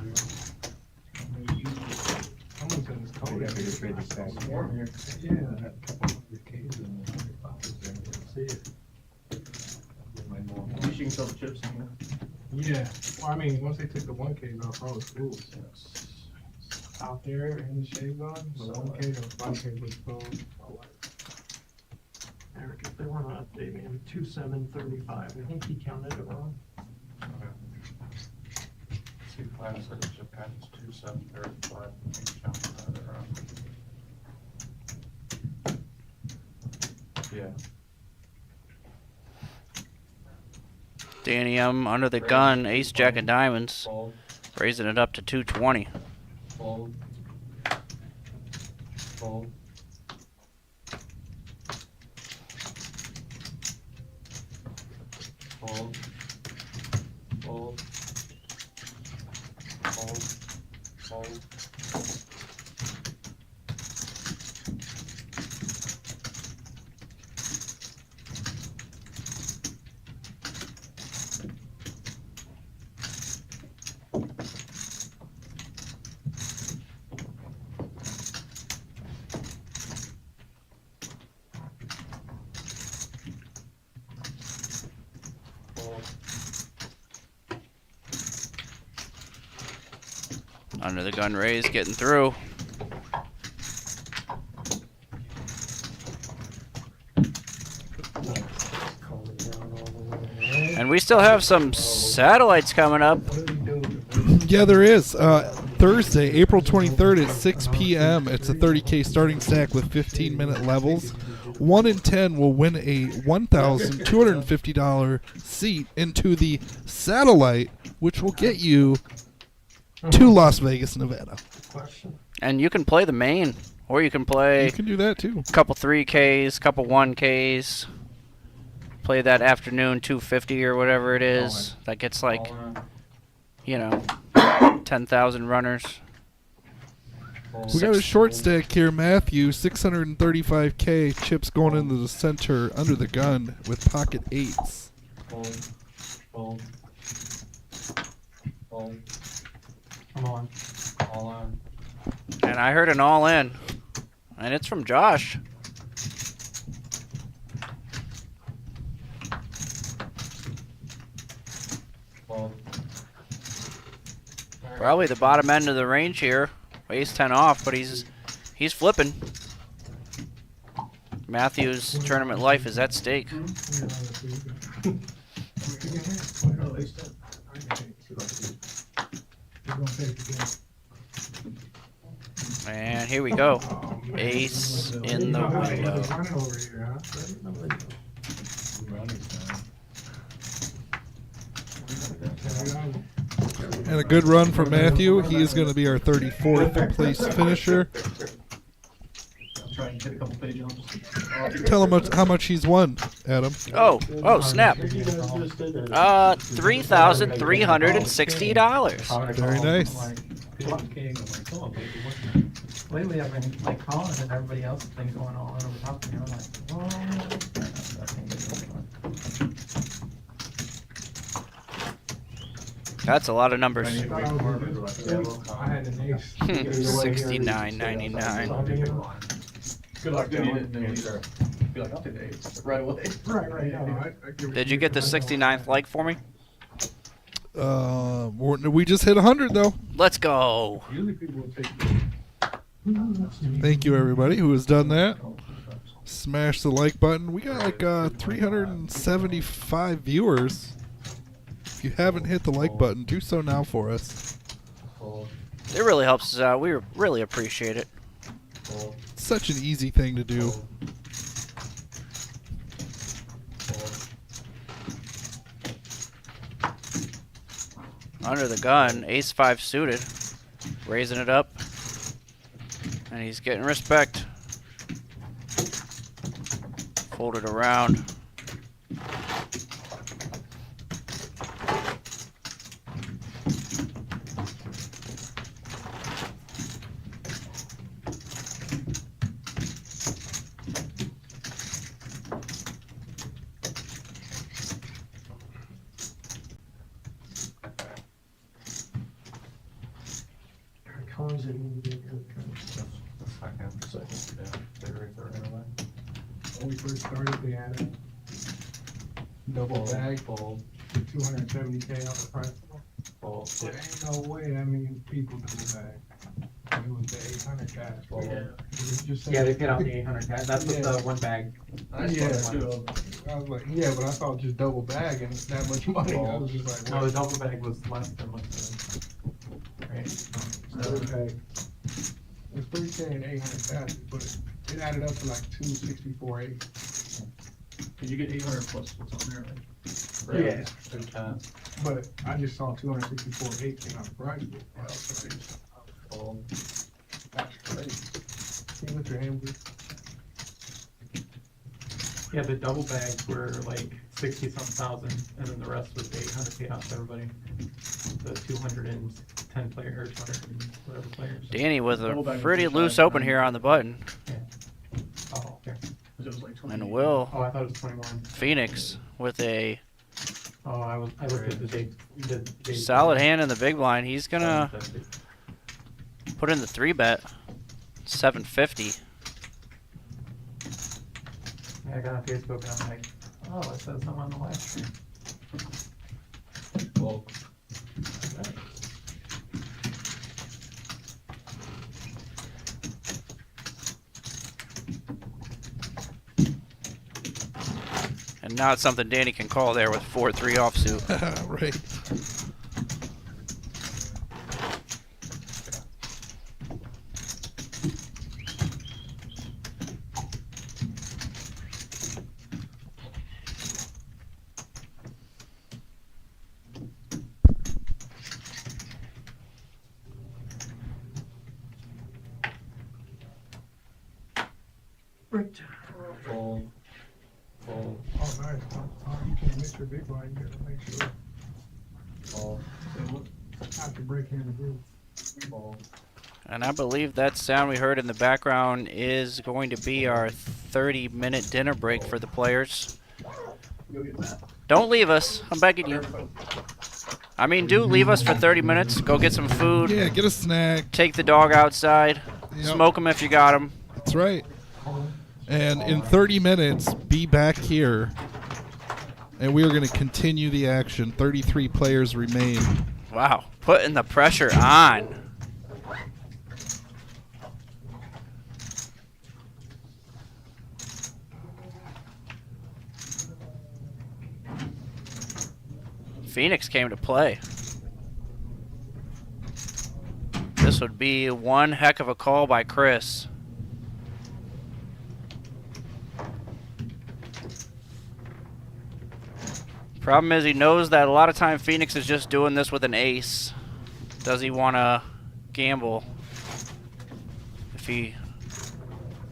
You can sell the chips in here. Yeah, well, I mean, once they took the 1K off, all was cool. Out there in the shade zone, the 1K to 5K was sold. Eric, if they want to update me, I'm 2735. I think he counted it wrong. See, last search Japan is 2735. Yeah. Danny M under the gun, ace jack of diamonds, raising it up to 220. Fold. Fold. Fold. Fold. Fold. Fold. Under the gun raise, getting through. And we still have some satellites coming up. Yeah, there is. Thursday, April 23rd at 6 p.m. It's a 30K starting stack with 15-minute levels. 1 in 10 will win a $1,250 seat into the satellite, which will get you to Las Vegas, Nevada. And you can play the main, or you can play. You can do that too. Couple 3Ks, couple 1Ks. Play that afternoon 250 or whatever it is. That gets like, you know, 10,000 runners. We got a short stack here, Matthew. 635K chips going into the center under the gun with pocket eights. Fold. Fold. Fold. Come on. All on. And I heard an all in. And it's from Josh. Fold. Probably the bottom end of the range here. Ace 10 off, but he's flipping. Matthew's tournament life is at stake. And here we go. Ace in the window. And a good run for Matthew. He is going to be our 34th place finisher. Tell him how much he's won, Adam. Oh, snap. $3,360. Very nice. Lately I've been like calling and everybody else has been going all over top of me. I'm like, oh. That's a lot of numbers. I had an ace. 69.99. Good luck, gentlemen. Be like, I'll take the ace right away. Right. Did you get the 69th like for me? We just hit 100 though. Let's go. Usually people will take. Thank you everybody who has done that. Smash the like button. We got like 375 viewers. If you haven't hit the like button, do so now for us. It really helps us out. We really appreciate it. It's such an easy thing to do. Under the gun, ace-5 suited, raising it up, and he's getting respect. Fold it around. Comes in. When we first started, they had a double bag, 270K off the price. There ain't no way that many people double bag. It was the 800 cash. Yeah, they paid out the 800 cash. That's what the one bag. Yeah, I was like, yeah, but I thought just double bag and that much money. I was just like, No, the double bag was less than what right? double bag. It's 3K and 800 cash, but it added up to like 264.8. Did you get 800 plus what's on there? Like, Yeah. But I just saw 264.8 came out the price. That's crazy. Can you lift your hand, please? Yeah, the double bags were like 60-some thousand, and then the rest was 800 paid out to everybody. The 210 player or 200 and whatever players. Danny with a pretty loose open here on the button. Yeah. Oh, okay. it was like 20. And Will Oh, I thought it was 21. Phoenix with a Oh, I looked at the date. solid hand in the big blind. He's gonna put in the 3-bet. 750. Yeah, I got on Facebook and I'm like, oh, it says something on the live stream. Well, And not something Danny can call there with 4-3 offsuit. Right. Fold. Fold. Oh, nice. Oh, you can't miss your big blind. You gotta make sure. Fold. Have to break hand again. Fold. And I believe that sound we heard in the background is going to be our 30-minute dinner break for the players. Don't leave us. I'm begging you. I mean, do leave us for 30 minutes. Go get some food. Yeah, get a snack. Take the dog outside. Yep. Smoke him if you got him. That's right. And in 30 minutes, be back here. And we are going to continue the action. 33 players remain. Wow. Putting the pressure on. Phoenix came to play. This would be one heck of a call by Chris. Problem is he knows that a lot of time Phoenix is just doing this with an ace. Does he want to gamble? If he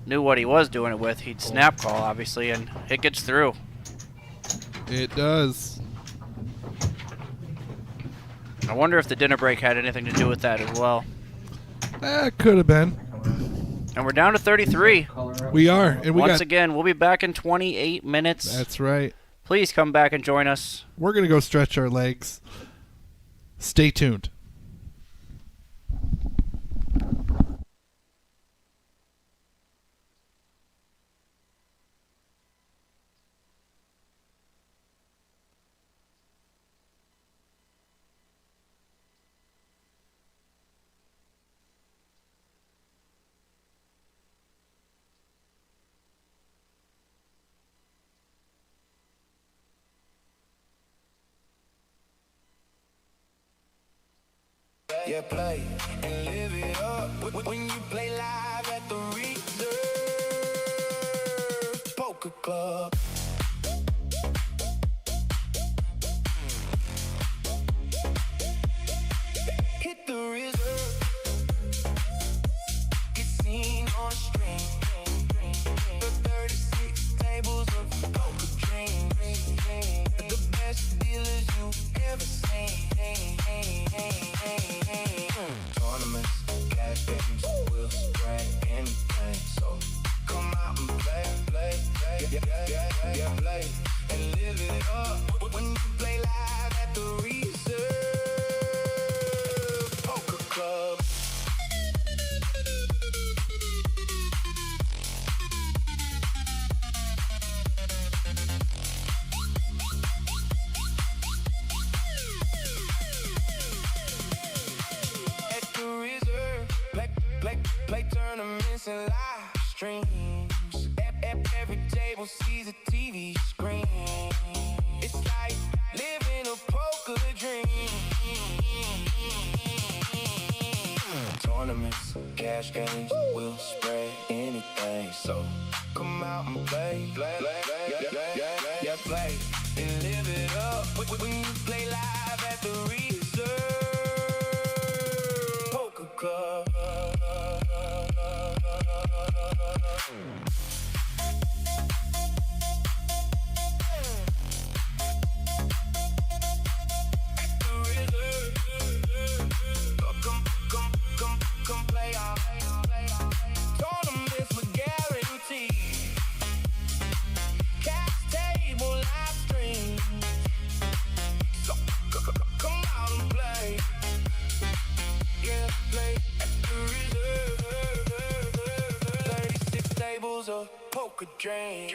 knew what he was doing it with, he'd snap call, obviously, and it gets through. It does. I wonder if the dinner break had anything to do with that as well. Could have been. And we're down to 33. We are. And Once again, we'll be back in 28 minutes. That's right. Please come back and join us. We're going to go stretch our legs. Stay tuned. yeah, play and live it up. When you play live at the Reserve Poker Club. Hit the Reserve, get seen on the screen. The 36 tables of poker dreams, the best dealers you ever seen. Tournaments, cash games, will spread anything. So come out and play, yeah, play and live it up. When you play live at the Reserve Poker Club. Play tournaments and live streams. Every table sees a TV screen. It's like living a poker dream. Tournaments, cash games, will spread anything. So come out and play, yeah, play and live it up. When you play live at the Reserve Poker Club. Come play off. Tournaments with guarantee. Cash table live stream. So come out and play. Yeah, play at the Reserve. 36 tables of poker drain.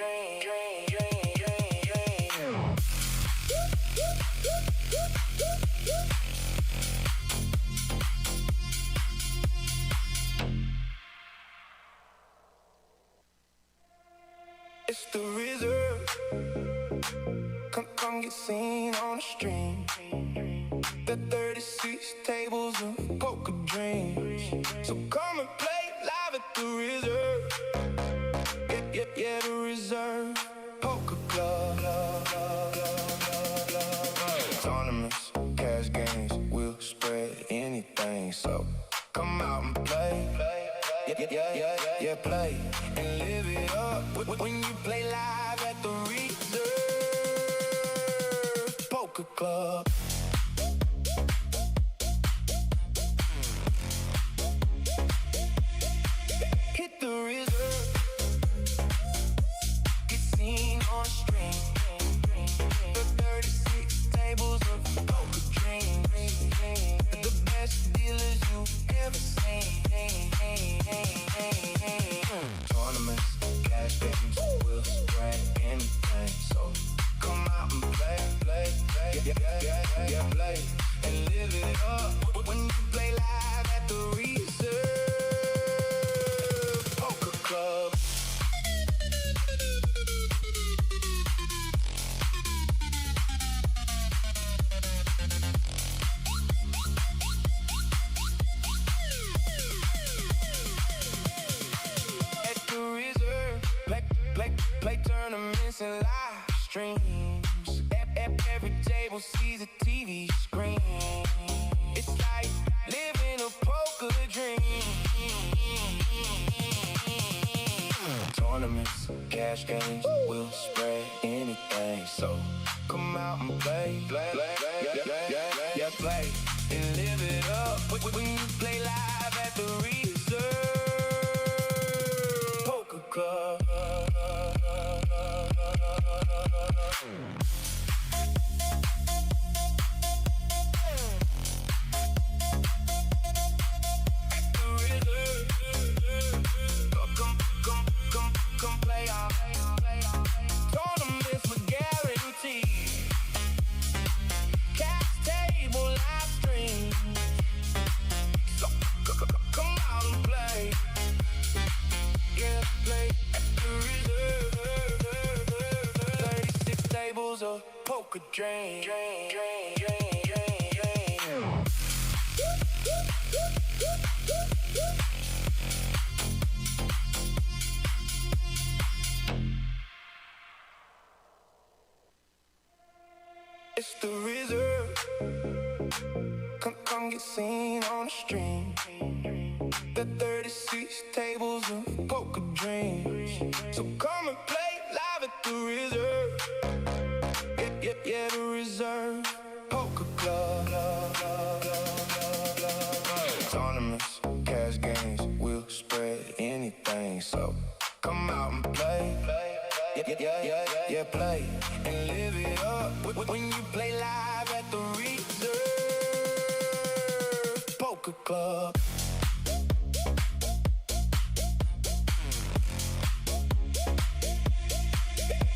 It's the Reserve. Come get seen on the stream. The 36 tables of poker dreams. So come and play live at the Reserve. Yeah, the Reserve Poker Club. Tournaments, cash games, will spread anything. So come out and play. Yeah, play and live it up. When you play live at the Reserve Poker Club. Hit the Reserve, get seen on the screen. The 36 tables of poker dreams, the best dealers you ever seen. Tournaments, cash games, will spread anything. So come out and play, yeah, play and live it up. When you play live at the Reserve Poker Club. Play tournaments and live streams. Every table sees a TV screen. It's like living a poker dream. Tournaments, cash games, will spread anything. So come out and play, yeah, play and live it up. When you play live at the Reserve Poker Club. Come play off. Tournaments with guarantee. Cash table live stream. So come out and play. Yeah, play at the Reserve. 36 tables of poker drain. Come get seen on the stream. The 36 tables of poker dreams. So come and play live at the Reserve. Yeah, the Reserve Poker Club. Tournaments, cash games, we'll spread anything. So come out and play. Yeah, play and live it up when you play live at the Reserve Poker Club.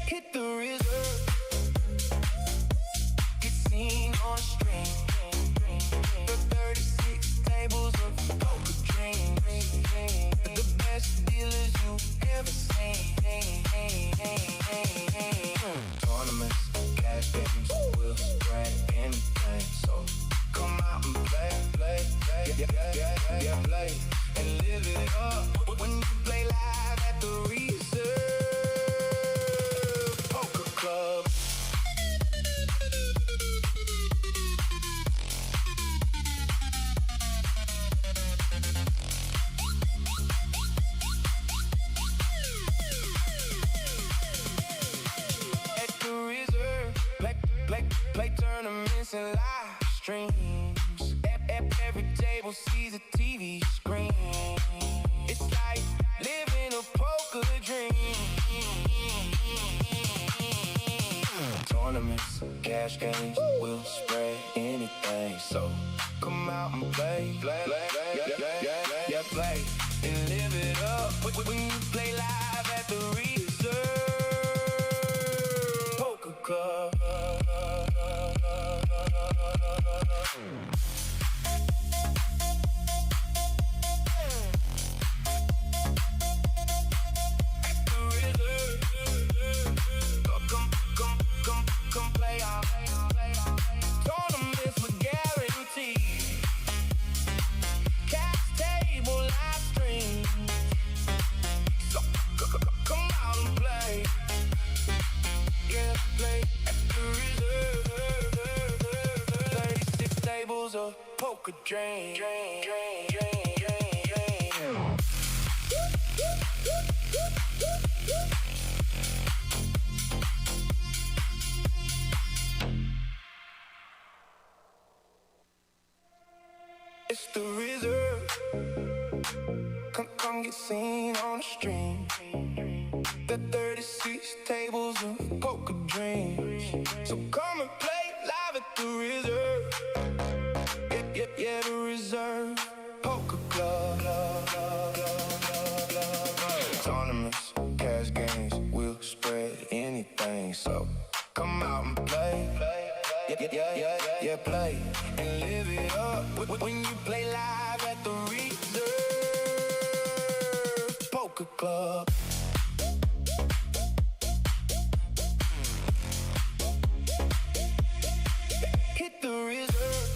Hit the Reserve, get seen on the stream. The 36 tables of poker dreams. The best dealers you've ever seen. Tournaments, cash games, we'll spread anything. So come out and play. Yeah, play and live it up when you play live at the Reserve Poker Club. At the Reserve, play tournaments and live streams. Every table sees a TV screen. It's like living a poker dream. Tournaments, cash games, we'll spread anything. So come out and play. Yeah, play and live it up when you play live at the Reserve Poker Club. Come play our tournaments with guaranteed cash table live stream. So come out and play. Yeah, play at the Reserve. 36 tables of poker drain. It's the Reserve. Come get seen on the stream. The 36 tables of poker dreams. So come and play live at the Reserve. Yeah, the Reserve Poker Club. Tournaments, cash games, we'll spread anything. So come out and play. Yeah, play and live it up when you play live at the Reserve Poker Club. Hit the Reserve,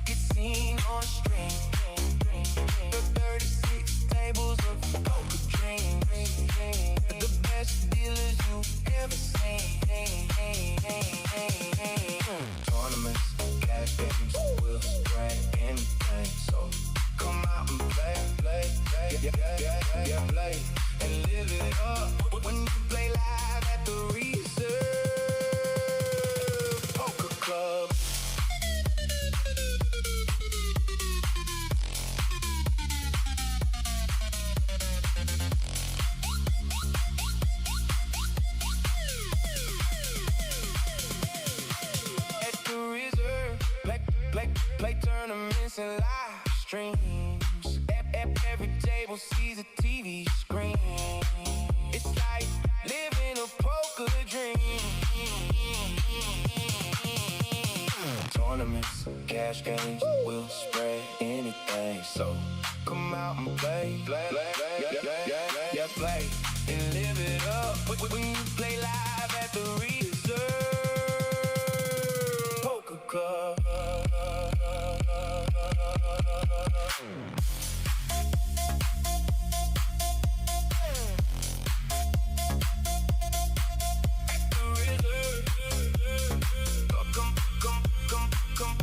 get seen on the stream. The 36 tables of poker dreams. The best dealers you've ever seen. Tournaments, cash games, we'll spread anything. So come out and play. Yeah, play and live it up when you play live at the Reserve Poker Club. At the Reserve, play tournaments and live streams. Every table sees a TV screen. It's like living a poker dream. Tournaments, cash games, we'll spread anything. So come out and play. Yeah, play and live it up when you play live at the Reserve Poker Club. Come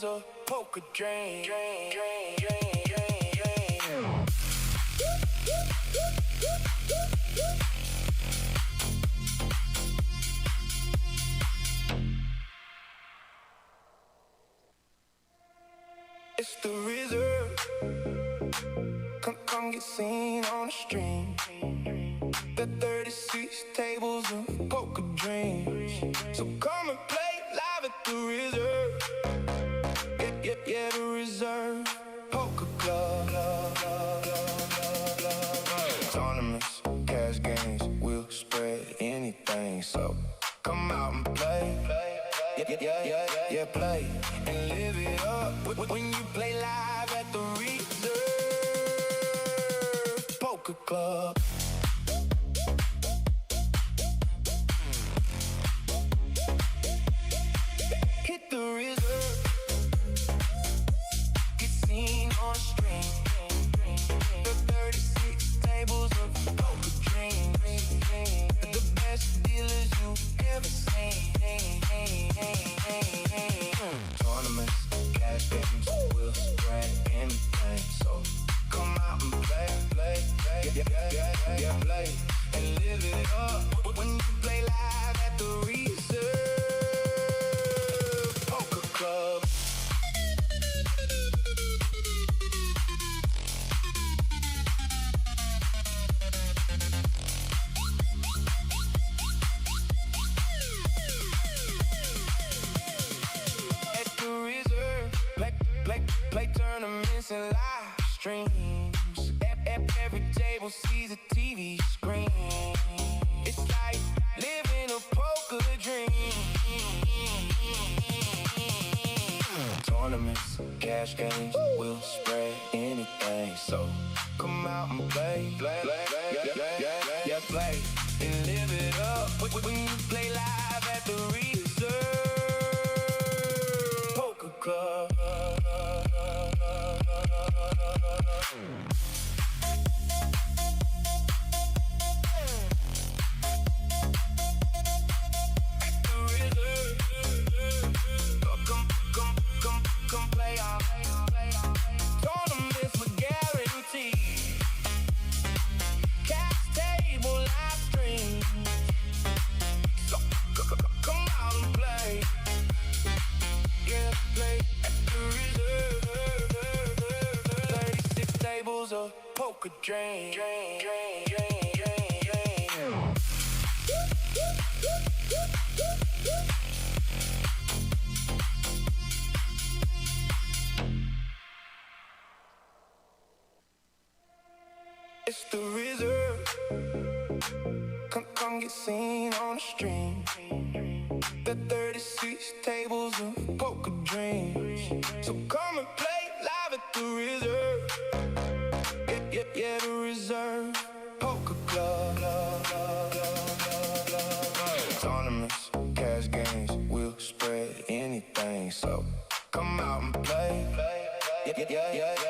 of poker drain. It's the reserve. Come get seen on the stream. The 36 tables of poker dreams. So come and play live at the reserve. Yeah, the reserve poker club. Tournaments, cash games, we'll spread anything. So come out and play. Yeah, play and live it up when you play live at the reserve poker club. Hit the reserve, get seen on the stream. The 36 tables of poker dreams. The best dealers you ever seen. Tournaments, cash games, we'll spread anything. So come out and play. Yeah, play and live it up when you play live at the reserve poker club. At the reserve, play tournaments and live streams. Every table sees a TV screen. It's like living a poker dream. Tournaments, cash games, we'll spread anything. So come out and play. Yeah, play and live it up when you play live at the reserve poker club. Come play our tournaments with guarantee. Cash table live stream. So come out and play. Yeah, play at the reserve. 36 tables of poker drain. It's the reserve. Come get seen on the stream. The 36 tables of poker dreams. So come and play live at the reserve. Yeah, the reserve poker club. Tournaments, cash games, we'll spread anything. So come out and play.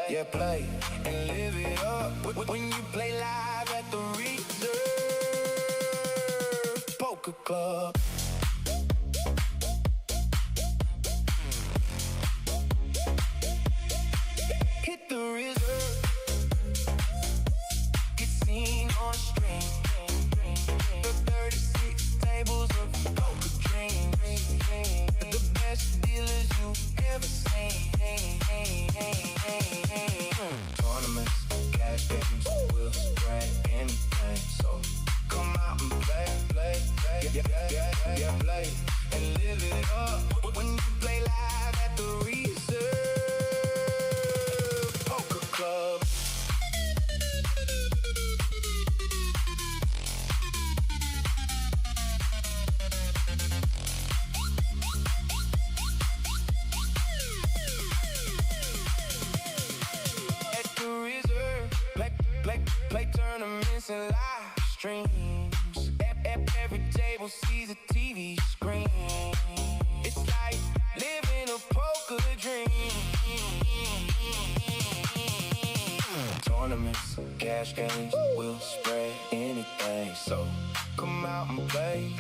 Yeah, play and live it up when you play live at the reserve poker club. Hit the reserve, get seen on the stream. The 36 tables of poker dreams. The best dealers you ever seen. Tournaments, cash games, we'll spread anything. So come out and play. Yeah, play and live it up when you play live at the reserve poker club. At the reserve, play tournaments and live streams. Every table sees a TV screen. It's like living a poker dream. Tournaments, cash games, we'll spread anything. So come out and play.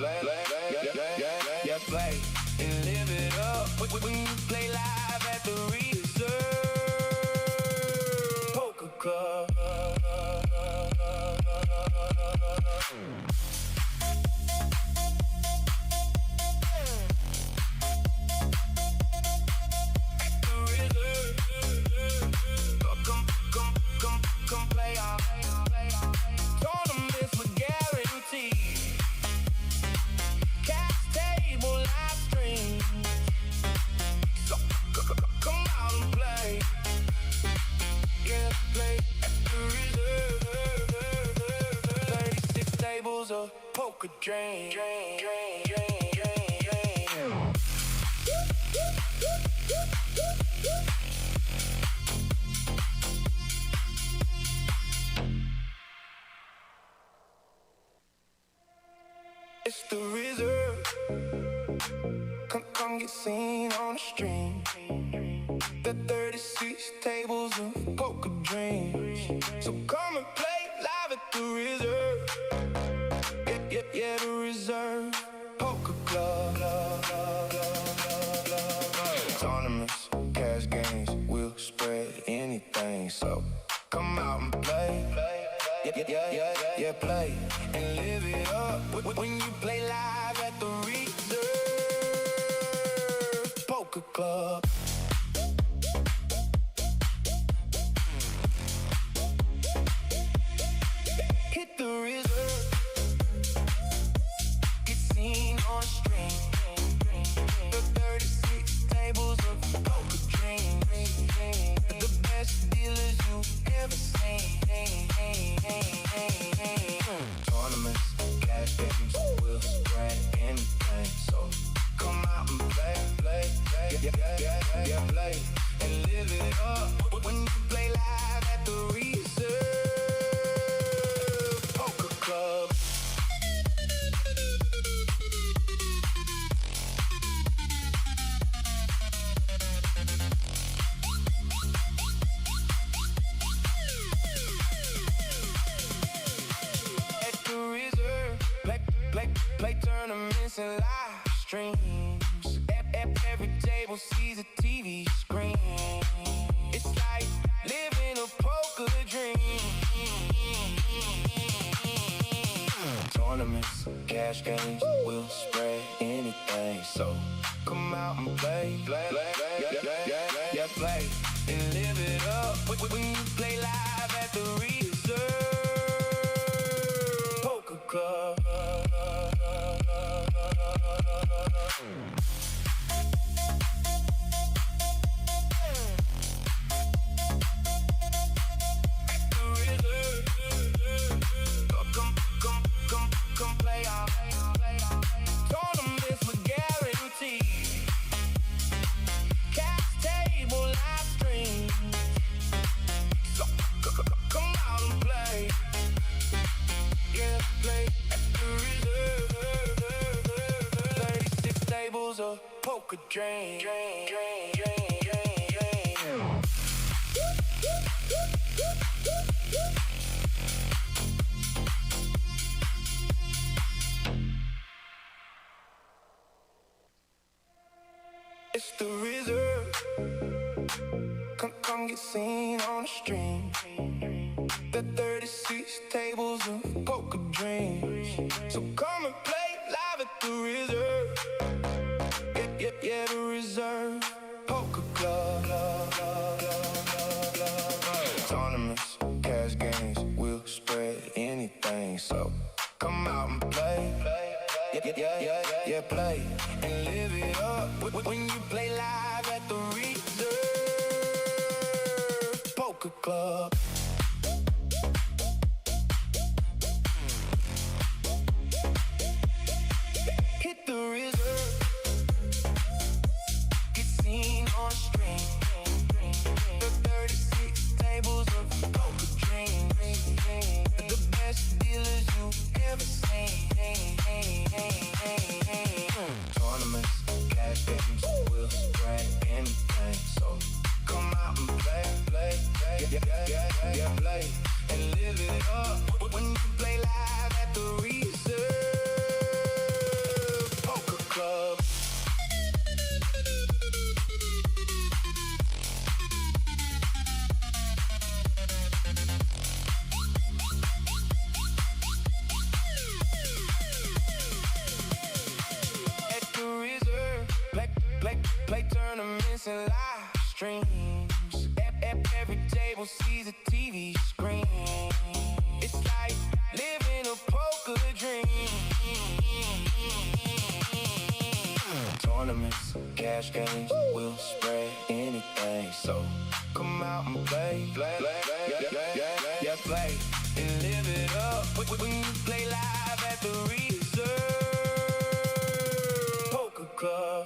Yeah, play and live it up when you play live at the Reserve Poker Club. Come play our tournaments with guaranteed cash table live stream. So come out and play. Yeah, play at the Reserve. 36 tables of poker drain. It's the Reserve. Come get seen on the stream. The 36 tables of poker dreams. So come and play live at the Reserve. Yeah, the Reserve Poker Club. Tournaments, cash games, we'll spread anything. So come out and play. Yeah, play and live it up when you play live at the Reserve Poker Club. Hit the Reserve, get seen on the stream. The 36 tables of poker dreams, the best dealers you've ever seen. Tournaments, cash games, we'll spread anything. So come out and play, yeah, play and live it up when you play live at the Reserve Poker Club. Play tournaments and live streams. Every table sees a TV screen. It's like living a poker dream. Tournaments, cash games, we'll spread anything. So come out and play, yeah, play and live it up when you play live at the Reserve Poker Club. Come play our tournaments with guaranteed cash table live stream. So come out and play. Yeah, play at the Reserve. 36 tables of poker drain. It's the Reserve. Come get seen on the stream. The 36 tables of poker dreams. So come and play live at the Reserve. Yeah, the Reserve Poker Club. Tournaments, cash games, we'll spread anything. So come out and play. Yeah, play and live it up when you play live at the Reserve Poker Club. Hit the Reserve, get seen on the stream. The 36 tables of poker dreams, the best dealers you've ever seen. Tournaments, cash games, we'll spread anything. So come out and play, yeah, play and live it up when you play live at the Reserve Poker Club. Play tournaments and live streams. Every table sees a TV screen. It's like living a poker dream. Tournaments, cash games, we'll spread anything. So come out and play, play, and live it up. When you play live at the Reserve Poker Club.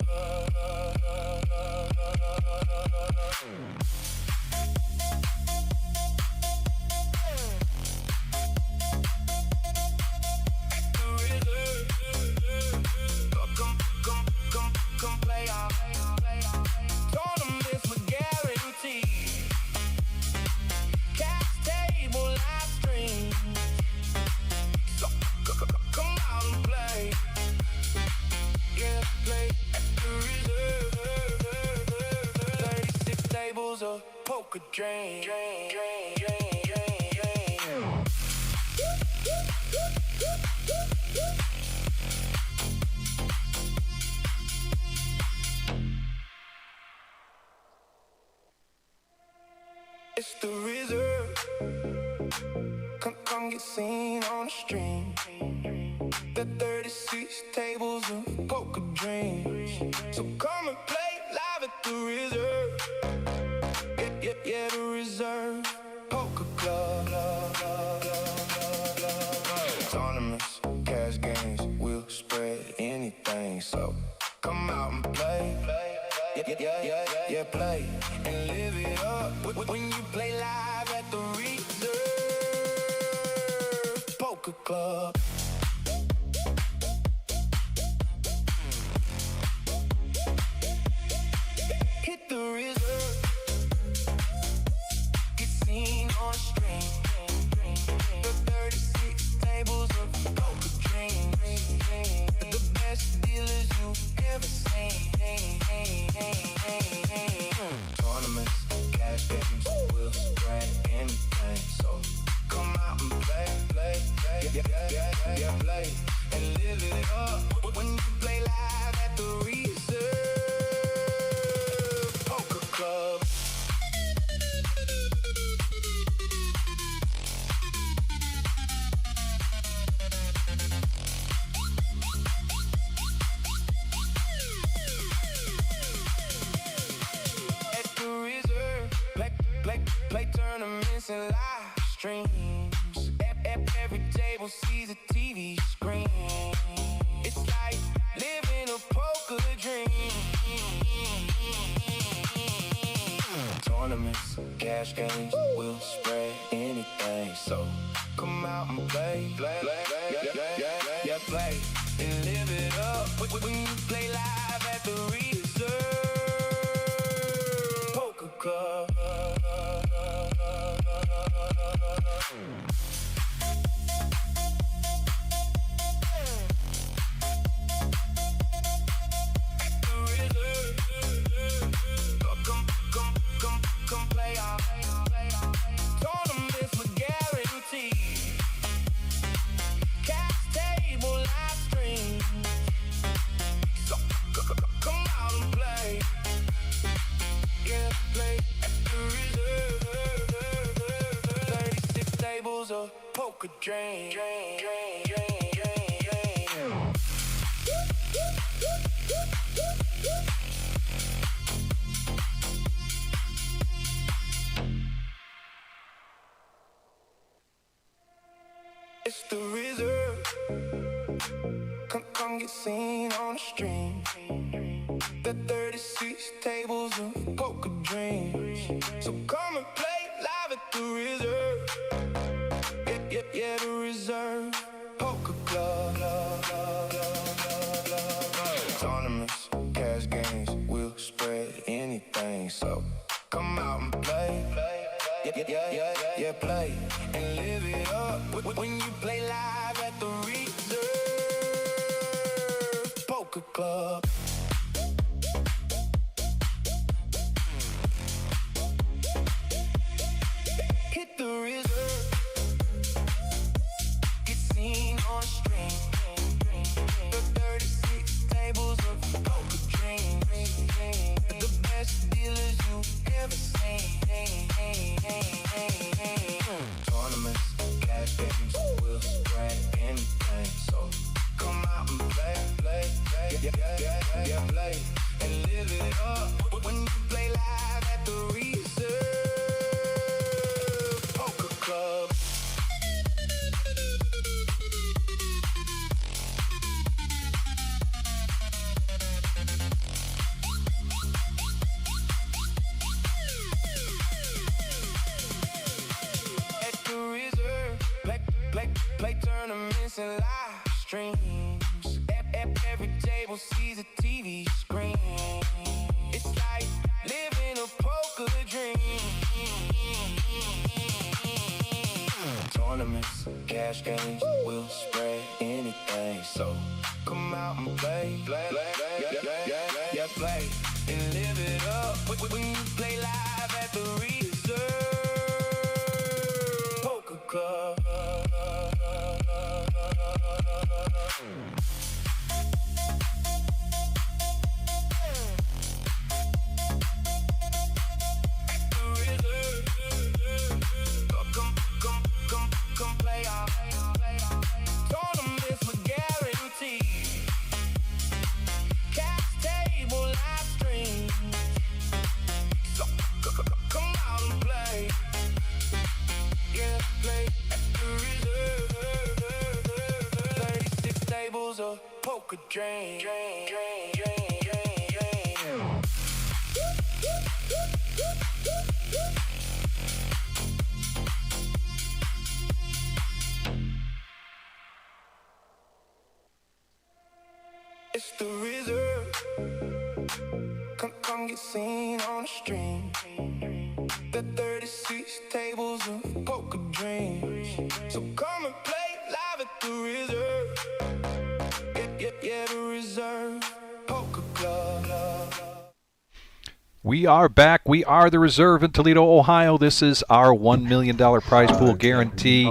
Come play our tournaments with guarantee. Cash table live stream. So come out and play. Yeah, play at the Reserve. 36 tables of poker drain. It's the Reserve. Come get seen on the stream. The 36 tables of poker dreams. So come and play live at the Reserve. Yeah, the Reserve Poker Club. Tournaments, cash games, we'll spread anything. So come out and play. Yeah, play and live it up. When you play live at the Reserve Poker Club. Hit the Reserve. Get seen on the stream. The 36 tables of poker dreams. The best dealers you've ever seen. Tournaments, cash games, we'll spread anything. So come out and play, yeah, play and live it up. When you play live at the Reserve Poker Club. Play tournaments and live streams. Every table sees a TV screen. It's like living a poker dream. Tournaments, cash games, we'll spread anything. So come out and play, yeah, play and live it up. When you play live at the Reserve Poker Club. Come play our tournaments with guarantee. Cash table live stream. So come out and play. Yeah, play at the Reserve. 36 tables of poker drain. It's the Reserve. Come get seen on the stream. The 36 tables of poker dreams. So come and play live at the Reserve. Yeah, the Reserve Poker Club. Tournaments, cash games, we'll spread anything. So come out and play. Yeah, play and live it up. When you play live at the Reserve Poker Club. Hit the Reserve. Get seen on the stream. The 36 tables of poker dreams. Play tournaments and live streams. Every table sees a TV screen. It's like living a poker dream. Tournaments, cash games, will spread anything. So come out and play, yeah, play and live it up. When you play live at the Reserve Poker Club. Come play our tournaments with guarantees. Cash table live stream. So come out and play. Yeah, play at the Reserve. 36 tables of poker drain. It's the Reserve. Come get seen on the stream. The 36 tables of poker dreams. So come and play live at the Reserve. Yeah, the Reserve Poker Club. We are back. We are the Reserve in Toledo, Ohio. This is our $1 million prize pool guarantee,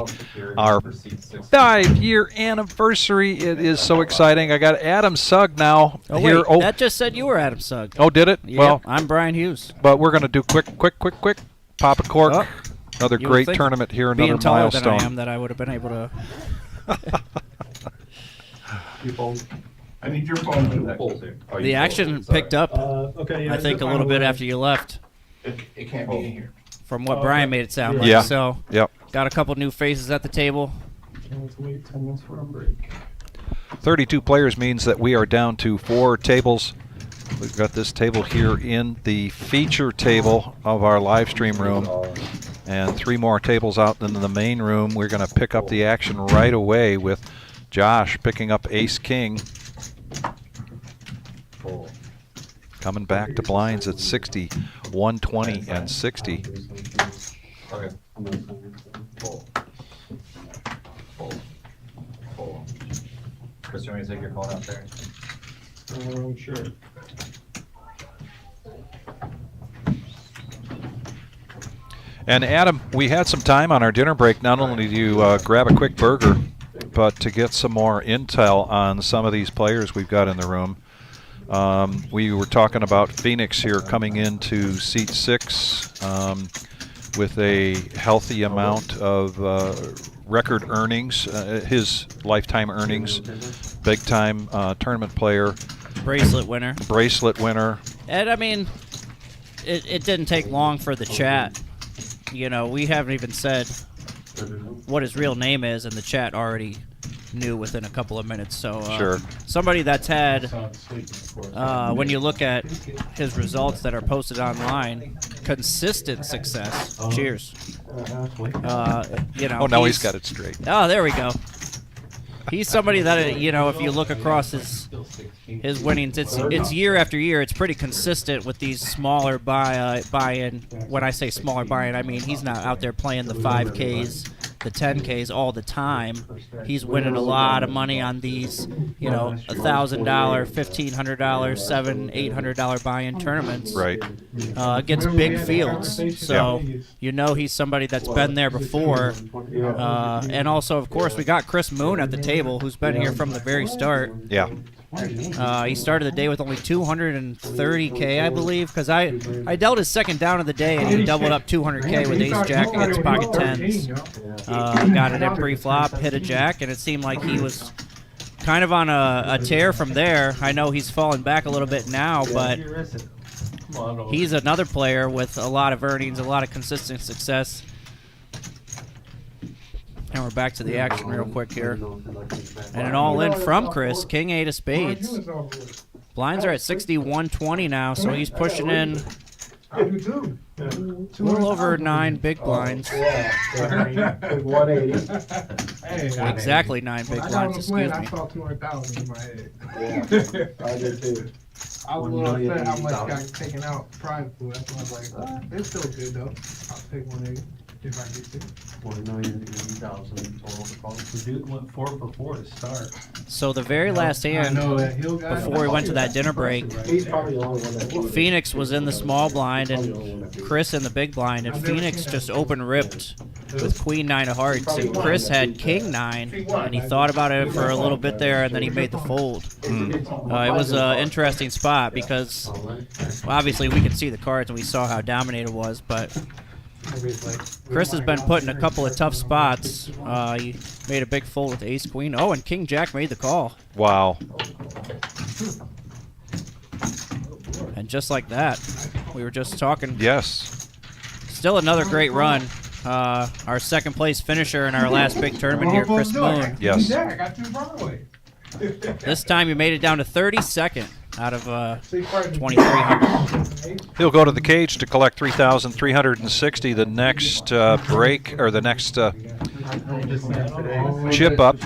our 5-year anniversary. It is so exciting. I got Adam Sugg now here. Wait, that just said you were Adam Sugg. Oh, did it? Yeah, well, I'm Brian Hughes. But we're going to do quick. Pop a cork. Oh, another great tournament here. Another being taller milestone. than I am, that I would have been able to. I need your phone to that. The action picked up, okay, yeah, I think, a little bit after you left. It can't be in here. From what Brian made it sound like. Yeah. So, yep. Got a couple new faces at the table. Let's wait 10 minutes for a break. 32 players means that we are down to 4 tables. We've got this table here in the feature table of our live stream room, and 3 more tables out in the main room. We're going to pick up the action right away with Josh picking up ace-king. Coming back to blinds at 60, 120, and 60. Okay. Chris, you want me to take your phone out there? Sure. And Adam, we had some time on our dinner break not only to grab a quick burger, but to get some more intel on some of these players we've got in the room. We were talking about Phoenix here coming into seat 6 with a healthy amount of record earnings, his lifetime earnings, big time tournament player. Bracelet winner. Bracelet winner. And I mean, it didn't take long for the chat. You know, we haven't even said what his real name is, and the chat already knew within a couple of minutes. So sure. Somebody that's had, when you look at his results that are posted online, consistent success. Cheers. You know. Oh, now he's got it straight. Oh, there we go. He's somebody that, you know, if you look across his winnings, it's year after year. It's pretty consistent with these smaller buy-in. When I say smaller buy-in, I mean he's not out there playing the 5Ks, the 10Ks all the time. He's winning a lot of money on these, you know, $1,000, $1,500, $700, $800 buy-in tournaments. Right. Against big fields. So you know he's somebody that's been there before. And also, of course, we got Chris Moon at the table, who's been here from the very start. Yeah. He started the day with only 230K, I believe, because I dealt his second down of the day, and he doubled up 200K with ace-jack against pocket tens. Got it in pre-flop, hit a jack, and it seemed like he was kind of on a tear from there. I know he's fallen back a little bit now, but he's another player with a lot of earnings, a lot of consistent success. And we're back to the action real quick here. And an all-in from Chris, King 8 of spades. Blinds are at 60, 120 now, so he's pushing in I do too. A little over 9 big blinds. Yeah. Big 180. Hey, Exactly 9 big when I got on blinds, the excuse plan, I me. saw 200,000 in my head. Yeah, I did too. I was a little upset how much 1,080,000. got taken out prize pool. That's why I was like, it's still good though. I'll take 180 if I get to. 1,080,000 total cost. The dude went 4 for 4 to start. So the very last hand, know that Hill guy- before we went to that dinner break, He's probably the only one that. Phoenix was in the small blind and Chris in the big blind, and Phoenix just open ripped with Queen 9 of hearts, and Chris had King 9, and he thought about it for a little bit there, and then he made the fold. It was an interesting spot because well, obviously we could see the cards and we saw how dominated it was, but Chris has been put in a couple of tough spots. He made a big fold with Ace Queen. Oh, and King Jack made the call. Wow. And just like that, we were just talking. Yes. Still another great run. Our second place finisher in our last big tournament here, Chris Moon. Yes. I got 2 Broadway. This time he made it down to 32nd out of 2,300. He'll go to the cage to collect 3,360. The next break, or the next chip up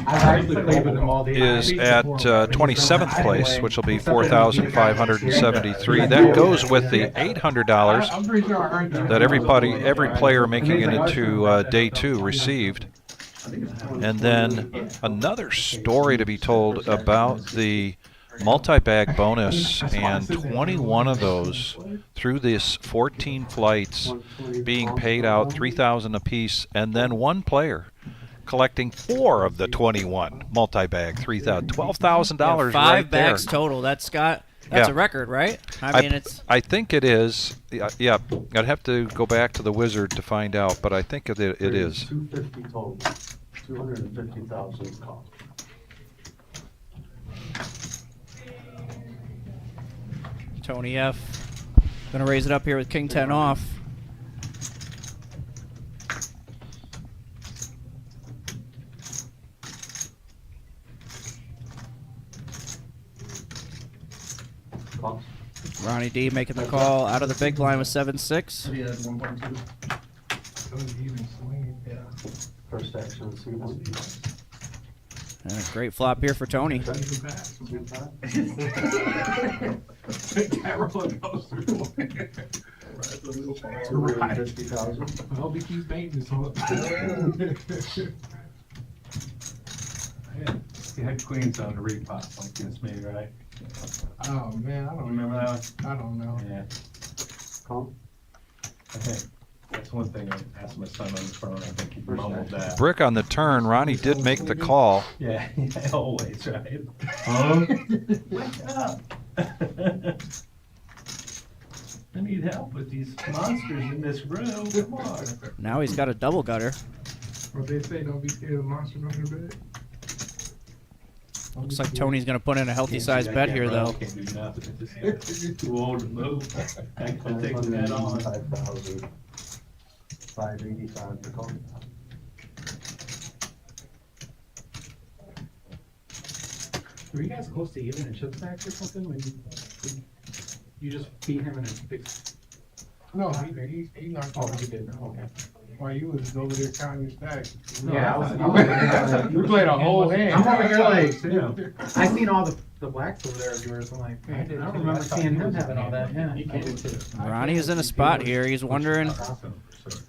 is at 27th place, which will be 4,573. That goes with the $800 that every player making it into day 2 received. And then another story to be told about the multi-bag bonus, and 21 of those through this 14 flights being paid out $3,000 apiece, and then one player collecting 4 of the 21 multi-bag, $3,000, $12,000 5 right there. bags total. That's a record, right? I mean, it's. I think it is. Yeah, I'd have to go back to the wizard to find out, but I think it is. 250 total. 250,000 cost. Tony F. Gonna raise it up here with King 10 off. Ronnie D making the call out of the big blind with 7-6. Yeah, 1.2. Even swing, yeah. First action, C1. And a great flop here for Tony. That roller coaster. Right. 250,000. I hope he keeps baiting this one. You had queens on the repot like this, maybe, right? Oh man, I don't Remember that one? I don't know. Yeah. Okay. That's one thing I asked my son on the phone. I think he mumbled that. Brick on the turn. Ronnie did make the call. Yeah, always, right? Wake up! I need help with these monsters in this room. Come on. Now he's got a double gutter. What they say, don't be scared of monsters on your bed. Looks like Tony's gonna put in a healthy sized bet here, though. Can't do nothing. It's too old to move. I can take that on. 5,000. 585 to call. Were you guys close to even in chip stacks or something when you just beat him in a big? No, he knocked Oh, off. he did. Okay. While you was over there counting your stacks. Yeah, You played a whole hand. I'm over here like, I seen all the blacks over there of yours. I'm like, I don't remember seeing him having all that. Yeah, I did too. Ronnie is in a spot here. He's wondering,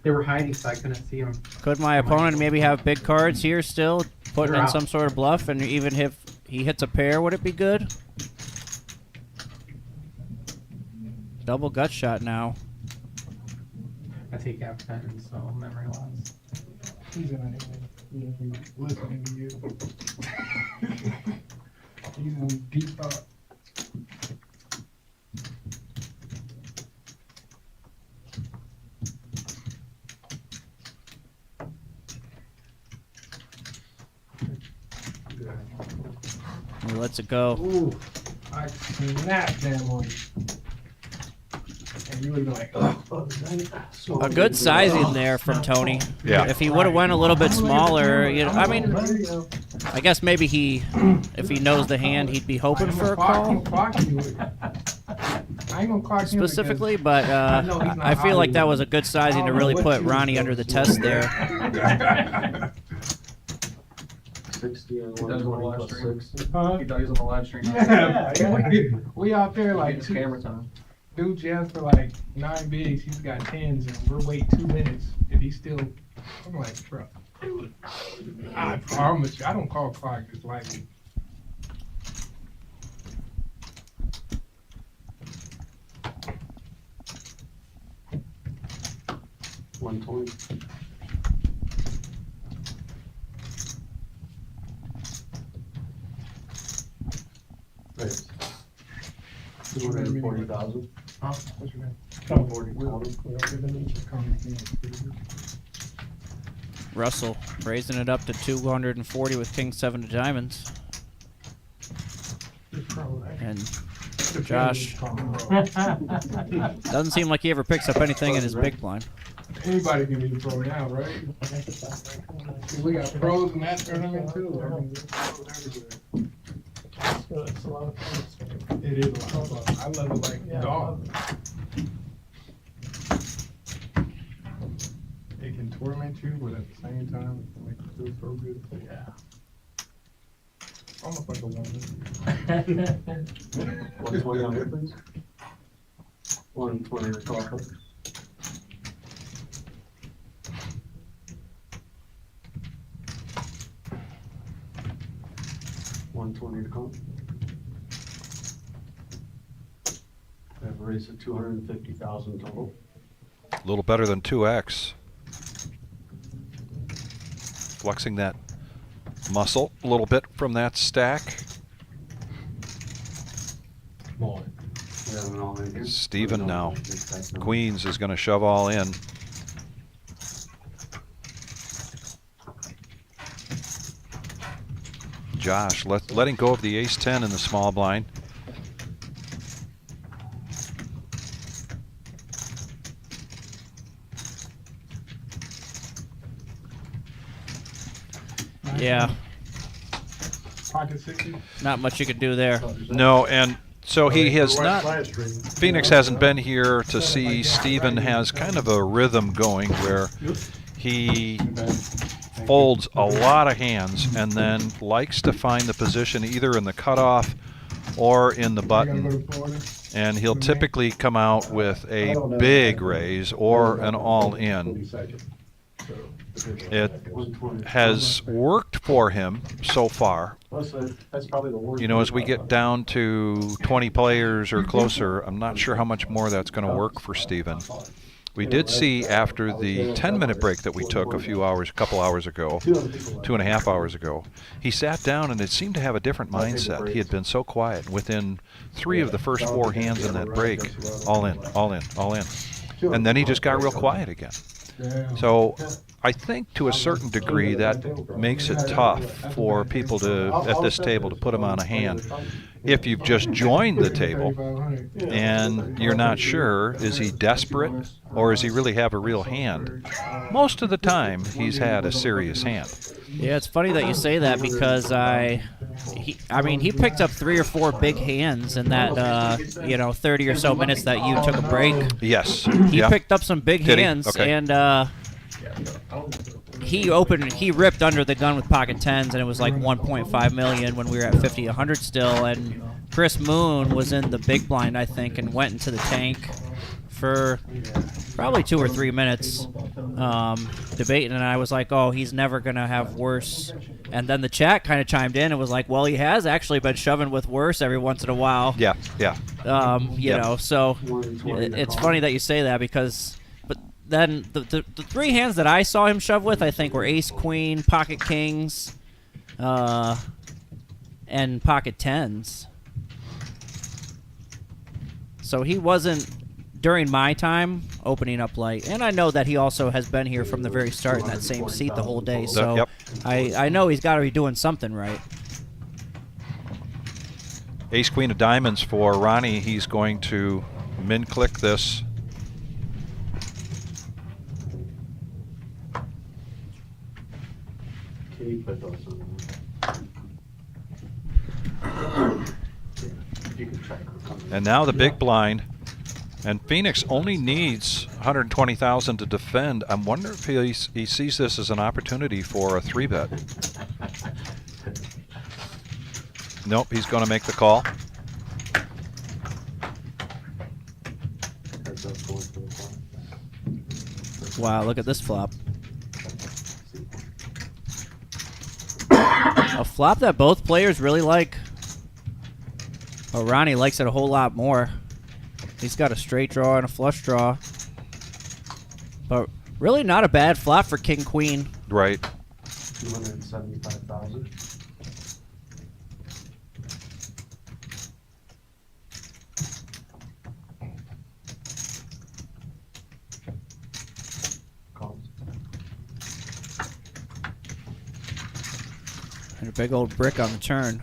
They were hiding, so I couldn't see them. could my opponent maybe have big cards here still, putting They're in out. some sort of bluff, and even if he hits a pair, would it be good? Double gut shot now. I take out 10, so memory loss. He's in listening to you. He's in deep thought. He lets it go. Ooh, I snapped that one. And you would be like, oh. A good sizing there from Tony. Yeah. If he would have went a little bit smaller, you know, I mean, I guess maybe if he knows the hand, he'd be hoping for a call. I ain't gonna clock him specifically, because but I know he's not I feel like that Hollywood. was a good sizing I to don't really know put what you Ronnie was under the supposed test to there. 60 and He does it on the 120 live plus stream. 60. Huh? He does it on the live stream. Yeah, we out there like It's camera time. dude jams for like 9 bigs, he's got 10s, and we're waiting 2 minutes, and he's still. I'm like, bro, I promise you, I don't call clock just like it. $120. Right. 240,000. Huh? What's your name? 240,000. Russell raising it up to 240 with King 7 of diamonds. And Josh doesn't seem like he ever picks up anything in his big blind. Anybody can be a pro now, right? We got pros in that tournament too. I mean, there's pros everywhere. It's a lot of fun. It is a lot of fun. I love it like dog. It can torment you, but at the same time, it can make you feel so good. Yeah. Almost like a woman. 120 on here, please. 120 to call. 120 to call. We have a raise of 250,000 total. A little better than 2x. Flexing that muscle a little bit from that stack. Steven now. Queens is going to shove all in. Josh letting go of the ace-10 in the small blind. Yeah. Pocket 60. Not much you could do there. No, and so he has not. Phoenix hasn't been here to see. Steven has kind of a rhythm going where he folds a lot of hands and then likes to find the position either in the cutoff or in the button. And he'll typically come out with a big raise or an all-in. It has worked for him so far. You know, as we get down to 20 players or closer, I'm not sure how much more that's going to work for Steven. We did see after the 10-minute break that we took a couple hours ago, 2.5 hours ago, he sat down and it seemed to have a different mindset. He had been so quiet. Within 3 of the first 4 hands in that break, all in, all in, all in. And then he just got real quiet again. So I think to a certain degree that makes it tough for people at this table to put him on a hand. If you've just joined the table and you're not sure, is he desperate or does he really have a real hand? Most of the time he's had a serious hand. Yeah, it's funny that you say that because I mean, he picked up 3 or 4 big hands in that 30 or so minutes that you took a break. Yes. He picked up some big hands, okay. and he ripped under the gun with pocket 10s, and it was like 1.5 million when we were at 50, 100 still. And Chris Moon was in the big blind, I think, and went into the tank for probably 2 or 3 minutes debating, and I was like, oh, he's never going to have worse. And then the chat kind of chimed in and was like, well, he has actually been shoving with worse every once in a while. Yeah, yeah. You know, so it's funny that you say that because, but then the 3 hands that I saw him shove with, I think, were ace, queen, pocket kings, and pocket 10s. So he wasn't, during my time, opening up light. And I know that he also has been here from the very start in that same seat the whole day. So Yep. I know he's got to be doing something right. Ace queen of diamonds for Ronnie. He's going to min click this. And now the big blind. And Phoenix only needs 120,000 to defend. I'm wondering if he sees this as an opportunity for a 3-bet. Nope, he's going to make the call. Wow, look at this flop. A flop that both players really like. Oh, Ronnie likes it a whole lot more. He's got a straight draw and a flush draw. But really not a bad flop for King Queen. Right. 275,000. And a big old brick on the turn.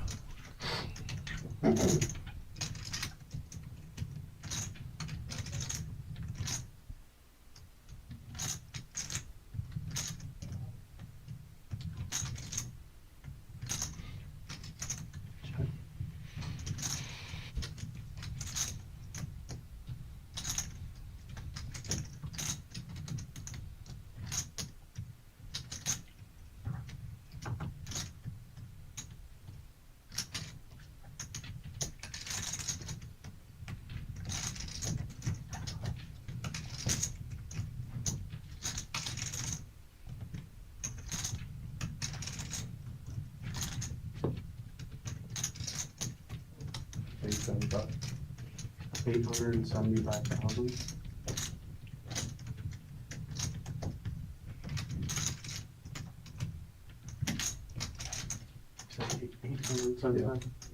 $875,000.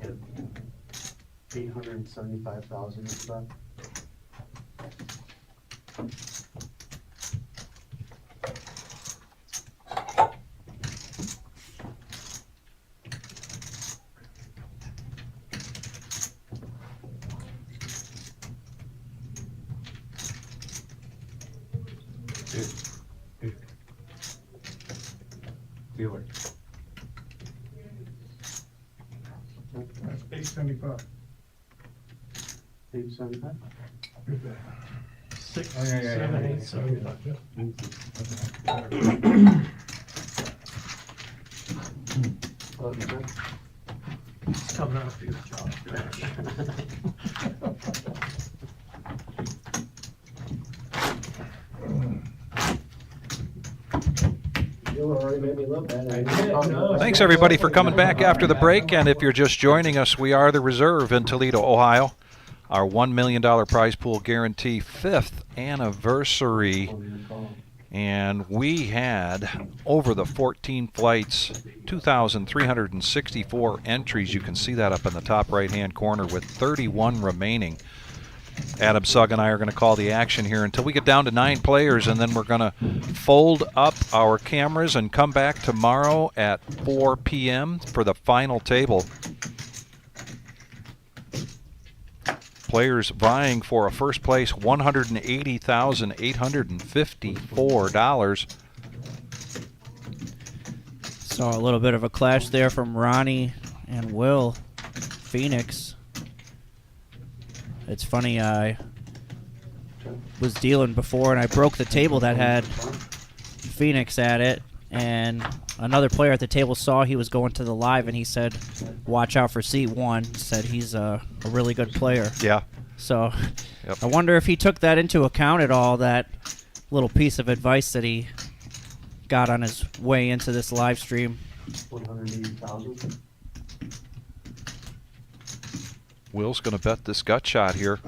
Yeah. 875,000 is that. Dealer. That's 875. 875. Six, Oh, yeah, 7, yeah. 8, 75. It's coming out for you, John. Thanks everybody for coming back after the break, and if you're just joining us, we are the Reserve in Toledo, Ohio. Our $1 million prize pool guarantee 5th anniversary, and we had over the 14 flights 2,364 entries. You can see that up in the top right hand corner with 31 remaining. Adam Sugg and I are going to call the action here until we get down to 9 players, and then we're going to fold up our cameras and come back tomorrow at 4 p.m. for the final table. Players vying for a first place $180,854. Saw a little bit of a clash there from Ronnie and Will. Phoenix. It's funny, I was dealing before and I broke the table that had Phoenix at it, and another player at the table saw he was going to the live and he said, watch out for seat 1. Said he's a really good player. Yeah. So yep. I wonder if he took that into account at all, that little piece of advice that he got on his way into this live stream. 180,000. Will's going to bet this gut shot here.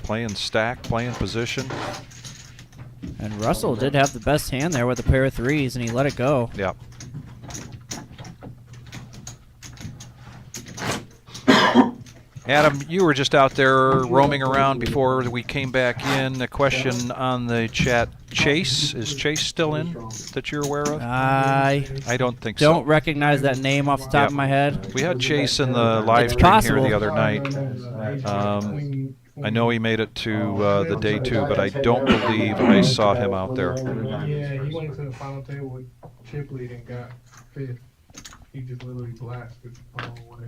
Playing stack, playing position. And Russell did have the best hand there with a pair of 3s, and he let it go. Yep. Adam, you were just out there roaming around before we came back in. A question on the chat. Chase, is Chase still in that you're aware of? I don't think so. Don't recognize that name off the top of my head. We had Chase in the live stream here the other night. I know he made it to the day 2, but I don't believe I saw him out there. Yeah, he went to the final table with chip lead and got 5th. He just literally blasted all the way.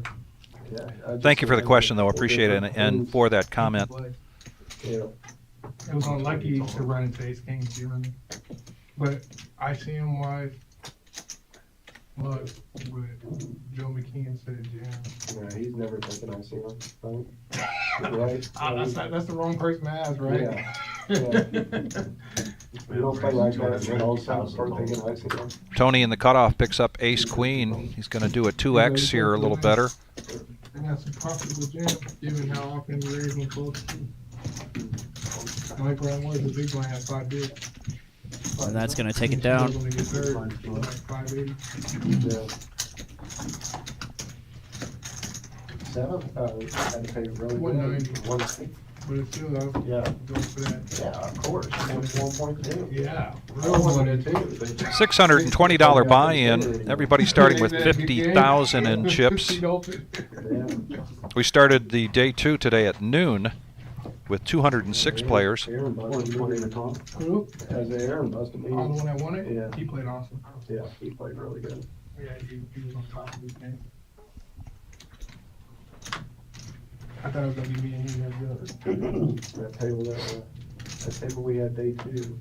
Thank you for the question, though. Appreciate it, and for that comment. It was unlucky to run into ace king, you know. But I see him wise. Look, with Joe McKeon said jam. Yeah, he's never thinking I see him. Right? That's the wrong person to ask, right? Yeah. We don't play like that. And all of a sudden start thinking I see him. Tony in the cutoff picks up ace queen. He's going to do a 2x here a little better. And that's a profitable jam, given how often we're raising close. Mike Brown was the big blind at 5 bigs. And that's going to take it down. Seven? Had to pay really good. 190. But it's still though. Yeah. Go for that. Yeah, of course. 1.2. Yeah. Real one too. $620 buy-in. Everybody starting with 50,000 in chips. We started the day 2 today at noon with 206 players. Aaron busted me. Who? As Aaron busted me. Oh, the one that won it? Yeah. He played awesome. Yeah, he played really good. Yeah, he was on top of his game. I thought it was going to be me and you. That table we had day 2.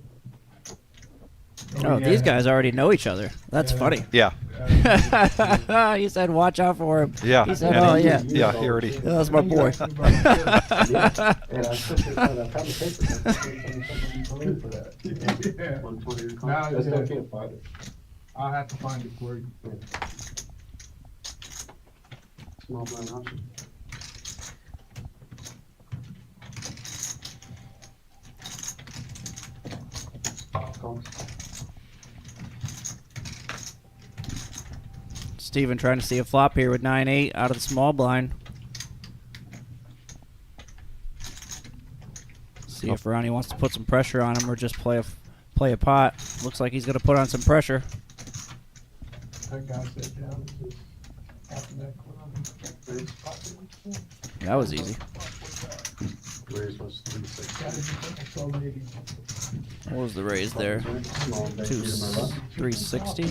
Oh, these guys already know each other. That's funny. Yeah. He said, watch out for him. Yeah. He said, oh, yeah. Yeah, he already. That's my boy. And I took it on a pen and paper. For that. Yeah. 120. Now, I still can't find it. I'll have to find it for you. Small blind option. Steven trying to see a flop here with 9-8 out of the small blind. See if Ronnie wants to put some pressure on him or just play a pot. Looks like he's going to put on some pressure. That guy sat down. After that That was easy. Raise was 360. What was the raise there? 360.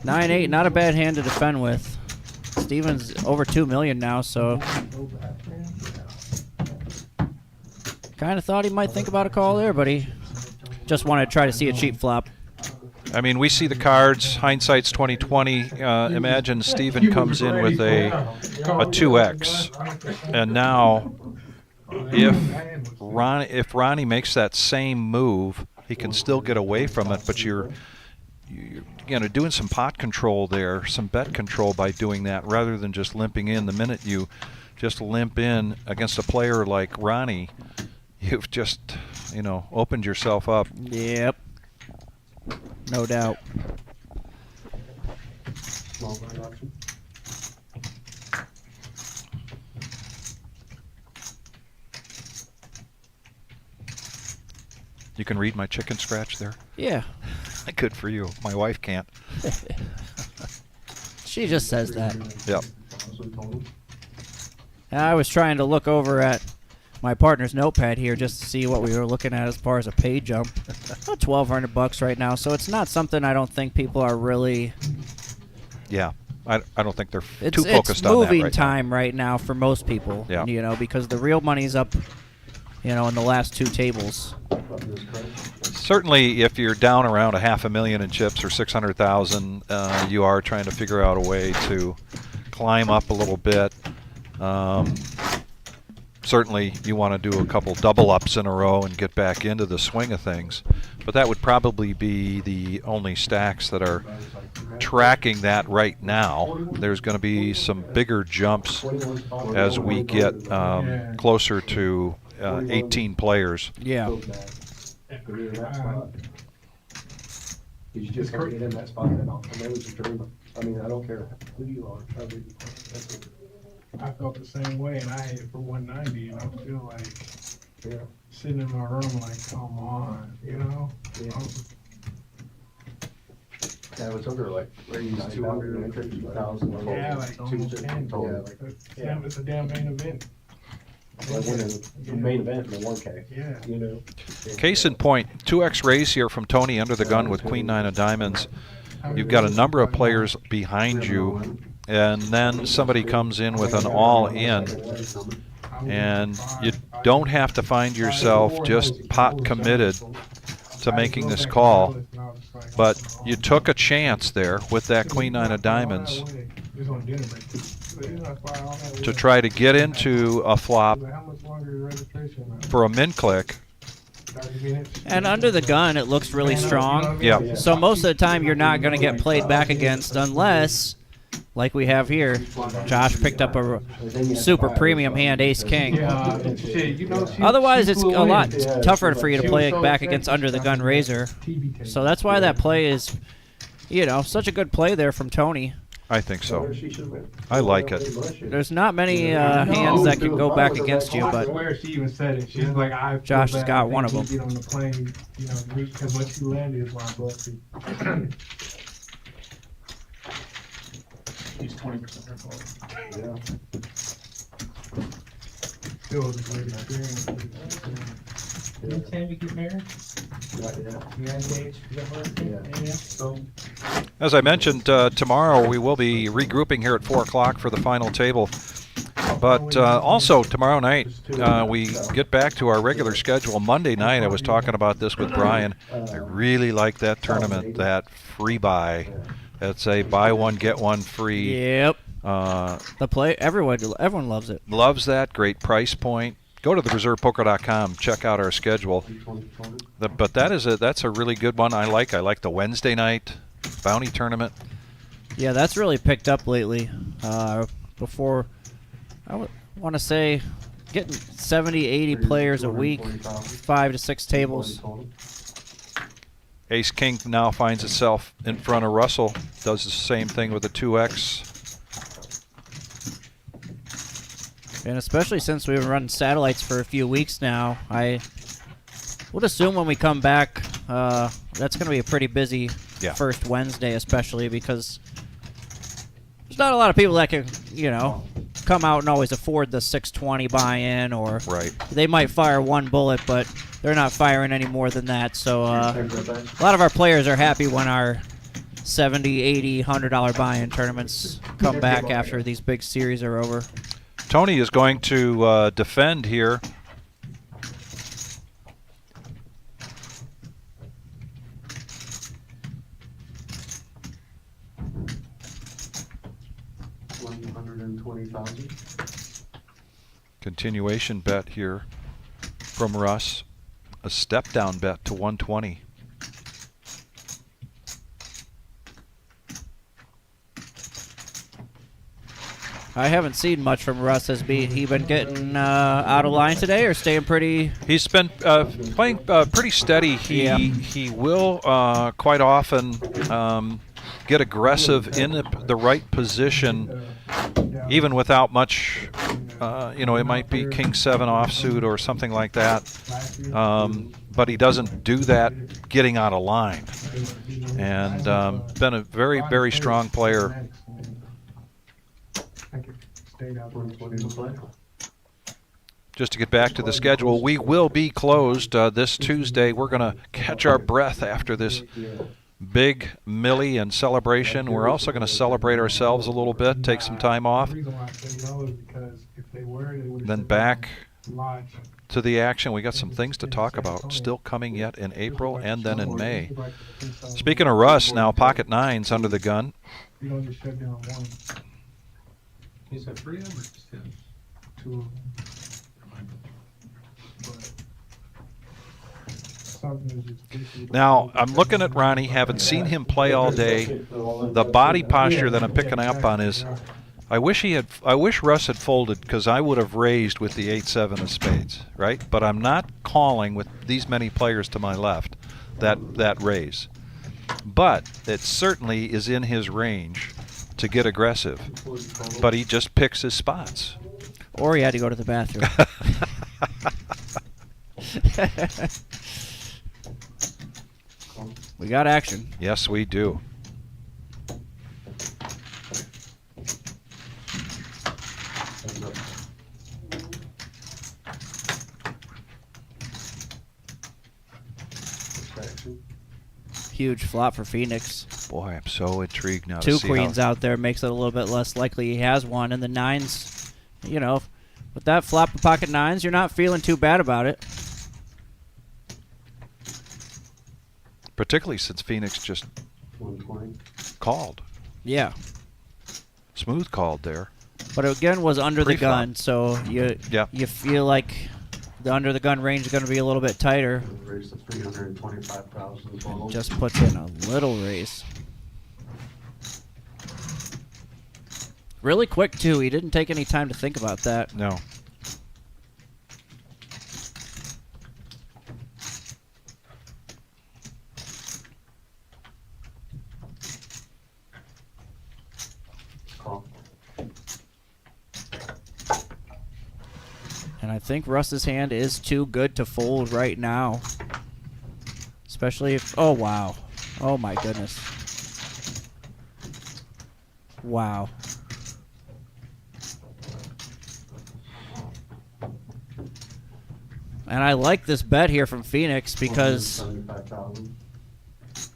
9-8, not a bad hand to defend with. Steven's over 2 million now, so kind of thought he might think about a call there, but he just wanted to try to see a cheap flop. I mean, we see the cards. Hindsight's 20/20. Imagine Steven comes in with a 2x, and now if Ronnie makes that same move, he can still get away from it. But you're doing some pot control there, some bet control by doing that, rather than just limping in. The minute you just limp in against a player like Ronnie, you've just opened yourself up. Yep. No doubt. Small blind option. You can read my chicken scratch there? Yeah. Good for you. My wife can't. She just says that. Yep. I was trying to look over at my partner's notepad here just to see what we were looking at as far as a pay jump. About $1,200 right now, so it's not something I don't think people are really. Yeah, I don't think they're It's too focused on that moving right time right now for most people. Yeah. Because the real money's up, in the last 2 tables. Certainly, if you're down around $500,000 in chips or 600,000, you are trying to figure out a way to climb up a little bit. Certainly, you want to do a couple double ups in a row and get back into the swing of things. But that would probably be the only stacks that are tracking that right now. There's going to be some bigger jumps as we get closer to 18 players. Yeah. You just can't get in that spot at all. And that was a dream. I mean, I don't care who you are. I felt the same way, and I had it for 190, and I feel like sitting in my room like, come on, Yeah, it was under like 250,000. Yeah, like almost 10. It's a damn main event. Like winning the main event in the 1K. Yeah. Case in point, 2x raise here from Tony under the gun with Queen 9 of diamonds. you've got a number of players behind you, and then somebody comes in with an all-in, and you don't have to find yourself just pot committed to making this call, but you took a chance there with that queen nine of diamonds to try to get into a flop for a min click. And under the gun, it looks really strong. Yeah. So most of the time, you're not going to get played back against unless, like we have here, Josh picked up a super premium hand, ace king. Otherwise, it's a lot tougher for you to play back against under the gun razor. So that's why that play is, you know, such a good play there from Tony. I think so. I like it. There's not many hands that can go back against you, but She even said it. She's like, I Josh has got one of them. Get on the plane, you know, because when she landed, is when I busted. He's 20% her fault. Yeah. Still was a great experience. Didn't Tammy get married? You engaged? Yeah. So. As I mentioned, tomorrow we will be regrouping here at 4 o'clock for the final table. But also tomorrow night we get back to our regular schedule. Monday night, I was talking about this with Brian. I really like that tournament, that free buy. It's a buy one, get one free. Yep. The play, everyone loves it. Loves that. Great price point. Go to thereservepoker.com. Check out our schedule. But that's a really good one. I like the Wednesday night bounty tournament. Yeah, that's really picked up lately. Before, I want to say, getting 70, 80 players a week, 5 to 6 tables. Ace King now finds itself in front of Russell. Does the same thing with the 2X. And especially since we've been running satellites for a few weeks now, I would assume when we come back, that's going to be a pretty busy first Wednesday, especially because there's not a lot of people that can, you know, come out and always afford the 620 buy-in, or they might fire one bullet, but they're not firing any more than that. So a lot of our players are happy when our $70, $80, $100 buy-in tournaments come back after these big series are over. Tony is going to defend here. $120,000. Continuation bet here from Russ. A step down bet to 120. I haven't seen much from Russ. Has he been getting out of line today, or staying pretty? He's been playing pretty steady. He will quite often get aggressive in the right position, even without much. You know, it might be King 7 offsuit or something like that. But he doesn't do that getting out of line. And been a very, very strong player. Just to get back to the schedule, we will be closed this Tuesday. We're going to catch our breath after this big Millie and celebration. We're also going to celebrate ourselves a little bit, take some time off. Then back to the action. We got some things to talk about still coming yet in April and then in May. Speaking of Russ, now pocket nines under the gun. Is that 3 of them or just him? 2 of them. Now, I'm looking at Ronnie, haven't seen him play all day. The body posture that I'm picking up on is, I wish Russ had folded, because I would have raised with the 8-7 of spades, right? But I'm not calling with these many players to my left that raise. But it certainly is in his range to get aggressive, but he just picks his spots. Or he had to go to the bathroom. We got action. Yes, we do. Huge flop for Phoenix. Boy, I'm so intrigued now. Two to see queens how, out there makes it a little bit less likely he has one. And the nines, you know, with that flop of pocket nines, you're not feeling too bad about it. particularly since Phoenix just called. Yeah. Smooth called there. But it again was under the Pre-flop. gun, so you feel like the under the gun range is going to be a little bit tighter. Raise to 325,000 total. Just puts in a little raise. Really quick too. He didn't take any time to think about that. No. Call. And I think Russ's hand is too good to fold right now. Especially if... Oh, wow. Oh, my goodness. Wow. And I like this bet here from Phoenix because 175,000.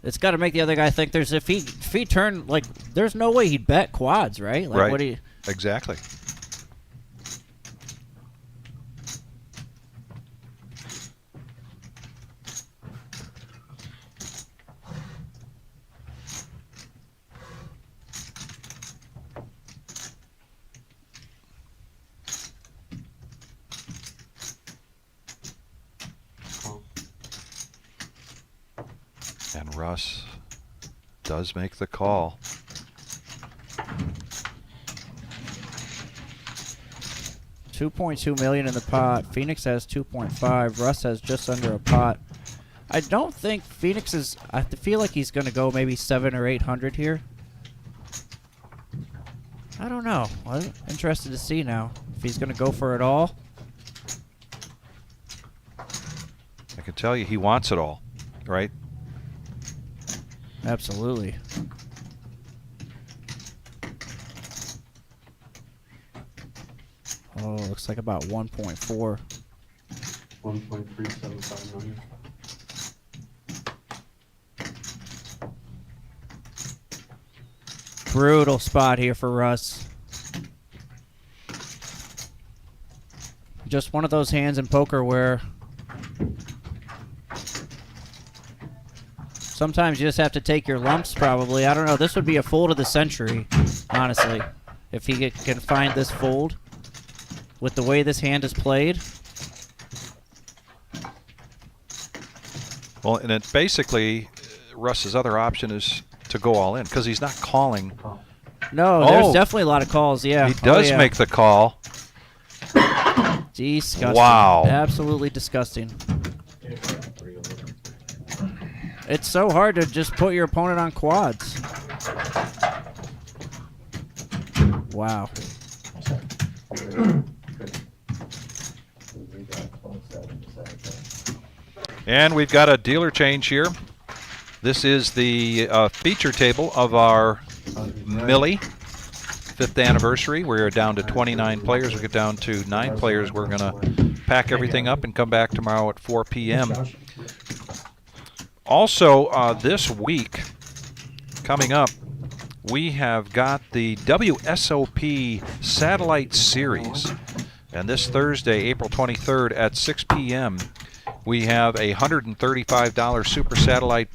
it's got to make the other guy think there's... If he turned... Like, there's no way he'd bet quads, right? Like, right. What do you... Exactly. And Russ does make the call. $2.2 million in the pot. Phoenix has 2.5. Russ has just under a pot. I don't think Phoenix is... I feel like he's going to go maybe 700 or 800 here. I don't know. I'm interested to see now if he's going to go for it all. I can tell you he wants it all, right? Absolutely. Oh, looks like about 1.4. 1.375 million. Brutal spot here for Russ. Just one of those hands in poker where sometimes you just have to take your lumps, probably. I don't know. This would be a fold of the century, honestly, if he can find this fold with the way this hand is played. Well, and it basically, Russ's other option is to go all in because he's not calling. No, there's definitely a lot of calls, yeah. He does make the call. Disgusting. Wow. Absolutely disgusting. It's so hard to just put your opponent on quads. Wow. And we've got a dealer change here. This is the feature table of our MILLIE 5th anniversary. We're down to 29 players. We get down to 9 players. We're going to pack everything up and come back tomorrow at 4 p.m. Also, this week, coming up, we have got the WSOP Satellite Series. And this Thursday, April 23rd at 6 p.m., we have a $135 Super Satellite,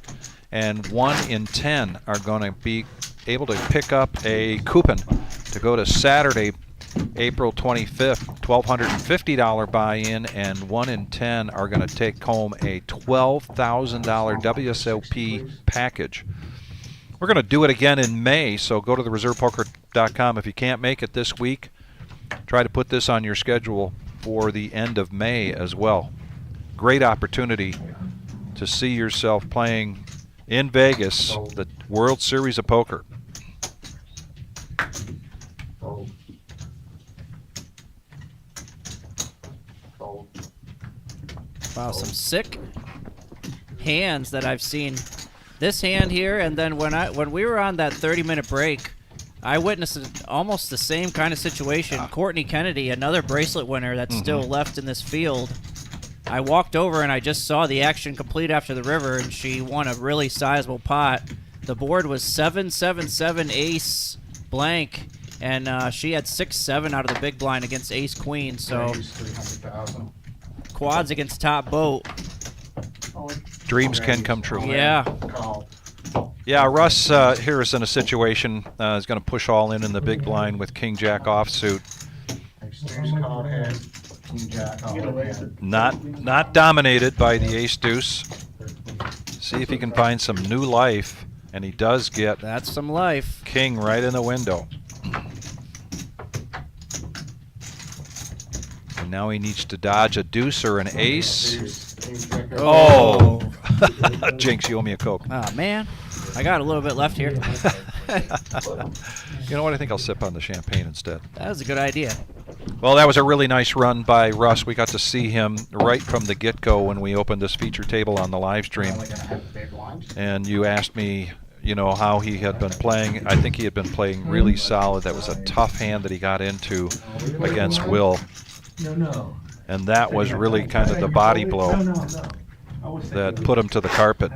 and 1 in 10 are going to be able to pick up a coupon to go to Saturday, April 25th, $1,250 buy-in, and 1 in 10 are going to take home a $12,000 WSOP package. We're going to do it again in May, so go to thereservepoker.com. If you can't make it this week, try to put this on your schedule for the end of May as well. Great opportunity to see yourself playing in Vegas, the World Series of Poker. Wow, some sick hands that I've seen. This hand here, and then when we were on that 30-minute break, I witnessed almost the same kind of situation. Courtney Kennedy, another bracelet winner that's still left in this field. I walked over and I just saw the action complete after the river, and she won a really sizable pot. The board was 7-7-7 ace blank, and she had 6-7 out of the big blind against ace queen. So Raise 300,000. quads against top boat. Dreams can come true. Yeah. Call. Yeah, Russ here is in a situation, is going to push all in the big blind with king jack offsuit. Exchange call head. King jack all in. Not dominated by the ace deuce. See if he can find some new life, and he does get That's some life. king right in the window. And now he needs to dodge a deuce or an ace. Oh! Jinx, you owe me a Coke. Oh, man. I got a little bit left here. You know what? I think I'll sip on the champagne instead. That was a good idea. Well, that was a really nice run by Russ. We got to see him right from the get-go when we opened this feature table on the live stream. And you asked me, you know, how he had been playing. I think he had been playing really solid. That was a tough hand that he got into against Will. No. And that was really kind of the body blow that put him to the carpet.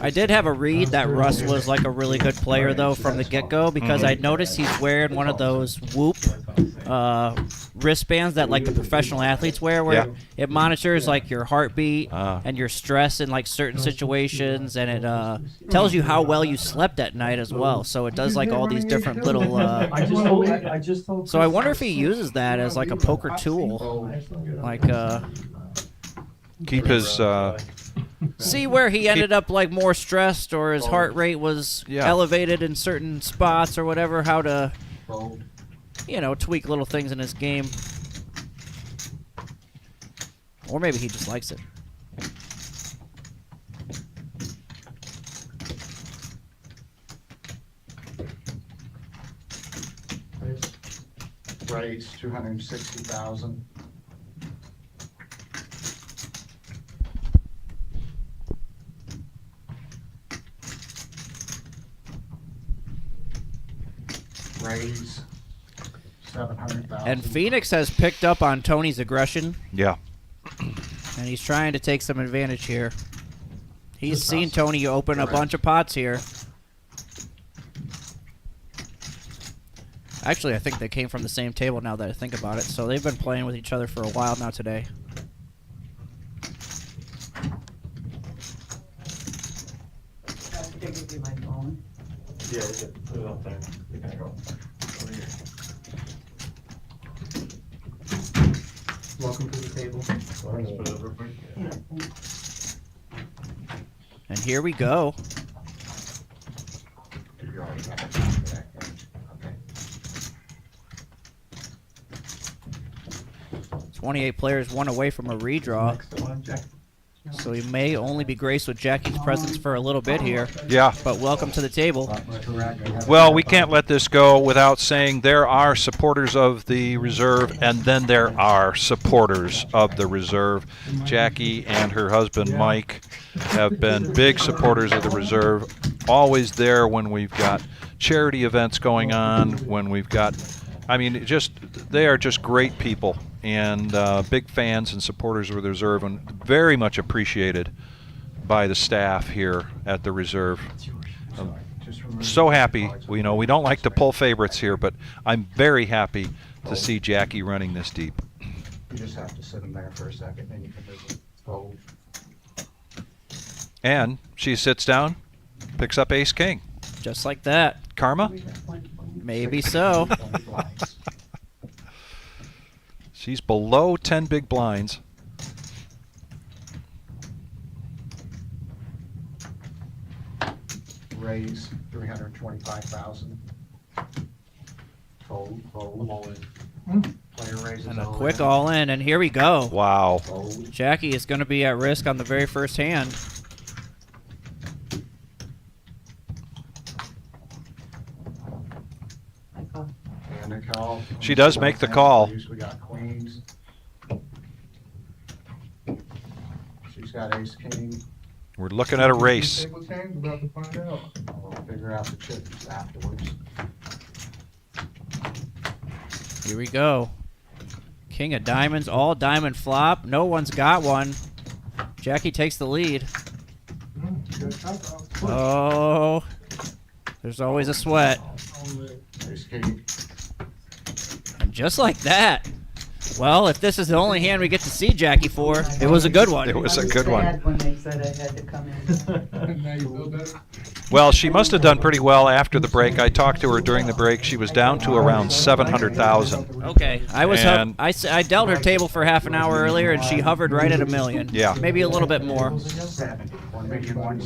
I did have a read that Russ was like a really good player, though, from the get-go, because I noticed he's wearing one of those Whoop wristbands that like the professional athletes wear, where it monitors like your heartbeat and your stress in like certain situations, and it tells you how well you slept at night as well. So it does like all these different little. So I wonder if he uses that as like a poker tool, like keep his. See where he ended up like more stressed, or his heart rate was elevated in certain spots, or whatever. How to, you know, tweak little things in his game, or maybe he just likes it. Raise 260,000. Raise 700,000. And Phoenix has picked up on Tony's aggression. Yeah. And he's trying to take some advantage here. He's seen Tony open a bunch of pots here. Actually, I think they came from the same table now that I think about it. So they've been playing with each other for a while now today. Yeah, we can put it up there. We gotta go over here. Welcome to the table. Put it over quick. And here we go. 28 players, one away from a redraw. So he may only be graced with Jackie's presence for a little bit here. Yeah. But welcome to the table. Well, we can't let this go without saying there are supporters of the reserve, and then there are supporters of the reserve. Jackie and her husband, Mike, have been big supporters of the reserve, always there when we've got charity events going on, when we've got, I mean, they are just great people, and big fans and supporters of the reserve, and very much appreciated by the staff here at the reserve. I'm so happy. We don't like to pull favorites here, but I'm very happy to see Jackie running this deep. You just have to sit in there for a second, then you can visit. Fold. And she sits down, picks up ace king. Just like that. Karma? Maybe so. She's below 10 big blinds. Raise 325,000. Fold. All in. Player raises And a quick all in, and here we go. Wow. Jackie is going to be at risk on the very first hand. And a call. She does make the call. We got queens. She's got ace king. We're looking at a race. Table change, we're about to find out. We'll figure out the chips afterwards. Here we go. King of diamonds, all diamond flop. No one's got one. Jackie takes the lead. Good shot, though. Oh, there's always a sweat. And just like that. Well, if this is the only hand we get to see Jackie for, it was a good one. It was a good one. When they said I had to come in. Now you feel better? Well, she must have done pretty well after the break. I talked to her during the break. She was down to around 700,000. Okay, And- I dealt her table for half an hour earlier, and she hovered right at $1 million. Yeah. Maybe a little bit more.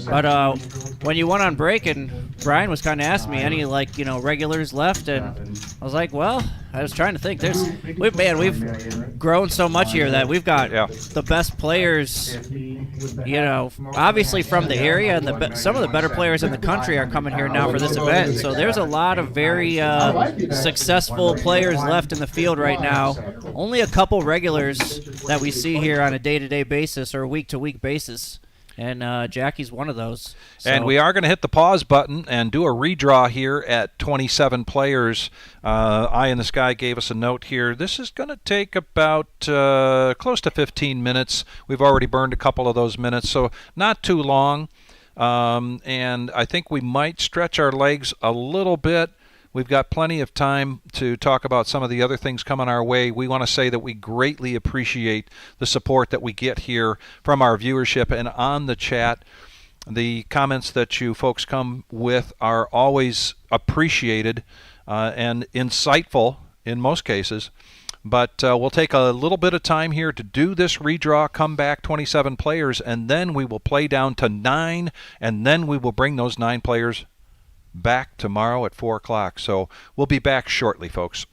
But when you went on break, and Brian was kind of asking me any regulars left, and I was like, well, I was trying to think. We've grown so much here that we've got the best players. Obviously from the area, and some of the better players in the country are coming here now for this event. So there's a lot of very successful players left in the field right now. Only a couple regulars that we see here on a day-to-day basis or a week-to-week basis. And Jackie's one of those. So. And we are going to hit the pause button and do a redraw here at 27 players. Eye in the Sky gave us a note here. This is going to take about close to 15 minutes. We've already burned a couple of those minutes, so not too long. And I think we might stretch our legs a little bit. We've got plenty of time to talk about some of the other things coming our way. We want to say that we greatly appreciate the support that we get here from our viewership and on the chat. The comments that you folks come with are always appreciated and insightful in most cases. But we'll take a little bit of time here to do this redraw, come back 27 players, and then we will play down to 9, and then we will bring those 9 players back tomorrow at 4 o'clock. So we'll be back shortly, folks.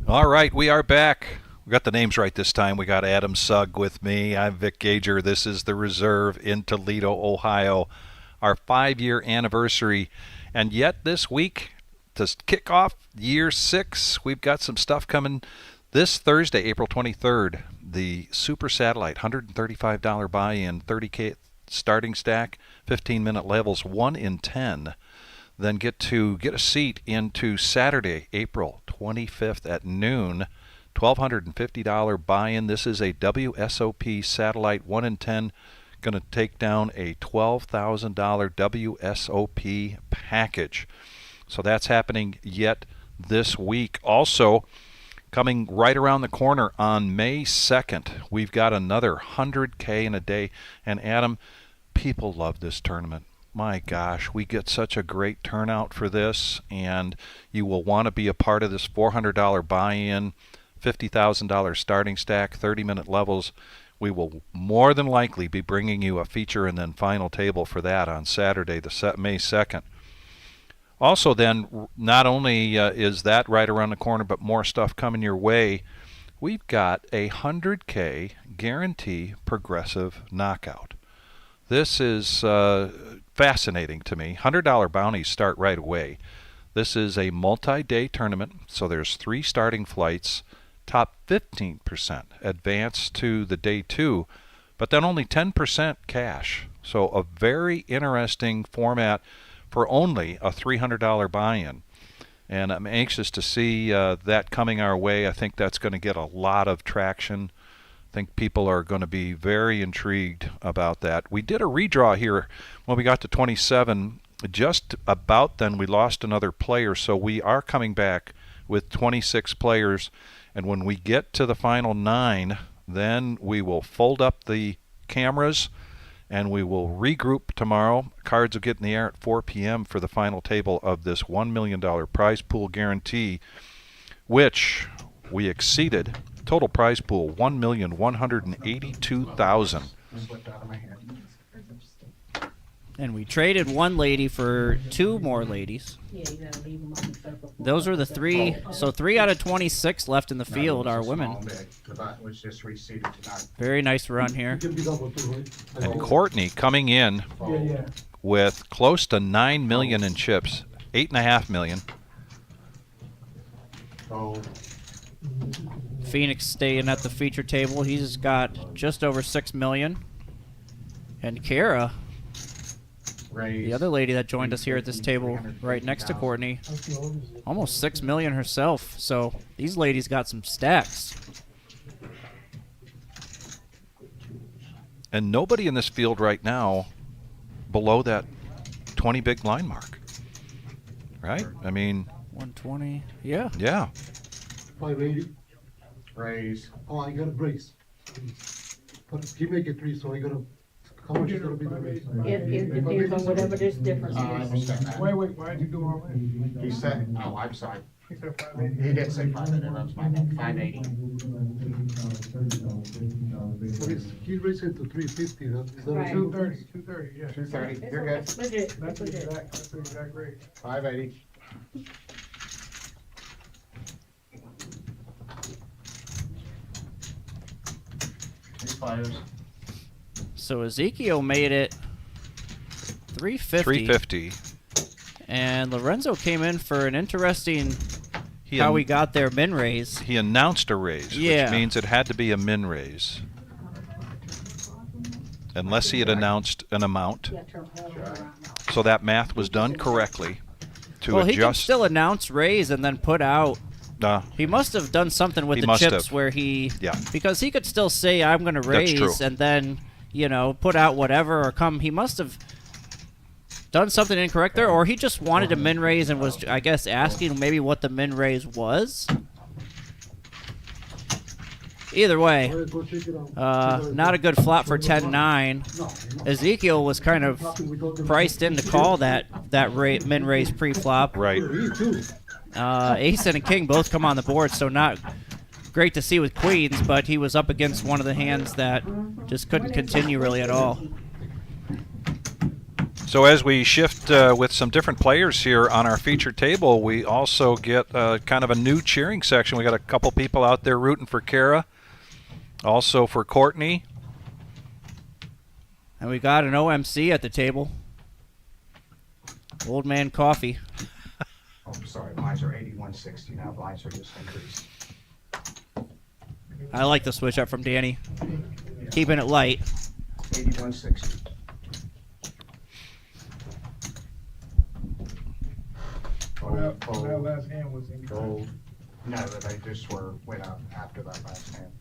All right, we are back. We got the names right this time. We got Adam Sugg with me. I'm Vic Gager. This is the Reserve in Toledo, Ohio. Our 5-year anniversary. And yet this week, to kick off year 6, we've got some stuff coming this Thursday, April 23rd. The Super Satellite, $135 buy-in, 30K starting stack, 15-minute levels, 1 in 10. Then get a seat into Saturday, April 25th at noon, $1,250 buy-in. This is a WSOP satellite, 1 in 10. Going to take down a $12,000 WSOP package. So that's happening yet this week. Also, coming right around the corner on May 2nd, we've got another 100K in a day. And Adam, people love this tournament. My gosh, we get such a great turnout for this, and you will want to be a part of this $400 buy-in, $50,000 starting stack, 30-minute levels. We will more than likely be bringing you a feature and then final table for that on Saturday, May 2nd. Also then, not only is that right around the corner, but more stuff coming your way. We've got a 100K guarantee progressive knockout. This is fascinating to me. $100 bounties start right away. This is a multi-day tournament, so there's 3 starting flights. Top 15% advance to the day 2, but then only 10% cash. So a very interesting format for only a $300 buy-in. And I'm anxious to see that coming our way. I think that's going to get a lot of traction. I think people are going to be very intrigued about that. We did a redraw here when we got to 27. Just about then we lost another player, so we are coming back with 26 players. And when we get to the final 9, then we will fold up the cameras and we will regroup tomorrow. Cards will get in the air at 4 p.m. for the final table of this $1 million prize pool guarantee, which we exceeded. Total prize pool, $1,182,000. And we traded one lady for 2 more ladies. Those were the 3. So 3 out of 26 left in the field are women. Very nice run here. And Courtney coming in with close to $9 million in chips, $8.5 million. Phoenix staying at the feature table. He's got just over $6 million. And Kara, the other lady that joined us here at this table right next to Courtney, almost $6 million herself. So these ladies got some stacks. And nobody in this field right now below that 20 big line mark. Right? I mean, 120. Yeah. Yeah. 580. Raise. Oh, I got a brace. But he make it 3, so I gotta. How much is gonna be the raise? It depends on whatever this difference is. Wait, why'd you do all that? He said, oh, I'm sorry. He said 580. He did say 580, that was my bad. 580. But he raised it to 350. That's Right. 230, yeah. 230, you're good. That's legit. That's the exact rate. 580. These fires. So Ezekiel made it 350. 350. And Lorenzo came in for an interesting how we got their min raise. He announced a raise, which means it had to be a min raise. Unless he had announced an amount. So that math was done correctly to well, adjust. he can still announce raise and then put out. He must have done something with the chips where he, because he could still say I'm going to raise and then, you know, put out whatever or come. He must have done something incorrect there, or he just wanted a min raise and was, I guess, asking maybe what the min raise was. Either way, not a good flop for 10-9. Ezekiel was kind of priced in to call that min raise pre-flop. Right. Ace and a king both come on the board, so not great to see with queens, but he was up against one of the hands that just couldn't continue really at all. So as we shift with some different players here on our featured table, we also get kind of a new cheering section. We got a couple people out there rooting for Kara, also for Courtney. And we got an OMC at the table. Old Man Coffee. Oh, sorry, mines are 8160 now. Mines are just increased. I like the switch up from Danny. Keeping it light. 8160. That last hand was in. Gold. No, they just went up after that last hand.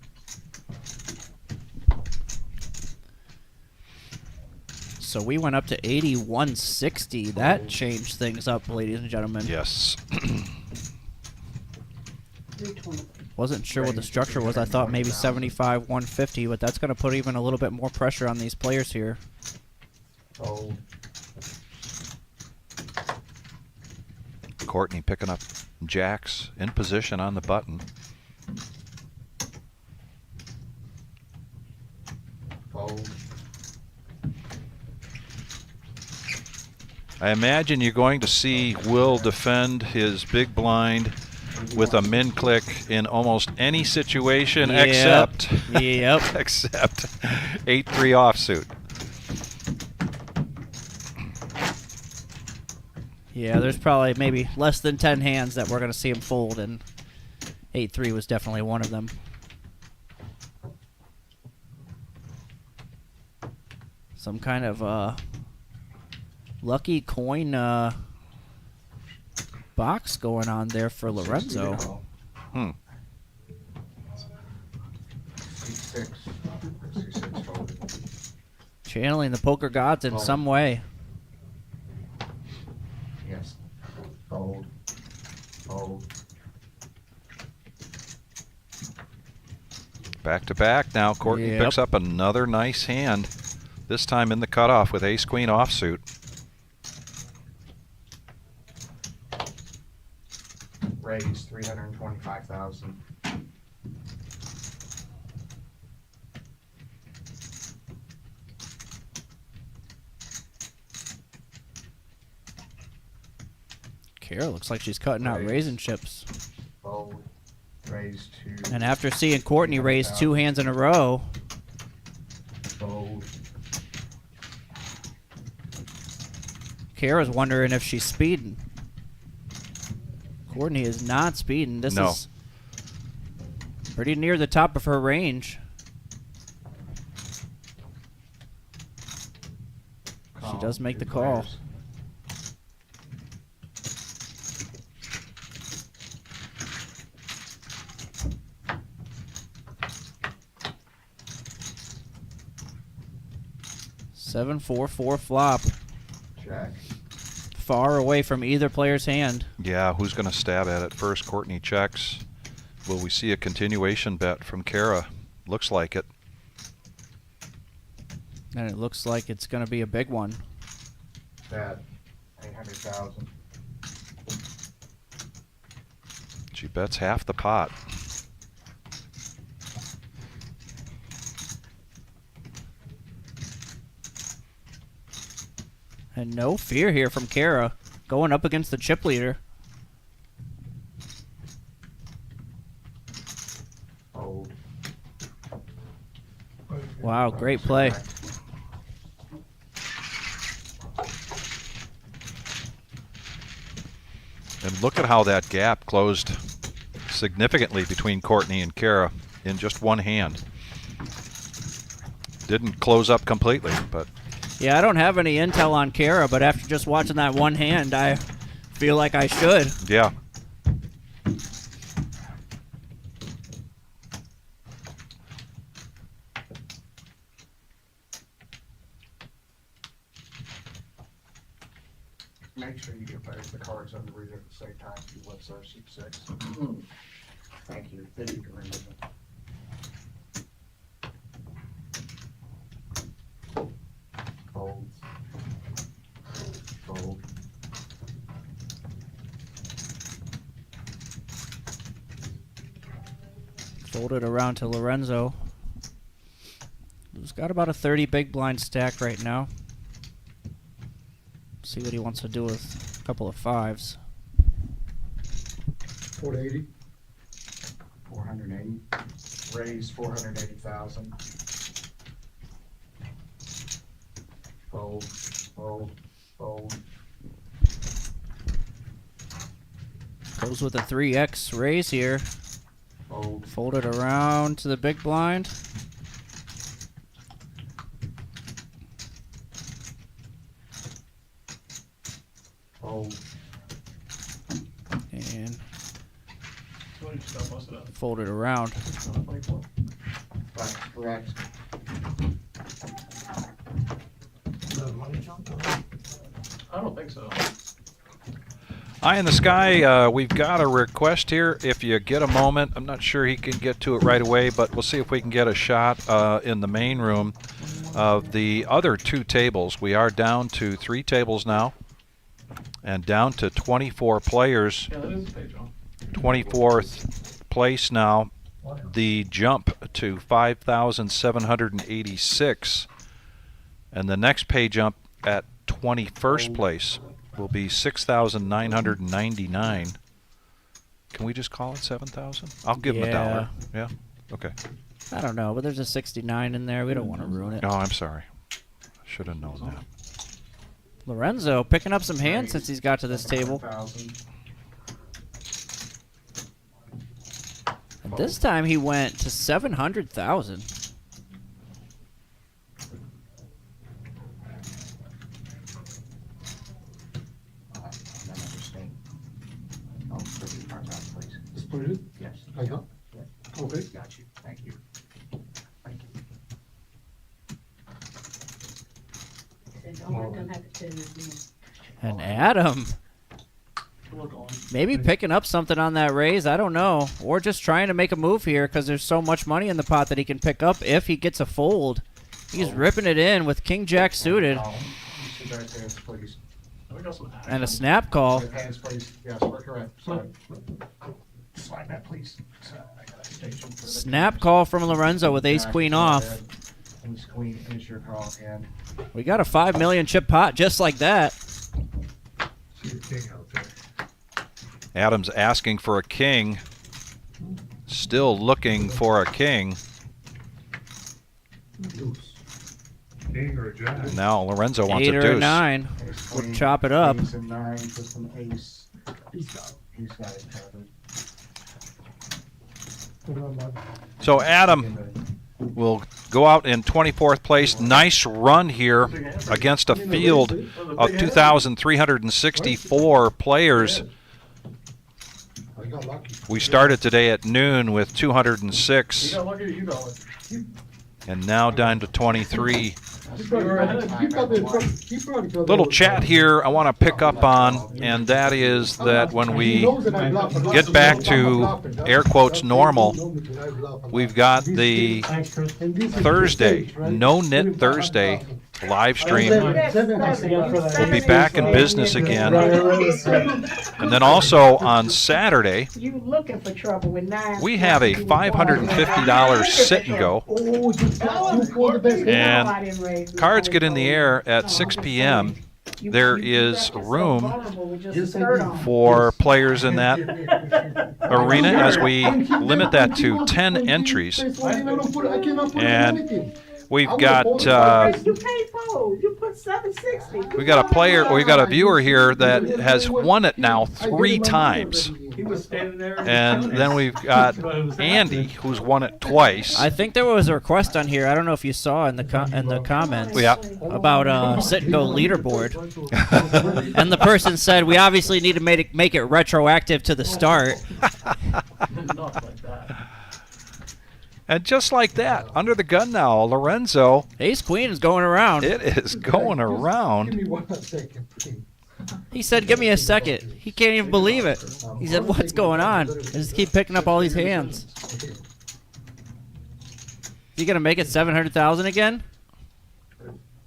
So we went up to 8160. That changed things up, ladies and gentlemen. Yes. 320. Wasn't sure what the structure was. I thought maybe 75, 150, but that's going to put even a little bit more pressure on these players here. Gold. Courtney picking up jacks in position on the button. Fold. I imagine you're going to see Will defend his big blind with a min click in almost any situation except except 8-3 offsuit. Yeah, there's probably maybe less than 10 hands that we're going to see him fold, and 8-3 was definitely one of them. Some kind of lucky coin box going on there for Lorenzo. Hmm. 66. 66 fold. Channeling the poker gods in some way. Yes. Fold. Fold. Back to back now. Courtney picks up another nice hand. This time in the cutoff with ace queen offsuit. Raise 325,000. Kara looks like she's cutting out raisin chips. Fold. Raise 2. And after seeing Courtney raise 2 hands in a row, Fold. Kara's wondering if she's speeding. Courtney is not speeding. This is pretty near the top of her range. She does make the call. 7-4-4 flop. Jack. Far away from either player's hand. Yeah, who's going to stab at it first? Courtney checks. Will we see a continuation bet from Kara? Looks like it. And it looks like it's going to be a big one. Bet 800,000. She bets half the pot. And no fear here from Kara, going up against the chip leader. Fold. Wow, great play. And look at how that gap closed significantly between Courtney and Kara in just one hand. Didn't close up completely, but... Yeah, I don't have any intel on Kara, but after just watching that one hand, I feel like I should. Yeah. Make sure you get both the cards on the reader at the same time if you want our 6-6. Thank you. Then you can remove it. Fold. Fold. Fold it around to Lorenzo, who's got about a 30 big blind stack right now. See what he wants to do with a couple of fives. 480. 480. Raise 480,000. Fold, fold, fold. Goes with a 3x raise here. Fold. Fold it around to the big blind. Fold. And Most of that. fold it around. Right, correct. I don't think so. Eye in the Sky, we've got a request here. If you get a moment, I'm not sure he can get to it right away, but we'll see if we can get a shot in the main room of the other 2 tables. We are down to 3 tables now and down to 24 players. Yeah, that is a page on. 24th place now. The jump to 5,786. And the next pay jump at 21st place will be 6,999. Can we just call it 7,000? I'll give him a dollar. Yeah? Okay. I don't know, but there's a 69 in there. We don't want to ruin it. Oh, I'm sorry. Should have known that. Lorenzo picking up some hands since he's got to this table. And this time he went to 700,000. Split it? Yes. Like that? Okay. Got you. Thank you. Thank you. Don't let them have it to me. And Adam, maybe picking up something on that raise, I don't know. Or just trying to make a move here because there's so much money in the pot that he can pick up if he gets a fold. He's ripping it in with King Jack suited. And a snap call. Hands, please. Yes, we're correct. Sorry. Slide that, please. Snap call from Lorenzo with ace queen off. Ace queen is your call, and We got a 5 million chip pot just like that. Adam's asking for a king. Still looking for a king. King or jack? Now Lorenzo wants 8 a or deuce. a 9. We'll chop it up. Ace and 9 with some ace. He's got it covered. So Adam will go out in 24th place. Nice run here against a field of 2,364 players. We started today at noon with 206 and now down to 23. Little chat here I want to pick up on, and that is that when we get back to air quotes normal, we've got the Thursday, No-NIT Thursday live stream. We'll be back in business again. And then also on Saturday, You looking for trouble with 9. we have a $550 sit and go. And cards get in the air at 6 p.m. There is room for players in that arena as we limit that to 10 entries. And we've got You can't fold. You put 760. we got a player, we got a viewer here that has won it now 3 times. He was standing there. And then we've got Andy, who's won it twice. I think there was a request on here. I don't know if you saw in the comments Yeah. about sit and go leaderboard. And the person said we obviously need to make it retroactive to the start. And just like that, under the gun now, Lorenzo. Ace Queen is going around. It is going around. Give me 1 second, please. He said, give me a second. He can't even believe it. He said, what's going on? I just keep picking up all these hands. You going to make it 700,000 again?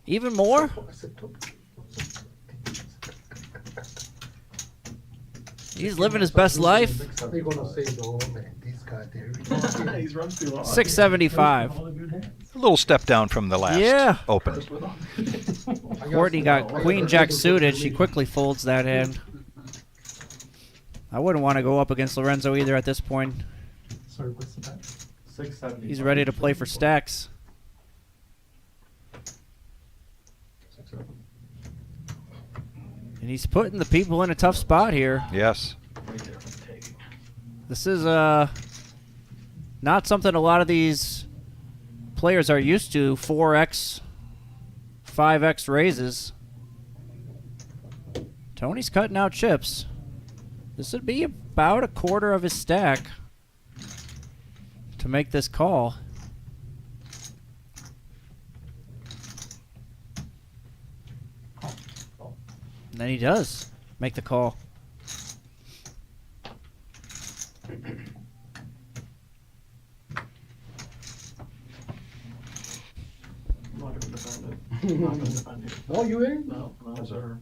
Even more? He's living his best life. They're gonna say, oh man, these guys there. He's run too long. 675. A little step down from the last open. Courtney got queen jack suited. She quickly folds that hand. I wouldn't want to go up against Lorenzo either at this point. Sorry, what's the bet? 670. He's ready to play for stacks. And he's putting the people in a tough spot here. Yes. This is not something a lot of these players are used to. 4x, 5x raises. Tony's cutting out chips. This would be about a quarter of his stack to make this call. And then he does make the call. I'm not gonna defend it. I'm not gonna defend it. No, you ain't? No, sir.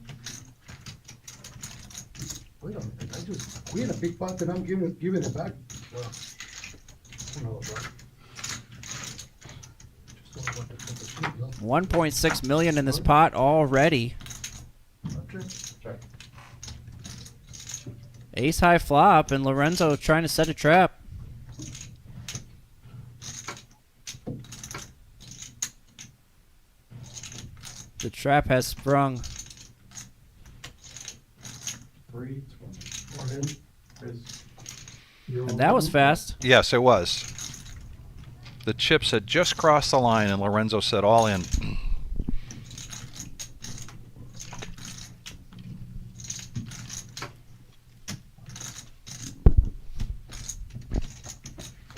Wait a minute, I just queen a big pot and I'm giving it back. Well, no, bro. Just don't want to put the shit, no. 1.6 million in this pot already. Check. Ace high flop and Lorenzo trying to set a trap. The trap has sprung. 320. And that was fast. Yes, it was. The chips had just crossed the line and Lorenzo said all in.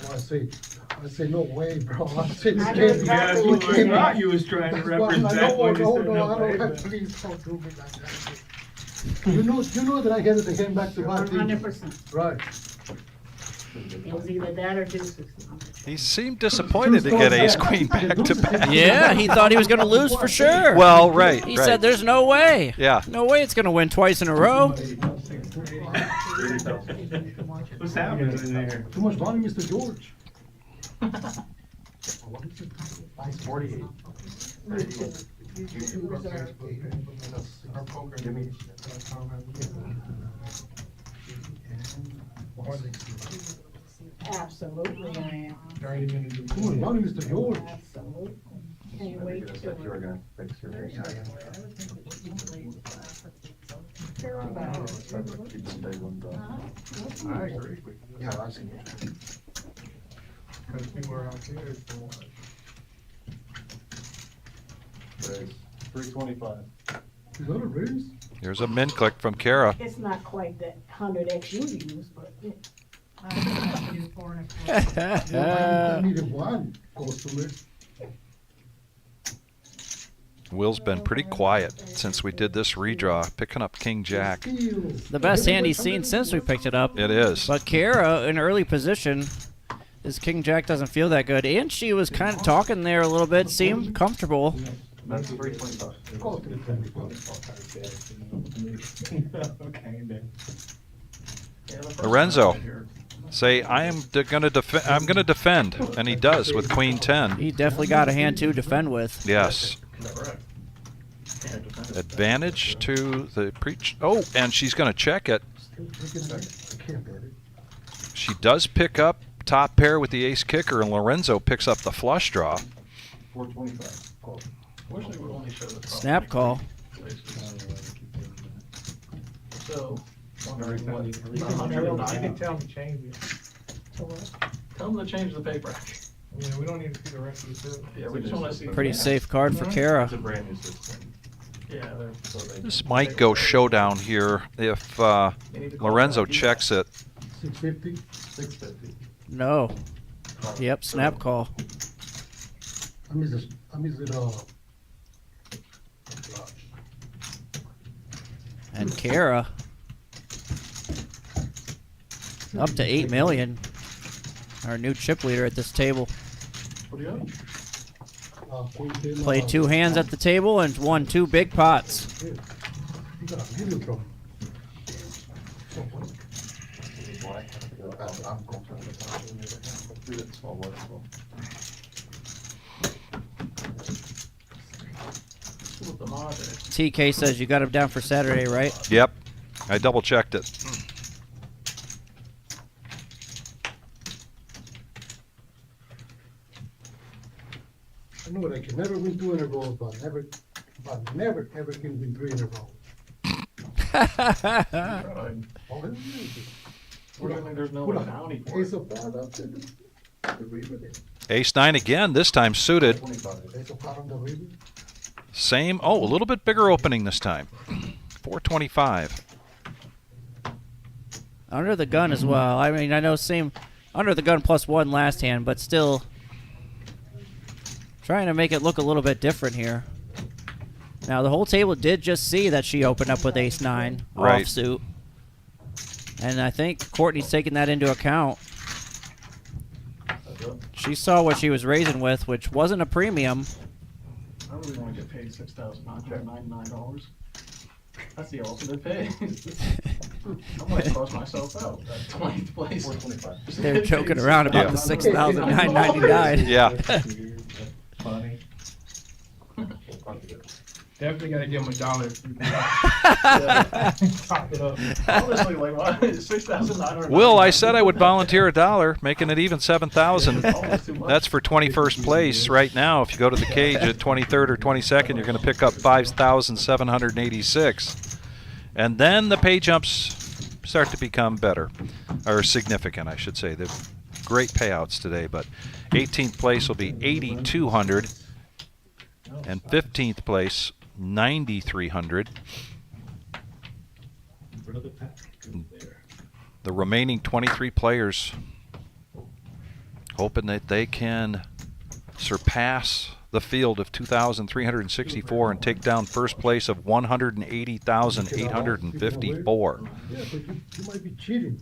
Well, I say no way, bro. I say this I game. know exactly what game- you thought you was trying to That's why I'm like, represent when you said no I way, don't, but- please don't do me like that. You know that I headed the game back to back. 100%. Right. It was either that or deuces. He seemed disappointed to get ace queen back to back. Yeah, he thought he was going to lose for sure. Well, right. He right. said there's no way. Yeah. No way it's going to win twice in a row. What's happening in there? Too much money, Mr. George. Nice 48. Our poker. Give me. Absolutely, I am. Already gonna do. Too much money, Mr. George. Absolutely. Can't wait to. You were gonna fix your. Care about it. I agree. Yeah, I see. Because we were out here for. 325. Is that a raise? Here's a min click from Kara. It's not quite that 100x you use, but it. I needed one customer. Will's been pretty quiet since we did this redraw, picking up King Jack. The best hand he's seen since we picked it up. It is. But Kara, in early position, his King Jack doesn't feel that good. And she was kind of talking there a little bit, seemed comfortable. That's 325. Okay, then. Lorenzo, say I'm gonna defend, and he does with Queen 10. He definitely got a hand to defend with. Yes. Advantage to the preach. Oh, and she's gonna check it. She does pick up top pair with the ace kicker, and Lorenzo picks up the flush draw. 425. Fortunately, we only show the. Snap call. So. You can tell them to change it. Tell them to change the paper. Yeah, we don't need to see the rest of the two. Yeah, we just want to see. Pretty safe card for Kara. It's a brand new system. Yeah, they're. This might go showdown here if Lorenzo checks it. 650. 650. No. Yep, snap call. I miss it. And Kara up to 8 million. Our new chip leader at this table. What do you got? Played 2 hands at the table and won 2 big pots. You got a video drum. With the mod TK says you got him down for Saturday, right? Yep. I double checked it. I know that I can never win 2 in a row, but never ever can win 3 in a row. Oh, There's no bounty for Ace of Hearts up to the river there. Ace 9 again, this time suited. Ace of Hearts on the river. Same. Oh, a little bit bigger opening this time. 425. Under the gun as well. I mean, I know same under the gun +1 last hand, but still trying to make it look a little bit different here. Now, the whole table did just see that she opened up with Ace 9 Right. offsuit. And I think Courtney's taking that into account. She saw what she was raising with, which wasn't a premium. I really want to get paid $6,999. That's the ultimate pay. I might cross myself out at 20th place. They're joking around about the $6,999. Yeah. Funny. Definitely gotta give him $1. Top it up. Honestly, like, why? $6,900. Will, I said I would volunteer $1, making it even 7,000. That's for 21st place right now. If you go to the cage at 23rd or 22nd, you're going to pick up 5,786. And then the pay jumps start to become better, or significant, I should say. They're great payouts today, but 18th place will be 8,200, and 15th place 9,300. The remaining 23 players hoping that they can surpass the field of 2,364 and take down first place of 180,854. Yeah, but you might be cheating.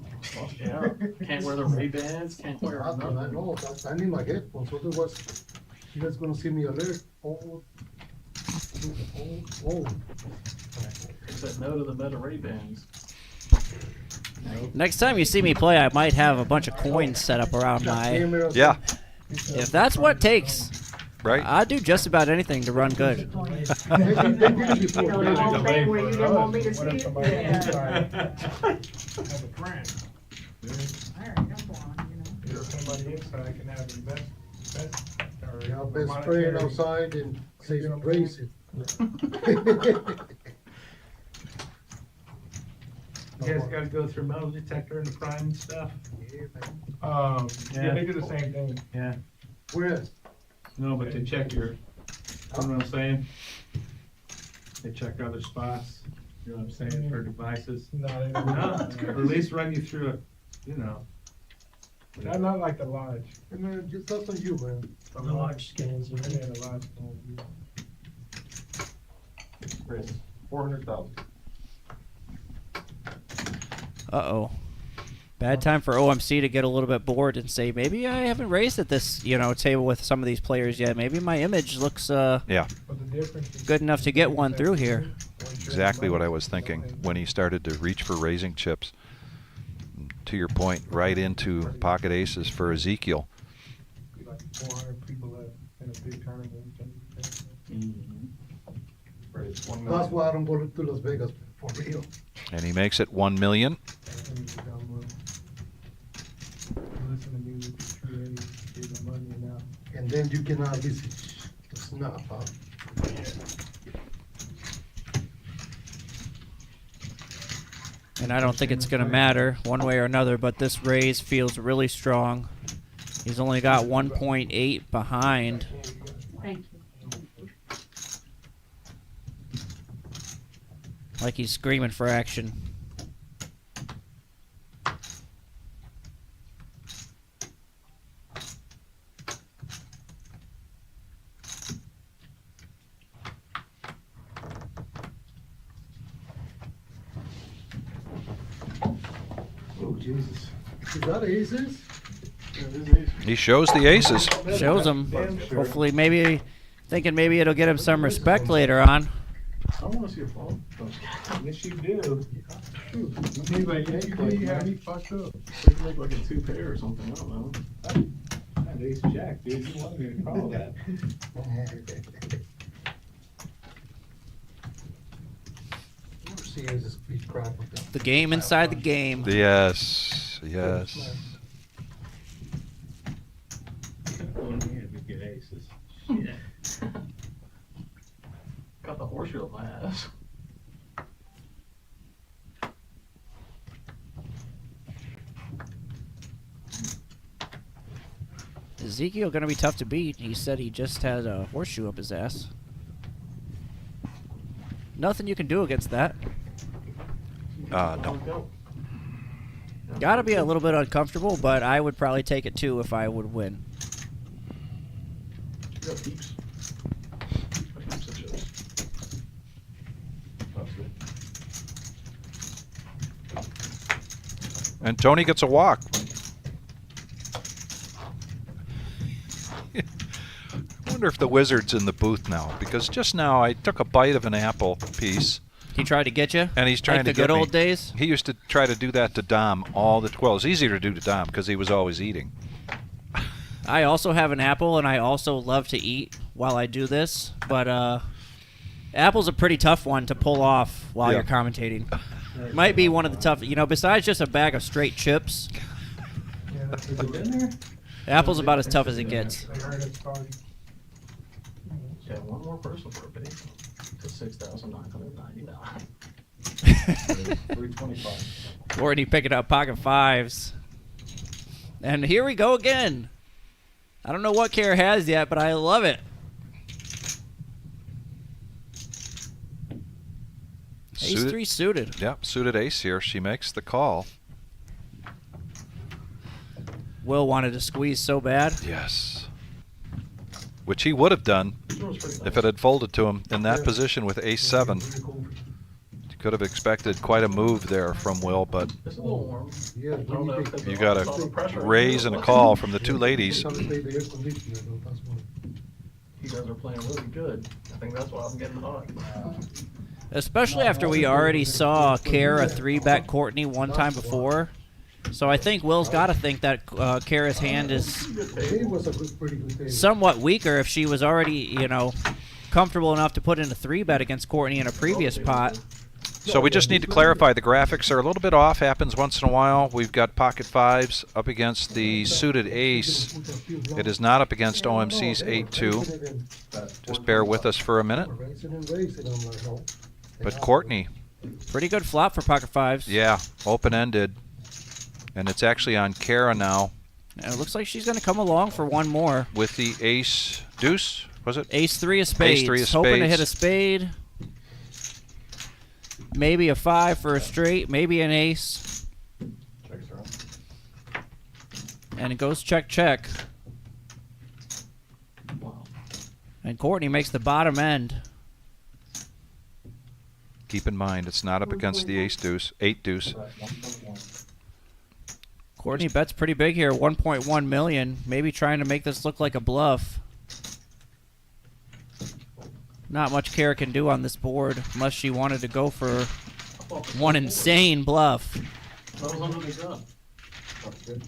Yeah. Can't wear the Ray-Bans, can't wear I know, I need my headphones, otherwise you guys gonna see me alert. Oh. Said no to the meta Ray-Bans. Next time you see me play, I might have a bunch of coins set up around my... Yeah. If that's what it takes. Right. I'll do just about anything to run good. Best spraying outside and say race it. You guys gotta go through metal detector and the prime and stuff? Yeah, they do the same thing. Yeah. Where? No, but they check your, you know what I'm saying? They check other spots, you know what I'm saying, for devices. No, they No, or at least run you through it, you know. not like the lodge. And then just that's on you, man. The lodge scans, yeah, the lodge scans. Chris, 400,000. Uh-oh. Bad time for OMC to get a little bit bored and say, maybe I haven't raised at this, table with some of these players yet. Maybe my image looks yeah, good enough to get one through here. exactly what I was thinking when he started to reach for raising chips. To your point, right into pocket aces for Ezekiel. Like 400 people in a big tournament. That's why I don't go to Las Vegas, for real. And he makes it 1 million. And then you cannot visit the snap, huh? And I don't think it's going to matter one way or another, but this raise feels really strong. He's only got 1.8 behind. Thank you. Like he's screaming for action. Oh, Jesus. Is that aces? He shows the aces. Shows him. Hopefully, maybe thinking maybe it'll get him some respect later on. I want to see a phone. Yes, you do. You have me fucked up. You make like a 2-pair or something. I don't know. I had ace jack, dude. You wanted me to call that. see is these crap. The game inside the game. Yes, yes. Oh, yeah, we get aces. Shit. Got the horseshoe up my ass. Ezekiel gonna be tough to beat. He said he just had a horseshoe up his ass. Nothing you can do against that. No. Gotta be a little bit uncomfortable, but I would probably take it too if I would win. You got heaps. Heaps of chips. And Tony gets a walk. I wonder if the wizard's in the booth now, because just now I took a bite of an apple piece. He tried to get you? And he's trying like to the get good me. old days? He used to try to do that to Dom all the... Well, it's easier to do to Dom because he was always eating. I also have an apple, and I also love to eat while I do this, but apple's a pretty tough one to pull off while you're commentating. Might be one of the tough, besides just a bag of straight chips. Apple's about as tough as it gets. Yeah, one more person for a big to 6,999. 325. Courtney picking up pocket fives. And here we go again. I don't know what Kara has yet, but I love it. Ace 3 suited. Yep, suited ace here. She makes the call. Will wanted to squeeze so bad. Yes. Which he would have done if it had folded to him in that position with ace 7. You could have expected quite a move there from Will, but you got a raise and a call from the two ladies. You guys are playing really good. I think that's why I'm getting hot. Especially after we already saw Kara 3-bet Courtney one time before. So I think Will's got to think that Kara's hand is somewhat weaker if she was already, comfortable enough to put in a 3-bet against Courtney in a previous pot. So we just need to clarify the graphics are a little bit off. Happens once in a while. We've got pocket fives up against the suited ace. It is not up against OMC's 8-2. Just bear with us for a minute. But Courtney. Pretty good flop for pocket fives. Yeah, open-ended. And it's actually on Kara now. And it looks like she's going to come along for one more. With the ace deuce, was it? Ace 3 of spades. Ace 3 of spades. Hoping to hit a spade. Maybe a 5 for a straight. Maybe an ace. And it goes check, check. And Courtney makes the bottom end. Keep in mind, it's not up against the ace deuce, 8 deuce. Courtney bets pretty big here, 1.1 million. Maybe trying to make this look like a bluff. Not much Kara can do on this board unless she wanted to go for one insane bluff. That was under the gun. That's good.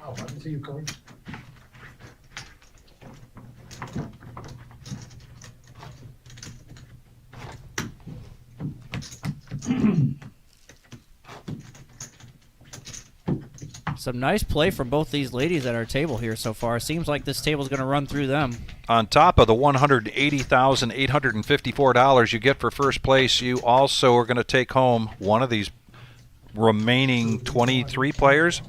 Oh, I didn't see you coming. Some nice play from both these ladies at our table here so far. Seems like this table's going to run through them. On top of the $180,854 you get for first place, you also are going to take home one of these remaining 23 players,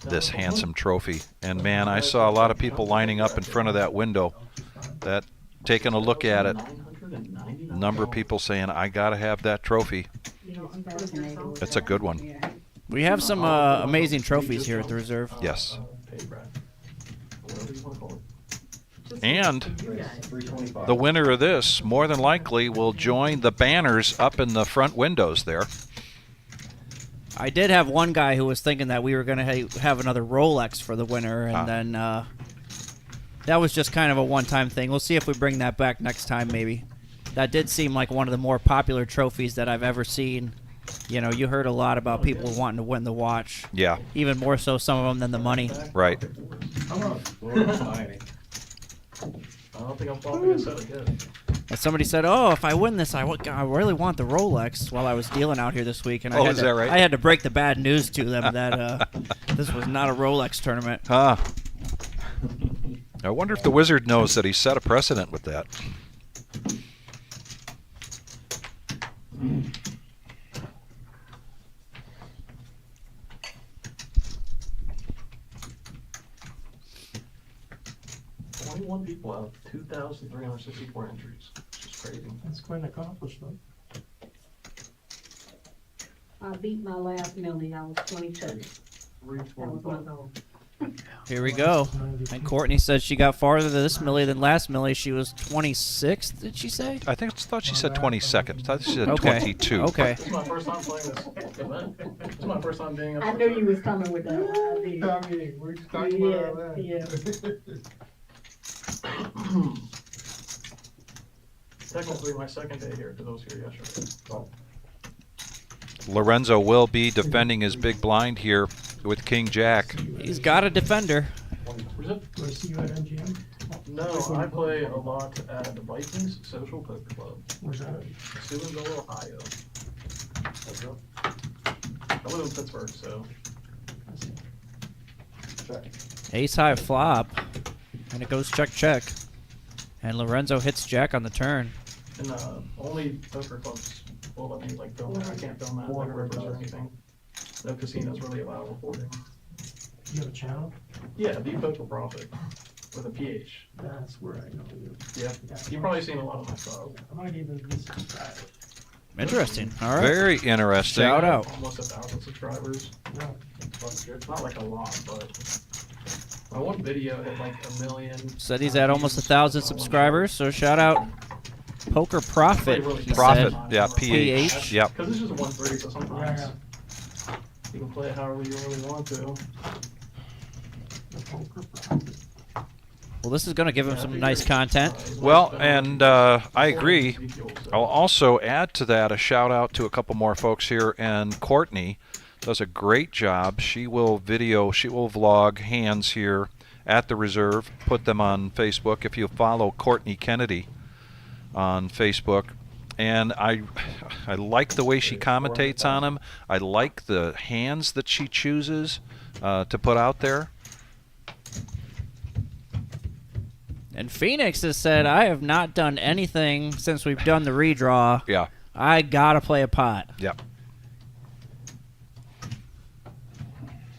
this handsome trophy. And man, I saw a lot of people lining up in front of that window, that taking a look at it. A number of people saying, I got to have that trophy. It's a good one. We have some amazing trophies here at the reserve. Yes. And the winner of this, more than likely, will join the banners up in the front windows there. I did have one guy who was thinking that we were going to have another Rolex for the winner, and then that was just kind of a one-time thing. We'll see if we bring that back next time, maybe. That did seem like one of the more popular trophies that I've ever seen. You heard a lot about people wanting to win the watch. Yeah. Even more so, some of them, than the money. Right. I don't think I'm flopping a set again. And somebody said, "Oh, if I win this, I really want the Rolex." While I was dealing out here this week, and is that right? I had to break the bad news to them that this was not a Rolex tournament. I wonder if the wizard knows that he set a precedent with that. One people out of 2,364 entries. It's just crazy. That's quite an accomplishment. I beat my last Millie. I was 22. That was my goal. Here we go. And Courtney said she got farther this Millie than last Millie. She was 26th, did she say? I thought she said 22nd. I thought she said Okay. 22. Okay. This is my first time playing this event. This is my first time being up. I knew you was coming with that. I mean, we're just talking about all that. Yeah. Technically my second day here because I was here yesterday. So. Lorenzo will be defending his big blind here with King Jack. He's got a defender. Where's it? Do I see you at MGM? No, I play a lot at the Vikings Social Poker Club. Where's that? Steubenville, Ohio. I live in Pittsburgh, so. Ace high flop. And it goes check, check. And Lorenzo hits Jack on the turn. And only poker clubs will let me like film that. I can't film that like rivers or anything. No casinos really allow recording. You have a channel? Yeah, the Poker Profit with a PH. That's where I know you. Yeah, you've probably seen a lot of my stuff. I might even be subscribed. Interesting. All right. Very interesting. Shout out. Almost 1,000 subscribers. Yeah, it's not like a lot, but my one video hit like 1 million. Said he's at almost 1,000 subscribers, so shout out Poker Profit. He Profit, said. yeah, PH. Yep. Because this is a 1-3, so sometimes you can play it however you really want to. Well, this is going to give him some nice content. Well, and I agree. I'll also add to that a shout out to a couple more folks here, and Courtney does a great job. She will vlog hands here at the reserve, put them on Facebook. If you follow Courtney Kennedy on Facebook, and I like the way she commentates on them. I like the hands that she chooses to put out there. And Phoenix has said, I have not done anything since we've done the redraw. Yeah. I got to play a pot. Yep.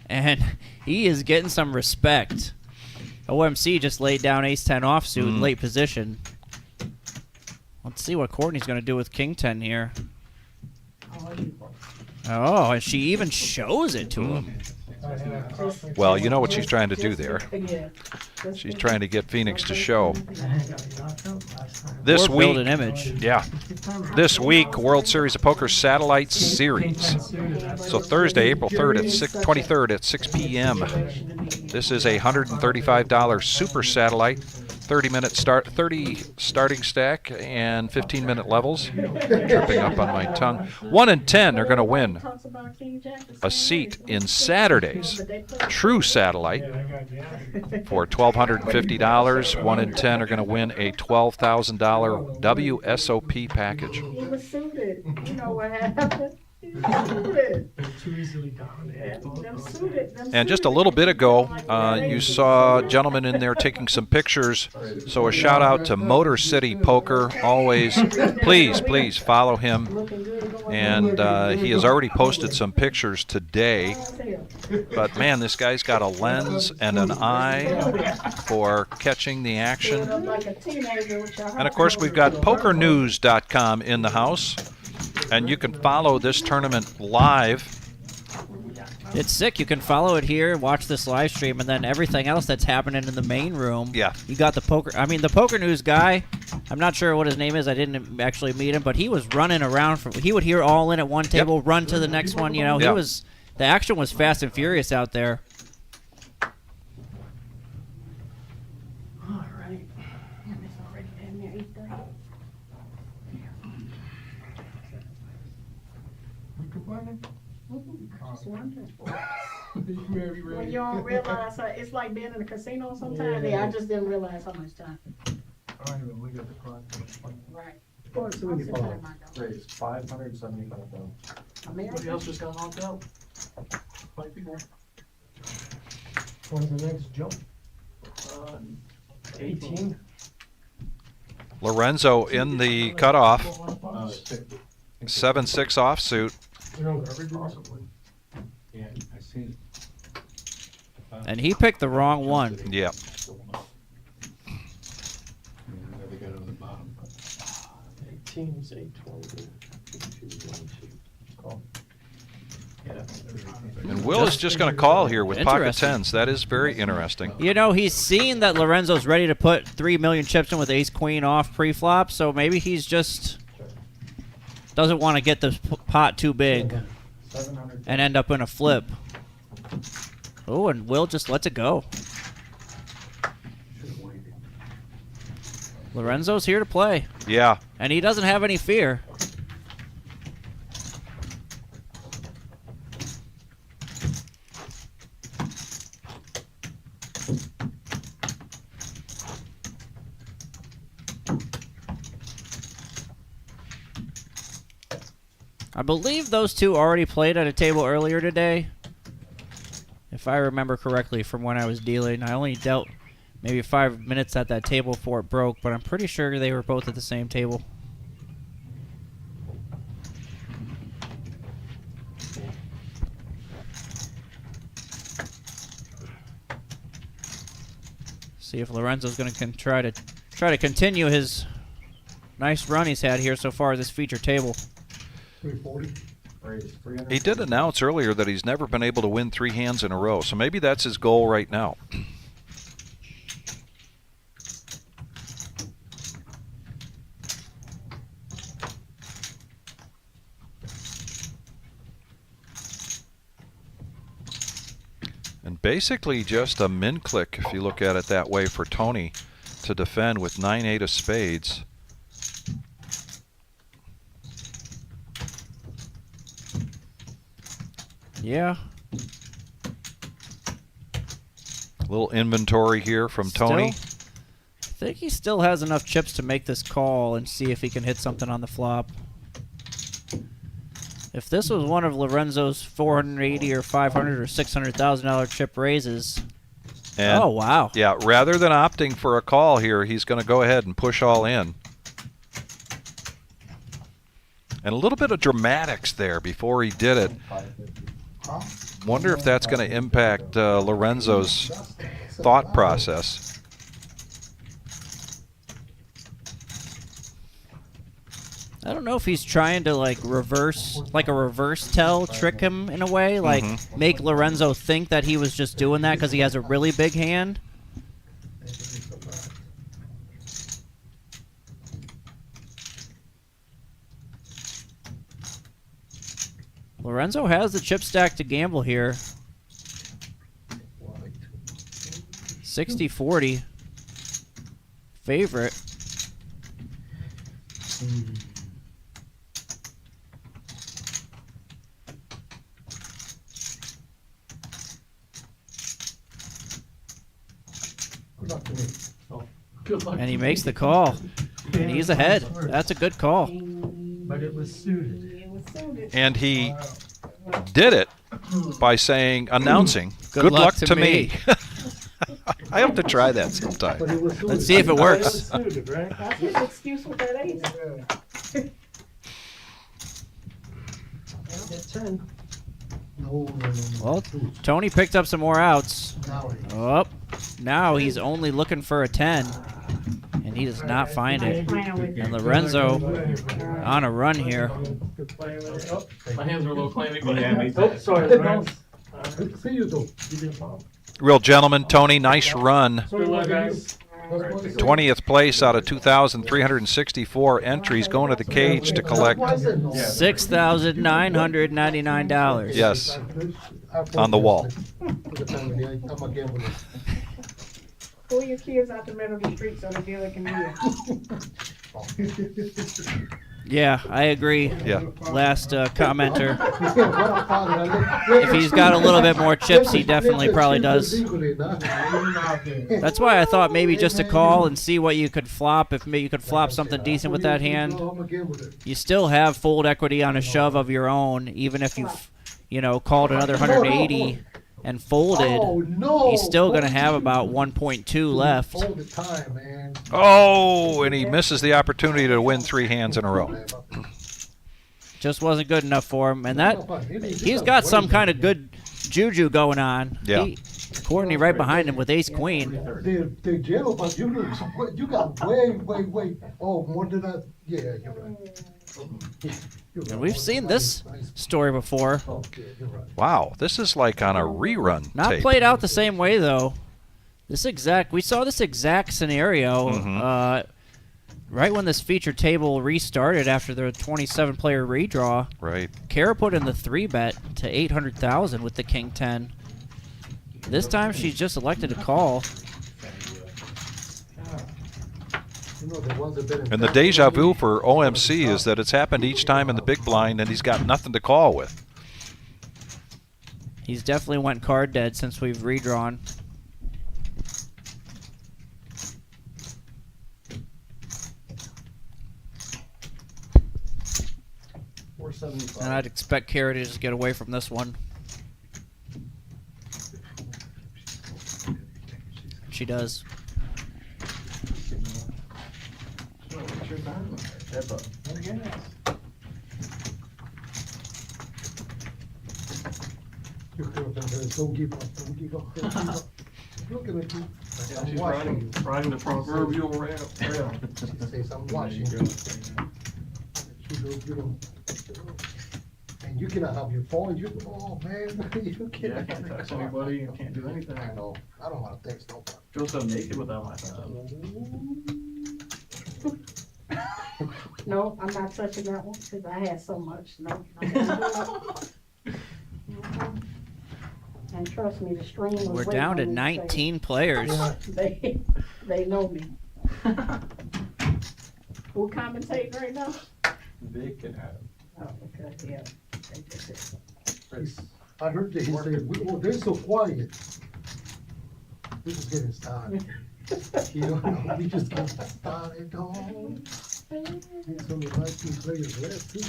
And he is getting some respect. OMC just laid down ace-10 offsuit in late position. Let's see what Courtney's going to do with king-10 here. Oh, and she even shows it to him. Well, you know what she's trying to do there. She's trying to get Phoenix to show. This Or week, build an image. Yeah. This week, World Series of Poker Satellite Series. So Thursday, April 3rd at 23rd at 6 p.m. This is a $135 super satellite. 30 starting stack and 15-minute levels. Tripping up on my tongue. 1 and 10 are going to win a seat in Saturday's True Satellite for $1,250. 1 and 10 are going to win a $12,000 WSOP package. He was suited. You know what happened? He was suited. Too easily dominated. And just a little bit ago, you saw a gentleman in there taking some pictures. So a shout out to Motor City Poker. Always, please follow him. And he has already posted some pictures today. But man, this guy's got a lens and an eye for catching the action. And of course, we've got POKERNEWS.com in the house. And you can follow this tournament live. It's sick. You can follow it here, watch this live stream, and then everything else that's happening in the main room. Yeah. You got the Poker News guy. I'm not sure what his name is. I didn't actually meet him, but he was running around. He would hear all in at one table, run to the next one. You know, the action was fast and furious out there. All right. When you don't realize, it's like being in a casino sometimes. Yeah, I just didn't realize how much time. I don't even look at the clock. Right. Raised 575,000. Everybody else just got knocked out. 5 people. When's the next jump? 18. Lorenzo in the cutoff. 7-6 offsuit. Yeah, I see it. And he picked the wrong one. Yeah. They got it on the bottom. 18 is 820. And Will is just going to call here with pocket Interesting. tens. That is very interesting. You know, he's seen that Lorenzo's ready to put 3 million chips in with ace queen off pre-flop, so maybe he's just doesn't want to get the pot too big and end up in a flip. Oh, and Will just lets it go. Lorenzo's here to play. Yeah. And he doesn't have any fear. I believe those two already played at a table earlier today. If I remember correctly from when I was dealing. I only dealt maybe 5 minutes at that table before it broke, but I'm pretty sure they were both at the same table. See if Lorenzo's going to try to continue his nice run he's had here so far this feature table. 340. He did announce earlier that he's never been able to win 3 hands in a row, so maybe that's his goal right now. And basically just a min click, if you look at it that way, for Tony to defend with 9-8 of spades. Yeah. A little inventory here from Tony. I think he still has enough chips to make this call and see if he can hit something on the flop. If this was one of Lorenzo's 480 or 500 or $600,000 chip raises. And oh, wow. Yeah, rather than opting for a call here, he's going to go ahead and push all in. And a little bit of dramatics there before he did it. Wonder if that's going to impact Lorenzo's thought process. I don't know if he's trying to like reverse tell, trick him in a way, like make Lorenzo think that he was just doing that because he has a really big hand. Lorenzo has the chip stack to gamble here. 60-40 favorite. Good luck. And he makes the call. And he's ahead. That's a good call. But it was suited. And he did it by announcing, good luck to me. I have to try that sometime. Let's see if it works. That's his excuse with that ace. Well, Tony picked up some more outs. Oh, now he's only looking for a 10. And he does not find it. And Lorenzo on a run here. My hands are a little clammy. Oh, sorry. See you though. Real gentleman, Tony, nice run. Good luck, guys. 20th place out of 2,364 entries, going to the cage to collect $6,999. Yes, on the wall. Pull your kids out the middle of the street so the dealer can hear. Yeah, I agree. Yeah. Last commenter. If he's got a little bit more chips, he definitely probably does. That's why I thought maybe just a call and see what you could flop. If maybe you could flop something decent with that hand. You still have fold equity on a shove of your own, even if you've, called another 180 and folded. He's still going to have about 1.2 left. Oh, and he misses the opportunity to win 3 hands in a row. Just wasn't good enough for him, and he's got some kind of good juju going on. Yeah. Courtney right behind him with ace queen. The yellow, but you got way. Oh, more than that. Yeah, you're right. And we've seen this story before. Wow, this is like on a rerun. Not tape. played out the same way though. We saw this exact scenario right when this feature table restarted after the 27-player redraw. Right. Kara put in the 3-bet to 800,000 with the king 10. This time she's just elected to call. And the deja vu for OMC is that it's happened each time in the big blind, and he's got nothing to call with. He's definitely went card dead since we've redrawn. And I'd expect Kara to just get away from this one. She does. Don't give up. Looking at you. She's riding the proverbial rail. Says I'm watching. And you cannot have your phone. Oh man, you can't. I can't text anybody. You can't do anything. I know. I don't want to text nobody. Feel so naked without my phone. No, I'm not touching that one because I had so much. No. And trust me, the stream was We're down to 19 players. They know me. Who commentating right now? Vic and Adam. Oh, okay, yeah. I heard that he said, they're so quiet. We're just getting started. We just getting started. There's only 19 players left, too.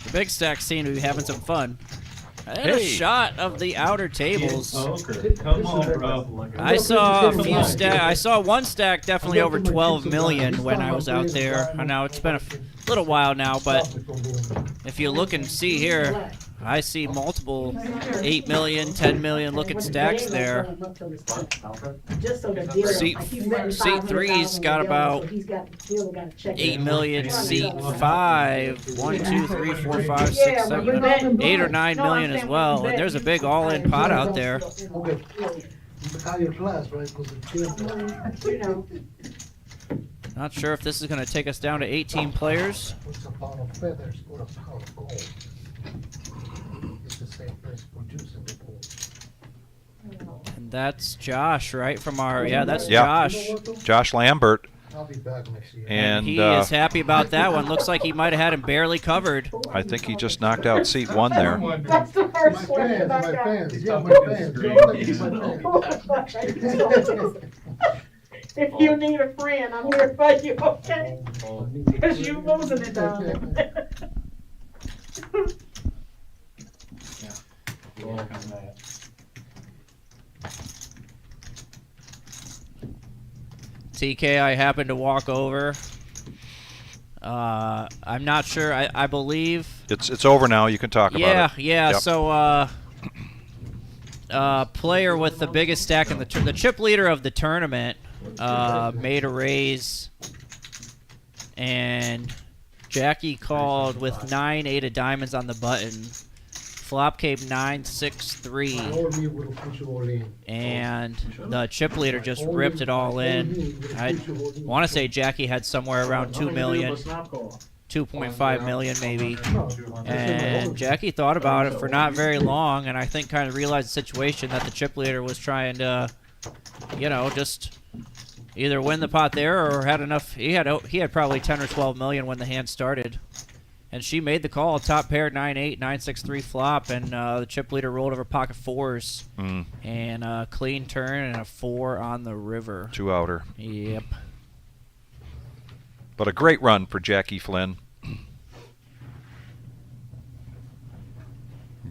The big stack seem to be having some fun. And a Hey. shot of the outer tables. Come on, bro. I saw a few stack. I saw one stack definitely over 12 million when I was out there. I know it's been a little while now, but if you look and see here, I see multiple 8 million, 10 million looking stacks there. Seat 3's got about 8 million. Seat 5, 1, 2, 3, 4, 5, 6, 7, 8 or 9 million as well. And there's a big all-in pot out there. Higher class, right? Not sure if this is going to take us down to 18 players. What's a pound of feathers or a pound of gold? It's the same place producing the gold. And that's Josh, right? From our, that's Yeah. Josh. Josh Lambert. I'll be back next year. And he is happy about that one. Looks like he might have had him barely covered. I think he just knocked out seat 1 there. That's the first one. My fans. If you need a friend, I'm here for you, okay? Because you losing it down there. TK, I happened to walk over. I'm not sure. I believe It's over now. You can talk about it. Yeah. Yep. So, player with the biggest stack in the chip leader of the tournament made a raise, and Jackie called with 9-8 of diamonds on the button. Flop came 9-6-3, and the chip leader just ripped it all in. I want to say Jackie had somewhere around 2 million, 2.5 million maybe, and Jackie thought about it for not very long, and I think kind of realized the situation that the chip leader was trying to, just either win the pot there or had enough. He had probably 10 or 12 million when the hand started. And she made the call, top pair, 9-8, 9-6-3 flop, and the chip leader rolled over pocket fours. And a clean turn and a 4 on the river. 2-outer. Yep. But a great run for Jackie Flynn.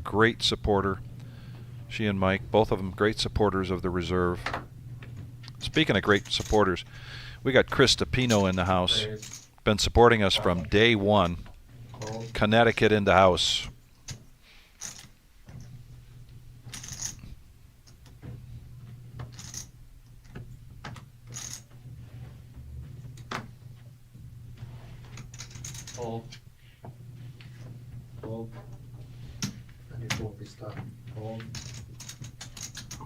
Great supporter. She and Mike, both of them great supporters of the reserve. Speaking of great supporters, we got Chris DePino in the house. Been supporting us from day one. Connecticut in the house. Hold. Hold. And it won't be stuck. Hold.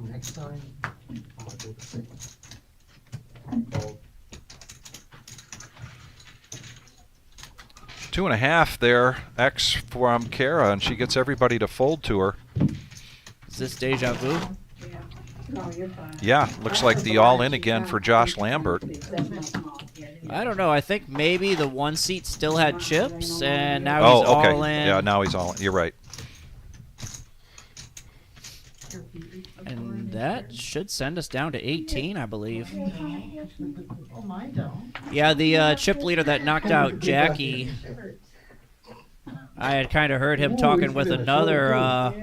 Next time, I'm gonna do the same. Hold. 2.5 there, X from Kara, and she gets everybody to fold to her. Is this deja vu? No, you're fine. Yeah, looks like the all-in again for Josh Lambert. I don't know. I think maybe the one seat still had chips, and now he's okay. all in. Yeah, now he's all in. You're right. And that should send us down to 18, I believe. Oh, mine don't. Yeah, the chip leader that knocked out Jackie, I had kind of heard him talking with another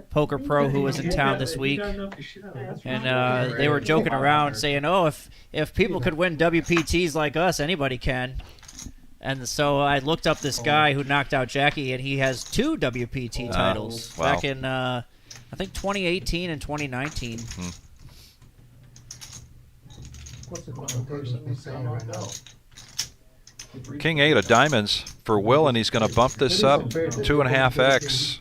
poker pro who was in town this week, and they were joking around saying, oh, if people could win WPTs like us, anybody can. And so I looked up this guy who knocked out Jackie, and he has 2 WPT titles back in, I think, 2018 and 2019. What's the person saying right now? King 8 of diamonds for Will, and he's going to bump this up 2.5x.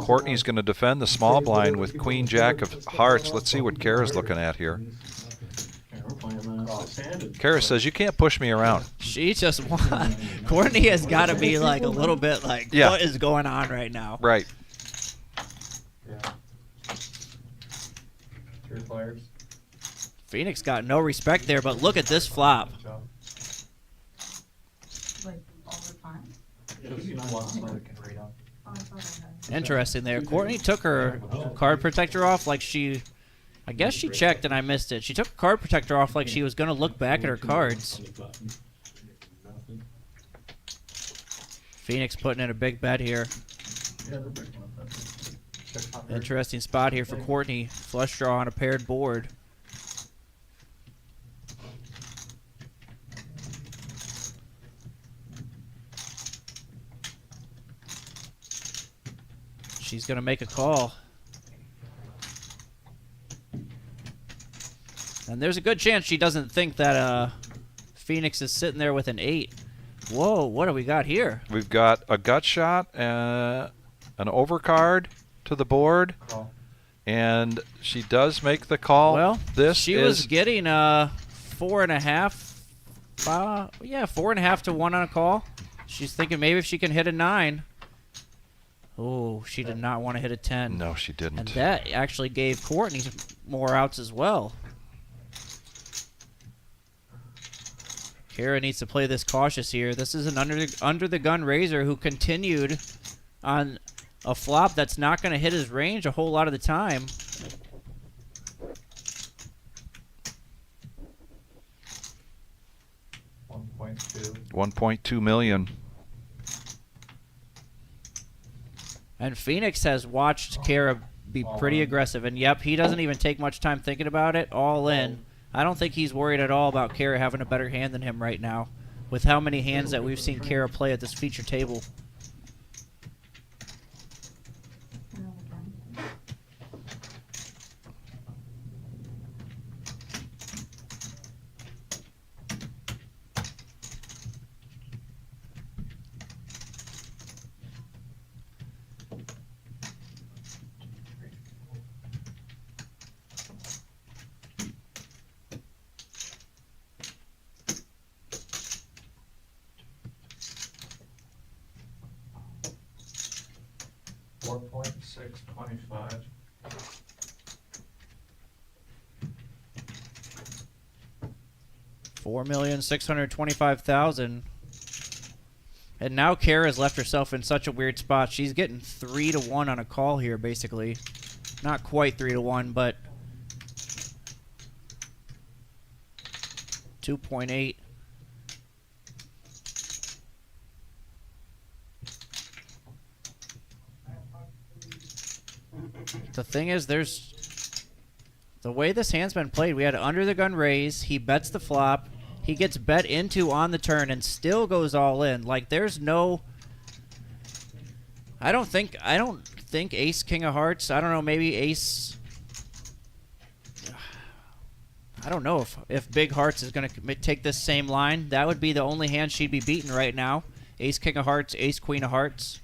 Courtney's going to defend the small blind with Queen Jack of hearts. Let's see what Kara's looking at here. Kara says, you can't push me around. She just won. Courtney has got to be like a little bit like, what is going on right now? Right. Yeah. 3 players. Phoenix got no respect there, but look at this flop. Like, all the time? Interesting there. Courtney took her card protector off like she... I guess she checked and I missed it. She took her card protector off like she was going to look back at her cards. Phoenix putting in a big bet here. Interesting spot here for Courtney. Flush draw on a paired board. She's going to make a call. And there's a good chance she doesn't think that Phoenix is sitting there with an 8. Whoa, what do we got here? We've got a gut shot, an overcard to the board, and she does make the call. Well, this she was getting 4.5. Yeah, 4.5 to 1 on a call. She's thinking maybe if she can hit a 9. Oh, she did not want to hit a 10. No, she didn't. And that actually gave Courtney more outs as well. Kara needs to play this cautious here. This is an under the gun raiser who continued on a flop that's not going to hit his range a whole lot of the time. $1.2 million. And Phoenix has watched Kara be pretty aggressive. And yep, he doesn't even take much time thinking about it. All in. I don't think he's worried at all about Kara having a better hand than him right now, with how many hands that we've seen Kara play at this feature table. $4.625. 4,625,000. And now Kara's left herself in such a weird spot. She's getting 3 to 1 on a call here, basically. Not quite 3 to 1, but 2.8. The thing is, the way this hand's been played, we had under the gun raise, he bets the flop, he gets bet into on the turn and still goes all in. Like, there's no, I don't think ace king of hearts, I don't know, maybe ace, I don't know if big hearts is going to take this same line. That would be the only hand she'd be beating right now. Ace king of hearts, ace queen of hearts.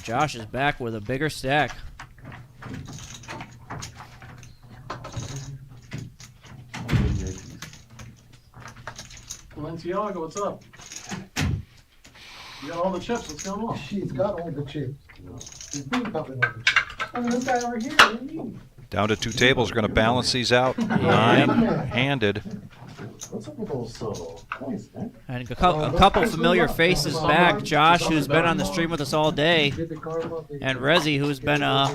Josh is back with a bigger stack. Balenciaga, what's up? You got all the chips, what's going on? She's got all the chips. She's been popping all the chips. I mean, this guy over here, what do you mean? Down to 2 tables. We're going to balance these out. 9-handed. What's up with those coins, man? And a couple familiar faces back. Josh, who's been on the stream with us all day, and Rezi, who's been a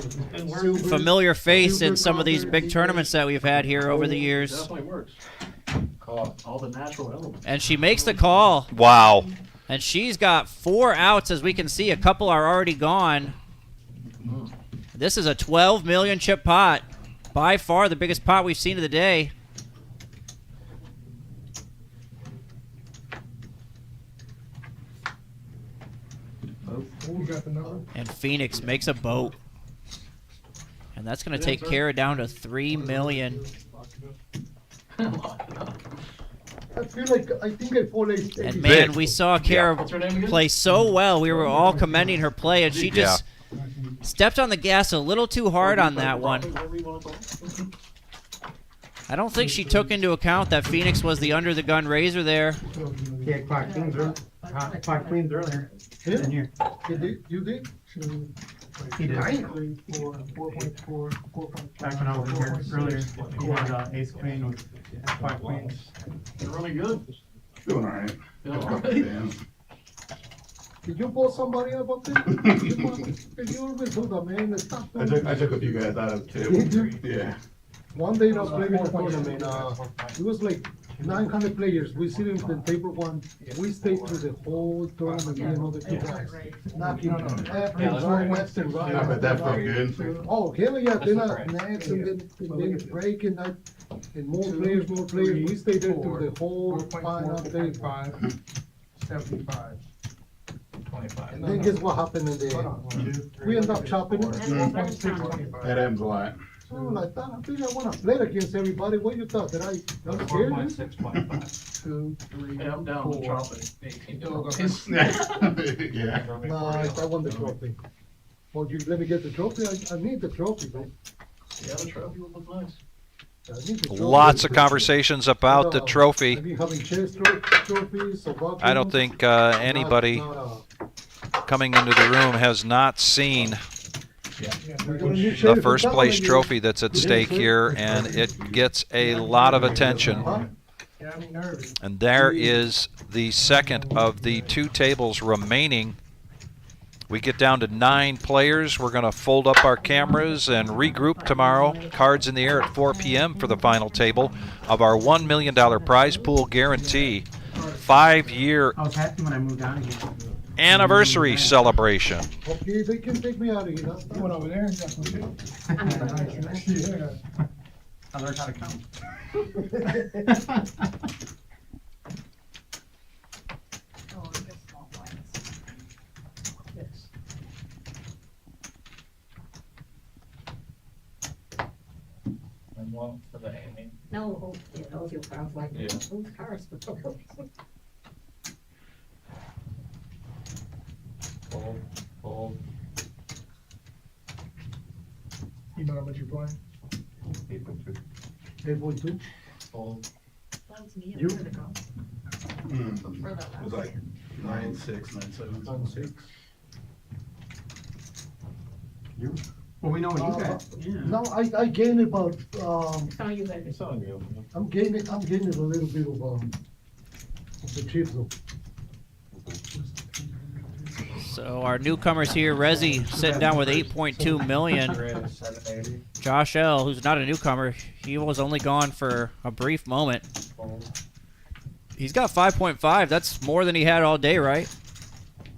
familiar face in some of these big tournaments that we've had here over the years. Definitely works. All the natural elements. And she makes the call. Wow. And she's got 4 outs, as we can see. A couple are already gone. This is a 12 million chip pot. By far the biggest pot we've seen of the day. You got the number? And Phoenix makes a boat. And that's going to take Kara down to 3 million. I feel like I think I fall ace. And man, we saw Kara play so well. We were all commending her play, and she just stepped on the gas a little too hard on that one. I don't think she took into account that Phoenix was the under the gun raiser there. Yeah, clock queens earlier. Than here. You did? He did. Back when I was here earlier, he had ace queen with 5 queens. They're really good. Doing all right. Did you pull somebody up this? You always do that, man. Stop. I took a few guys out of the table. Yeah. One day I was playing a tournament. It was like 900 players. We sit in the table one. We stayed through the whole tournament. Me and other two guys. Knocking every left and right. I bet that felt good. Oh, hell yeah. Then next and then breaking that. And more players. We stayed there through the whole final day. 75. 25. And then guess what happened in the we end up chopping it. That ends a lot. So I thought, I think I want to play against everybody. What you thought? That I was scared? 4.625. 2, 3, Yeah, I'm down with 4. chopping. 18. Yeah. No, I won the trophy. Well, you let me get the trophy. I need the trophy, man. Yeah, the trophy would look nice. I need the trophy. Lots of conversations about the trophy. I've been having chess trophies. I don't think anybody coming into the room has not seen the first place trophy that's at stake here, and it gets a lot of attention. And there is the second of the 2 tables remaining. We get down to 9 players. We're going to fold up our cameras and regroup tomorrow. Cards in the air at 4 p.m. for the final table of our $1 million prize pool guarantee. 5-year I was happy when I moved down here. anniversary celebration. Okay, they can take me out of here. That's You went over there and got some shit. Yeah. I learned how to count. one for the Amy. No, yeah, those your cars like, Yeah. those cars. Fold, fold. You know how much you're playing? 8.2. 8.2? Fold. You? It was like 9.6, 9.7. 9.6. You? Well, we know what you got. No, I gained about, It's on you, baby. It's on you. I'm gaining a little bit of the chips though. So our newcomers here, Rezi sitting down with 8.2 million. 780. Josh L, who's not a newcomer, he was only gone for a brief moment. Fold, He's got 5.5. That's more than he had all day, right?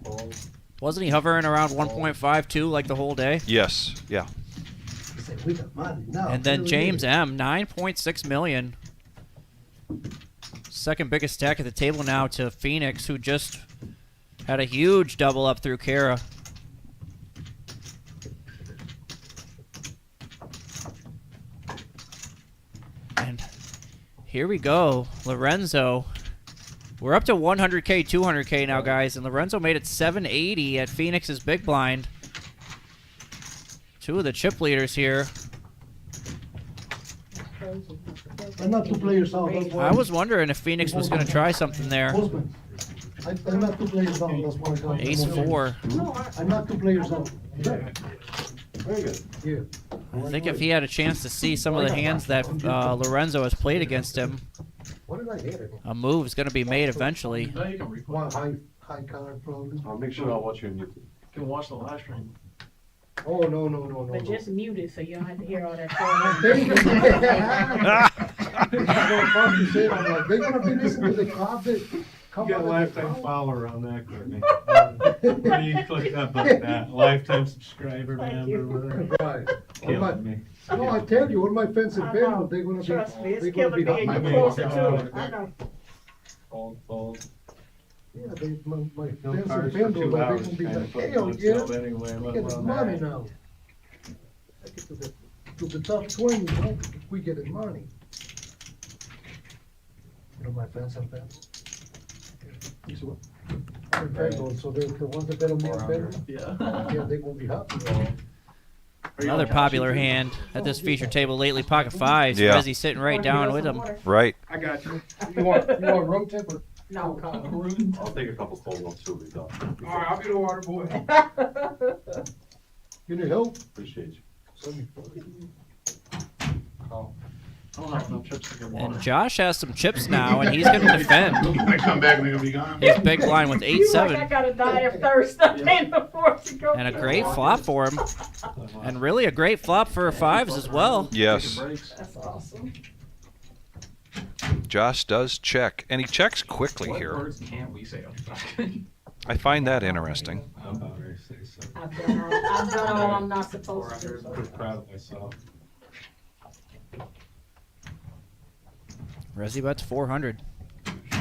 fold. Wasn't he hovering around 1.52 like the whole day? Yes. Yeah. We got money now. And then James M, 9.6 million. Second biggest stack at the table now to Phoenix, who just had a huge double up through Kara. And here we go, Lorenzo. We're up to 100K, 200K now, guys, and Lorenzo made it 780 at Phoenix's big blind. Two of the chip leaders here. I'm not two players out. That's why I was wondering if Phoenix was going to try something there. I'm not two players out. That's why I got Ace 4. I'm not two players out. Very good. Yeah. I think if he had a chance to see some of the hands that Lorenzo has played against him, What did I hit? a move is going to be made eventually. Now you can replay. One high card probably. I'll make sure I'll watch you on YouTube. You can watch the live stream. Oh, no. But just mute it so you don't have to hear all that. I'm like, they're gonna be listening to the carpet. You got a lifetime follower on that, Courtney. Where do you click that button? That lifetime subscriber, member, whatever. Right. Killing me. No, I tell you, all my fans and I fans, know. they're gonna be, Trust me, it's they're gonna be killing me and happy. you're closer to it. I know. Fold, fold. Yeah, my No fans and cards for fans, 2 they're hours. gonna be Kinda like, put hell on yeah. itself anyway, let Get alone money that. now. I get to the top 20, right? We get money. You know my fans and fans. You see what? I'm fans, so they're the ones that bet on me are better. Yeah, they won't be happy. Another popular hand at this feature table lately, pocket fives. Yeah. Rezi sitting right down with him. Right. I got you. You want room temp or? No. I'll take a couple cold ones too, we're done. All right, I'll be the water boy. You need help? Appreciate you. I don't have enough chips to get water. And Josh has some chips now, and he's going to defend. I come back and they're gonna be gone. His big blind with You like I 8-7. gotta die of thirst. I can't afford to go. And a great flop for him. And really a great flop for fives as well. Yes. That's awesome. Josh does check, and he checks quickly What here. words can't we say on I find that interesting. I'm about ready to say so. I've done all I'm not supposed to. I'm pretty proud of myself. Rezi bets 400. I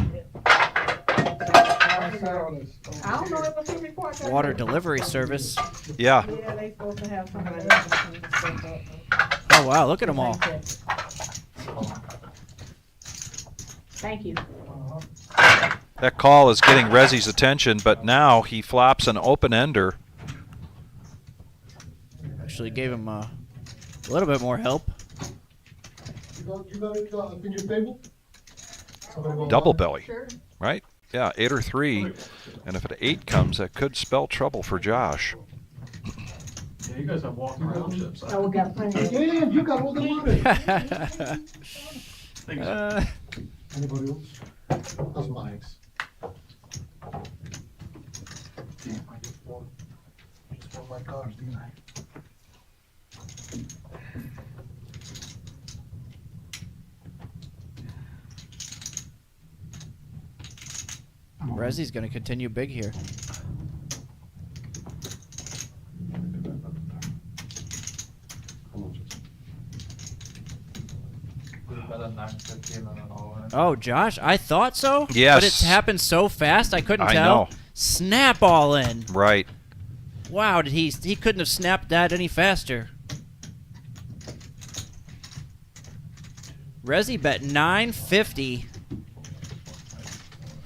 don't know if it's a report. Water delivery service. Yeah. Yeah, they supposed to have some of that. Oh, wow, look at them all. Thank you. That call is getting Rezi's attention, but now he flops an open-ender. Actually gave him a little bit more help. You got it in your table? Double belly, right? Yeah, 8 or 3. And if an 8 comes, that could spell trouble for Josh. Yeah, you guys have walking around chips. Oh, we got plenty of. Yeah, you got all the money. Anybody else? That's mine. Damn, I just won my cards, didn't I? Rezi's going to continue big here. Oh, Josh, I thought so. Yes. But it's happened so fast, I couldn't I tell. know. Snap all in. Right. Wow, did he couldn't have snapped that any faster. Resi bet 950.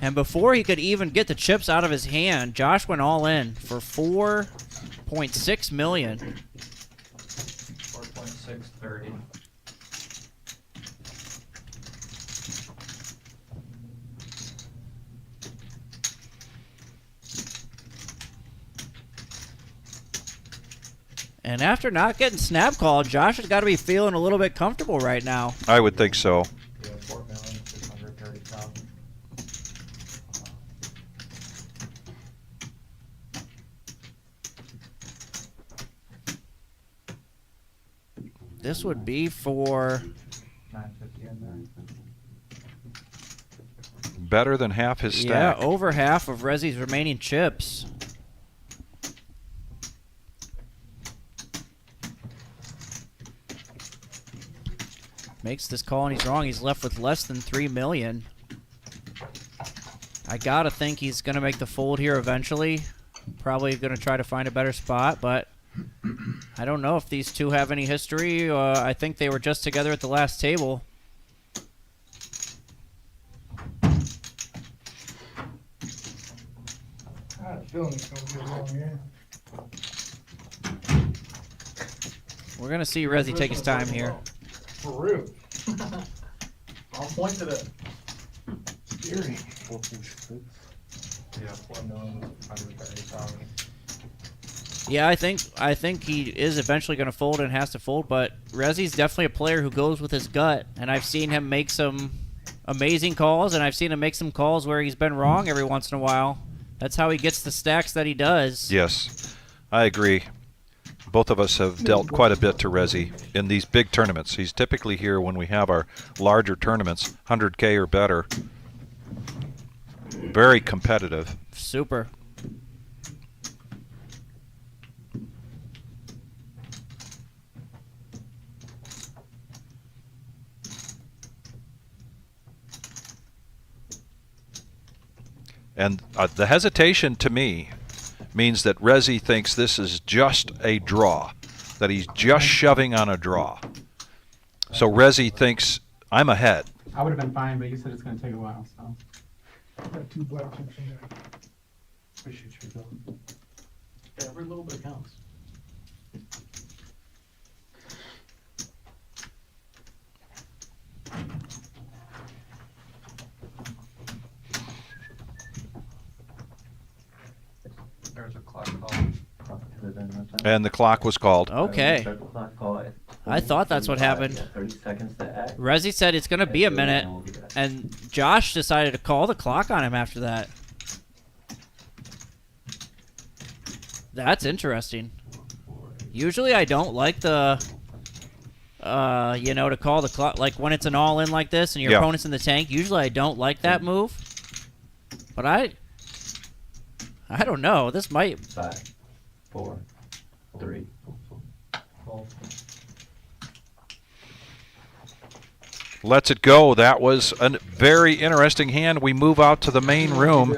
And before he could even get the chips out of his hand, Josh went all in for 4.6 million. 4.630. And after not getting snap called, Josh has got to be feeling a little bit comfortable right now. I would think so. Yeah, 4,630,000. This would be for 950 in there. Better than half his stack. Yeah, over half of Resi's remaining chips. Makes this call and he's wrong. He's left with less than 3 million. I gotta think he's gonna make the fold here eventually. Probably gonna try to find a better spot, but I don't know if these two have any history. I think they were just together at the last table. I had a feeling it's gonna be wrong here. We're gonna see Resi take his time here. For real. I'll point to the Scary. 4.6. Yeah, 4,130,000. Yeah, I think he is eventually going to fold and has to fold, but Resi's definitely a player who goes with his gut, and I've seen him make some amazing calls, and I've seen him make some calls where he's been wrong every once in a while. That's how he gets the stacks that he does. Yes, I agree. Both of us have dealt quite a bit to Resi in these big tournaments. He's typically here when we have our larger tournaments, 100K or better. Very competitive. Super. And the hesitation to me means that Resi thinks this is just a draw, that he's just shoving on a draw. So Resi thinks, I'm ahead. I would have been fine, but you said it's going to take a while, so. Got 2 black chips in there. Appreciate you, Bill. Every little bit counts. There's a clock call. And the clock was called. Okay. I thought that's what happened. 30 seconds to act. Resi said it's going to be a minute, and Josh decided to call the clock on him after that. That's interesting. Usually I don't like the, you know, to call the clock, like when it's an all-in like this and your opponent's in the tank. Usually I don't like that move, but I don't know. This might. 5, 4, 3. Lets it go. That was a very interesting hand. We move out to the main room.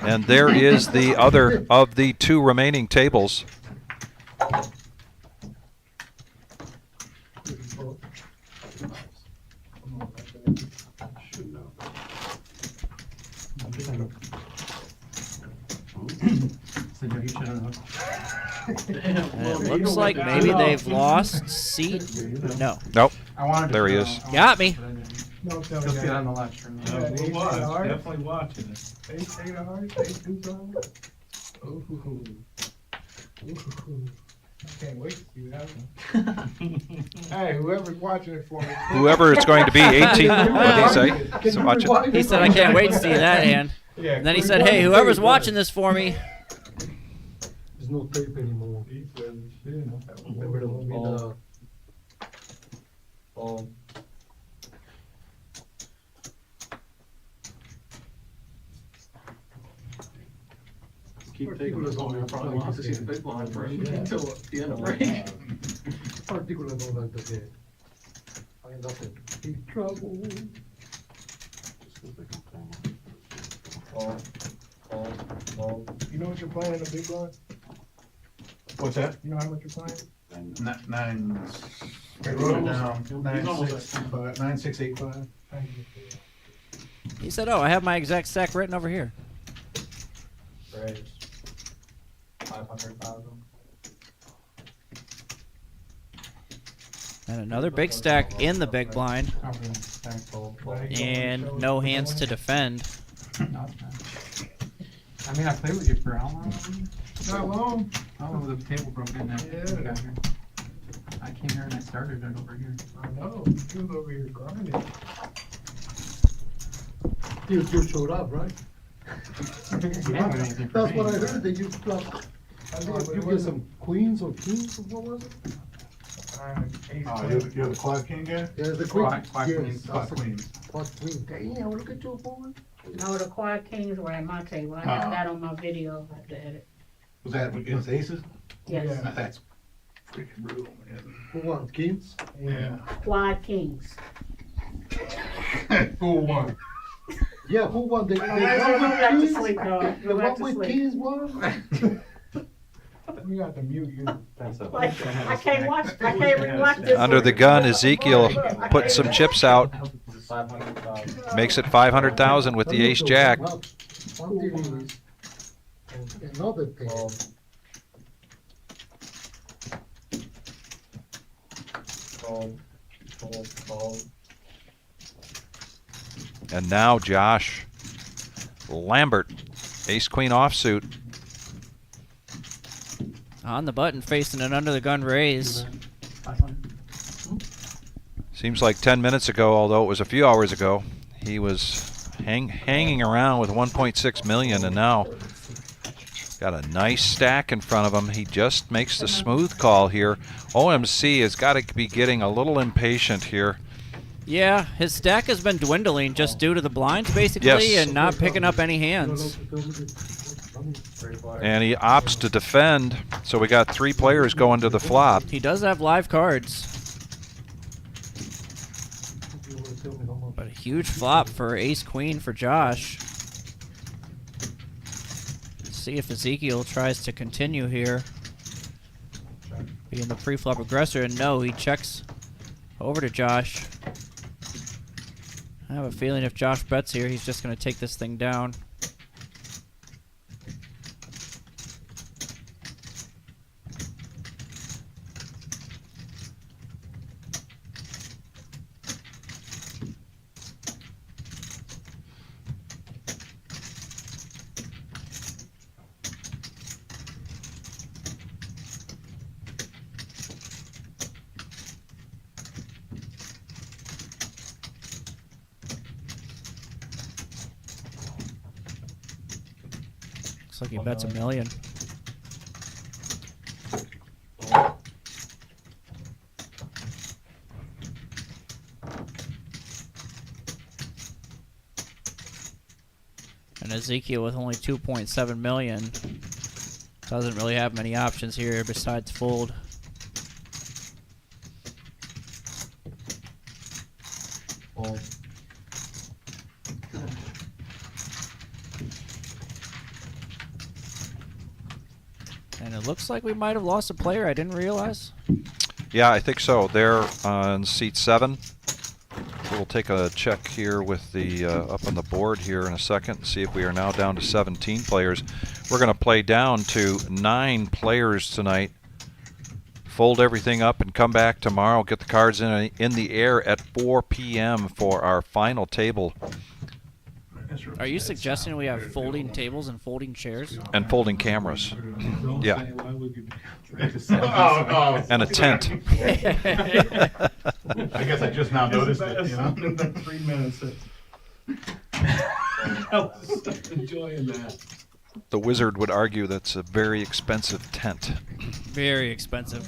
And there is the other of the 2 remaining tables. And it looks like maybe they've lost seat. No. Nope. There he is. Got me. No, tell You'll me see it that. on the live stream. We'll watch, definitely watching it. They take it hard, they do something. Ooh. I can't wait to see that one. Hey, whoever's watching it for me. Whoever it's going to be, 18. What did he say? So watch it. He said, I can't wait to see that hand. And then he said, hey, whoever's watching this for me. There's no tape anymore. Remember the movie, Keep taking this on. I probably want to see the big blind first until the end of break. Particularly don't like the head. I end up in trouble. You know what you're playing in the big blind? What's that? You know how much you're playing? 9, I wrote it down. 9685. He said, "Oh, I have my exact stack written over here." Right. 500,000. And another big stack in the big blind. And no hands to defend. I mean, I played with you for how long? Not long. Oh, the table broke in there. Yeah. I came here and I started it over here. I know. You was over here grinding. You showed up, right? That's what I heard, that you flopped. You get some queens or kings, or what was it? You're the quad king guy? Yeah, the queen. Quad queens. Quad queen. Damn, look at you, boy. No, the Quad Kings were at my table. I got that on my video. I have to edit. Was that against aces? Yes. Yeah. That's freaking brutal, man. Who won? Kings? Yeah. Quad Kings. Who won? Yeah, who won? The Go back to sleep, dog. The Go back one to with sleep. Kings won? We got to mute you. Like, I can't rewatch this. Under the gun, Ezekiel put some chips out. 500,000. Makes it 500,000 with the ace jack. One thing is, another thing. Fold. And now Josh Lambert, ace queen offsuit. On the button, facing an under the gun raise. Seems like 10 minutes ago, although it was a few hours ago, he was hanging around with 1.6 million, and now got a nice stack in front of him. He just makes the smooth call here. OMC has got to be getting a little impatient here. Yeah, his stack has been dwindling just due to the blinds, basically, Yes. and not picking up any hands. And he opts to defend, so we got 3 players going to the flop. He does have live cards. But a huge flop for ace-queen for Josh. Let's see if Ezekiel tries to continue here. Being the pre-flop aggressor, and no, he checks over to Josh. I have a feeling if Josh bets here, he's just going to take this thing down. Looks like he bets $1 million. And Ezekiel with only 2.7 million doesn't really have many options here besides fold. Fold. And it looks like we might have lost a player I didn't realize. Yeah, I think so. They're on seat 7. We'll take a check here with the up on the board here in a second, see if we are now down to 17 players. We're going to play down to 9 players tonight. Fold everything up and come back tomorrow. Get the cards in the air at 4 p.m. for our final table. Are you suggesting we have folding tables and folding chairs? And folding cameras. Yeah. Oh, and a tent. I guess I just now noticed it, you know? 3 minutes. I was enjoying that. The wizard would argue that's a very expensive tent. Very expensive.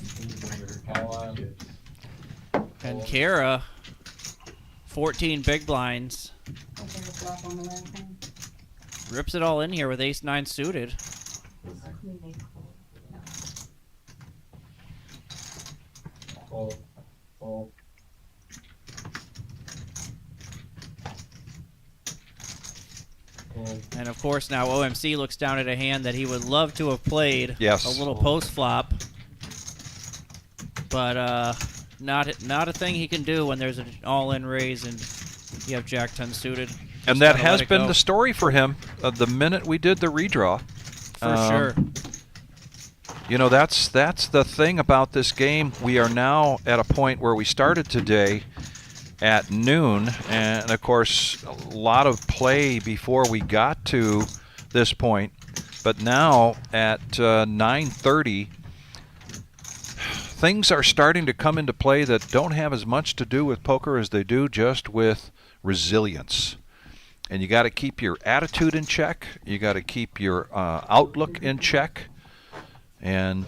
And Kara, 14 big blinds. Rips it all in here with ace-9 suited. Fold. And of course now OMC looks down at a hand that he would love to have played. Yes. A little post flop. But not a thing he can do when there's an all-in raise and you have Jack 10 suited. And that has been the story for him the minute we did the redraw. For sure. You know, that's the thing about this game. We are now at a point where we started today at noon, and of course a lot of play before we got to this point. But now at 9:30, things are starting to come into play that don't have as much to do with poker as they do just with resilience. And you got to keep your attitude in check. You got to keep your outlook in check. And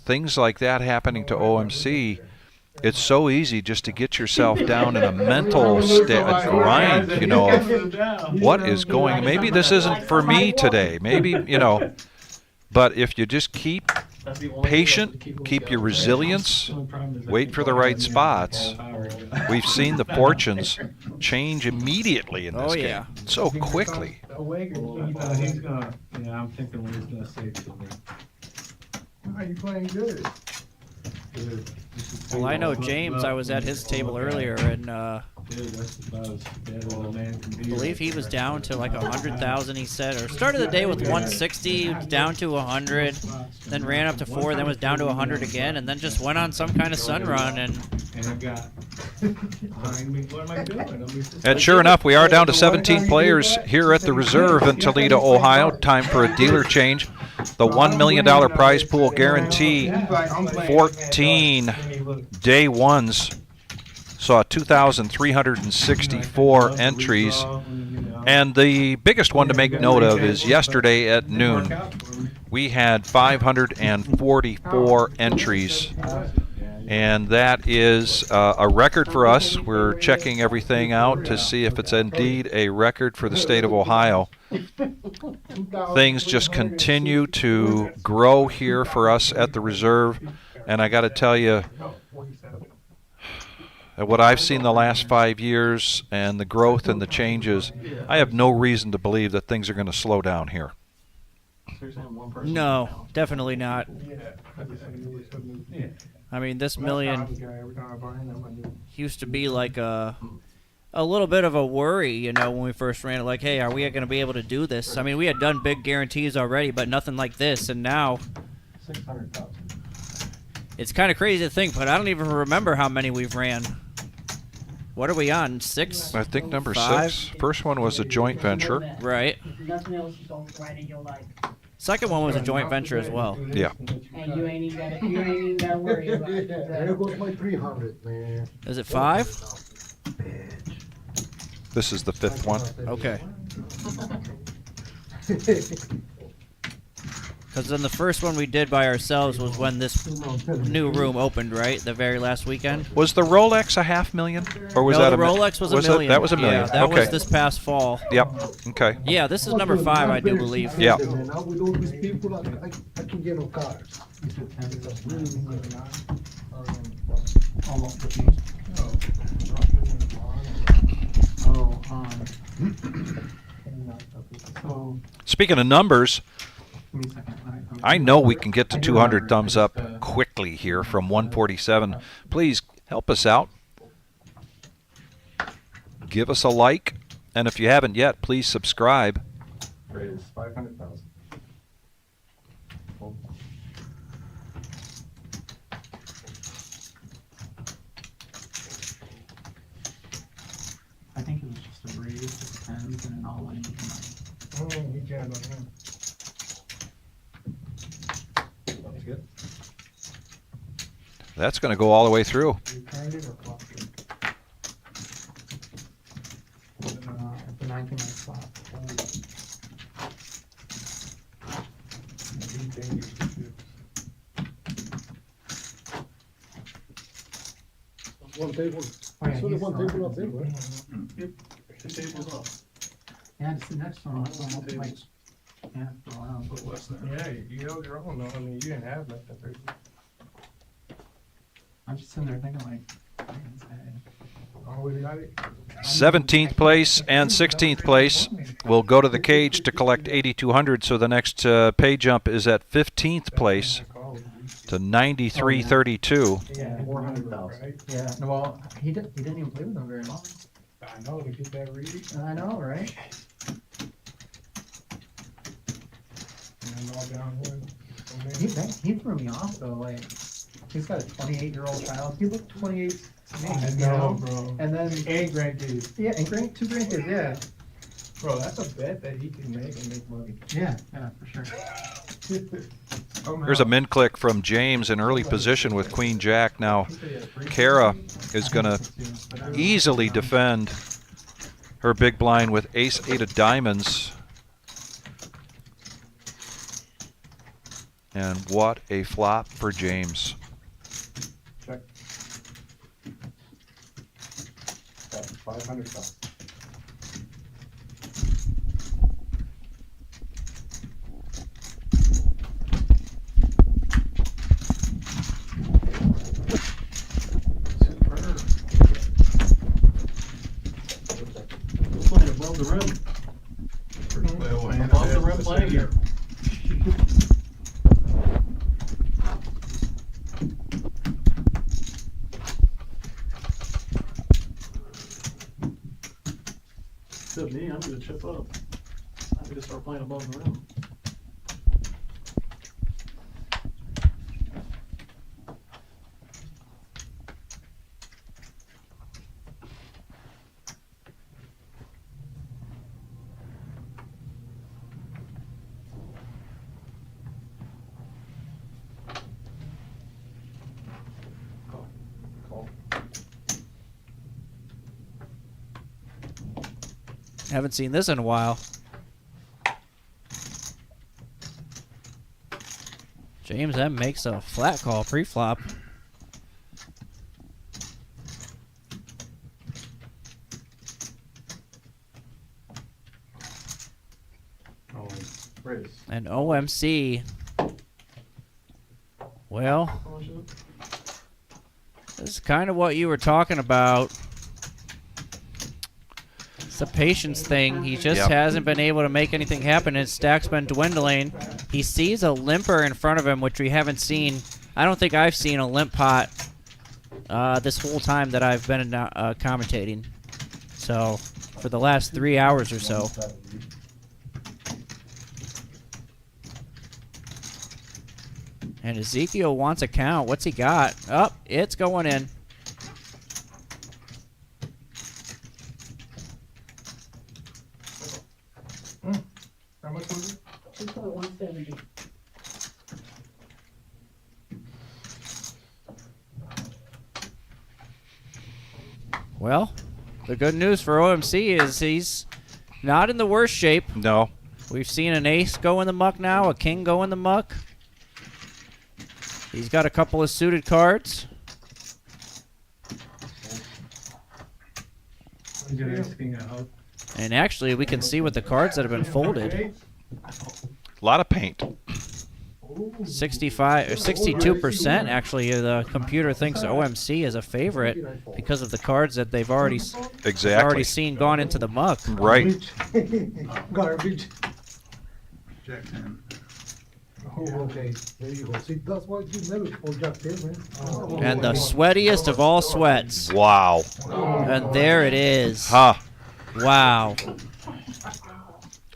things like that happening to OMC, it's so easy just to get yourself down in a mental grind, you know, of what is going. Maybe this isn't for me today. Maybe, you know. But if you just keep patient, keep your resilience, wait for the right spots, we've seen the fortunes change immediately in this game so quickly. He's gonna, yeah, I'm thinking what he's gonna say to me. Are you playing good? Well, I know James. I was at his table earlier, and I believe he was down to like 100,000. He said, or started the day with 160, down to 100, then ran up to 4, then was down to 100 again, and then just went on some kind of sun run. And And sure enough, we are down to 17 players here at the Reserve in Toledo, Ohio. Time for a dealer change. The $1 million prize pool guarantee, 14 day ones, saw 2,364 entries. And the biggest one to make note of is yesterday at noon. We had 544 entries. And that is a record for us. We're checking everything out to see if it's indeed a record for the state of Ohio. Things just continue to grow here for us at the Reserve. And I got to tell you, what I've seen the last 5 years and the growth and the changes, I have no reason to believe that things are going to slow down here. no, definitely not. I mean, this million used to be like a little bit of a worry, you know, when we first ran it. Like, hey, are we going to be able to do this? I mean, we had done big guarantees already, but nothing like this. And now, it's kind of crazy to think, but I don't even remember how many we've ran. What are we on? 6? I think number 5? 6. First one was a joint venture. Right. Second one was a joint venture as well. Yeah. And you ain't even gotta worry about it. There goes my 300, man. Is it 5? This is the 5th one. Okay. Because then the first one we did by ourselves was when this new room opened, right? The very last weekend. Was the Rolex a $500,000, or was no, that the a Rolex was $1 million? That was $1 million. Yeah, that okay. was this past fall. Yep. Okay. Yeah, this is number 5, I do believe. Yeah. Now with all these people, I can get no cars. Speaking of numbers, I know we can get to 200 thumbs up quickly here from 147. Please help us out. Give us a like, and if you haven't yet, please subscribe. Rate is 500,000. I think it was just a raise with tens and an all-in. You can't on him. That's good. That's going to go all the way through. You turned it or flopped it? The 19 might flop. One table. Oh, yeah, There's only he's one table up there. Yep. The table's up. Yeah, it's the next one. That's one up like, yeah, for a while. Yeah, you held your own though. I mean, you didn't have nothing. I'm just sitting there thinking like, always got it. 17th place and 16th place will go to the cage to collect 8,200. So the next pay jump is at 15th place. to 93-32. Yeah, 400,000. Yeah, no, well, he didn't even play with them very long. I know, to get that read. I know, right? And all downhill. He threw me off though, like, he's got a 28-year-old child. He looked 28 to me, I you know, know? bro. And then, And grandkids. yeah, and two grandkids, yeah. Bro, that's a bet that he can make money. Yeah, for sure. Here's a min click from James in early position with Queen Jack. Now, Kara is going to easily defend her big blind with Ace-8 of diamonds. And what a flop for James. Check. Got 500,000. Playing above the rim. Above the rim playing here. Except me, I'm gonna chip up. I'm gonna start playing above the rim. Haven't seen this in a while. James M makes a flat call pre-flop. And OMC. Well, this is kind of what you were talking about. It's a patience thing. He just hasn't been able to make anything happen. His stack's been dwindling. He sees a limper in front of him, which we haven't seen. I don't think I've seen a limp pot this whole time that I've been commentating. So, for the last 3 hours or so. And Ezekiel wants a count. What's he got? Oh, it's going in. How much was it? 170. Well, the good news for OMC is he's not in the worst shape. No. We've seen an ace go in the muck now, a king go in the muck. He's got a couple of suited cards. And actually, we can see with the cards that have been folded. A lot of paint. 65 or 62% actually. The computer thinks OMC is a favorite because of the cards that they've already seen gone into the muck. Right. Garbage. Jack 10. Oh, okay. There you go. See, that's why you never hold Jack 10, man. Oh. And the sweatiest of all sweats. Wow. And there it is. Huh. Wow.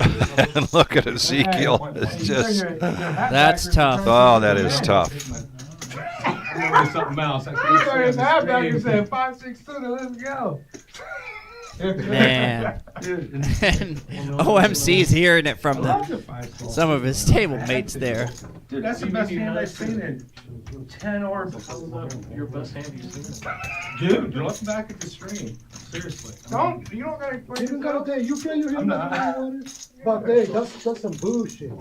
And look at Ezekiel. It's just. That's tough. Oh, that is tough. Something else. He turned his hat back and said 5-6-2, let's go. Man. And OMC's hearing it from some of his table mates there. Dude, that's the best hand I've seen in 10 or Your best hand you've seen. Dude, look back at the stream. Seriously. You don't gotta You don't gotta tell you feel your I'm hand not. but hey, that's some bullshit.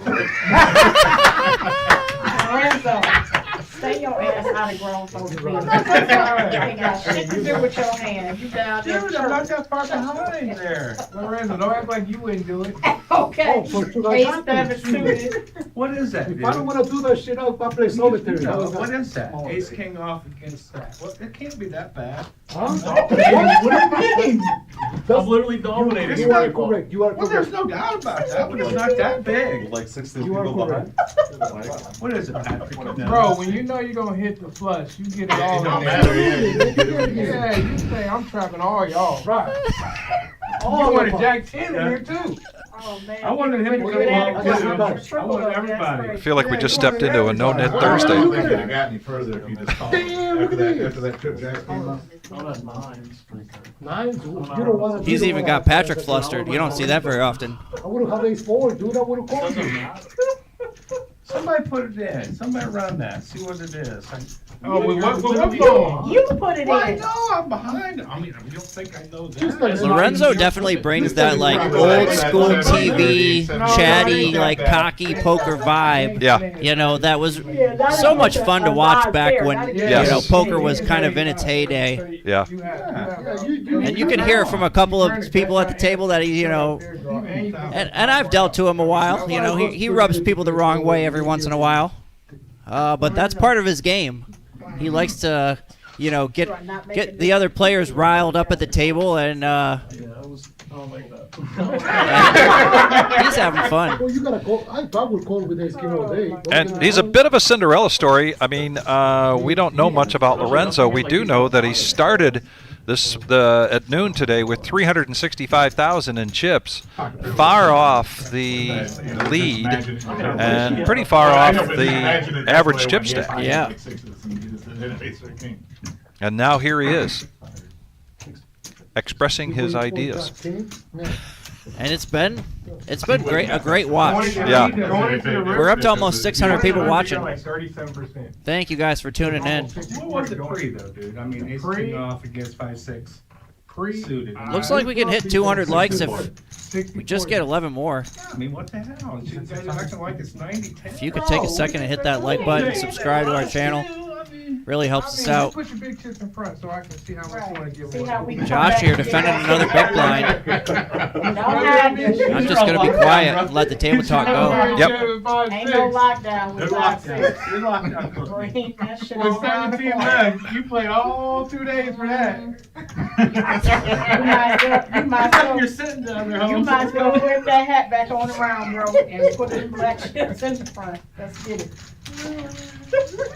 Stay your ass out of grown folks' business. Ain't got shit to do with your hand. You down there. Dude, I'm not that far behind there. Lorenzo, don't act like you wouldn't do it. Okay. For sure, I Ace got seven this. suited. What is that, If dude? I don't wanna do that shit, I'll play solitary. No, what is that? Ace king off against stack. What? It can't be that bad. Huh? What do you mean? I'm literally dominating. You are correct. You are Well, correct. there's no doubt about that, but it's not that big. Like 16 You are people correct. behind. What is it, Patrick? Bro, when you know you're gonna hit the flush, you get it all It in don't there. matter, yeah. Yeah, you say I'm trapping all y'all. Right. You wanted Jack 10 in here too. Oh, man. I wanted him to Put come it at along a too. triple, I triple wanted up, that's everybody. I great. feel like we just stepped into a No-NIT I Thursday. don't think it got any further if you just called after that trip Jack came up. Nines, you don't wanna. He's even got Patrick flustered. You don't see that very often. I would've had ace four, dude. I would've called you. Somebody put it in. Somebody run that. See what it is. Oh, what phone? You put it Well, I in. know I'm behind. I mean, you don't think I know Just that? like Lorenzo definitely brings that like old school TV, chatty, like cocky poker vibe. Yeah. You know, that was Yeah, that so is much a fun to vibe watch back there. when, That is- you Yes. know, poker was kind of in its heyday. Yeah. And you can hear from a couple of people at the table that he, you know, and I've dealt to him a while. You know, he rubs people the wrong way every once in a while. But that's part of his game. He likes to, you know, get the other players riled up at the table, and he's having fun. Well, you gotta call. I would call with ace king all day. Don't And get he's a bit of a Cinderella story. I mean, we don't know much about Lorenzo. We do know that he started at noon today with 365,000 in chips, far off the lead, and pretty far off the average chip stack. Yeah. And now here he is, expressing his ideas. And it's been a great watch. Yeah. We're up to almost 600 people watching. Like 37%. Thank you guys for tuning in. What was it pre though, dude? I mean, ace king off against 5-6 suited. Looks like we can hit 200 likes if we just get 11 more. I mean, what the hell? You guys are acting like it's 90-10. If you could take a second and hit that like button, subscribe to our channel, really helps us out. Put your big chips in front so I can see how much you want to give See how we come Josh back here to defending that. another big blind. Don't hide this shit. I'm just gonna be quiet and let the table talk go. Yep. Ain't no lockdown with They're locked down. 5-6. You're locked down. Bring that shit With on down 17 the floor. left, you played all 2 days for that. You might as well You're sitting down there. You might as well flip that hat back on around, bro, and put them black chips in the front. Let's get it.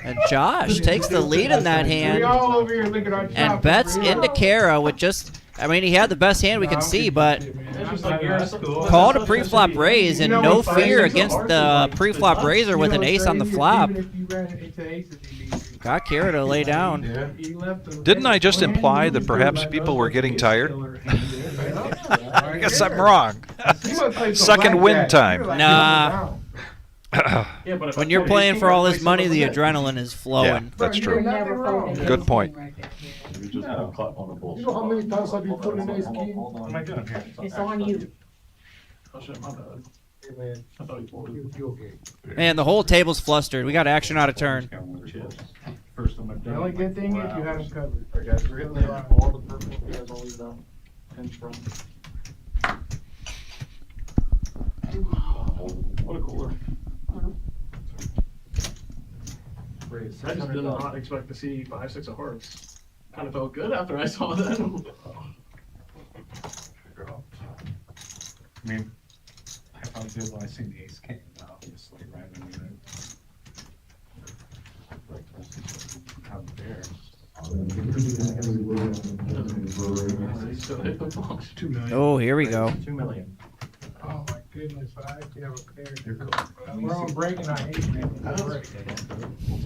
And Josh takes the lead in that We hand all over here looking at our and choppers, bets bro. into Kara with just, I mean, he had the best hand we could see, but It's just like you're cool. called a pre-flop raise and no fear against the pre-flop raiser with an ace on the flop. Even if you ran into aces, you beat me. Got Kara to lay down. You left them. Didn't I just imply that perhaps people were getting tired? I guess I'm wrong. Second win time. Nah. Yeah, but if When I you're put playing 18 for all right this place money, over the there. adrenaline is Yeah, flowing. that's You're true. never folding. Good point. You just got caught on the You bullshit. know how many times I've been putting ace king? What am I doing here? It's on you. Oh shit, my bad. I thought he folded. You okay? Man, the whole table's flustered. We got action out of turn. First time I've The done only it. good thing is you have them covered. Alright guys, we're hitting all the purple. You guys all leave down. Pinch from. What a cooler. I just did not expect to see 5-6 of hearts. Kind of felt good after I saw that. I mean, I felt good when I seen the ace king, obviously, right? I mean, how there. Still hit the box. 2 million. Oh, here we go. 2 million. Oh my goodness, I actually have a clear. We're on break and I hate it.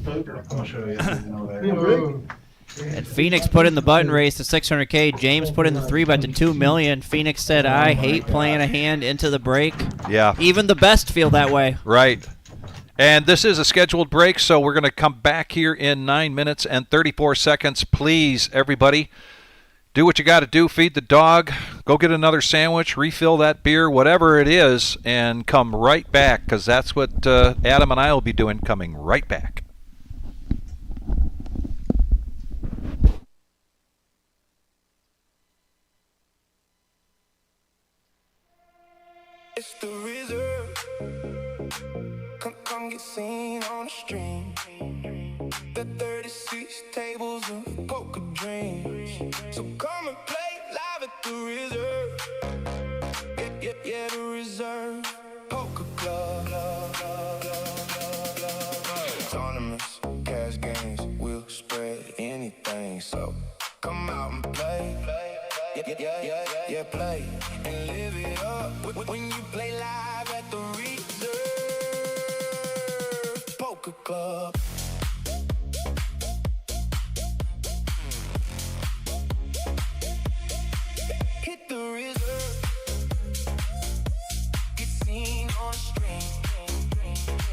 I'm gonna show you. Whoa. And Phoenix put in the button raise to 600K. James put in the 3-bet to 2 million. Phoenix said, I hate playing a hand into the break. Yeah. Even the best feel that way. Right. And this is a scheduled break, so we're going to come back here in 9 minutes and 34 seconds. Please, everybody, do what you got to do. Feed the dog. Go get another sandwich. Refill that beer, whatever it is, and come right back, because that's what Adam and I will be doing, coming right back. come get seen on the stream. The 36 tables of poker dreams. So come and play live at the Reserve. Yeah, the Reserve Poker Club. Tournaments, cash games, we'll spread anything. So come out and play. Yeah, play and live it up when you play live at the Reserve Poker Club. Hit the Reserve, get seen on the stream.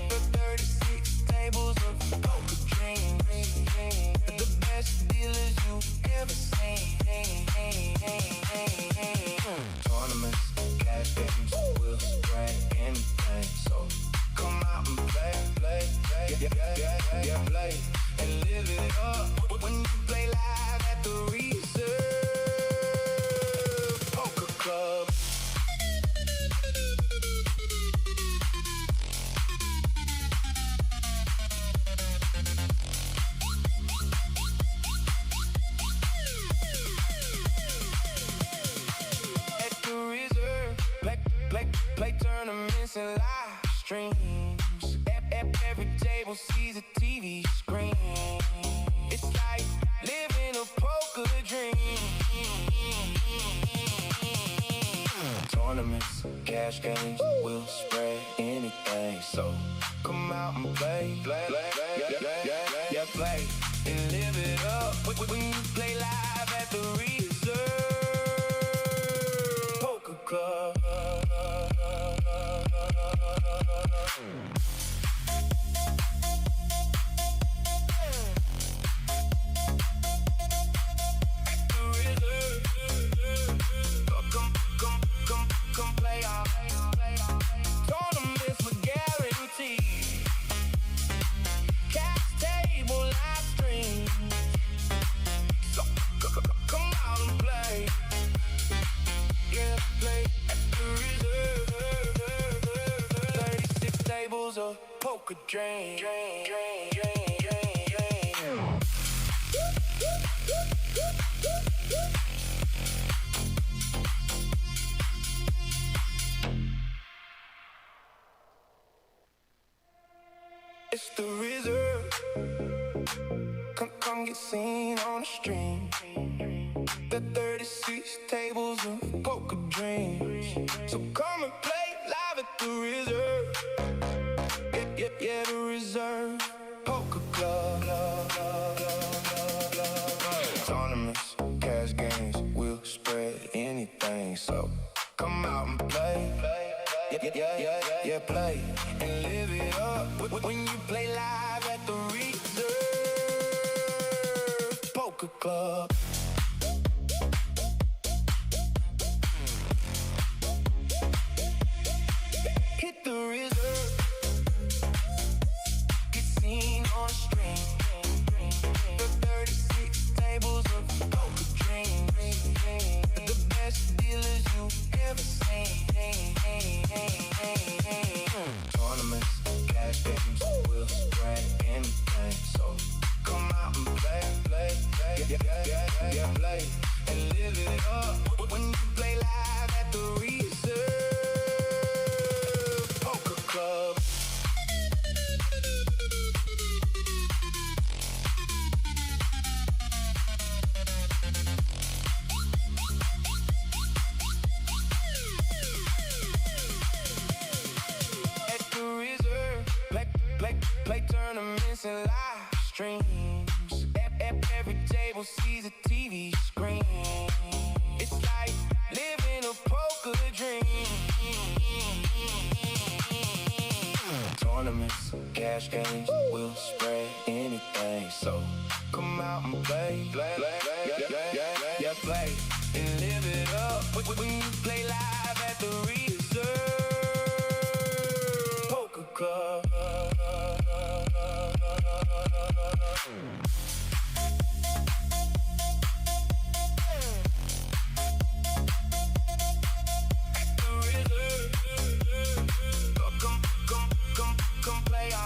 The 36 tables of poker dreams. The best dealers you've ever seen. Tournaments, cash games, we'll spread anything. So come out and play. Yeah, play and live it up when you play live at the Reserve Poker Club. At the Reserve, play tournaments and live streams. Every table sees a TV screen. It's like living a poker dream. Tournaments, cash games, we'll spread anything. So come out and play. Yeah, play and live it up when you play live at the Reserve Poker Club. Come play out. Tournaments with guaranteed. Cash table live stream. So come out and play. Yeah, play at the Reserve. 36 tables of poker drain. It's the Reserve. Come get seen on the stream. The 36 tables of poker dreams. So come and play live at the Reserve. Yeah, the Reserve Poker Club. Tournaments, cash games, we'll spread anything. So come out and play. Yeah, play and live it up when you play live at the Reserve Poker Club. Hit the Reserve, get seen on the stream. The 36 tables of poker dreams. The best dealers you've ever seen. Tournaments, cash games, we'll spread anything. So come out and play. Yeah, play and live it up when you play live at the Reserve Poker Club. Play tournaments and live streams. Every table sees a TV screen. It's like living a poker dream. Tournaments, cash games, we'll spread anything. So come out and play. Yeah, play and live it up when you play live at the Reserve Poker Club. Come play out.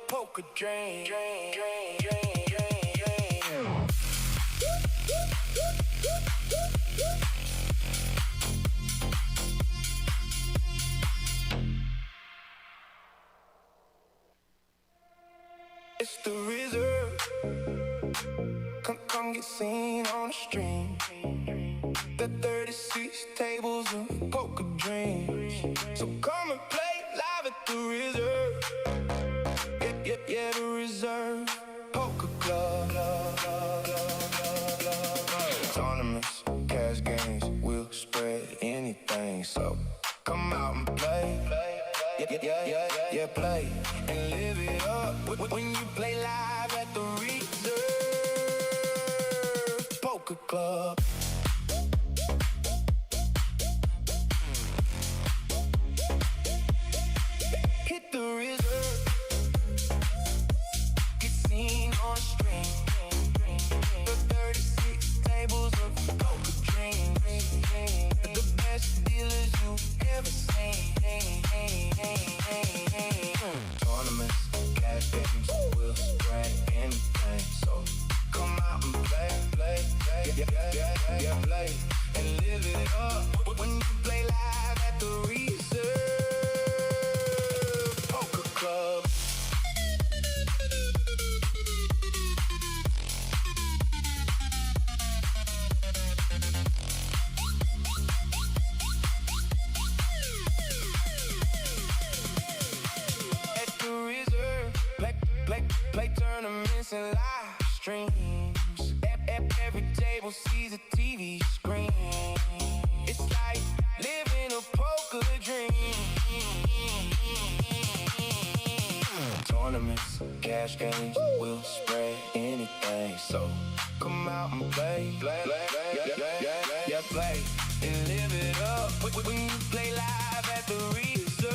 poker dream. It's the reserve. Come get seen on the stream. The 36 tables of poker dreams. So come and play live at the reserve. Yeah, the reserve poker club. Tournaments, cash games, we'll spread anything. So come out and play. Yeah, play and live it up when you play live at the reserve poker club. Hit the reserve. Get seen on the stream. The 36 tables of poker dreams. The best dealers you've ever seen. Tournaments, cash games, we'll spread anything. So come out and play. Yeah, play and live it up when you play live at the reserve poker club. At the reserve, play tournaments and live streams. Every table sees a TV screen. It's like living a poker dream. Tournaments, cash games, we'll spread anything. So come out and play. Yeah, play and live it up when you play live at the reserve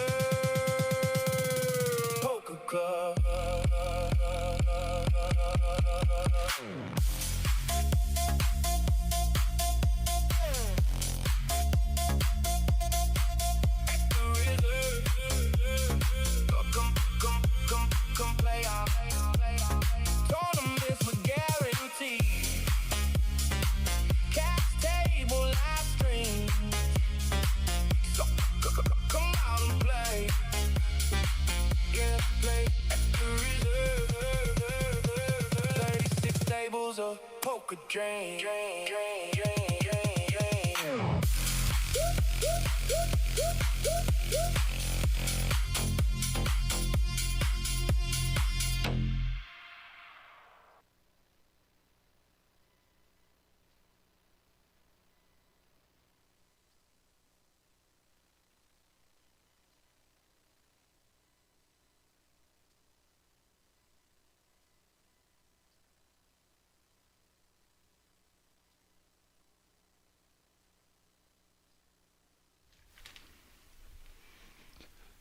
poker club. Come play our tournaments with guarantees. Cash table live stream. So come out and play. Yeah, play at the reserve. 36 tables of poker dream.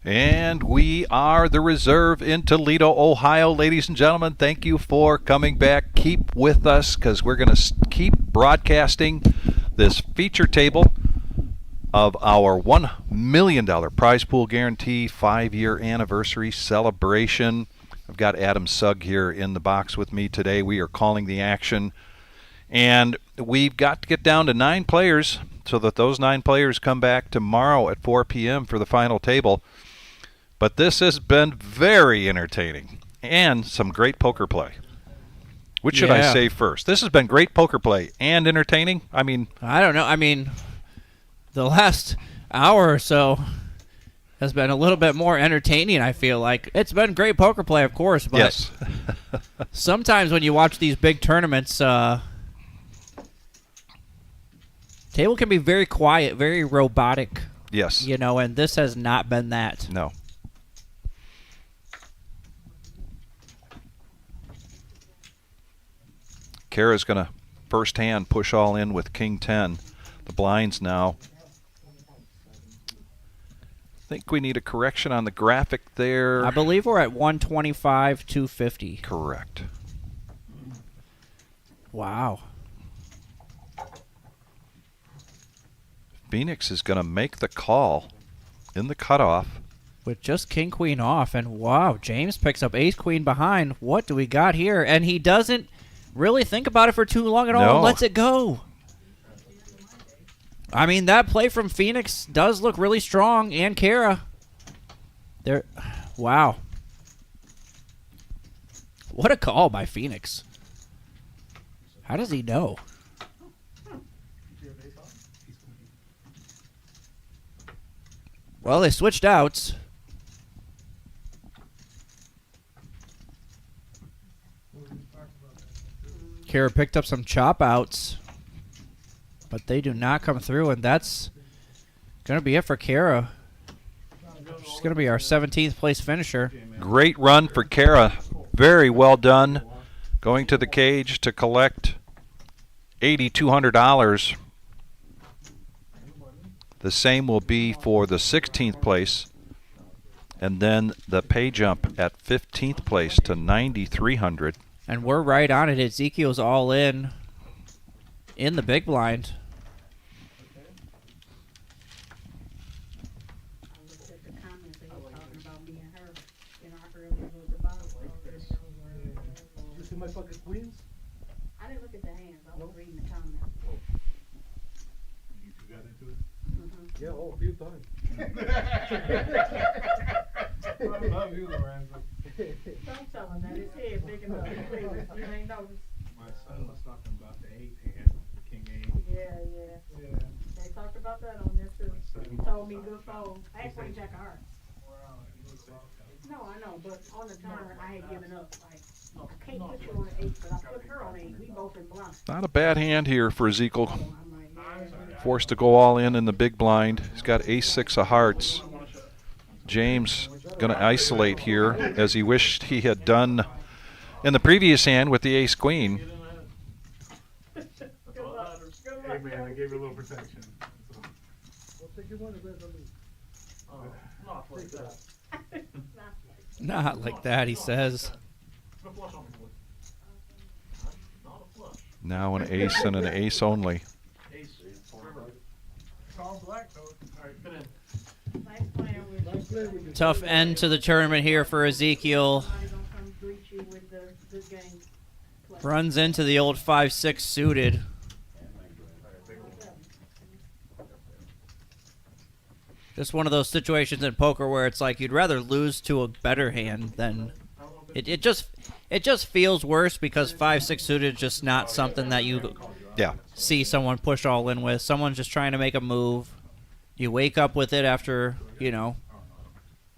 And we are the reserve in Toledo, Ohio. Ladies and gentlemen, thank you for coming back. Keep with us because we're going to keep broadcasting this feature table of our $1 million prize pool guarantee 5-year anniversary celebration. I've got Adam Sugg here in the box with me today. We are calling the action. And we've got to get down to 9 players so that those 9 players come back tomorrow at 4 p.m. for the final table. But this has been very entertaining and some great poker play. Which should I say first? This has been great poker play and entertaining. I mean, I don't know. I mean, the last hour or so has been a little bit more entertaining, I feel like. It's been great poker play, of course, but yes. Sometimes when you watch these big tournaments, table can be very quiet, very robotic. Yes. You know, and this has not been that. No. Kara's going to first hand push all in with King 10. The blinds now. I think we need a correction on the graphic there. I believe we're at 125, 250. Correct. Wow. Phoenix is going to make the call in the cutoff. with just king queen off, and wow, James picks up ace queen behind. What do we got here? And he doesn't really think about it for too long at all. And lets it go. I mean, that play from Phoenix does look really strong, and Kara. There, wow. What a call by Phoenix. How does he know? Well, they switched outs. Kara picked up some chop outs, but they do not come through, and that's going to be it for Kara. She's going to be our 17th place finisher. Great run for Kara. Very well done. Going to the cage to collect $8,200. The same will be for the 16th place. And then the pay jump at 15th place to $9,300. And we're right on it. Ezekiel's all in the big blind. You see my fucking queens? I didn't look at the hands. I was reading the comments. You two got into it? Yeah, a few times. I love you, Lorenzo. Don't tell him that. His head big enough. You ain't noticed. My son was talking about the 8 hand, the king 8. Yeah. They talked about that on there too. He told me good fold. I ain't playing jack of hearts. No, I know, but on the turn I had given up. Like, I can't put you on an 8, but I put her on 8. We both in blind. Not a bad hand here for Ezekiel. Forced to go all in the big blind. He's got ace-6 of hearts. James going to isolate here, as he wished he had done in the previous hand with the ace-queen. Hey man, I gave you a little protection. Not like that, he says. Now an ace and an ace only. Tough end to the tournament here for Ezekiel. Runs into the old 5-6 suited. Just one of those situations in poker where it's like you'd rather lose to a better hand than it just feels worse because 5-6 suited is just not something that you see someone push all in with. Someone's just trying to make a move. You wake up with it after, you know,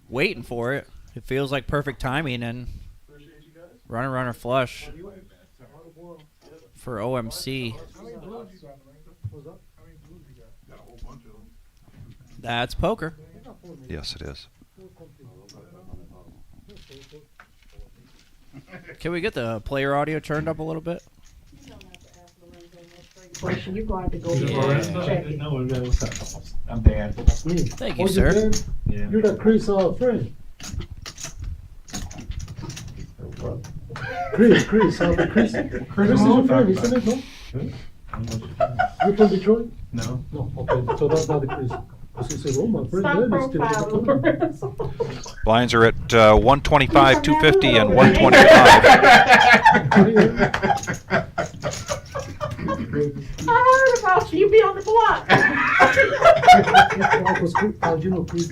waiting for it. It feels like perfect timing, and runner flush for OMC. That's poker. Yes, it is. Can we get the player audio turned up a little bit? Question, you're going to go check it. I'm Dan. Thank you, sir. Yeah. You're that Chris friend. Chris, Chris is your friend, isn't it? No? You're from Detroit? No. No, okay, so that's not the Chris. As you say, oh, my friend Stop Dan is still in the tournament. Blinds are at 125, 250, and 125. I heard about you. You be on the block. You know, Chris,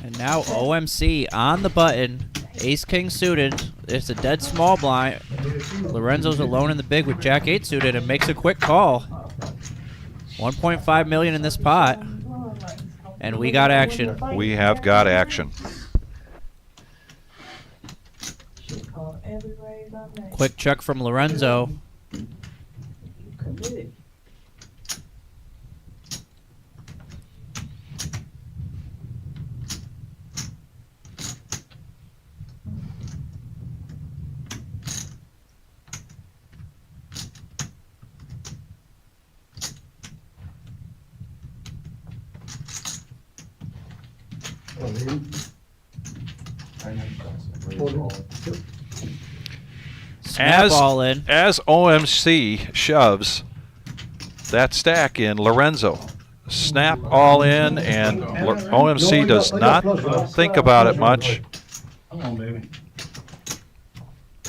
And now OMC on the button. Ace King suited. It's a dead small blind. Lorenzo's alone in the big with Jack 8 suited and makes a quick call. 1.5 million in this pot. And we got action. We have got action. Quick check from Lorenzo. Snap all in. As OMC shoves that stack in, Lorenzo. Snap all in, and OMC does not think about it much. Come on, baby.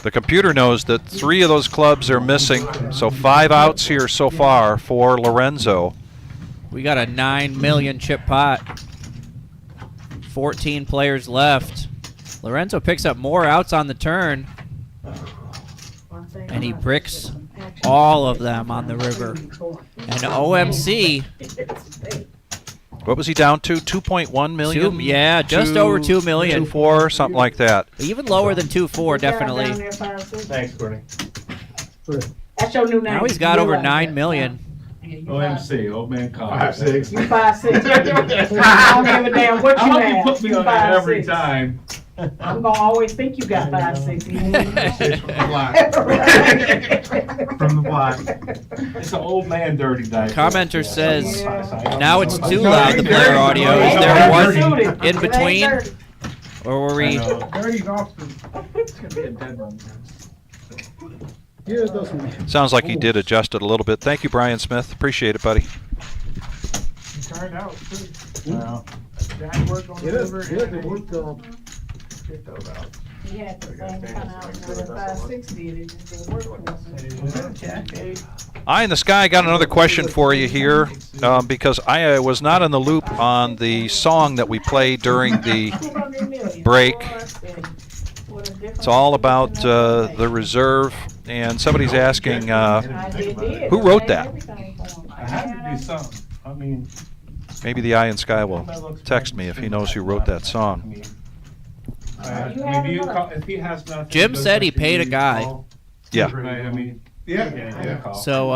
The computer knows that 3 of those clubs are missing, so 5 outs here so far for Lorenzo. We got a 9 million chip pot. 14 players left. Lorenzo picks up more outs on the turn, and he bricks all of them on the river. And OMC, what was he down to? 2.1 million? yeah, just over 2 million. 2.4, something like that. Even lower than 2.4, definitely. Thanks, Courtney. That's your new name. Now he's got over 9 million. OMC, old man call. 5'6". You 5'6". I don't give a damn what you How have. you put me You on that every 5'6". time? I'm gonna always think you got 5'6". From the block. It's an old man dirty diaper. Commenter says, now it's too loud, the player audio. Is there one in between? Or were we... Dirty's off it's gonna be a dead run. Yeah, it doesn't. Sounds like he did adjust it a little bit. Thank you, Brian Smith. Appreciate it, buddy. He turned out too. Well, Jack worked on the river. They worked Get those out. He had the same kind of outfit that 5'6" did. It just didn't work for him. Eye in the Sky, got another question for you here, because I was not in the loop on the song that we played during the break. It's all about the reserve, and somebody's asking who wrote that. I had to do something. I mean, Maybe the Eye in the Sky will text me if he knows who wrote that song. if he has nothing. Jim said he paid a guy. Yeah. Right, I mean, yeah. So,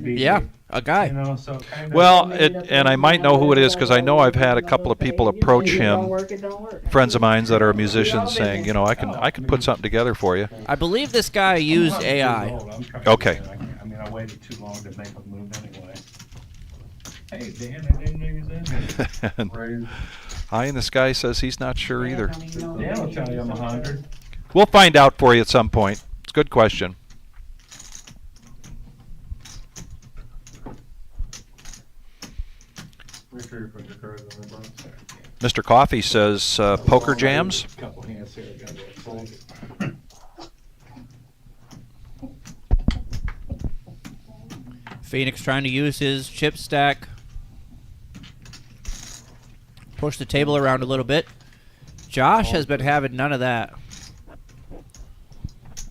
yeah, a guy. You know, so Well, and I might know who it is because I know I've had a couple of people approach him, friends of mine that are musicians, saying, you know, I can put something together for you. I believe this guy used AI. Okay. I mean, I waited too long to make a move anyway. Hey, Dan, I didn't know you was in. Eye in the Sky says he's not sure either. Dan will tell you I'm 100. We'll find out for you at some point. It's a good question. Make sure you put your cards in there, bud. Mr. Coffee says poker jams. Couple hands here, I got that. Phoenix trying to use his chip stack. Push the table around a little bit. Josh has been having none of that.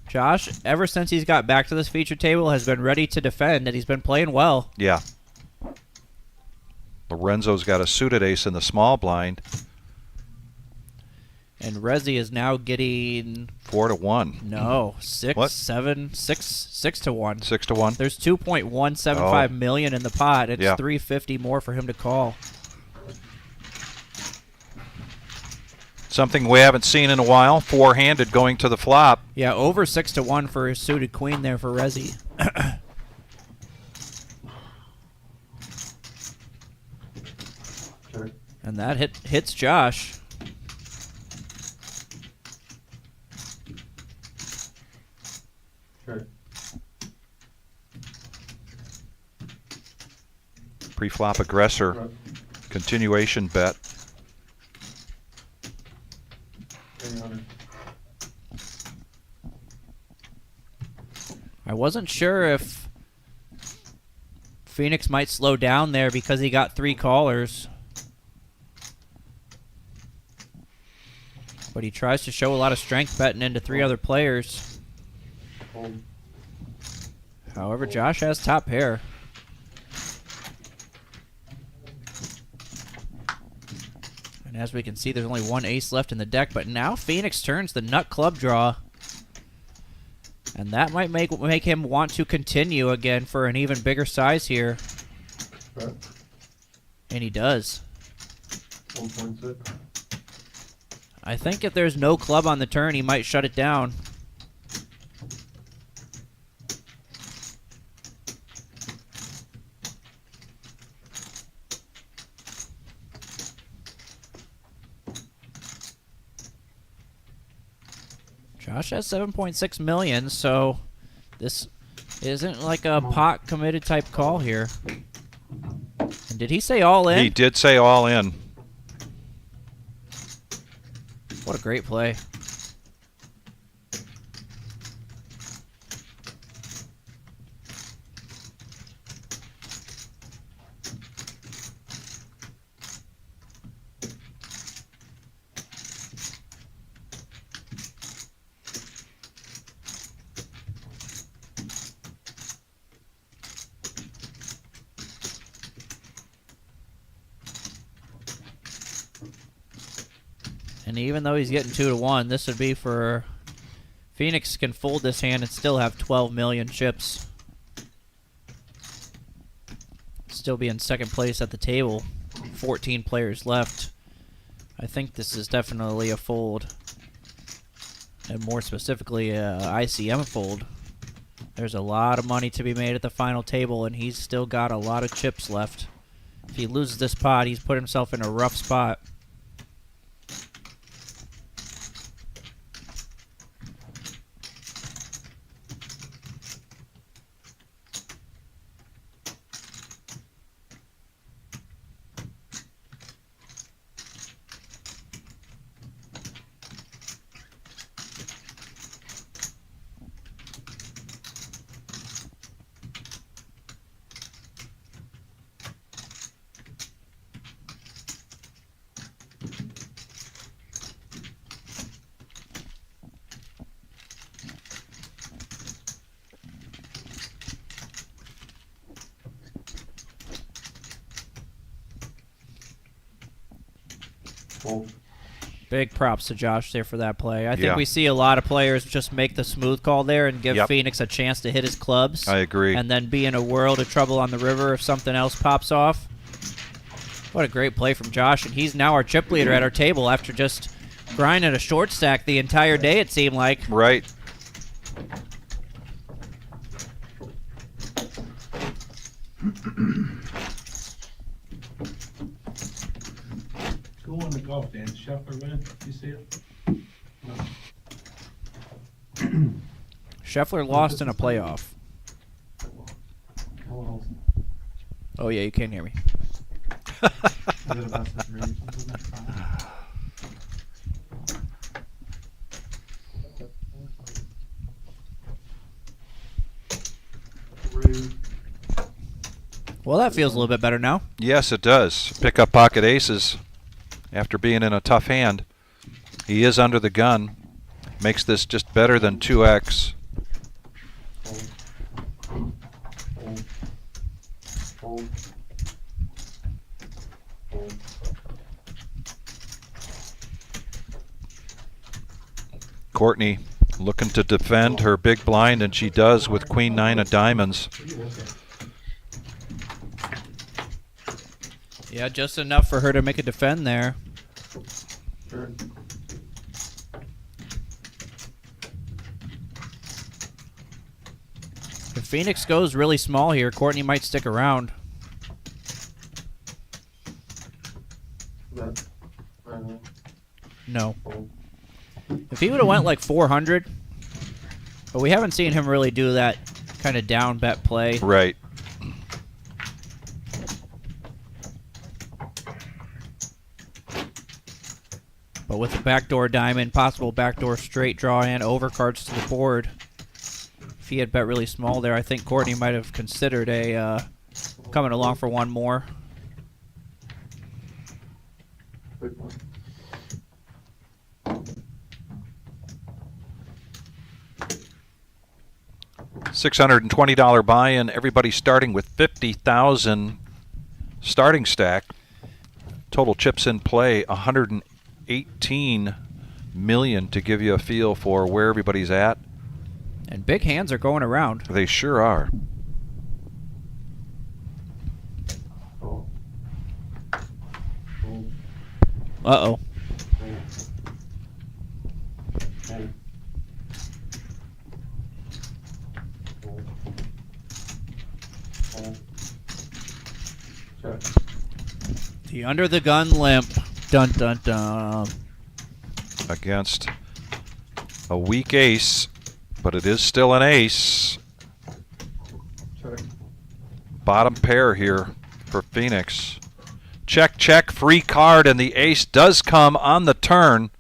Josh, ever since he's got back to this feature table, has been ready to defend, and he's been playing well. Yeah. Lorenzo's got a suited ace in the small blind. And Rezi is now getting 4-1. no 6, What? 7, 6 to 1. 6 to 1. There's 2.175 million in the pot. It's Yeah. 350 more for him to call. Something we haven't seen in a while. Four-handed going to the flop. Yeah, over 6 to 1 for his suited queen there for Rezi. Sure. And that hits Josh. Sure. Pre-flop aggressor. Continuation bet. 300. I wasn't sure if Phoenix might slow down there because he got 3 callers. But he tries to show a lot of strength betting into 3 other players. Hold. However, Josh has top pair. And as we can see, there's only 1 ace left in the deck, but now Phoenix turns the nut club draw. And that might make him want to continue again for an even bigger size here. Okay. And he does. 1.6. I think if there's no club on the turn, he might shut it down. Josh has 7.6 million, so this isn't like a pot committed type call here. And did he say all in? He did say all in. What a great play. And even though he's getting 2-1, this would be for Phoenix can fold this hand and still have 12 million chips. Still be in second place at the table. 14 players left. I think this is definitely a fold. And more specifically, a ICM fold. There's a lot of money to be made at the final table, and he's still got a lot of chips left. If he loses this pot, he's put himself in a rough spot. Big props to Josh there for that play. I think we see a lot of players just make the smooth call there and give Phoenix a chance to hit his clubs. I agree. And then be in a world of trouble on the river if something else pops off. What a great play from Josh. And he's now our chip leader at our table after just grinding a short stack the entire day, it seemed like. Right. Who won the golf, Dan? Scheffler win? You see it? No. Scheffler lost in a playoff. Oh, yeah, you can't hear me. Well, that feels a little bit better now. Yes, it does. Pick up pocket aces after being in a tough hand. He is under the gun. Makes this just better than 2x. Courtney looking to defend her big blind, and she does with Queen 9 of diamonds. Yeah, just enough for her to make a defend there. If Phoenix goes really small here, Courtney might stick around. No. If he would have went like 400, but we haven't seen him really do that kind of down bet play. Right. But with the backdoor diamond, possible backdoor straight draw and overcards to the board, if he had bet really small there, I think Courtney might have considered a coming along for one more. $620 buy-in. Everybody starting with 50,000 starting stack. Total chips in play 118 million to give you a feel for where everybody's at. And big hands are going around. They sure are. Uh-oh. The under the gun limp. Dun dun dun. Against A weak ace, but it is still an ace. Bottom pair here for Phoenix. Check, check, free card, and the ace does come on the turn.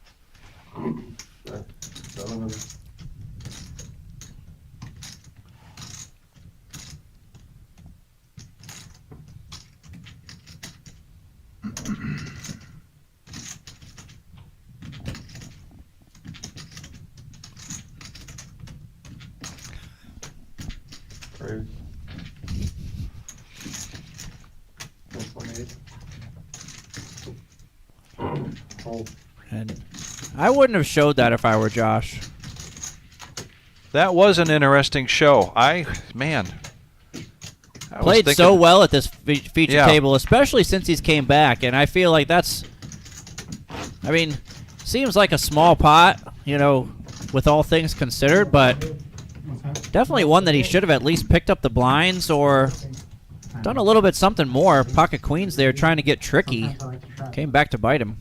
And I wouldn't have showed that if I were Josh. That was an interesting show. Man. Played so well at this feature Yeah. table, especially since he's came back. And I feel like that's, I mean, seems like a small pot, you know, with all things considered, but definitely one that he should have at least picked up the blinds or done a little bit something more. Pocket queens there trying to get tricky. Came back to bite him.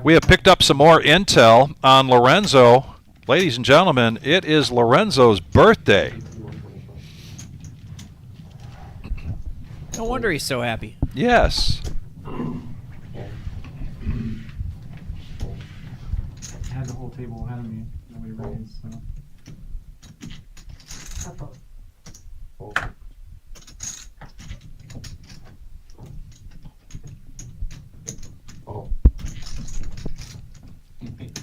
We have picked up some more intel on Lorenzo. Ladies and gentlemen, it is Lorenzo's birthday. No wonder he's so happy. Yes. I had the whole table ahead of me. Nobody raised, so.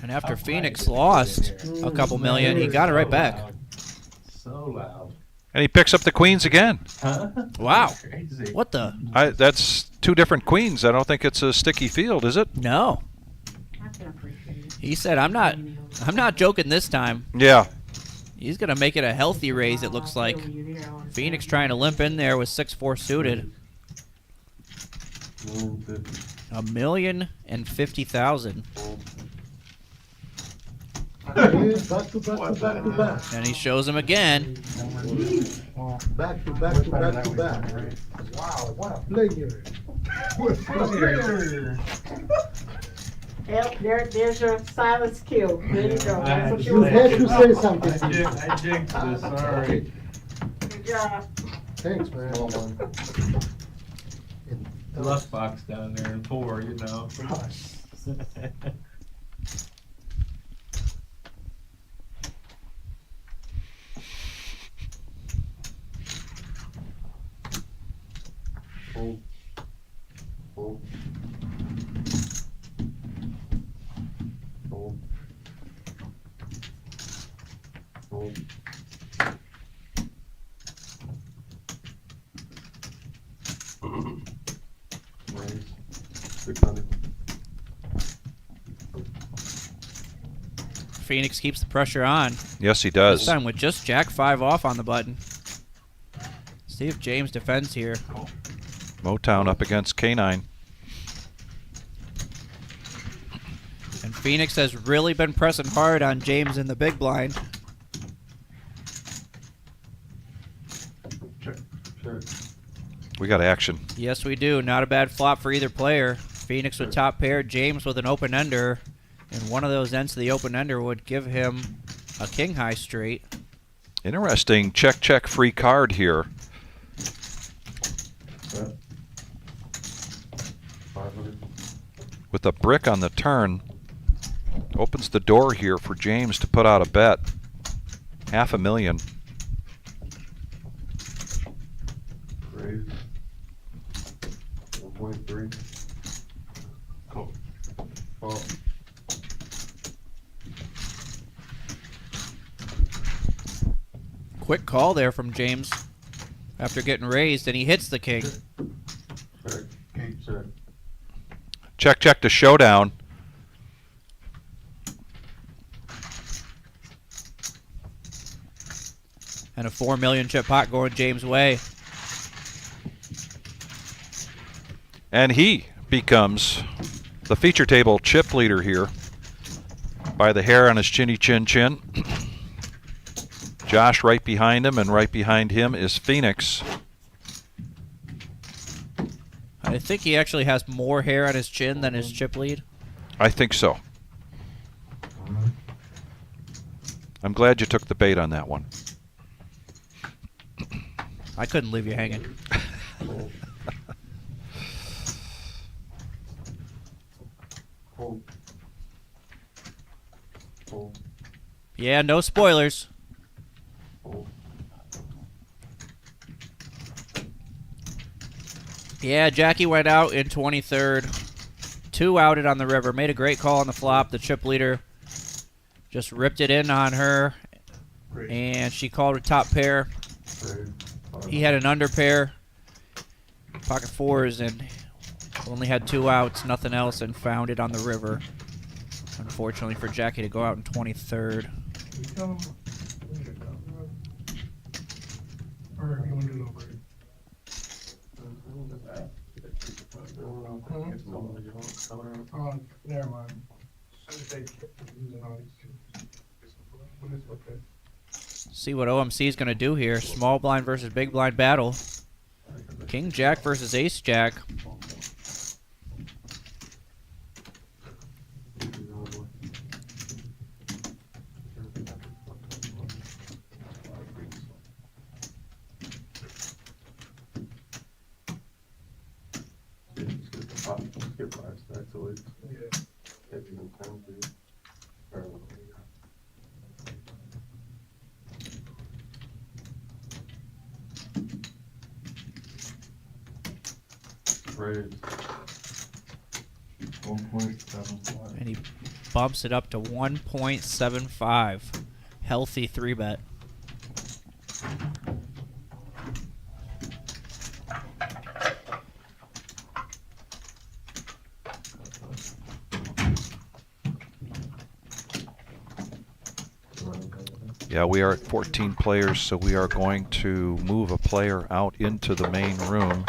And after Phoenix lost a couple million, he got it right back. So loud. And he picks up the queens again. Wow. What the? That's two different queens. I don't think it's a sticky field, is it? No. He said, I'm not joking this time. Yeah. He's going to make it a healthy raise, it looks like. Phoenix trying to limp in there with 6-4 suited. $1,050,000. Back to back. And he shows him again. Back to back. Wow, what a player. Yep, there's your silent kill. There you go. That's what You had to say something. I jinxed this, sorry. Good job. Thanks, man. The left box down there in 4, you know. Hold. Hold. Hold. Hold. Raise. 600. Phoenix keeps the pressure on. Yes, he does. This time with just Jack 5 off on the button. See if James defends here. Motown up against K9. And Phoenix has really been pressing hard on James in the big blind. Sure. We got action. Yes, we do. Not a bad flop for either player. Phoenix with top pair, James with an open ender. And one of those ends of the open ender would give him a king high straight. Interesting check, check, free card here. 500. With a brick on the turn, opens the door here for James to put out a bet. $500,000. Raise. 1.3. Call. Call. Quick call there from James after getting raised, and he hits the king. Check. Check. Check, check to showdown. And a 4 million chip pot going James' way. And he becomes the feature table chip leader here by the hair on his chinny chin chin. Josh right behind him, and right behind him is Phoenix. I think he actually has more hair on his chin than his chip lead. I think so. I'm glad you took the bait on that one. I couldn't leave you hanging. Yeah, no spoilers. Yeah, Jackie went out in 23rd. 2 outed on the river. Made a great call on the flop. The chip leader just ripped it in on her. And she called a top pair. He had an under pair. Pocket fours and only had 2 outs, nothing else, and found it on the river. Unfortunately for Jackie to go out in 23rd. Oh, never mind. See what OMC is going to do here. Small blind versus big blind battle. King Jack versus Ace Jack. And he bumps it up to 1.75. Healthy 3-bet. Yeah, we are at 14 players, so we are going to move a player out into the main room.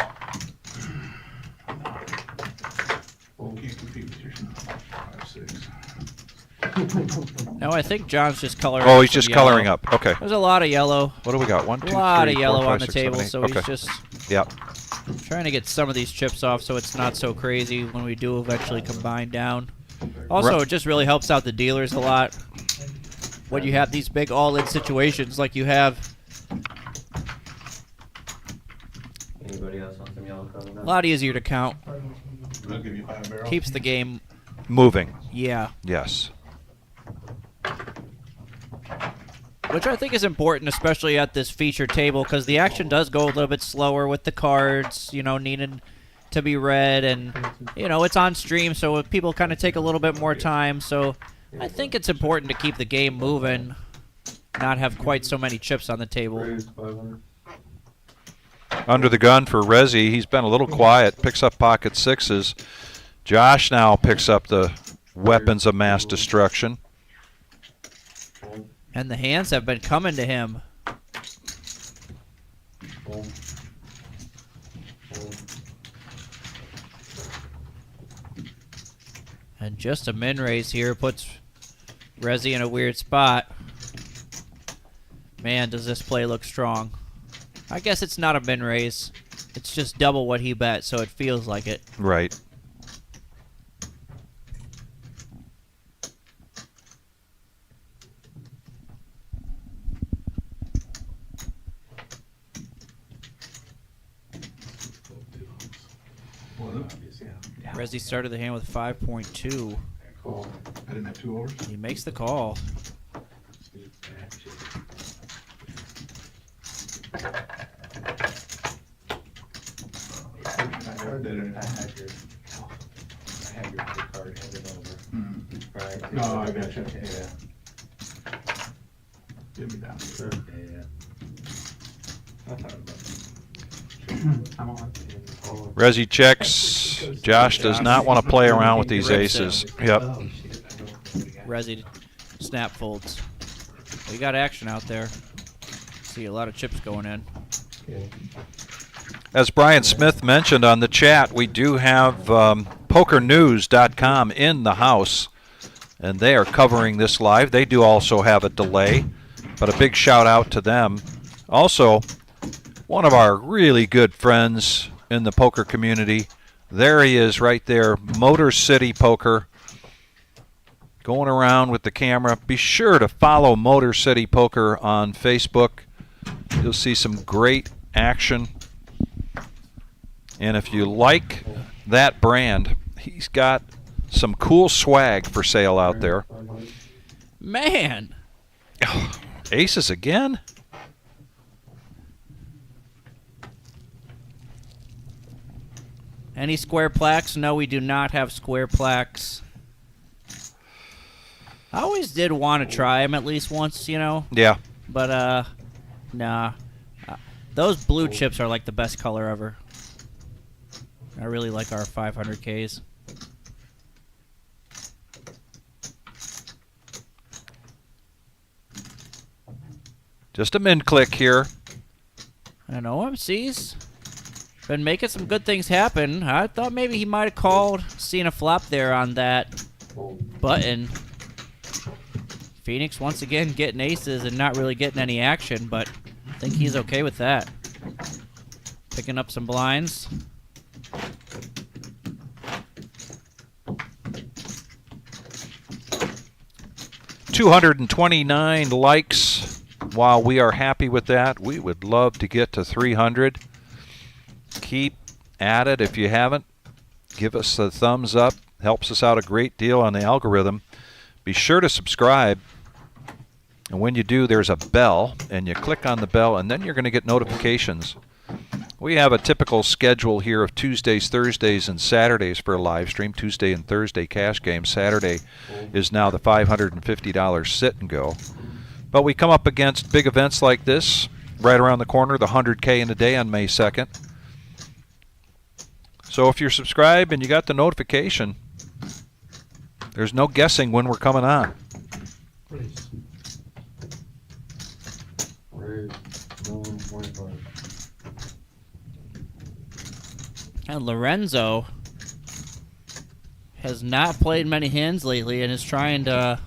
No, I think John's just coloring. Oh, up he's some just yellow. coloring up. Okay. There's a lot of yellow. What do we got? 1, 2, 3, a lot 4, of yellow 5, on the 6, table, 7, 8. so Okay. he's just Yep. trying to get some of these chips off so it's not so crazy when we do eventually combine down. Also, it just really helps out the dealers a lot when you have these big all-in situations like you have. Anybody else want some yellow coming A up? lot easier to count. I'll give you 5 barrels. Keeps the game Moving. Yeah. Yes. Which I think is important, especially at this feature table, because the action does go a little bit slower with the cards, you know, needing to be read, and, you know, it's on stream, so people kind of take a little bit more time, so I think it's important to keep the game moving, not have quite so many chips on the table. Under the gun for Rezi. He's been a little quiet. Picks up pocket sixes. Josh now picks up the weapons of mass destruction. And the hands have been coming to him. And just a min raise here puts Rezi in a weird spot. Man, does this play look strong. I guess it's not a min raise. It's just double what he bet, so it feels like it. Right. Rezi started the hand with 5.2. I didn't have 2 overs. He makes the call. I had your card handed over. Right. No, I got you. Yeah. Give me that. Sure. Yeah. I thought about it. I'm on. Rezi checks. Josh does not want to play around with these aces. Yep. Rezi snap folds. We got action out there. See a lot of chips going in. As Brian Smith mentioned on the chat, we do have POKERNEWS.com in the house, and they are covering this live. They do also have a delay, but a big shout out to them. Also, one of our really good friends in the poker community, there he is right there, Motor City Poker. going around with the camera. Be sure to follow Motor City Poker on Facebook. You'll see some great action. And if you like that brand, he's got some cool swag for sale out there. Man. Aces again? Any square plaques? No, we do not have square plaques. I always did want to try them at least once, you know? Yeah. But, nah. Those blue chips are like the best color ever. I really like our 500Ks. Just a min click here. And OMC's been making some good things happen. I thought maybe he might have called, seeing a flop there on that button. Phoenix once again getting aces and not really getting any action, but I think he's okay with that. Picking up some blinds. $229 likes. While we are happy with that, we would love to get to 300. Keep at it. If you haven't, give us a thumbs up. Helps us out a great deal on the algorithm. Be sure to subscribe. And when you do, there's a bell, and you click on the bell, and then you're going to get notifications. We have a typical schedule here of Tuesdays, Thursdays, and Saturdays for a live stream. Tuesday and Thursday cash game. Saturday is now the $550 sit and go. But we come up against big events like this right around the corner, the 100K in a day on May 2nd. So if you're subscribed and you got the notification, there's no guessing when we're coming on. And Lorenzo has not played many hands lately and is trying to...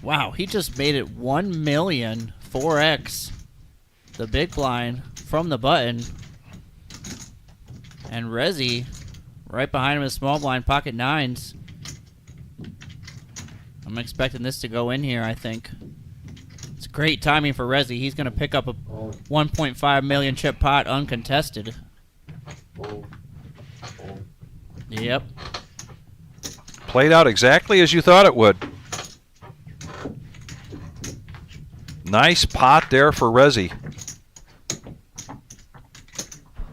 Wow, he just made it 1 million 4x the big blind from the button. And Rezi right behind him is small blind, pocket nines. I'm expecting this to go in here, I think. It's great timing for Rezi. He's going to pick up a 1.5 million chip pot uncontested. Yep. Played out exactly as you thought it would. Nice pot there for Rezi.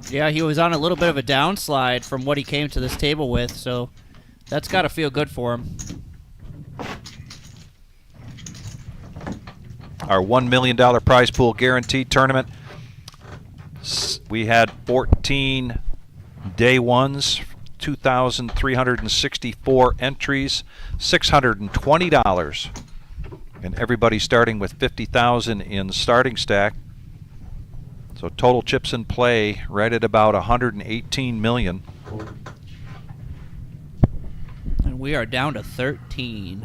Yeah, he was on a little bit of a downslide from what he came to this table with, so that's got to feel good for him. Our $1 million prize pool guaranteed tournament. We had 14 day ones, 2,364 entries, $620. And everybody starting with 50,000 in starting stack. So total chips in play right at about 118 million. And we are down to 13.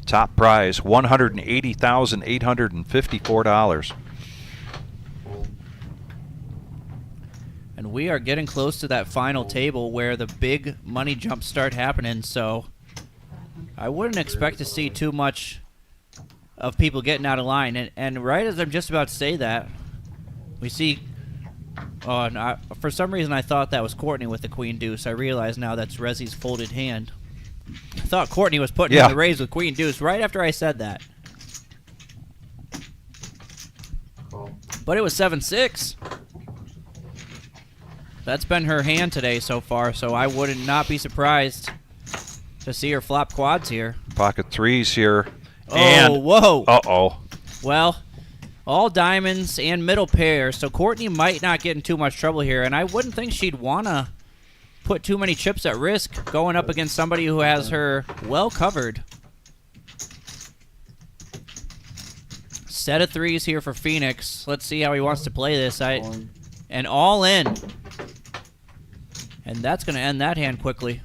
Top prize $180,854. And we are getting close to that final table where the big money jumps start happening, so I wouldn't expect to see too much of people getting out of line. And right as I'm just about to say that, we see... Oh, no, for some reason I thought that was Courtney with the queen deuce. I realize now that's Rezi's folded hand. I thought Courtney was putting in the raise with queen deuce right after I said that. But it was 7-6. That's been her hand today so far, so I would not be surprised to see her flop quads here. Pocket threes here. Oh, and whoa. Uh-oh. Well, all diamonds and middle pair, so Courtney might not get in too much trouble here, and I wouldn't think she'd want to put too many chips at risk going up against somebody who has her well covered. Set of threes here for Phoenix. Let's see how he wants to play this. And all in. And that's going to end that hand quickly.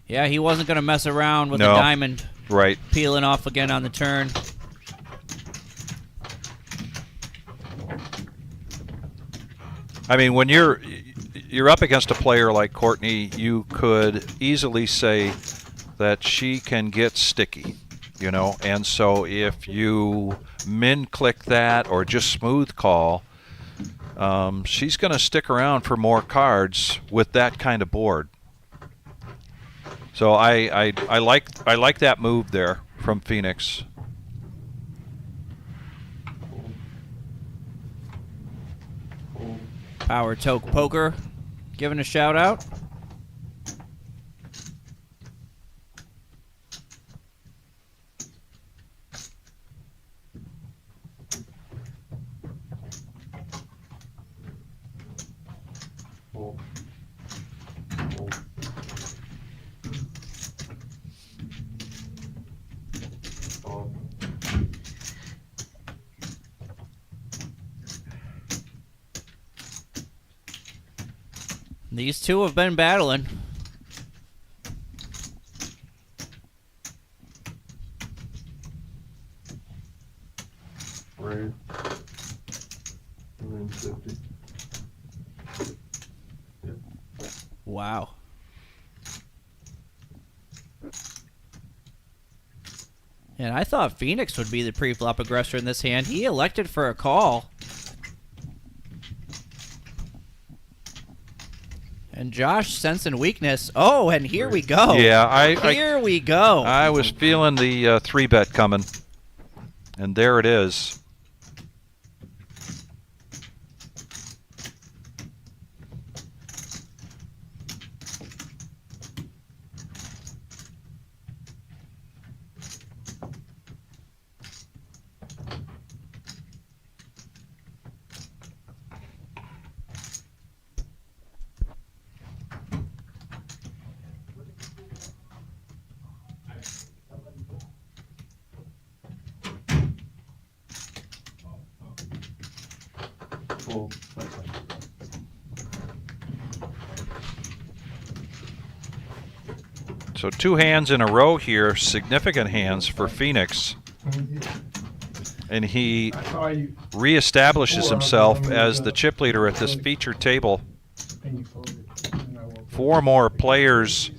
Yeah, he wasn't going to mess around with the diamond. Right. Peeling off again on the turn. I mean, when you're up against a player like Courtney, you could easily say that she can get sticky, you know. And so if you min click that or just smooth call, she's going to stick around for more cards with that kind of board. So I like that move there from Phoenix. Power Toke Poker giving a shout out. These two have been battling. Right. 950. Wow. And I thought Phoenix would be the pre-flop aggressor in this hand. He elected for a call. And Josh sensing weakness. Oh, and here we go. Yeah, here we go. I was feeling the 3-bet coming, and there it is. So 2 hands in a row here, significant hands for Phoenix. And he reestablishes himself as the chip leader at this featured table. 4 more players,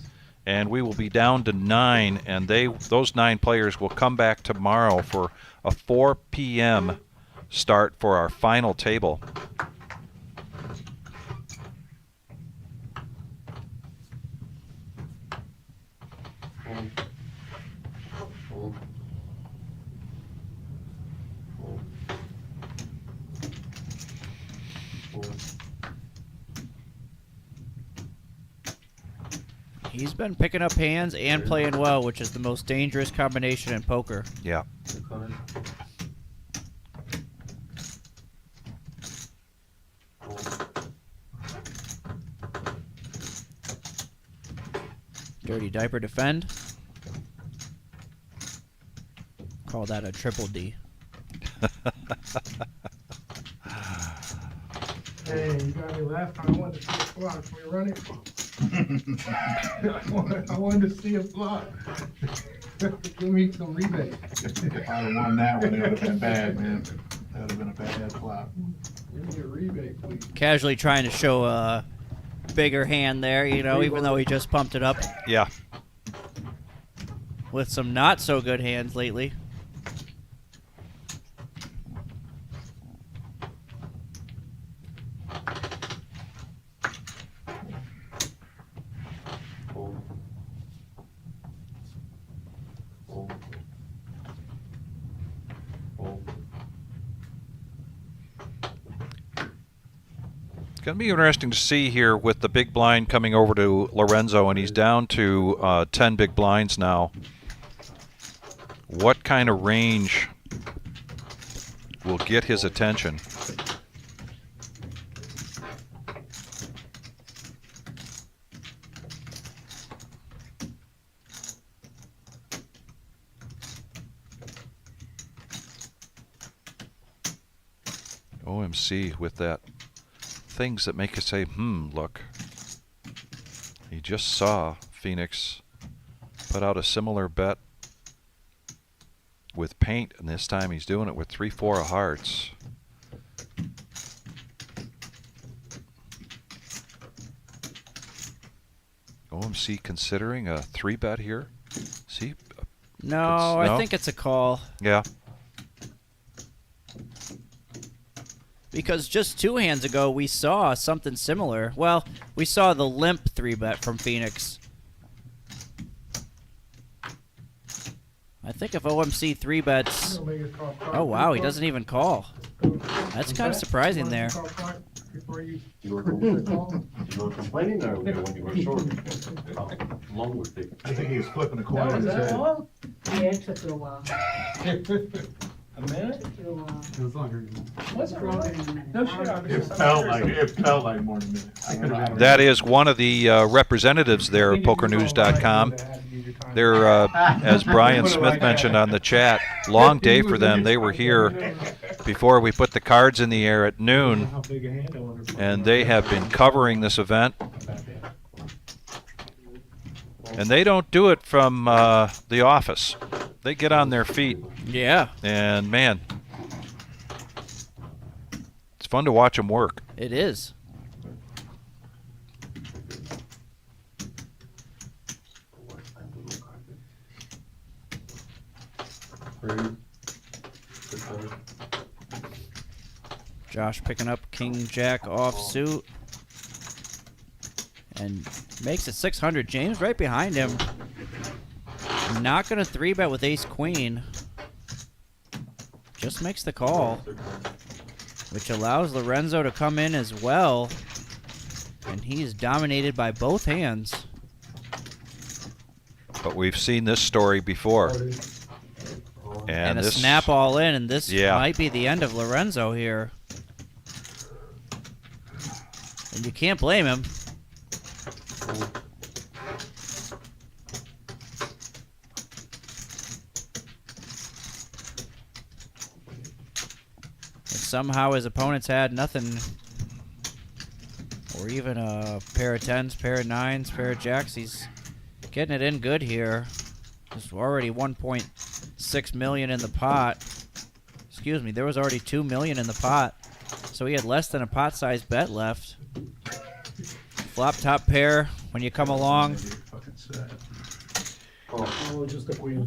and we will be down to 9, and those 9 players will come back tomorrow for a 4 p.m. start for our final table. He's been picking up hands and playing well, which is the most dangerous combination in poker. Yeah. Dirty diaper defend. Call that a triple D. Hey, you got me laughing. I wanted to see a flop. Can we run it? I wanted to see a flop. Give me some rebate. If I'd have won that one, it would have been bad, man. That would have been a bad flop. Give me a rebate, please. Casually trying to show a bigger hand there, you know, even though he just pumped it up. Yeah. With some not so good hands lately. It's going to be interesting to see here with the big blind coming over to Lorenzo, and he's down to 10 big blinds now. What kind of range will get his attention? OMC with that things that make you say, look. He just saw Phoenix put out a similar bet with paint, and this time he's doing it with 3-4 of hearts. OMC considering a 3-bet here? See? No, I think it's a call. Yeah. Because just 2 hands ago, we saw something similar. Well, we saw the limp 3-bet from Phoenix. I think if OMC 3-bets... Oh, wow, he doesn't even call. That's kind of surprising there. You were complaining there when you were short. How long would it take? I think he was flipping a coin in his head. Yeah, it took a while. A minute? Took a while. It was longer than that. What's it Longer than a minute. No shit. It felt like more than a minute. I could have That is one of the representatives there at POKERNEWS.com. They're, as Brian Smith mentioned on the chat, long day for them. They were here before we put the cards in the air at noon, and they have been covering this event. And they don't do it from the office. They get on their feet. Yeah. And, man, it's fun to watch them work. It is. Josh picking up King Jack offsuit. And makes it 600. James right behind him. Not going to 3-bet with ace queen. Just makes the call. Which allows Lorenzo to come in as well. And he is dominated by both hands. But we've seen this story before. And a snap all in, and this Yeah. might be the end of Lorenzo here. And you can't blame him. And somehow his opponents had nothing, or even a pair of 10s, pair of 9s, pair of jacks. He's getting it in good here. There's already 1.6 million in the pot. Excuse me, there was already 2 million in the pot. So he had less than a pot-sized bet left. Flop top pair when you come along.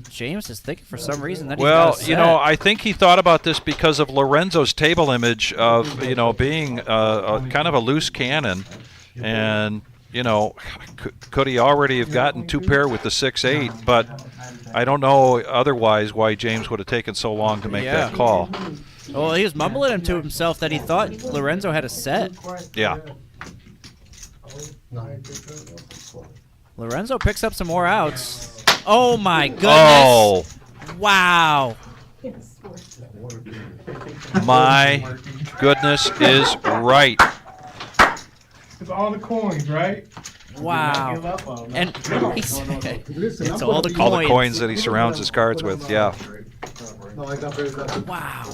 James is thinking for some reason that he's got a Well, set. you know, I think he thought about this because of Lorenzo's table image of, you know, being a kind of a loose cannon. And, you know, could he already have gotten 2-pair with the 6-8? But I don't know otherwise why James would have taken so long to make that call. Well, he was mumbling to himself that he thought Lorenzo had a set. Yeah. Lorenzo picks up some more outs. Oh my goodness! Oh. Wow! My goodness is right. It's all the coins, right? Wow! Give up on them. And he's, it's all the coins. All the coins that he surrounds his cards with, yeah. Wow.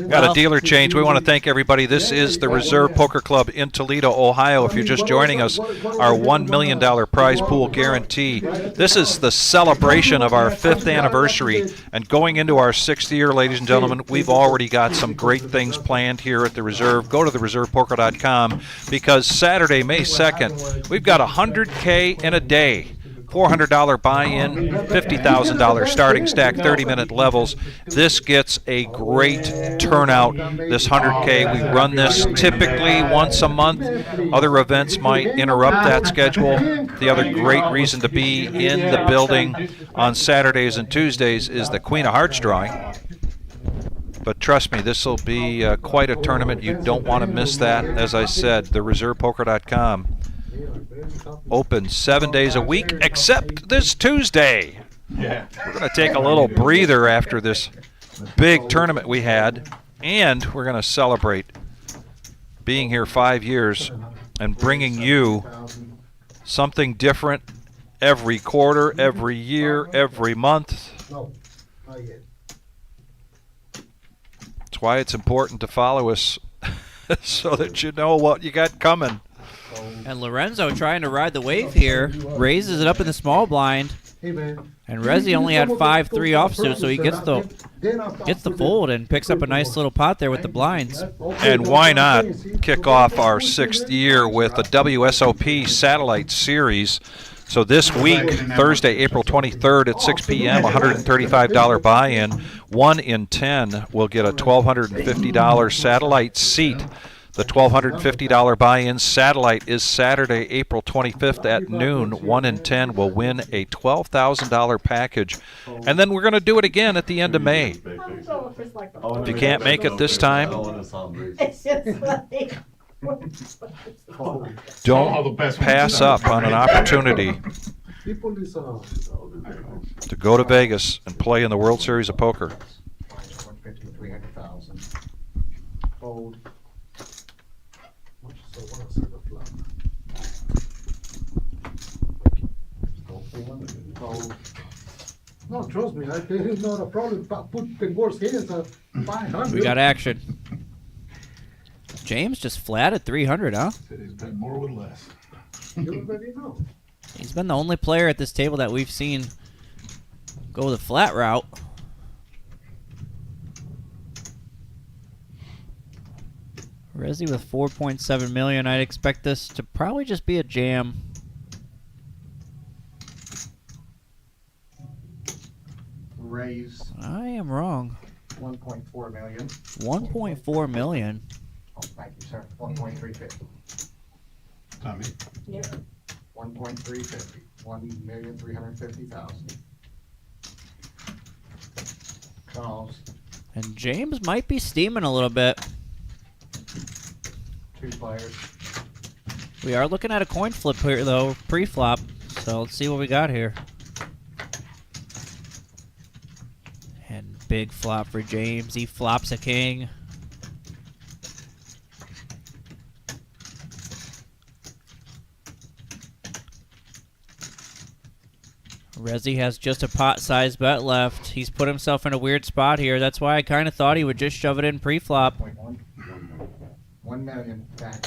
Got a dealer change. We want to thank everybody. This is the Reserve Poker Club in Toledo, Ohio. If you're just joining us, our $1 million prize pool guarantee. This is the celebration of our 5th anniversary. And going into our 6th year, ladies and gentlemen, we've already got some great things planned here at the Reserve. Go to thereservepoker.com because Saturday, May 2nd, we've got $100K in a day. $400 buy-in, $50,000 starting stack, 30-minute levels. This gets a great turnout, this 100K. We run this typically once a month. Other events might interrupt that schedule. The other great reason to be in the building on Saturdays and Tuesdays is the Queen of Hearts drawing. But trust me, this will be quite a tournament. You don't want to miss that. As I said, thereservepoker.com. Open 7 days a week, except this Tuesday. Yeah. We're going to take a little breather after this big tournament we had, and we're going to celebrate being here 5 years and bringing you something different every quarter, every year, every month. That's why it's important to follow us so that you know what you got coming. And Lorenzo trying to ride the wave here, raises it up in the small blind. Hey man. And Rezi only had 5-3 offsuit, so he gets the fold and picks up a nice little pot there with the blinds. And why not kick off our 6th year with the WSOP Satellite Series? So this week, Thursday, April 23rd at 6 p.m., $135 buy-in. 1 in 10 will get a $1,250 satellite seat. The $1,250 buy-in satellite is Saturday, April 25th at noon. 1 in 10 will win a $12,000 package. And then we're going to do it again at the end of May. If you can't make it this time, don't pass up on an opportunity to go to Vegas and play in the World Series of Poker. Fold. No, trust me, there is not a problem. Put the worst hands at 500. We got action. James just flat at 300, huh? He's been more with less. You already know. He's been the only player at this table that we've seen go the flat route. Rezi with 4.7 million. I'd expect this to probably just be a jam. Raise. I am wrong. 1.4 million. 1.4 million. Oh, thank you, sir. 1.350. Tommy. Yep. 1.350. 1,350,000. Calls. And James might be steaming a little bit. 2 players. We are looking at a coin flip here, though, pre-flop. So let's see what we got here. And big flop for James. He flops a king. Rezi has just a pot-sized bet left. He's put himself in a weird spot here. That's why I kind of thought he would just shove it in pre-flop. 1 million back.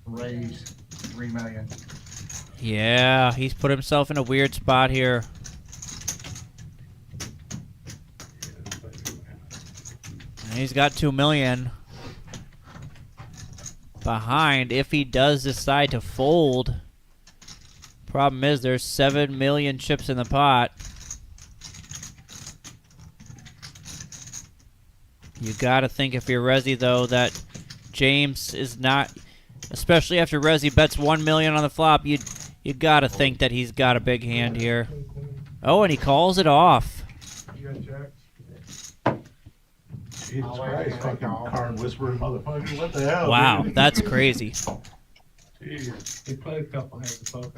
Raise 3 million. Yeah, he's put himself in a weird spot here. And he's got 2 million behind if he does decide to fold. Problem is there's 7 million chips in the pot. You gotta think if you're Rezi though that James is not, especially after Rezi bets 1 million on the flop, you gotta think that he's got a big hand here. Oh, and he calls it off. You got check? Jesus Christ, fucking card whispering motherfucker. What the hell? Wow, dude? that's crazy. He played a couple hands of poker,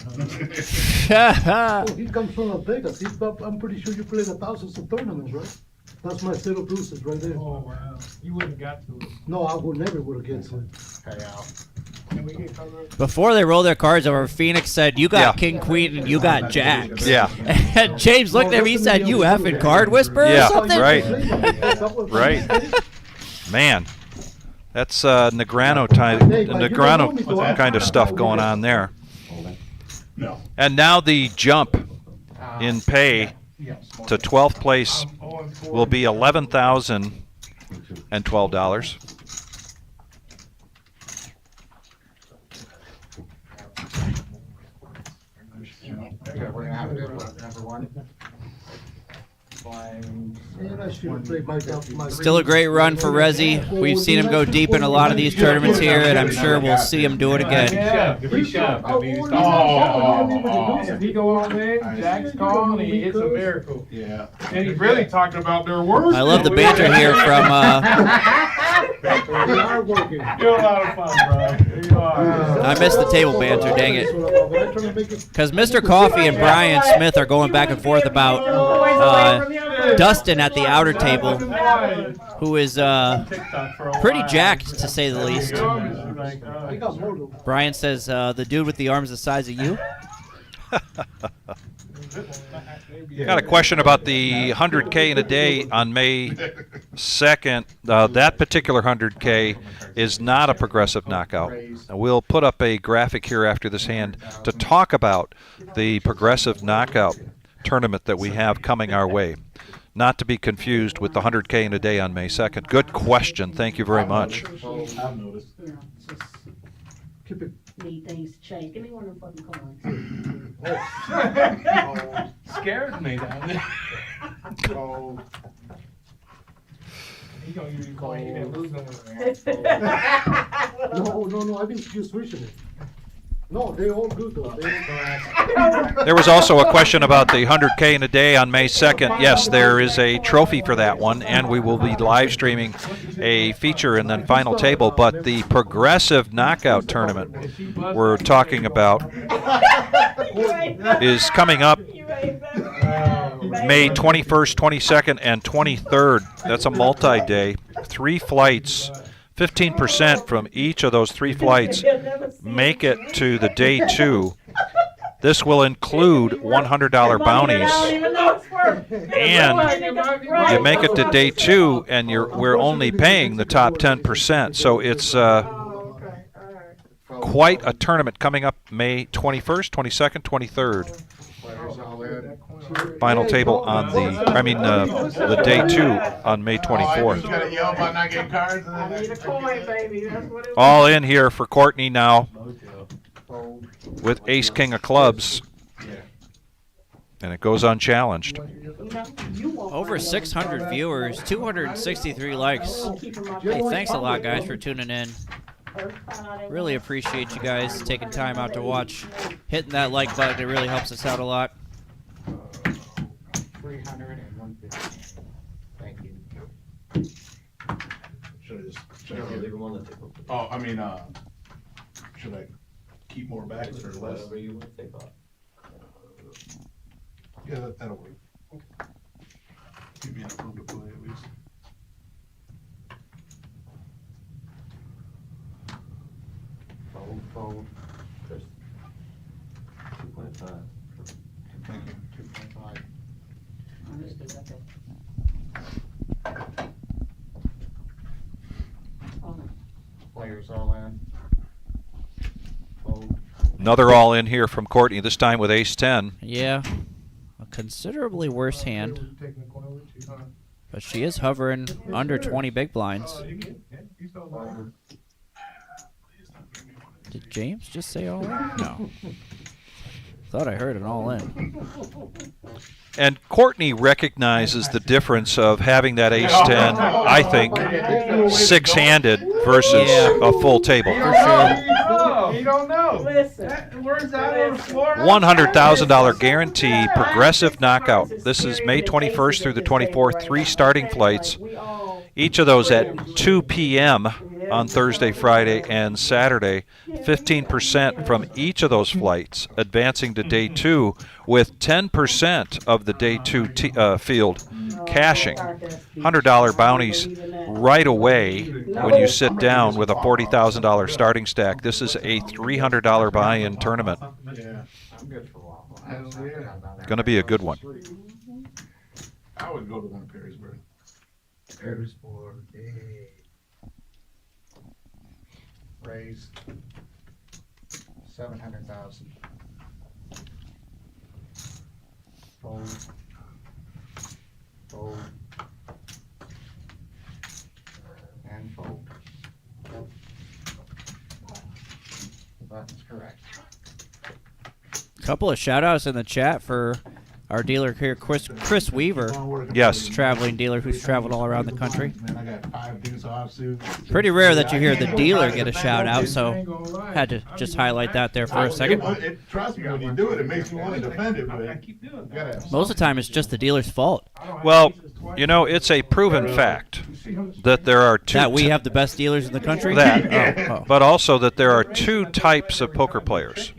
Oh, he comes from Las Vegas. I'm pretty sure you played 1,000 of tournaments, right? That's my set of bruises right there. Oh, wow. You wouldn't have got to it. No, I would never would have get to it. Pay out. Can we get covered? Before they roll their cards over, Phoenix said, you got king, queen, and you got jacks. Yeah. And James looked at him, he said, you effing card whisperer Yeah, or something? right. Right. Man, that's Negrano kind of stuff going on there. No. And now the jump in pay to 12th place will be $11,012. Okay, we're gonna have to do number 1. Man, I should have played my Still a great run for Rezi. We've seen him go deep in a lot of these tournaments here, and I'm sure we'll see him do it again. Yeah, if he shove. If he go all in, Jack's call, and he hits a miracle. Yeah. And he's really talking about their worst. I love the banter here from They are working. You're a lot of fun, bro. You are. I missed the table banter, dang it. Because Mr. Coffee and Brian Smith are going back and forth about Dustin at the outer table, who is pretty jacked, to say the least. Brian says, the dude with the arms the size of you. Got a question about the 100K in a day on May 2nd. That particular 100K is not a progressive knockout. We'll put up a graphic here after this hand to talk about the progressive knockout. tournament that we have coming our way. Not to be confused with the 100K in a day on May 2nd. Good question. Thank you very much. I've noticed. You know, just need things to change. Give me one of them fucking coins. Scared me down there. Oh. He gonna use your coin, he didn't lose none of No, I've been just switching it. No, they all good though. There was also a question about the 100K in a day on May 2nd. Yes, there is a trophy for that one, and we will be live streaming a feature and then final table. But the progressive knockout tournament we're talking about is coming up May 21st, 22nd, and 23rd. That's a multi-day. 3 flights. 15% from each of those 3 flights make it to the day 2. This will include $100 bounties, and you make it to day 2, and we're only paying the top 10%. So it's quite a tournament coming up May 21st, 22nd, 23rd. Final table on the day 2 on May 24th. All in here for Courtney now with Ace King of Clubs, and it goes unchallenged. Over 600 viewers, 263 likes. Hey, thanks a lot, guys, for tuning in. Really appreciate you guys taking time out to watch. Hitting that like button, it really helps us out a lot. 300 and 150. Thank you. Should I leave them on the table? Oh, I mean, should I keep more back or less? Whatever you want to take off. Yeah, that'll work. Give me enough room to play at least. Fold. There's 2.5. Thank you. 2.5. Players all in. Fold. Another all in here from Courtney, this time with Ace 10. Yeah, a considerably worse hand, but she is hovering under 20 big blinds. Did James just say all in? No. Thought I heard an all in. And Courtney recognizes the difference of having that Ace 10, I think, 6-handed versus a full table. For sure. You don't know. Listen. Words out on the floor. $100,000 guarantee, progressive knockout. This is May 21st through the 24th, 3 starting flights. Each of those at 2 p.m. on Thursday, Friday, and Saturday. 15% from each of those flights, advancing to day 2, with 10% of the day 2 field cashing. $100 bounties right away when you sit down with a $40,000 starting stack. This is a $300 buy-in tournament. Yeah. I'm good for a while. Going to be a good one. I would go to one of Perrysburg. Perrysburg, yay. Raised 700,000. Fold. Fold. And fold. That's correct. Couple of shout outs in the chat for our dealer here, Chris Weaver. Yes. Traveling dealer who's traveled all around the country. I got 5 dudes offsuit. Pretty rare that you hear the dealer get a shout out, so had to just highlight that there for a second. Trust me, when you do it, it makes me want to defend it, but Most of the time, it's just the dealer's fault. Well, you know, it's a proven fact that there are two. That we have the best dealers in the country? That, but also that there are 2 types of poker players.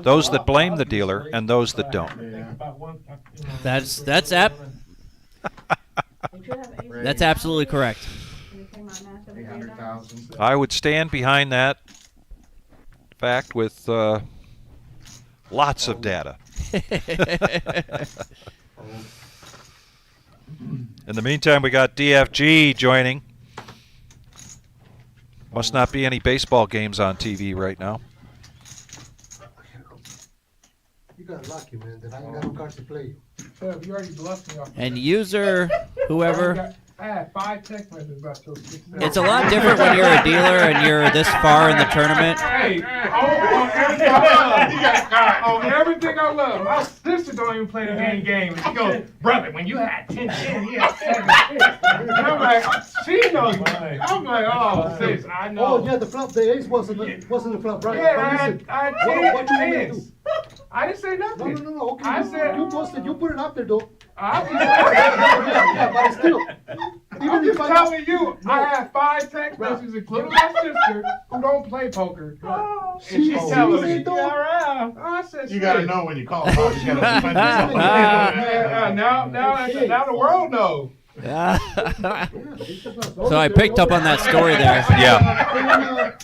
Those that blame the dealer and those that don't. That's absolutely correct. I would stand behind that fact with lots of data. In the meantime, we got DFG joining. Must not be any baseball games on TV right now. You got lucky, man, that I ain't got no cards to play. Trev, you already bluffed me off. And user, whoever. I had 5 text messages about those 6 It's a lot different when you're a dealer and you're this far in the tournament. Hey, on everything I love. On everything I love. My sister don't even play the game. And she goes, brother, when you had 10-10, he had 7-6. And I'm like, she knows. I'm like, oh, sis, I know. Oh, yeah, the flop, the ace wasn't the flop, right? Yeah, I had what you want me to 10 do? I didn't say nothing. No, okay. I said, you posted, you put it up there, though. yeah, but still. I'm just telling you, I had 5 text messages, including my sister, who don't play poker. And she's telling me, I said, You gotta know when you call. You gotta defend yourself. Now the world knows. So I picked up on that story there. Yeah.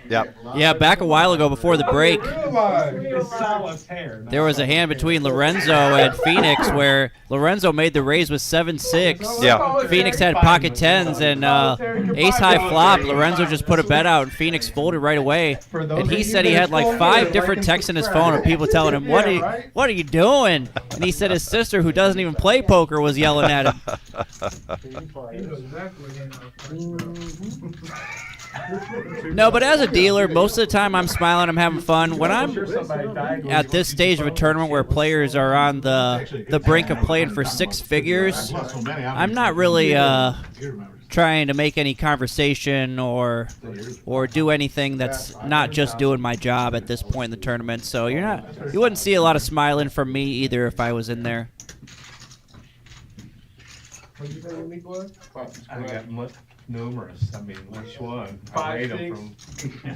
Yep. Yeah, back a while ago before the break, It's solitaire. there was a hand between Lorenzo and Phoenix where Lorenzo made the raise with 7-6. Yeah. Phoenix had pocket 10s and ace high flop. Lorenzo just put a bet out and Phoenix folded right away. And he said he had like 5 different texts in his phone of people telling him, what are you doing? And he said his sister, who doesn't even play poker, was yelling at him. No, but as a dealer, most of the time I'm smiling, I'm having fun. When I'm at this stage of a tournament where players are on the brink of playing for 6 figures, I'm not really trying to make any conversation or do anything that's not just doing my job at this point in the tournament. So you wouldn't see a lot of smiling from me either if I was in there. What did you say, Nick was? I got numerous. I mean, which one? 5, 6, from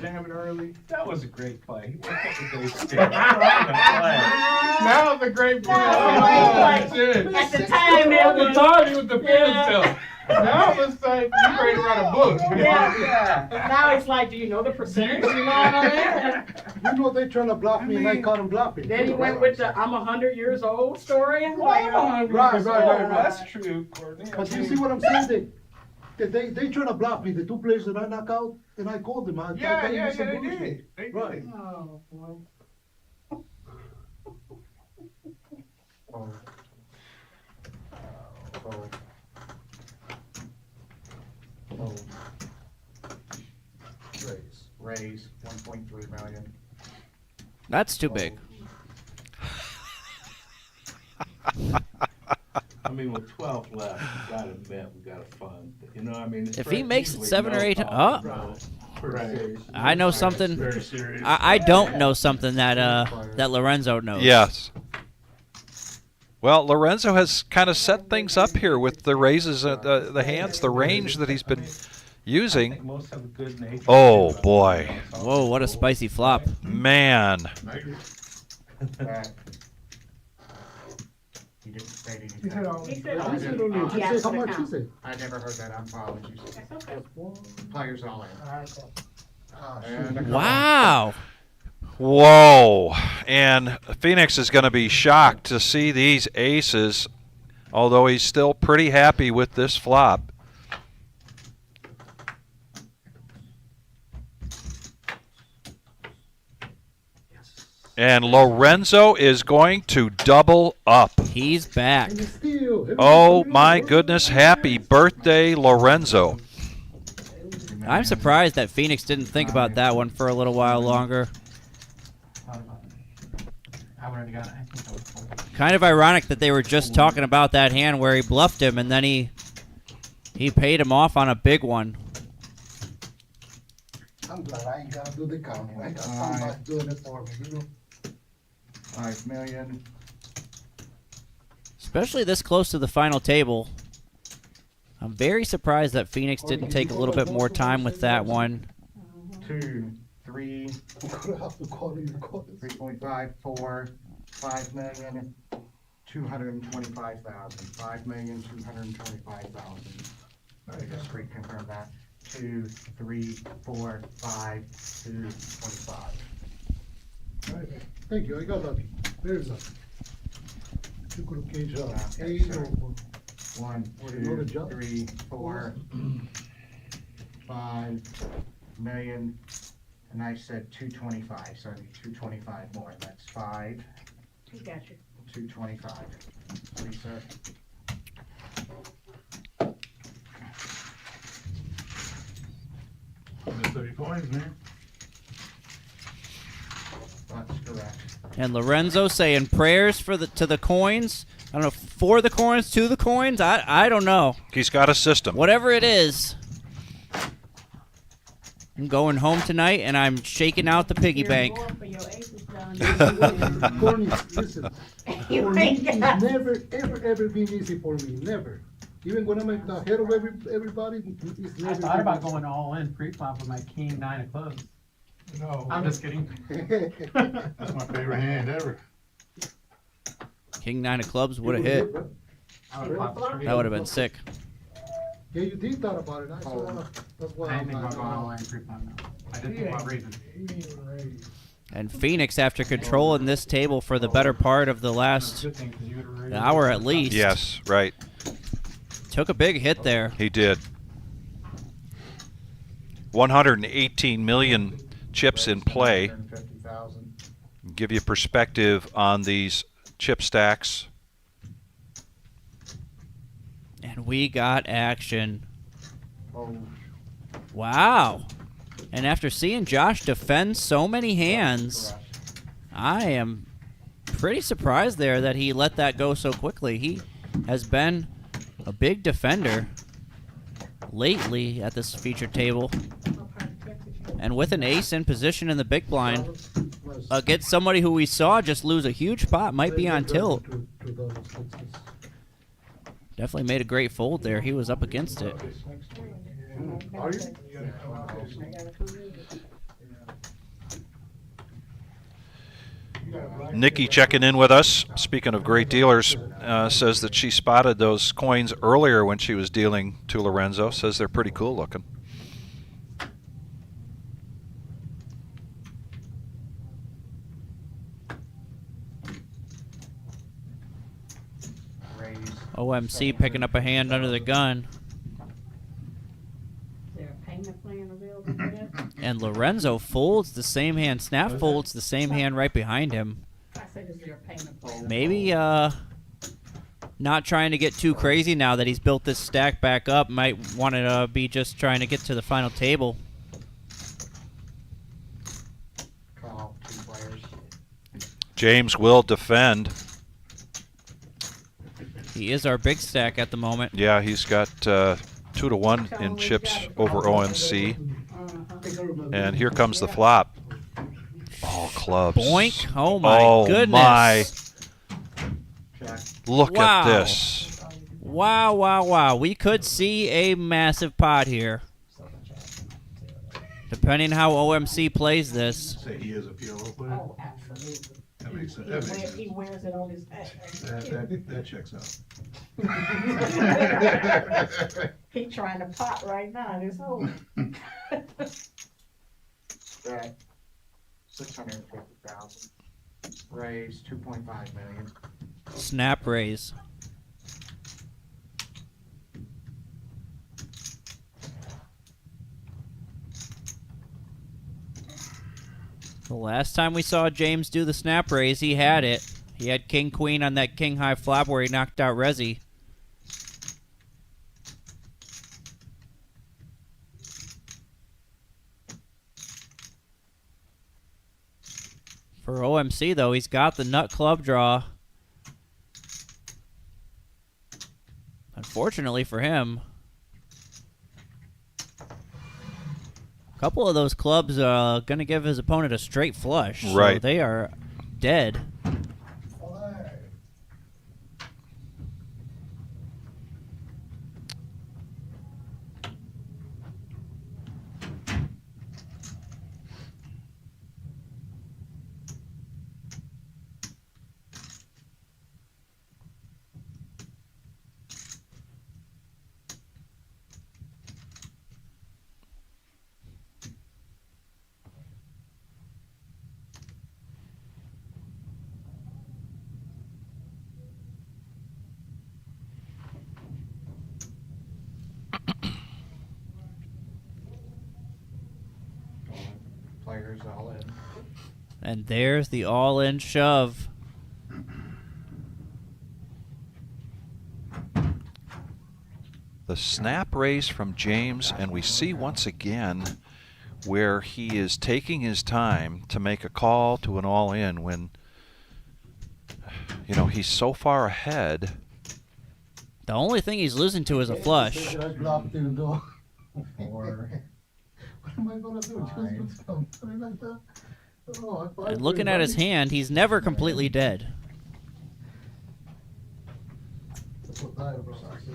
jamming early. That was a great play. He woke up with those sticks. That was a great play. At the time, At the time, he was defending himself. Now it's like he's ready to write a book. Yeah. Now it's like, do you know the percentage? You know what I mean? You know they trying to block me and I caught him blocking. Then he went with the I'm 100 years old story. I'm like, Right. That's true, Courtney. But you see what I'm saying? They trying to block me. The 2 players that I knock out, and I called them. They did. Right. oh, boy. Raise 1.3 million. That's too big. I mean, with 12 left, you gotta admit we got a fun. You know, I mean, If he makes it 7 or 8, Right. I know something. Very serious. I don't know something that Lorenzo knows. Yes. Well, Lorenzo has kind of set things up here with the raises, the hands, the range that he's been using. Most have a good nature. Oh boy! Whoa, what a spicy flop! Man. He didn't say anything. He said, How much is it? I never heard that. Apologies. Players all in. Wow. Whoa! And Phoenix is going to be shocked to see these aces, although he's still pretty happy with this flop. And Lorenzo is going to double up. He's back. Oh my goodness, happy birthday, Lorenzo. I'm surprised that Phoenix didn't think about that one for a little while longer. Kind of ironic that they were just talking about that hand where he bluffed him and then he paid him off on a big one. I'm glad I ain't gotta do the counting. I got somebody doing it for me, you know. 5 million. Especially this close to the final table. I'm very surprised that Phoenix didn't take a little bit more time with that one. 2, 3, 3.5, 4, 5 million, 225,000. 5 million, 225,000. Let me just reconfirm that. 2, 3, 4, 5, 225. Thank you, I got lucky. Very lucky. You could have caged up. Okay, Eight sir. or 1, 2, 3, 4, 5 million, and I said 225, so I need 225 more. That's 5. He got you. 225. Reset. Missed 30 coins, man. That's correct. And Lorenzo saying prayers for to the coins. I don't know, for the coins, to the coins. I don't know. He's got a system. Whatever it is. I'm going home tonight and I'm shaking out the piggy bank. Corny, listen. Corny is never, ever been easy for me. Never. Even when I'm at the head of everybody, it's never. I thought about going all in pre-flop with my king 9 of clubs. No. I'm just kidding. That's my favorite hand ever. King 9 of clubs would have hit. That would have been sick. Yeah, you did thought about it. That's why I I'm didn't think not. about going all in pre-flop now. I did think about raising. And Phoenix, after controlling this table for the better part of the last hour at least. Yes, right. Took a big hit there. He did. 118 million chips in play. Give you perspective on these chip stacks. And we got action. Wow. And after seeing Josh defend so many hands, I am pretty surprised there that he let that go so quickly. He has been a big defender lately at this featured table. And with an ace in position in the big blind, against somebody who we saw just lose a huge pot, might be on tilt. Definitely made a great fold there. He was up against it. Nikki checking in with us. Speaking of great dealers, says that she spotted those coins earlier when she was dealing to Lorenzo. Says they're pretty cool looking. OMC picking up a hand under the gun. Is there a payment plan available for that? And Lorenzo folds the same hand. Snap folds the same hand right behind him. I said, is there a payment plan? Maybe not trying to get too crazy now that he's built this stack back up. Might want to be just trying to get to the final table. Call 2 players. James will defend. He is our big stack at the moment. Yeah, he's got 2-1 in chips over OMC. And here comes the flop. All clubs. Boink. Oh, my goodness. Look Wow. at this. Wow, wow, wow. We could see a massive pot here. Depending how OMC plays this. Say he is a PLO player. Oh, absolutely. That makes sense. That makes sense. He wears it on his back. That checks out. He trying to pot right now. This whole. Right. 650,000. Raise 2.5 million. Snap raise. The last time we saw James do the snap raise, he had it. He had king queen on that king high flop where he knocked out Resi. For OMC though, he's got the nut club draw. Unfortunately for him, a couple of those clubs are going to give his opponent a straight flush. Right. So they are dead. Players all in. And there's the all-in shove. The snap raise from James, and we see once again where he is taking his time to make a call to an all-in when, you know, he's so far ahead. The only thing he's losing to is a flush. What am I gonna do? Just do something like that? Oh, And looking at his hand, he's never completely dead.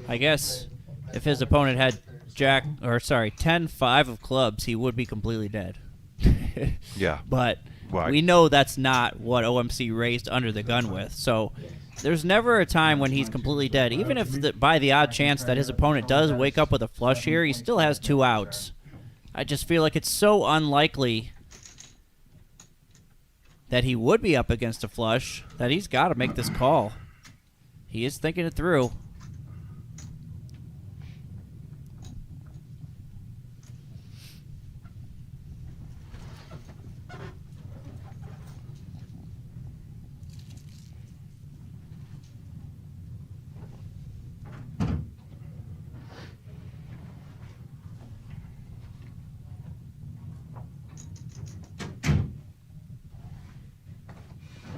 I guess if his opponent had 10-5 of clubs, he would be completely dead. Yeah. But Right. we know that's not what OMC raised under the gun with. So there's never a time when he's completely dead. Even if by the odd chance that his opponent does wake up with a flush here, he still has 2 outs. I just feel like it's so unlikely that he would be up against a flush that he's got to make this call. He is thinking it through.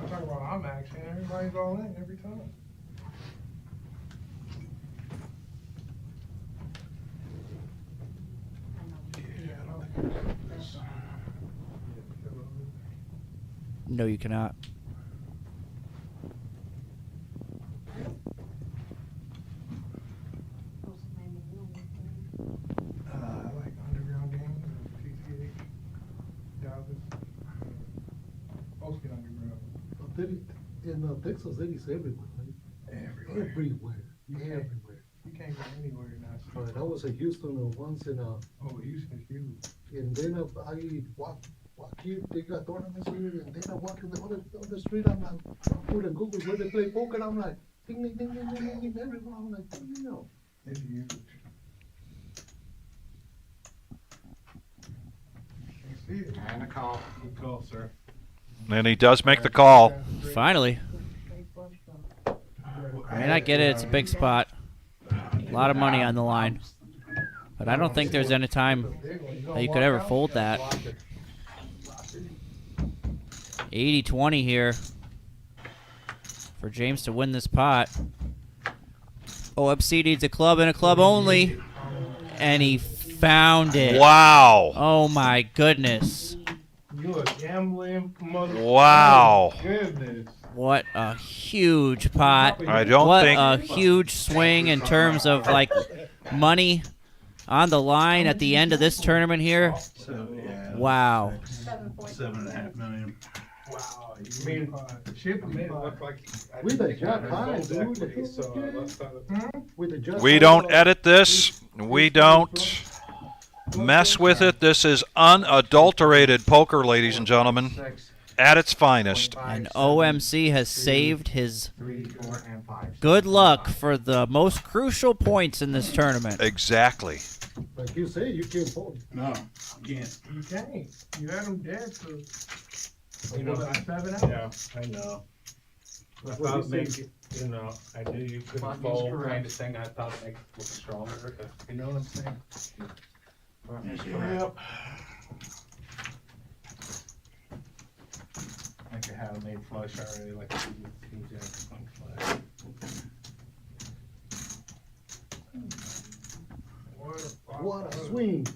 Talk about I'm action. Everybody's all in every time. No, you cannot. I like underground games, PCH, Dallas, mostly underground. In Texas, there is everywhere, right? Everywhere. Everywhere. You can't go anywhere now. I was in Houston once in Oh, Houston's huge. and then I walk here, they got tournaments here, and then I walk on the street, I'm putting Google where they play poker, I'm like, ding, ding, ding, ding, ding, ding, everywhere, I'm like, you know. It's huge. You see it. And a call. Good call, sir. And he does make the call. Finally. I mean, I get it. It's a big spot. A lot of money on the line. But I don't think there's any time that you could ever fold that. 80-20 here for James to win this pot. OMC needs a club and a club only. And he found it. Wow. Oh, my goodness. You a gambling mother. Wow. Oh, goodness. What a huge pot. I don't what think- a huge swing in terms of, like, money on the line at the end of this tournament here. Wow. 7.5 million. Wow. You mean Chip made it look like With a jack high, dude. With a jack We high, don't edit this. We don't mess with it. This is unadulterated poker, ladies and gentlemen, at its finest. And OMC has saved his good luck for the most crucial points in this tournament. Exactly. Like you say, you can't fold. No, you can't. You can't. You had him dead, so. You know, I 7 out. Yeah, I know. I What thought you maybe, said. you know, I knew you couldn't fold kind of thing. I thought it make it look stronger. You know what I'm saying? Yep. Like I had a made flush already, like a King Jack flush. What a swing.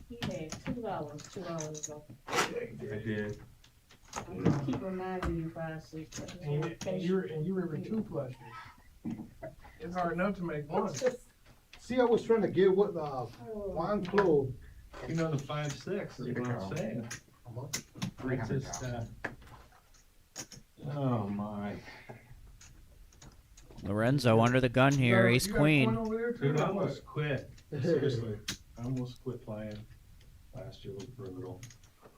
He had $2 2 hours ago. I did. Just keep reminding you 5, 6. And you were in 2 flushes. It's hard enough to make one. See, I was trying to get what one club. You know, the 5-6 is what I'm saying. It's just, oh my. Lorenzo under the gun here, ace queen. Dude, I almost quit. Seriously, I almost quit playing. Last year was brutal.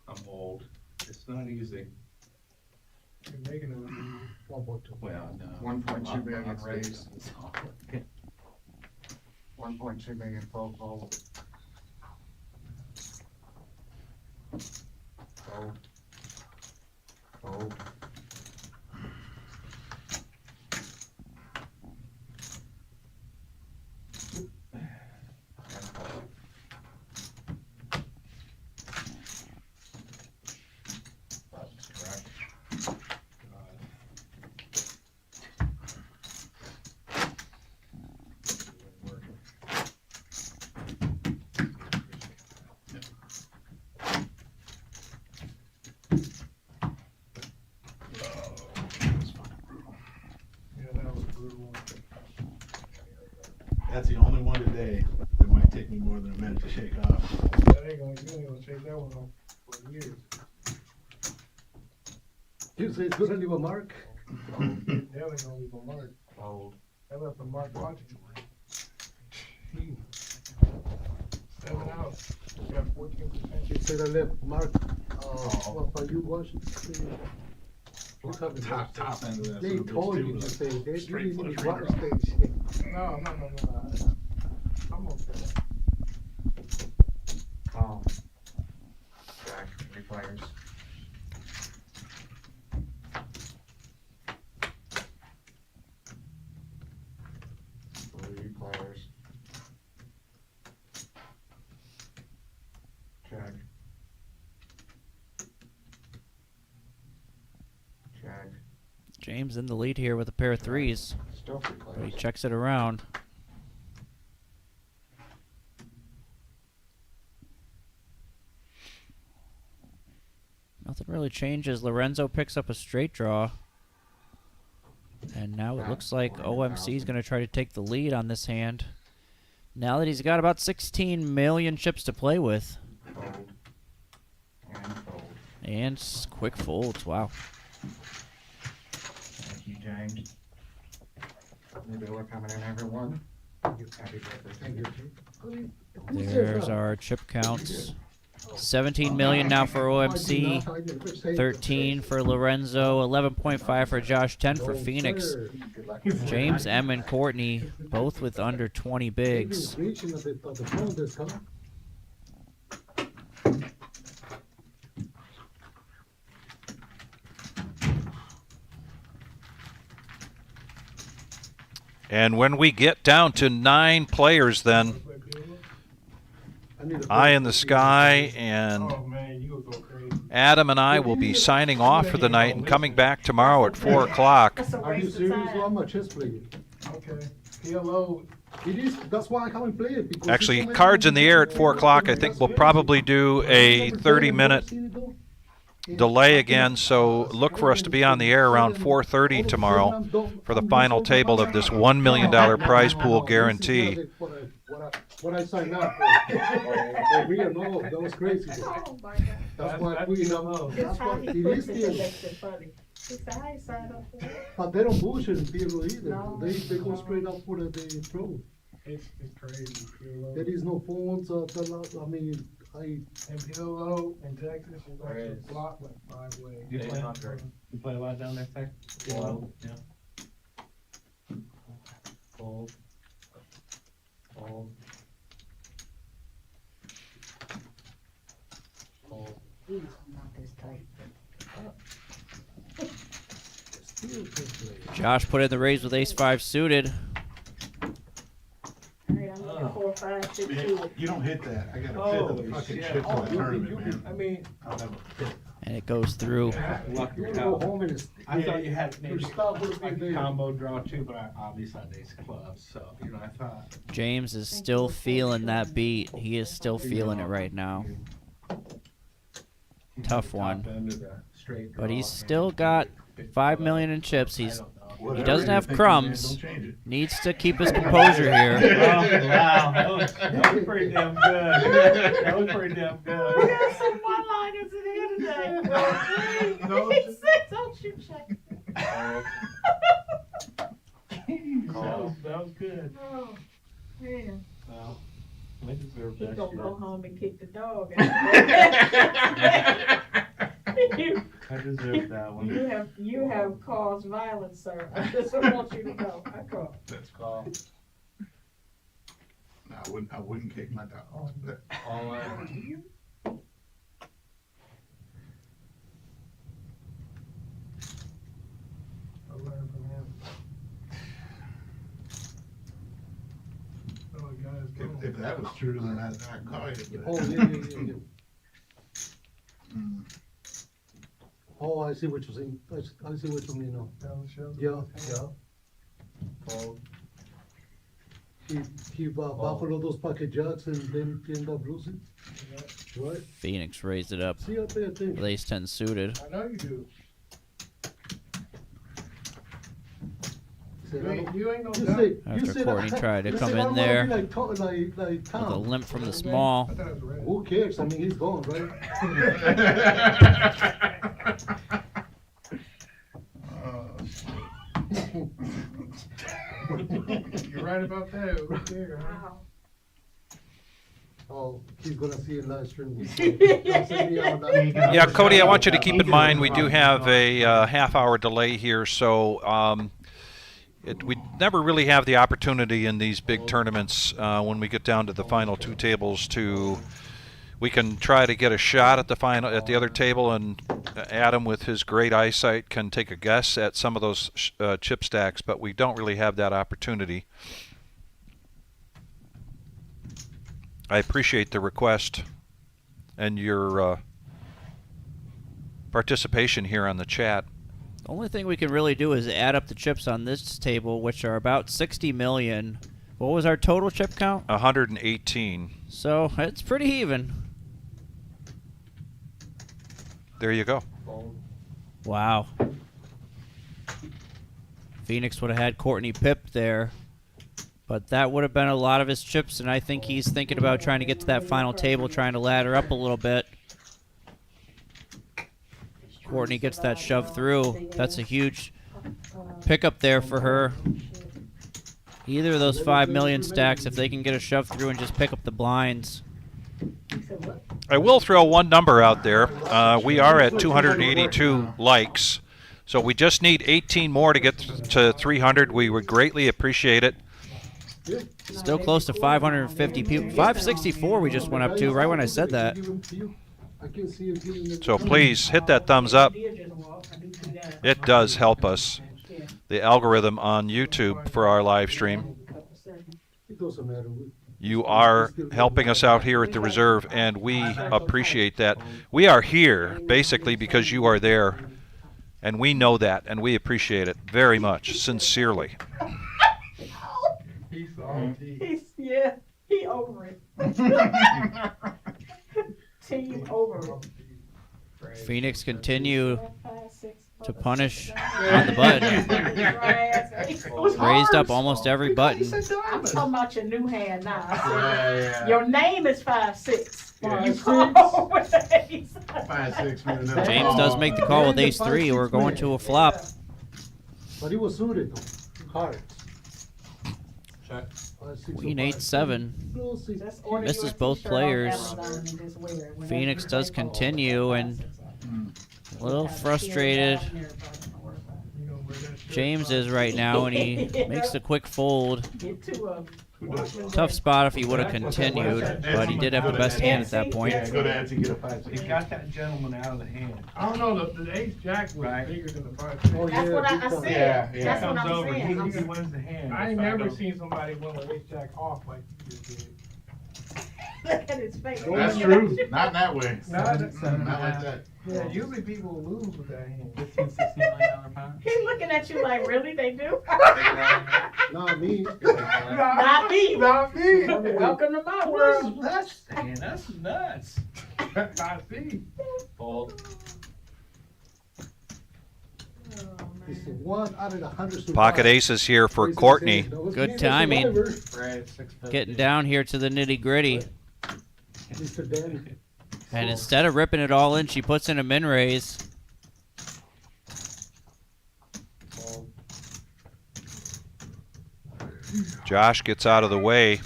I'm old. It's not easy. You're making it. 1.2. Well, no. 1.2 million raised. 1.2 million fold. Fold. Fold. That's the only one today that might take me more than a minute to shake off. That ain't gonna shake that one off for years. You say it's gonna leave a mark? Definitely gonna leave a mark. Fold. I left a mark watching. 7 out. You got 14%. You said I left mark, what, by you watching? Top end of that. They so it goes told you through to the say, they straight didn't flush even watch redraw. that shit. No. I'm okay. Jack, 3 players. Three players. Jack. Jack. James in the lead here with a pair of threes. Still 3 But he players. checks it around. Nothing really changes. Lorenzo picks up a straight draw. And now it looks like OMC is going to try to take the lead on this hand. Now that he's got about 16 million chips to play with. Fold. And fold. And quick folds. Wow. Thank you, James. Maybe we're coming in, everyone. Happy birthday. There's our chip counts. 17 million now for OMC, 13 for Lorenzo, 11.5 for Josh, 10 for Phoenix. James, M, and Courtney both with under 20 bigs. And when we get down to 9 players, then Eye in the Sky and Adam and I will be signing off for the night and coming back tomorrow at 4 o'clock. Are you serious? I'm a chess player. Okay. PLO. It is, that's why I come and play it. Because Actually, Cards in the Air at 4 o'clock. I think we'll probably do a 30-minute delay again, so look for us to be on the air around 4:30 tomorrow for the final table of this $1 million prize pool guarantee. What I signed up for real, no, that was crazy. Oh my God. That's why we know. That's why it is still. But they don't bullshit in PLO either. No. They go straight up for the pro. It's crazy. PLO. There is no phones. I mean, And PLO in Texas is actually blocked like 5 ways. You play a lot down there, Tech? Fold. Yeah. Fold. Fold. Fold. Not this tight. Josh put in the raise with ace-5 suited. Alright, I'm looking 4, 5, 6, 2. You don't hit that. I got a fifth of a fucking chip in the tournament, man. I mean, I'll have a fifth. And it goes through. Luck You your go out. home and I thought you had maybe your stuff would like be a there. combo draw too, but I obviously had ace clubs, so I thought. James is still feeling that beat. He is still feeling it right now. Tough one. Top end of the straight But he's draw, still maybe got 50 5 clubs. million in chips. He Whatever doesn't you have think, crumbs. man, don't change it. Needs to keep his composure here. Wow, that was pretty damn good. That was pretty damn We good. got some one-liners in here today. He said, don't shoot Shaq. That was good. Oh, man. Well, I deserve He that gonna shit. go home and kick the dog. I deserve that one. You have caused violence, sir. I just want you to know. I call. That's call. No, I wouldn't kick my dog. But All in. I learned from him. Oh, guys, if that was true, then I'd call you. Oh, yeah. Oh, I see what you're saying. I see what you mean now. Yeah. Fold. He buffalo those pocket jacks and then end up losing. Right? Phoenix raised it up. See, I pay attention. With ace-10 suited. I know you do. You ain't no You dumb. say- After say Courtney that- tried to you come say I in don't wanna there be like with a Tom. limp from the small. Who cares? I mean, he's gone, right? You're right about that. Who cares, huh? Oh, he's gonna see it live stream. Yeah, Cody, I want you to keep in mind we do have a half-hour delay here, so we never really have the opportunity in these big tournaments when we get down to the final two tables we can try to get a shot at the other table, and Adam, with his great eyesight, can take a guess at some of those chip stacks, but we don't really have that opportunity. I appreciate the request and your participation here on the chat. The only thing we can really do is add up the chips on this table, which are about 60 million. What was our total chip count? 118. So it's pretty even. There you go. Wow. Phoenix would have had Courtney pipped there. But that would have been a lot of his chips, and I think he's thinking about trying to get to that final table, trying to ladder up a little bit. Courtney gets that shoved through. That's a huge pickup there for her. Either of those 5 million stacks, if they can get a shove through and just pick up the blinds. I will throw one number out there. We are at 282 likes, so we just need 18 more to get to 300. We would greatly appreciate it. Still close to 550 people. 564 we just went up to right when I said that. So please hit that thumbs up. It does help us, the algorithm on YouTube for our live stream. You are helping us out here at the Reserve, and we appreciate that. We are here basically because you are there, and we know that, and we appreciate it very much, sincerely. He's salty. He over it. Team over it. Phoenix continue to punish on the button. Raised up almost every button. I'm talking about your new hand now. I said, Yeah. Your name is 5'6". Yeah. You call with the ace. 5'6". James does make the call with ace-3. We're going to a flop. But he was suited though. Hard. Check. Queen 8-7. Misses both players. Phoenix does continue, and a little frustrated James is right now, and he makes a quick fold. Tough spot if he would have continued, but he did have the best hand at that point. He got that gentleman out of the hand. I don't know, the ace jack was bigger than the 5'6". Oh, That's what I said. That's what Comes I'm over, saying. he wins the hand. I ain't never seen somebody win with ace jack off like you just did. Look at his face. That's true. Not that way. Not like that. Yeah, usually people will lose with that hand. $15, $16 million. He's looking at you like, really? They do? Not me. Not me. Not me. Welcome to my world. That's nuts. Not me. Fold. It's 1 out of 100. Pocket aces here for Courtney. Good timing. Getting down here to the nitty-gritty. Mr. Danny. And instead of ripping it all in, she puts in a min-raise. Josh gets out of the way.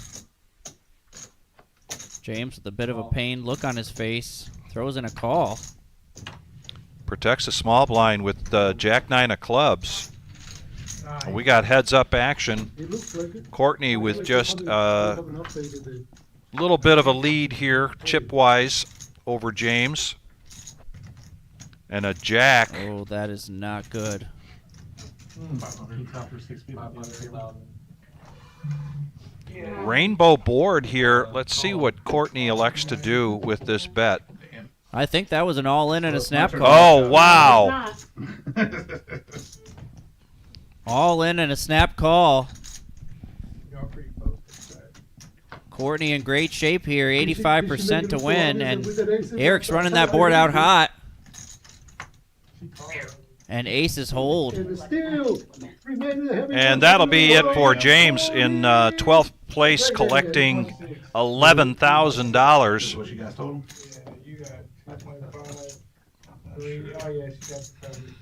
James with a bit of a pained look on his face. Throws in a call. Protects the small blind with Jack-9 of clubs. We got heads-up action. Courtney with just a little bit of a lead here, chip-wise, over James. And a jack. Oh, that is not good. Rainbow board here. Let's see what Courtney elects to do with this bet. I think that was an all-in and a snap call. Oh, wow. All in and a snap call. Courtney in great shape here, 85% to win, and Eric's running that board out hot. And aces hold. And that'll be it for James in 12th place, collecting $11,000. What you guys told him? You got 225, 3. Oh, yeah, she got the coverage.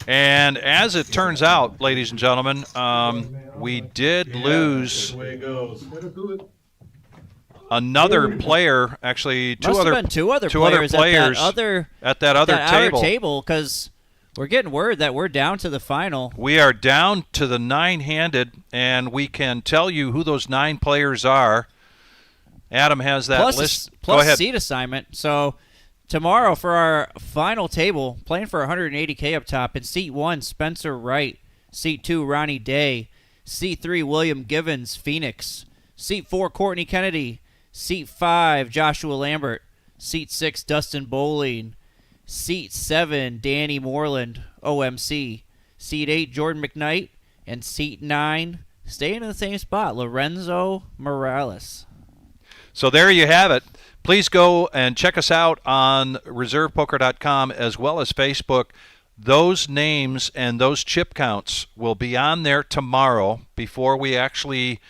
And as it turns out, ladies and gentlemen, we did lose another player, actually two other players at that other table, because we're getting word that we're down to the final. We are down to the 9-handed, and we can tell you who those 9 players are. Adam has that list. Plus Go ahead. seat assignment. So tomorrow for our final table, playing for 180K up top, in seat 1, Spencer Wright. Seat 2, Ronnie Day. Seat 3, William Givens, Phoenix. Seat 4, Courtney Kennedy. Seat 5, Joshua Lambert. Seat 6, Dustin Bowling. Seat 7, Danny Moreland, OMC. Seat 8, Jordan McKnight. And Seat 9, staying in the same spot, Lorenzo Morales. So there you have it. Please go and check us out on reservepoker.com as well as Facebook. Those names and those chip counts will be on there tomorrow before we actually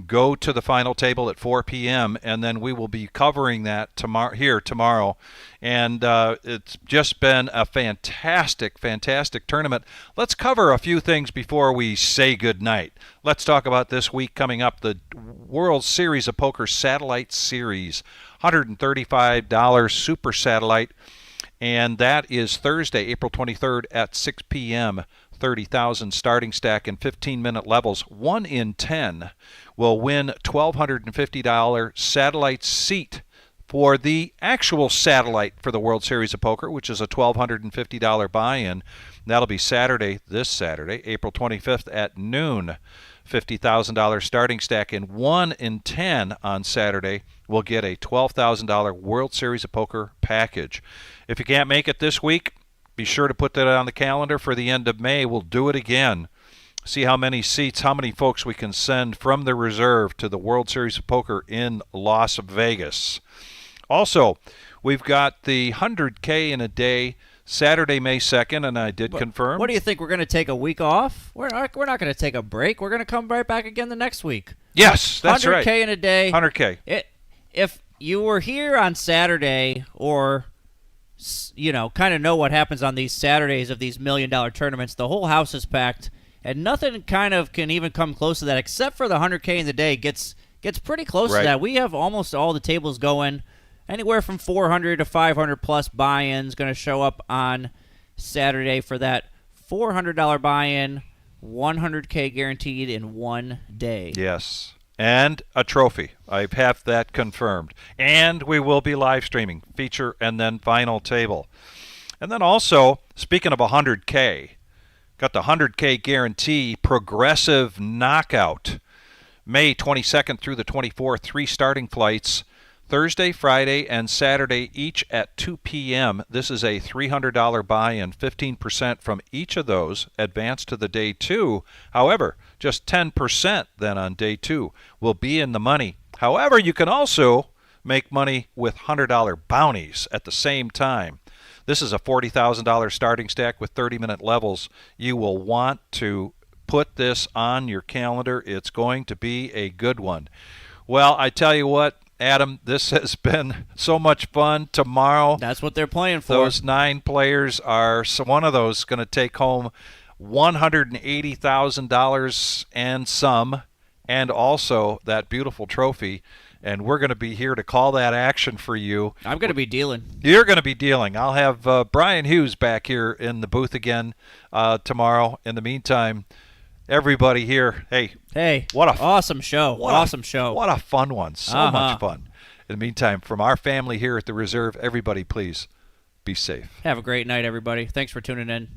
go to the final table at 4 p.m., and then we will be covering that tomorrow. And it's just been a fantastic, fantastic tournament. Let's cover a few things before we say goodnight. Let's talk about this week coming up, the World Series of Poker Satellite Series, $135 Super Satellite, and that is Thursday, April 23rd at 6 p.m., 30,000 starting stack and 15-minute levels. 1 in 10 will win $1,250 satellite seat for the actual satellite for the World Series of Poker, which is a $1,250 buy-in. That'll be this Saturday, April 25th at noon. $50,000 starting stack, and 1 in 10 on Saturday will get a $12,000 World Series of Poker package. If you can't make it this week, be sure to put that on the calendar for the end of May. We'll do it again. See how many seats, how many folks we can send from the reserve to the World Series of Poker in Las Vegas. Also, we've got the 100K in a day, Saturday, May 2nd, and I did confirm. What do you think? We're going to take a week off? We're not going to take a break. We're going to come right back again the next week. Yes, that's right. 100K in a day. 100K. If you were here on Saturday, or kind of know what happens on these Saturdays of these $1 million tournaments, the whole house is packed, and nothing kind of can even come close to that, except for the 100K in the day gets pretty close to that. We have almost all the tables going. Anywhere from 400 to 500 plus buy-ins going to show up on Saturday for that $400 buy-in, 100K guaranteed in one day. Yes, and a trophy. I have that confirmed. And we will be live streaming, feature and then final table. And then also, speaking of 100K, got the 100K guarantee progressive knockout. May 22nd through the 24th, 3 starting flights. Thursday, Friday, and Saturday, each at 2 p.m. This is a $300 buy-in, 15% from each of those advanced to the day 2. However, just 10% then on day 2 will be in the money. However, you can also make money with $100 bounties at the same time. This is a $40,000 starting stack with 30-minute levels. You will want to put this on your calendar. It's going to be a good one. Well, I tell you what, Adam, this has been so much fun. Tomorrow, that's what they're playing for. Those 9 players are, so one of those going to take home $180,000 and some, and also that beautiful trophy. And we're going to be here to call that action for you. I'm going to be dealing. You're going to be dealing. I'll have Brian Hughes back here in the booth again tomorrow. In the meantime, everybody here, hey, what a awesome show! Awesome show! What a fun one! So much fun. In the meantime, from our family here at the Reserve, everybody, please be safe. Have a great night, everybody. Thanks for tuning in.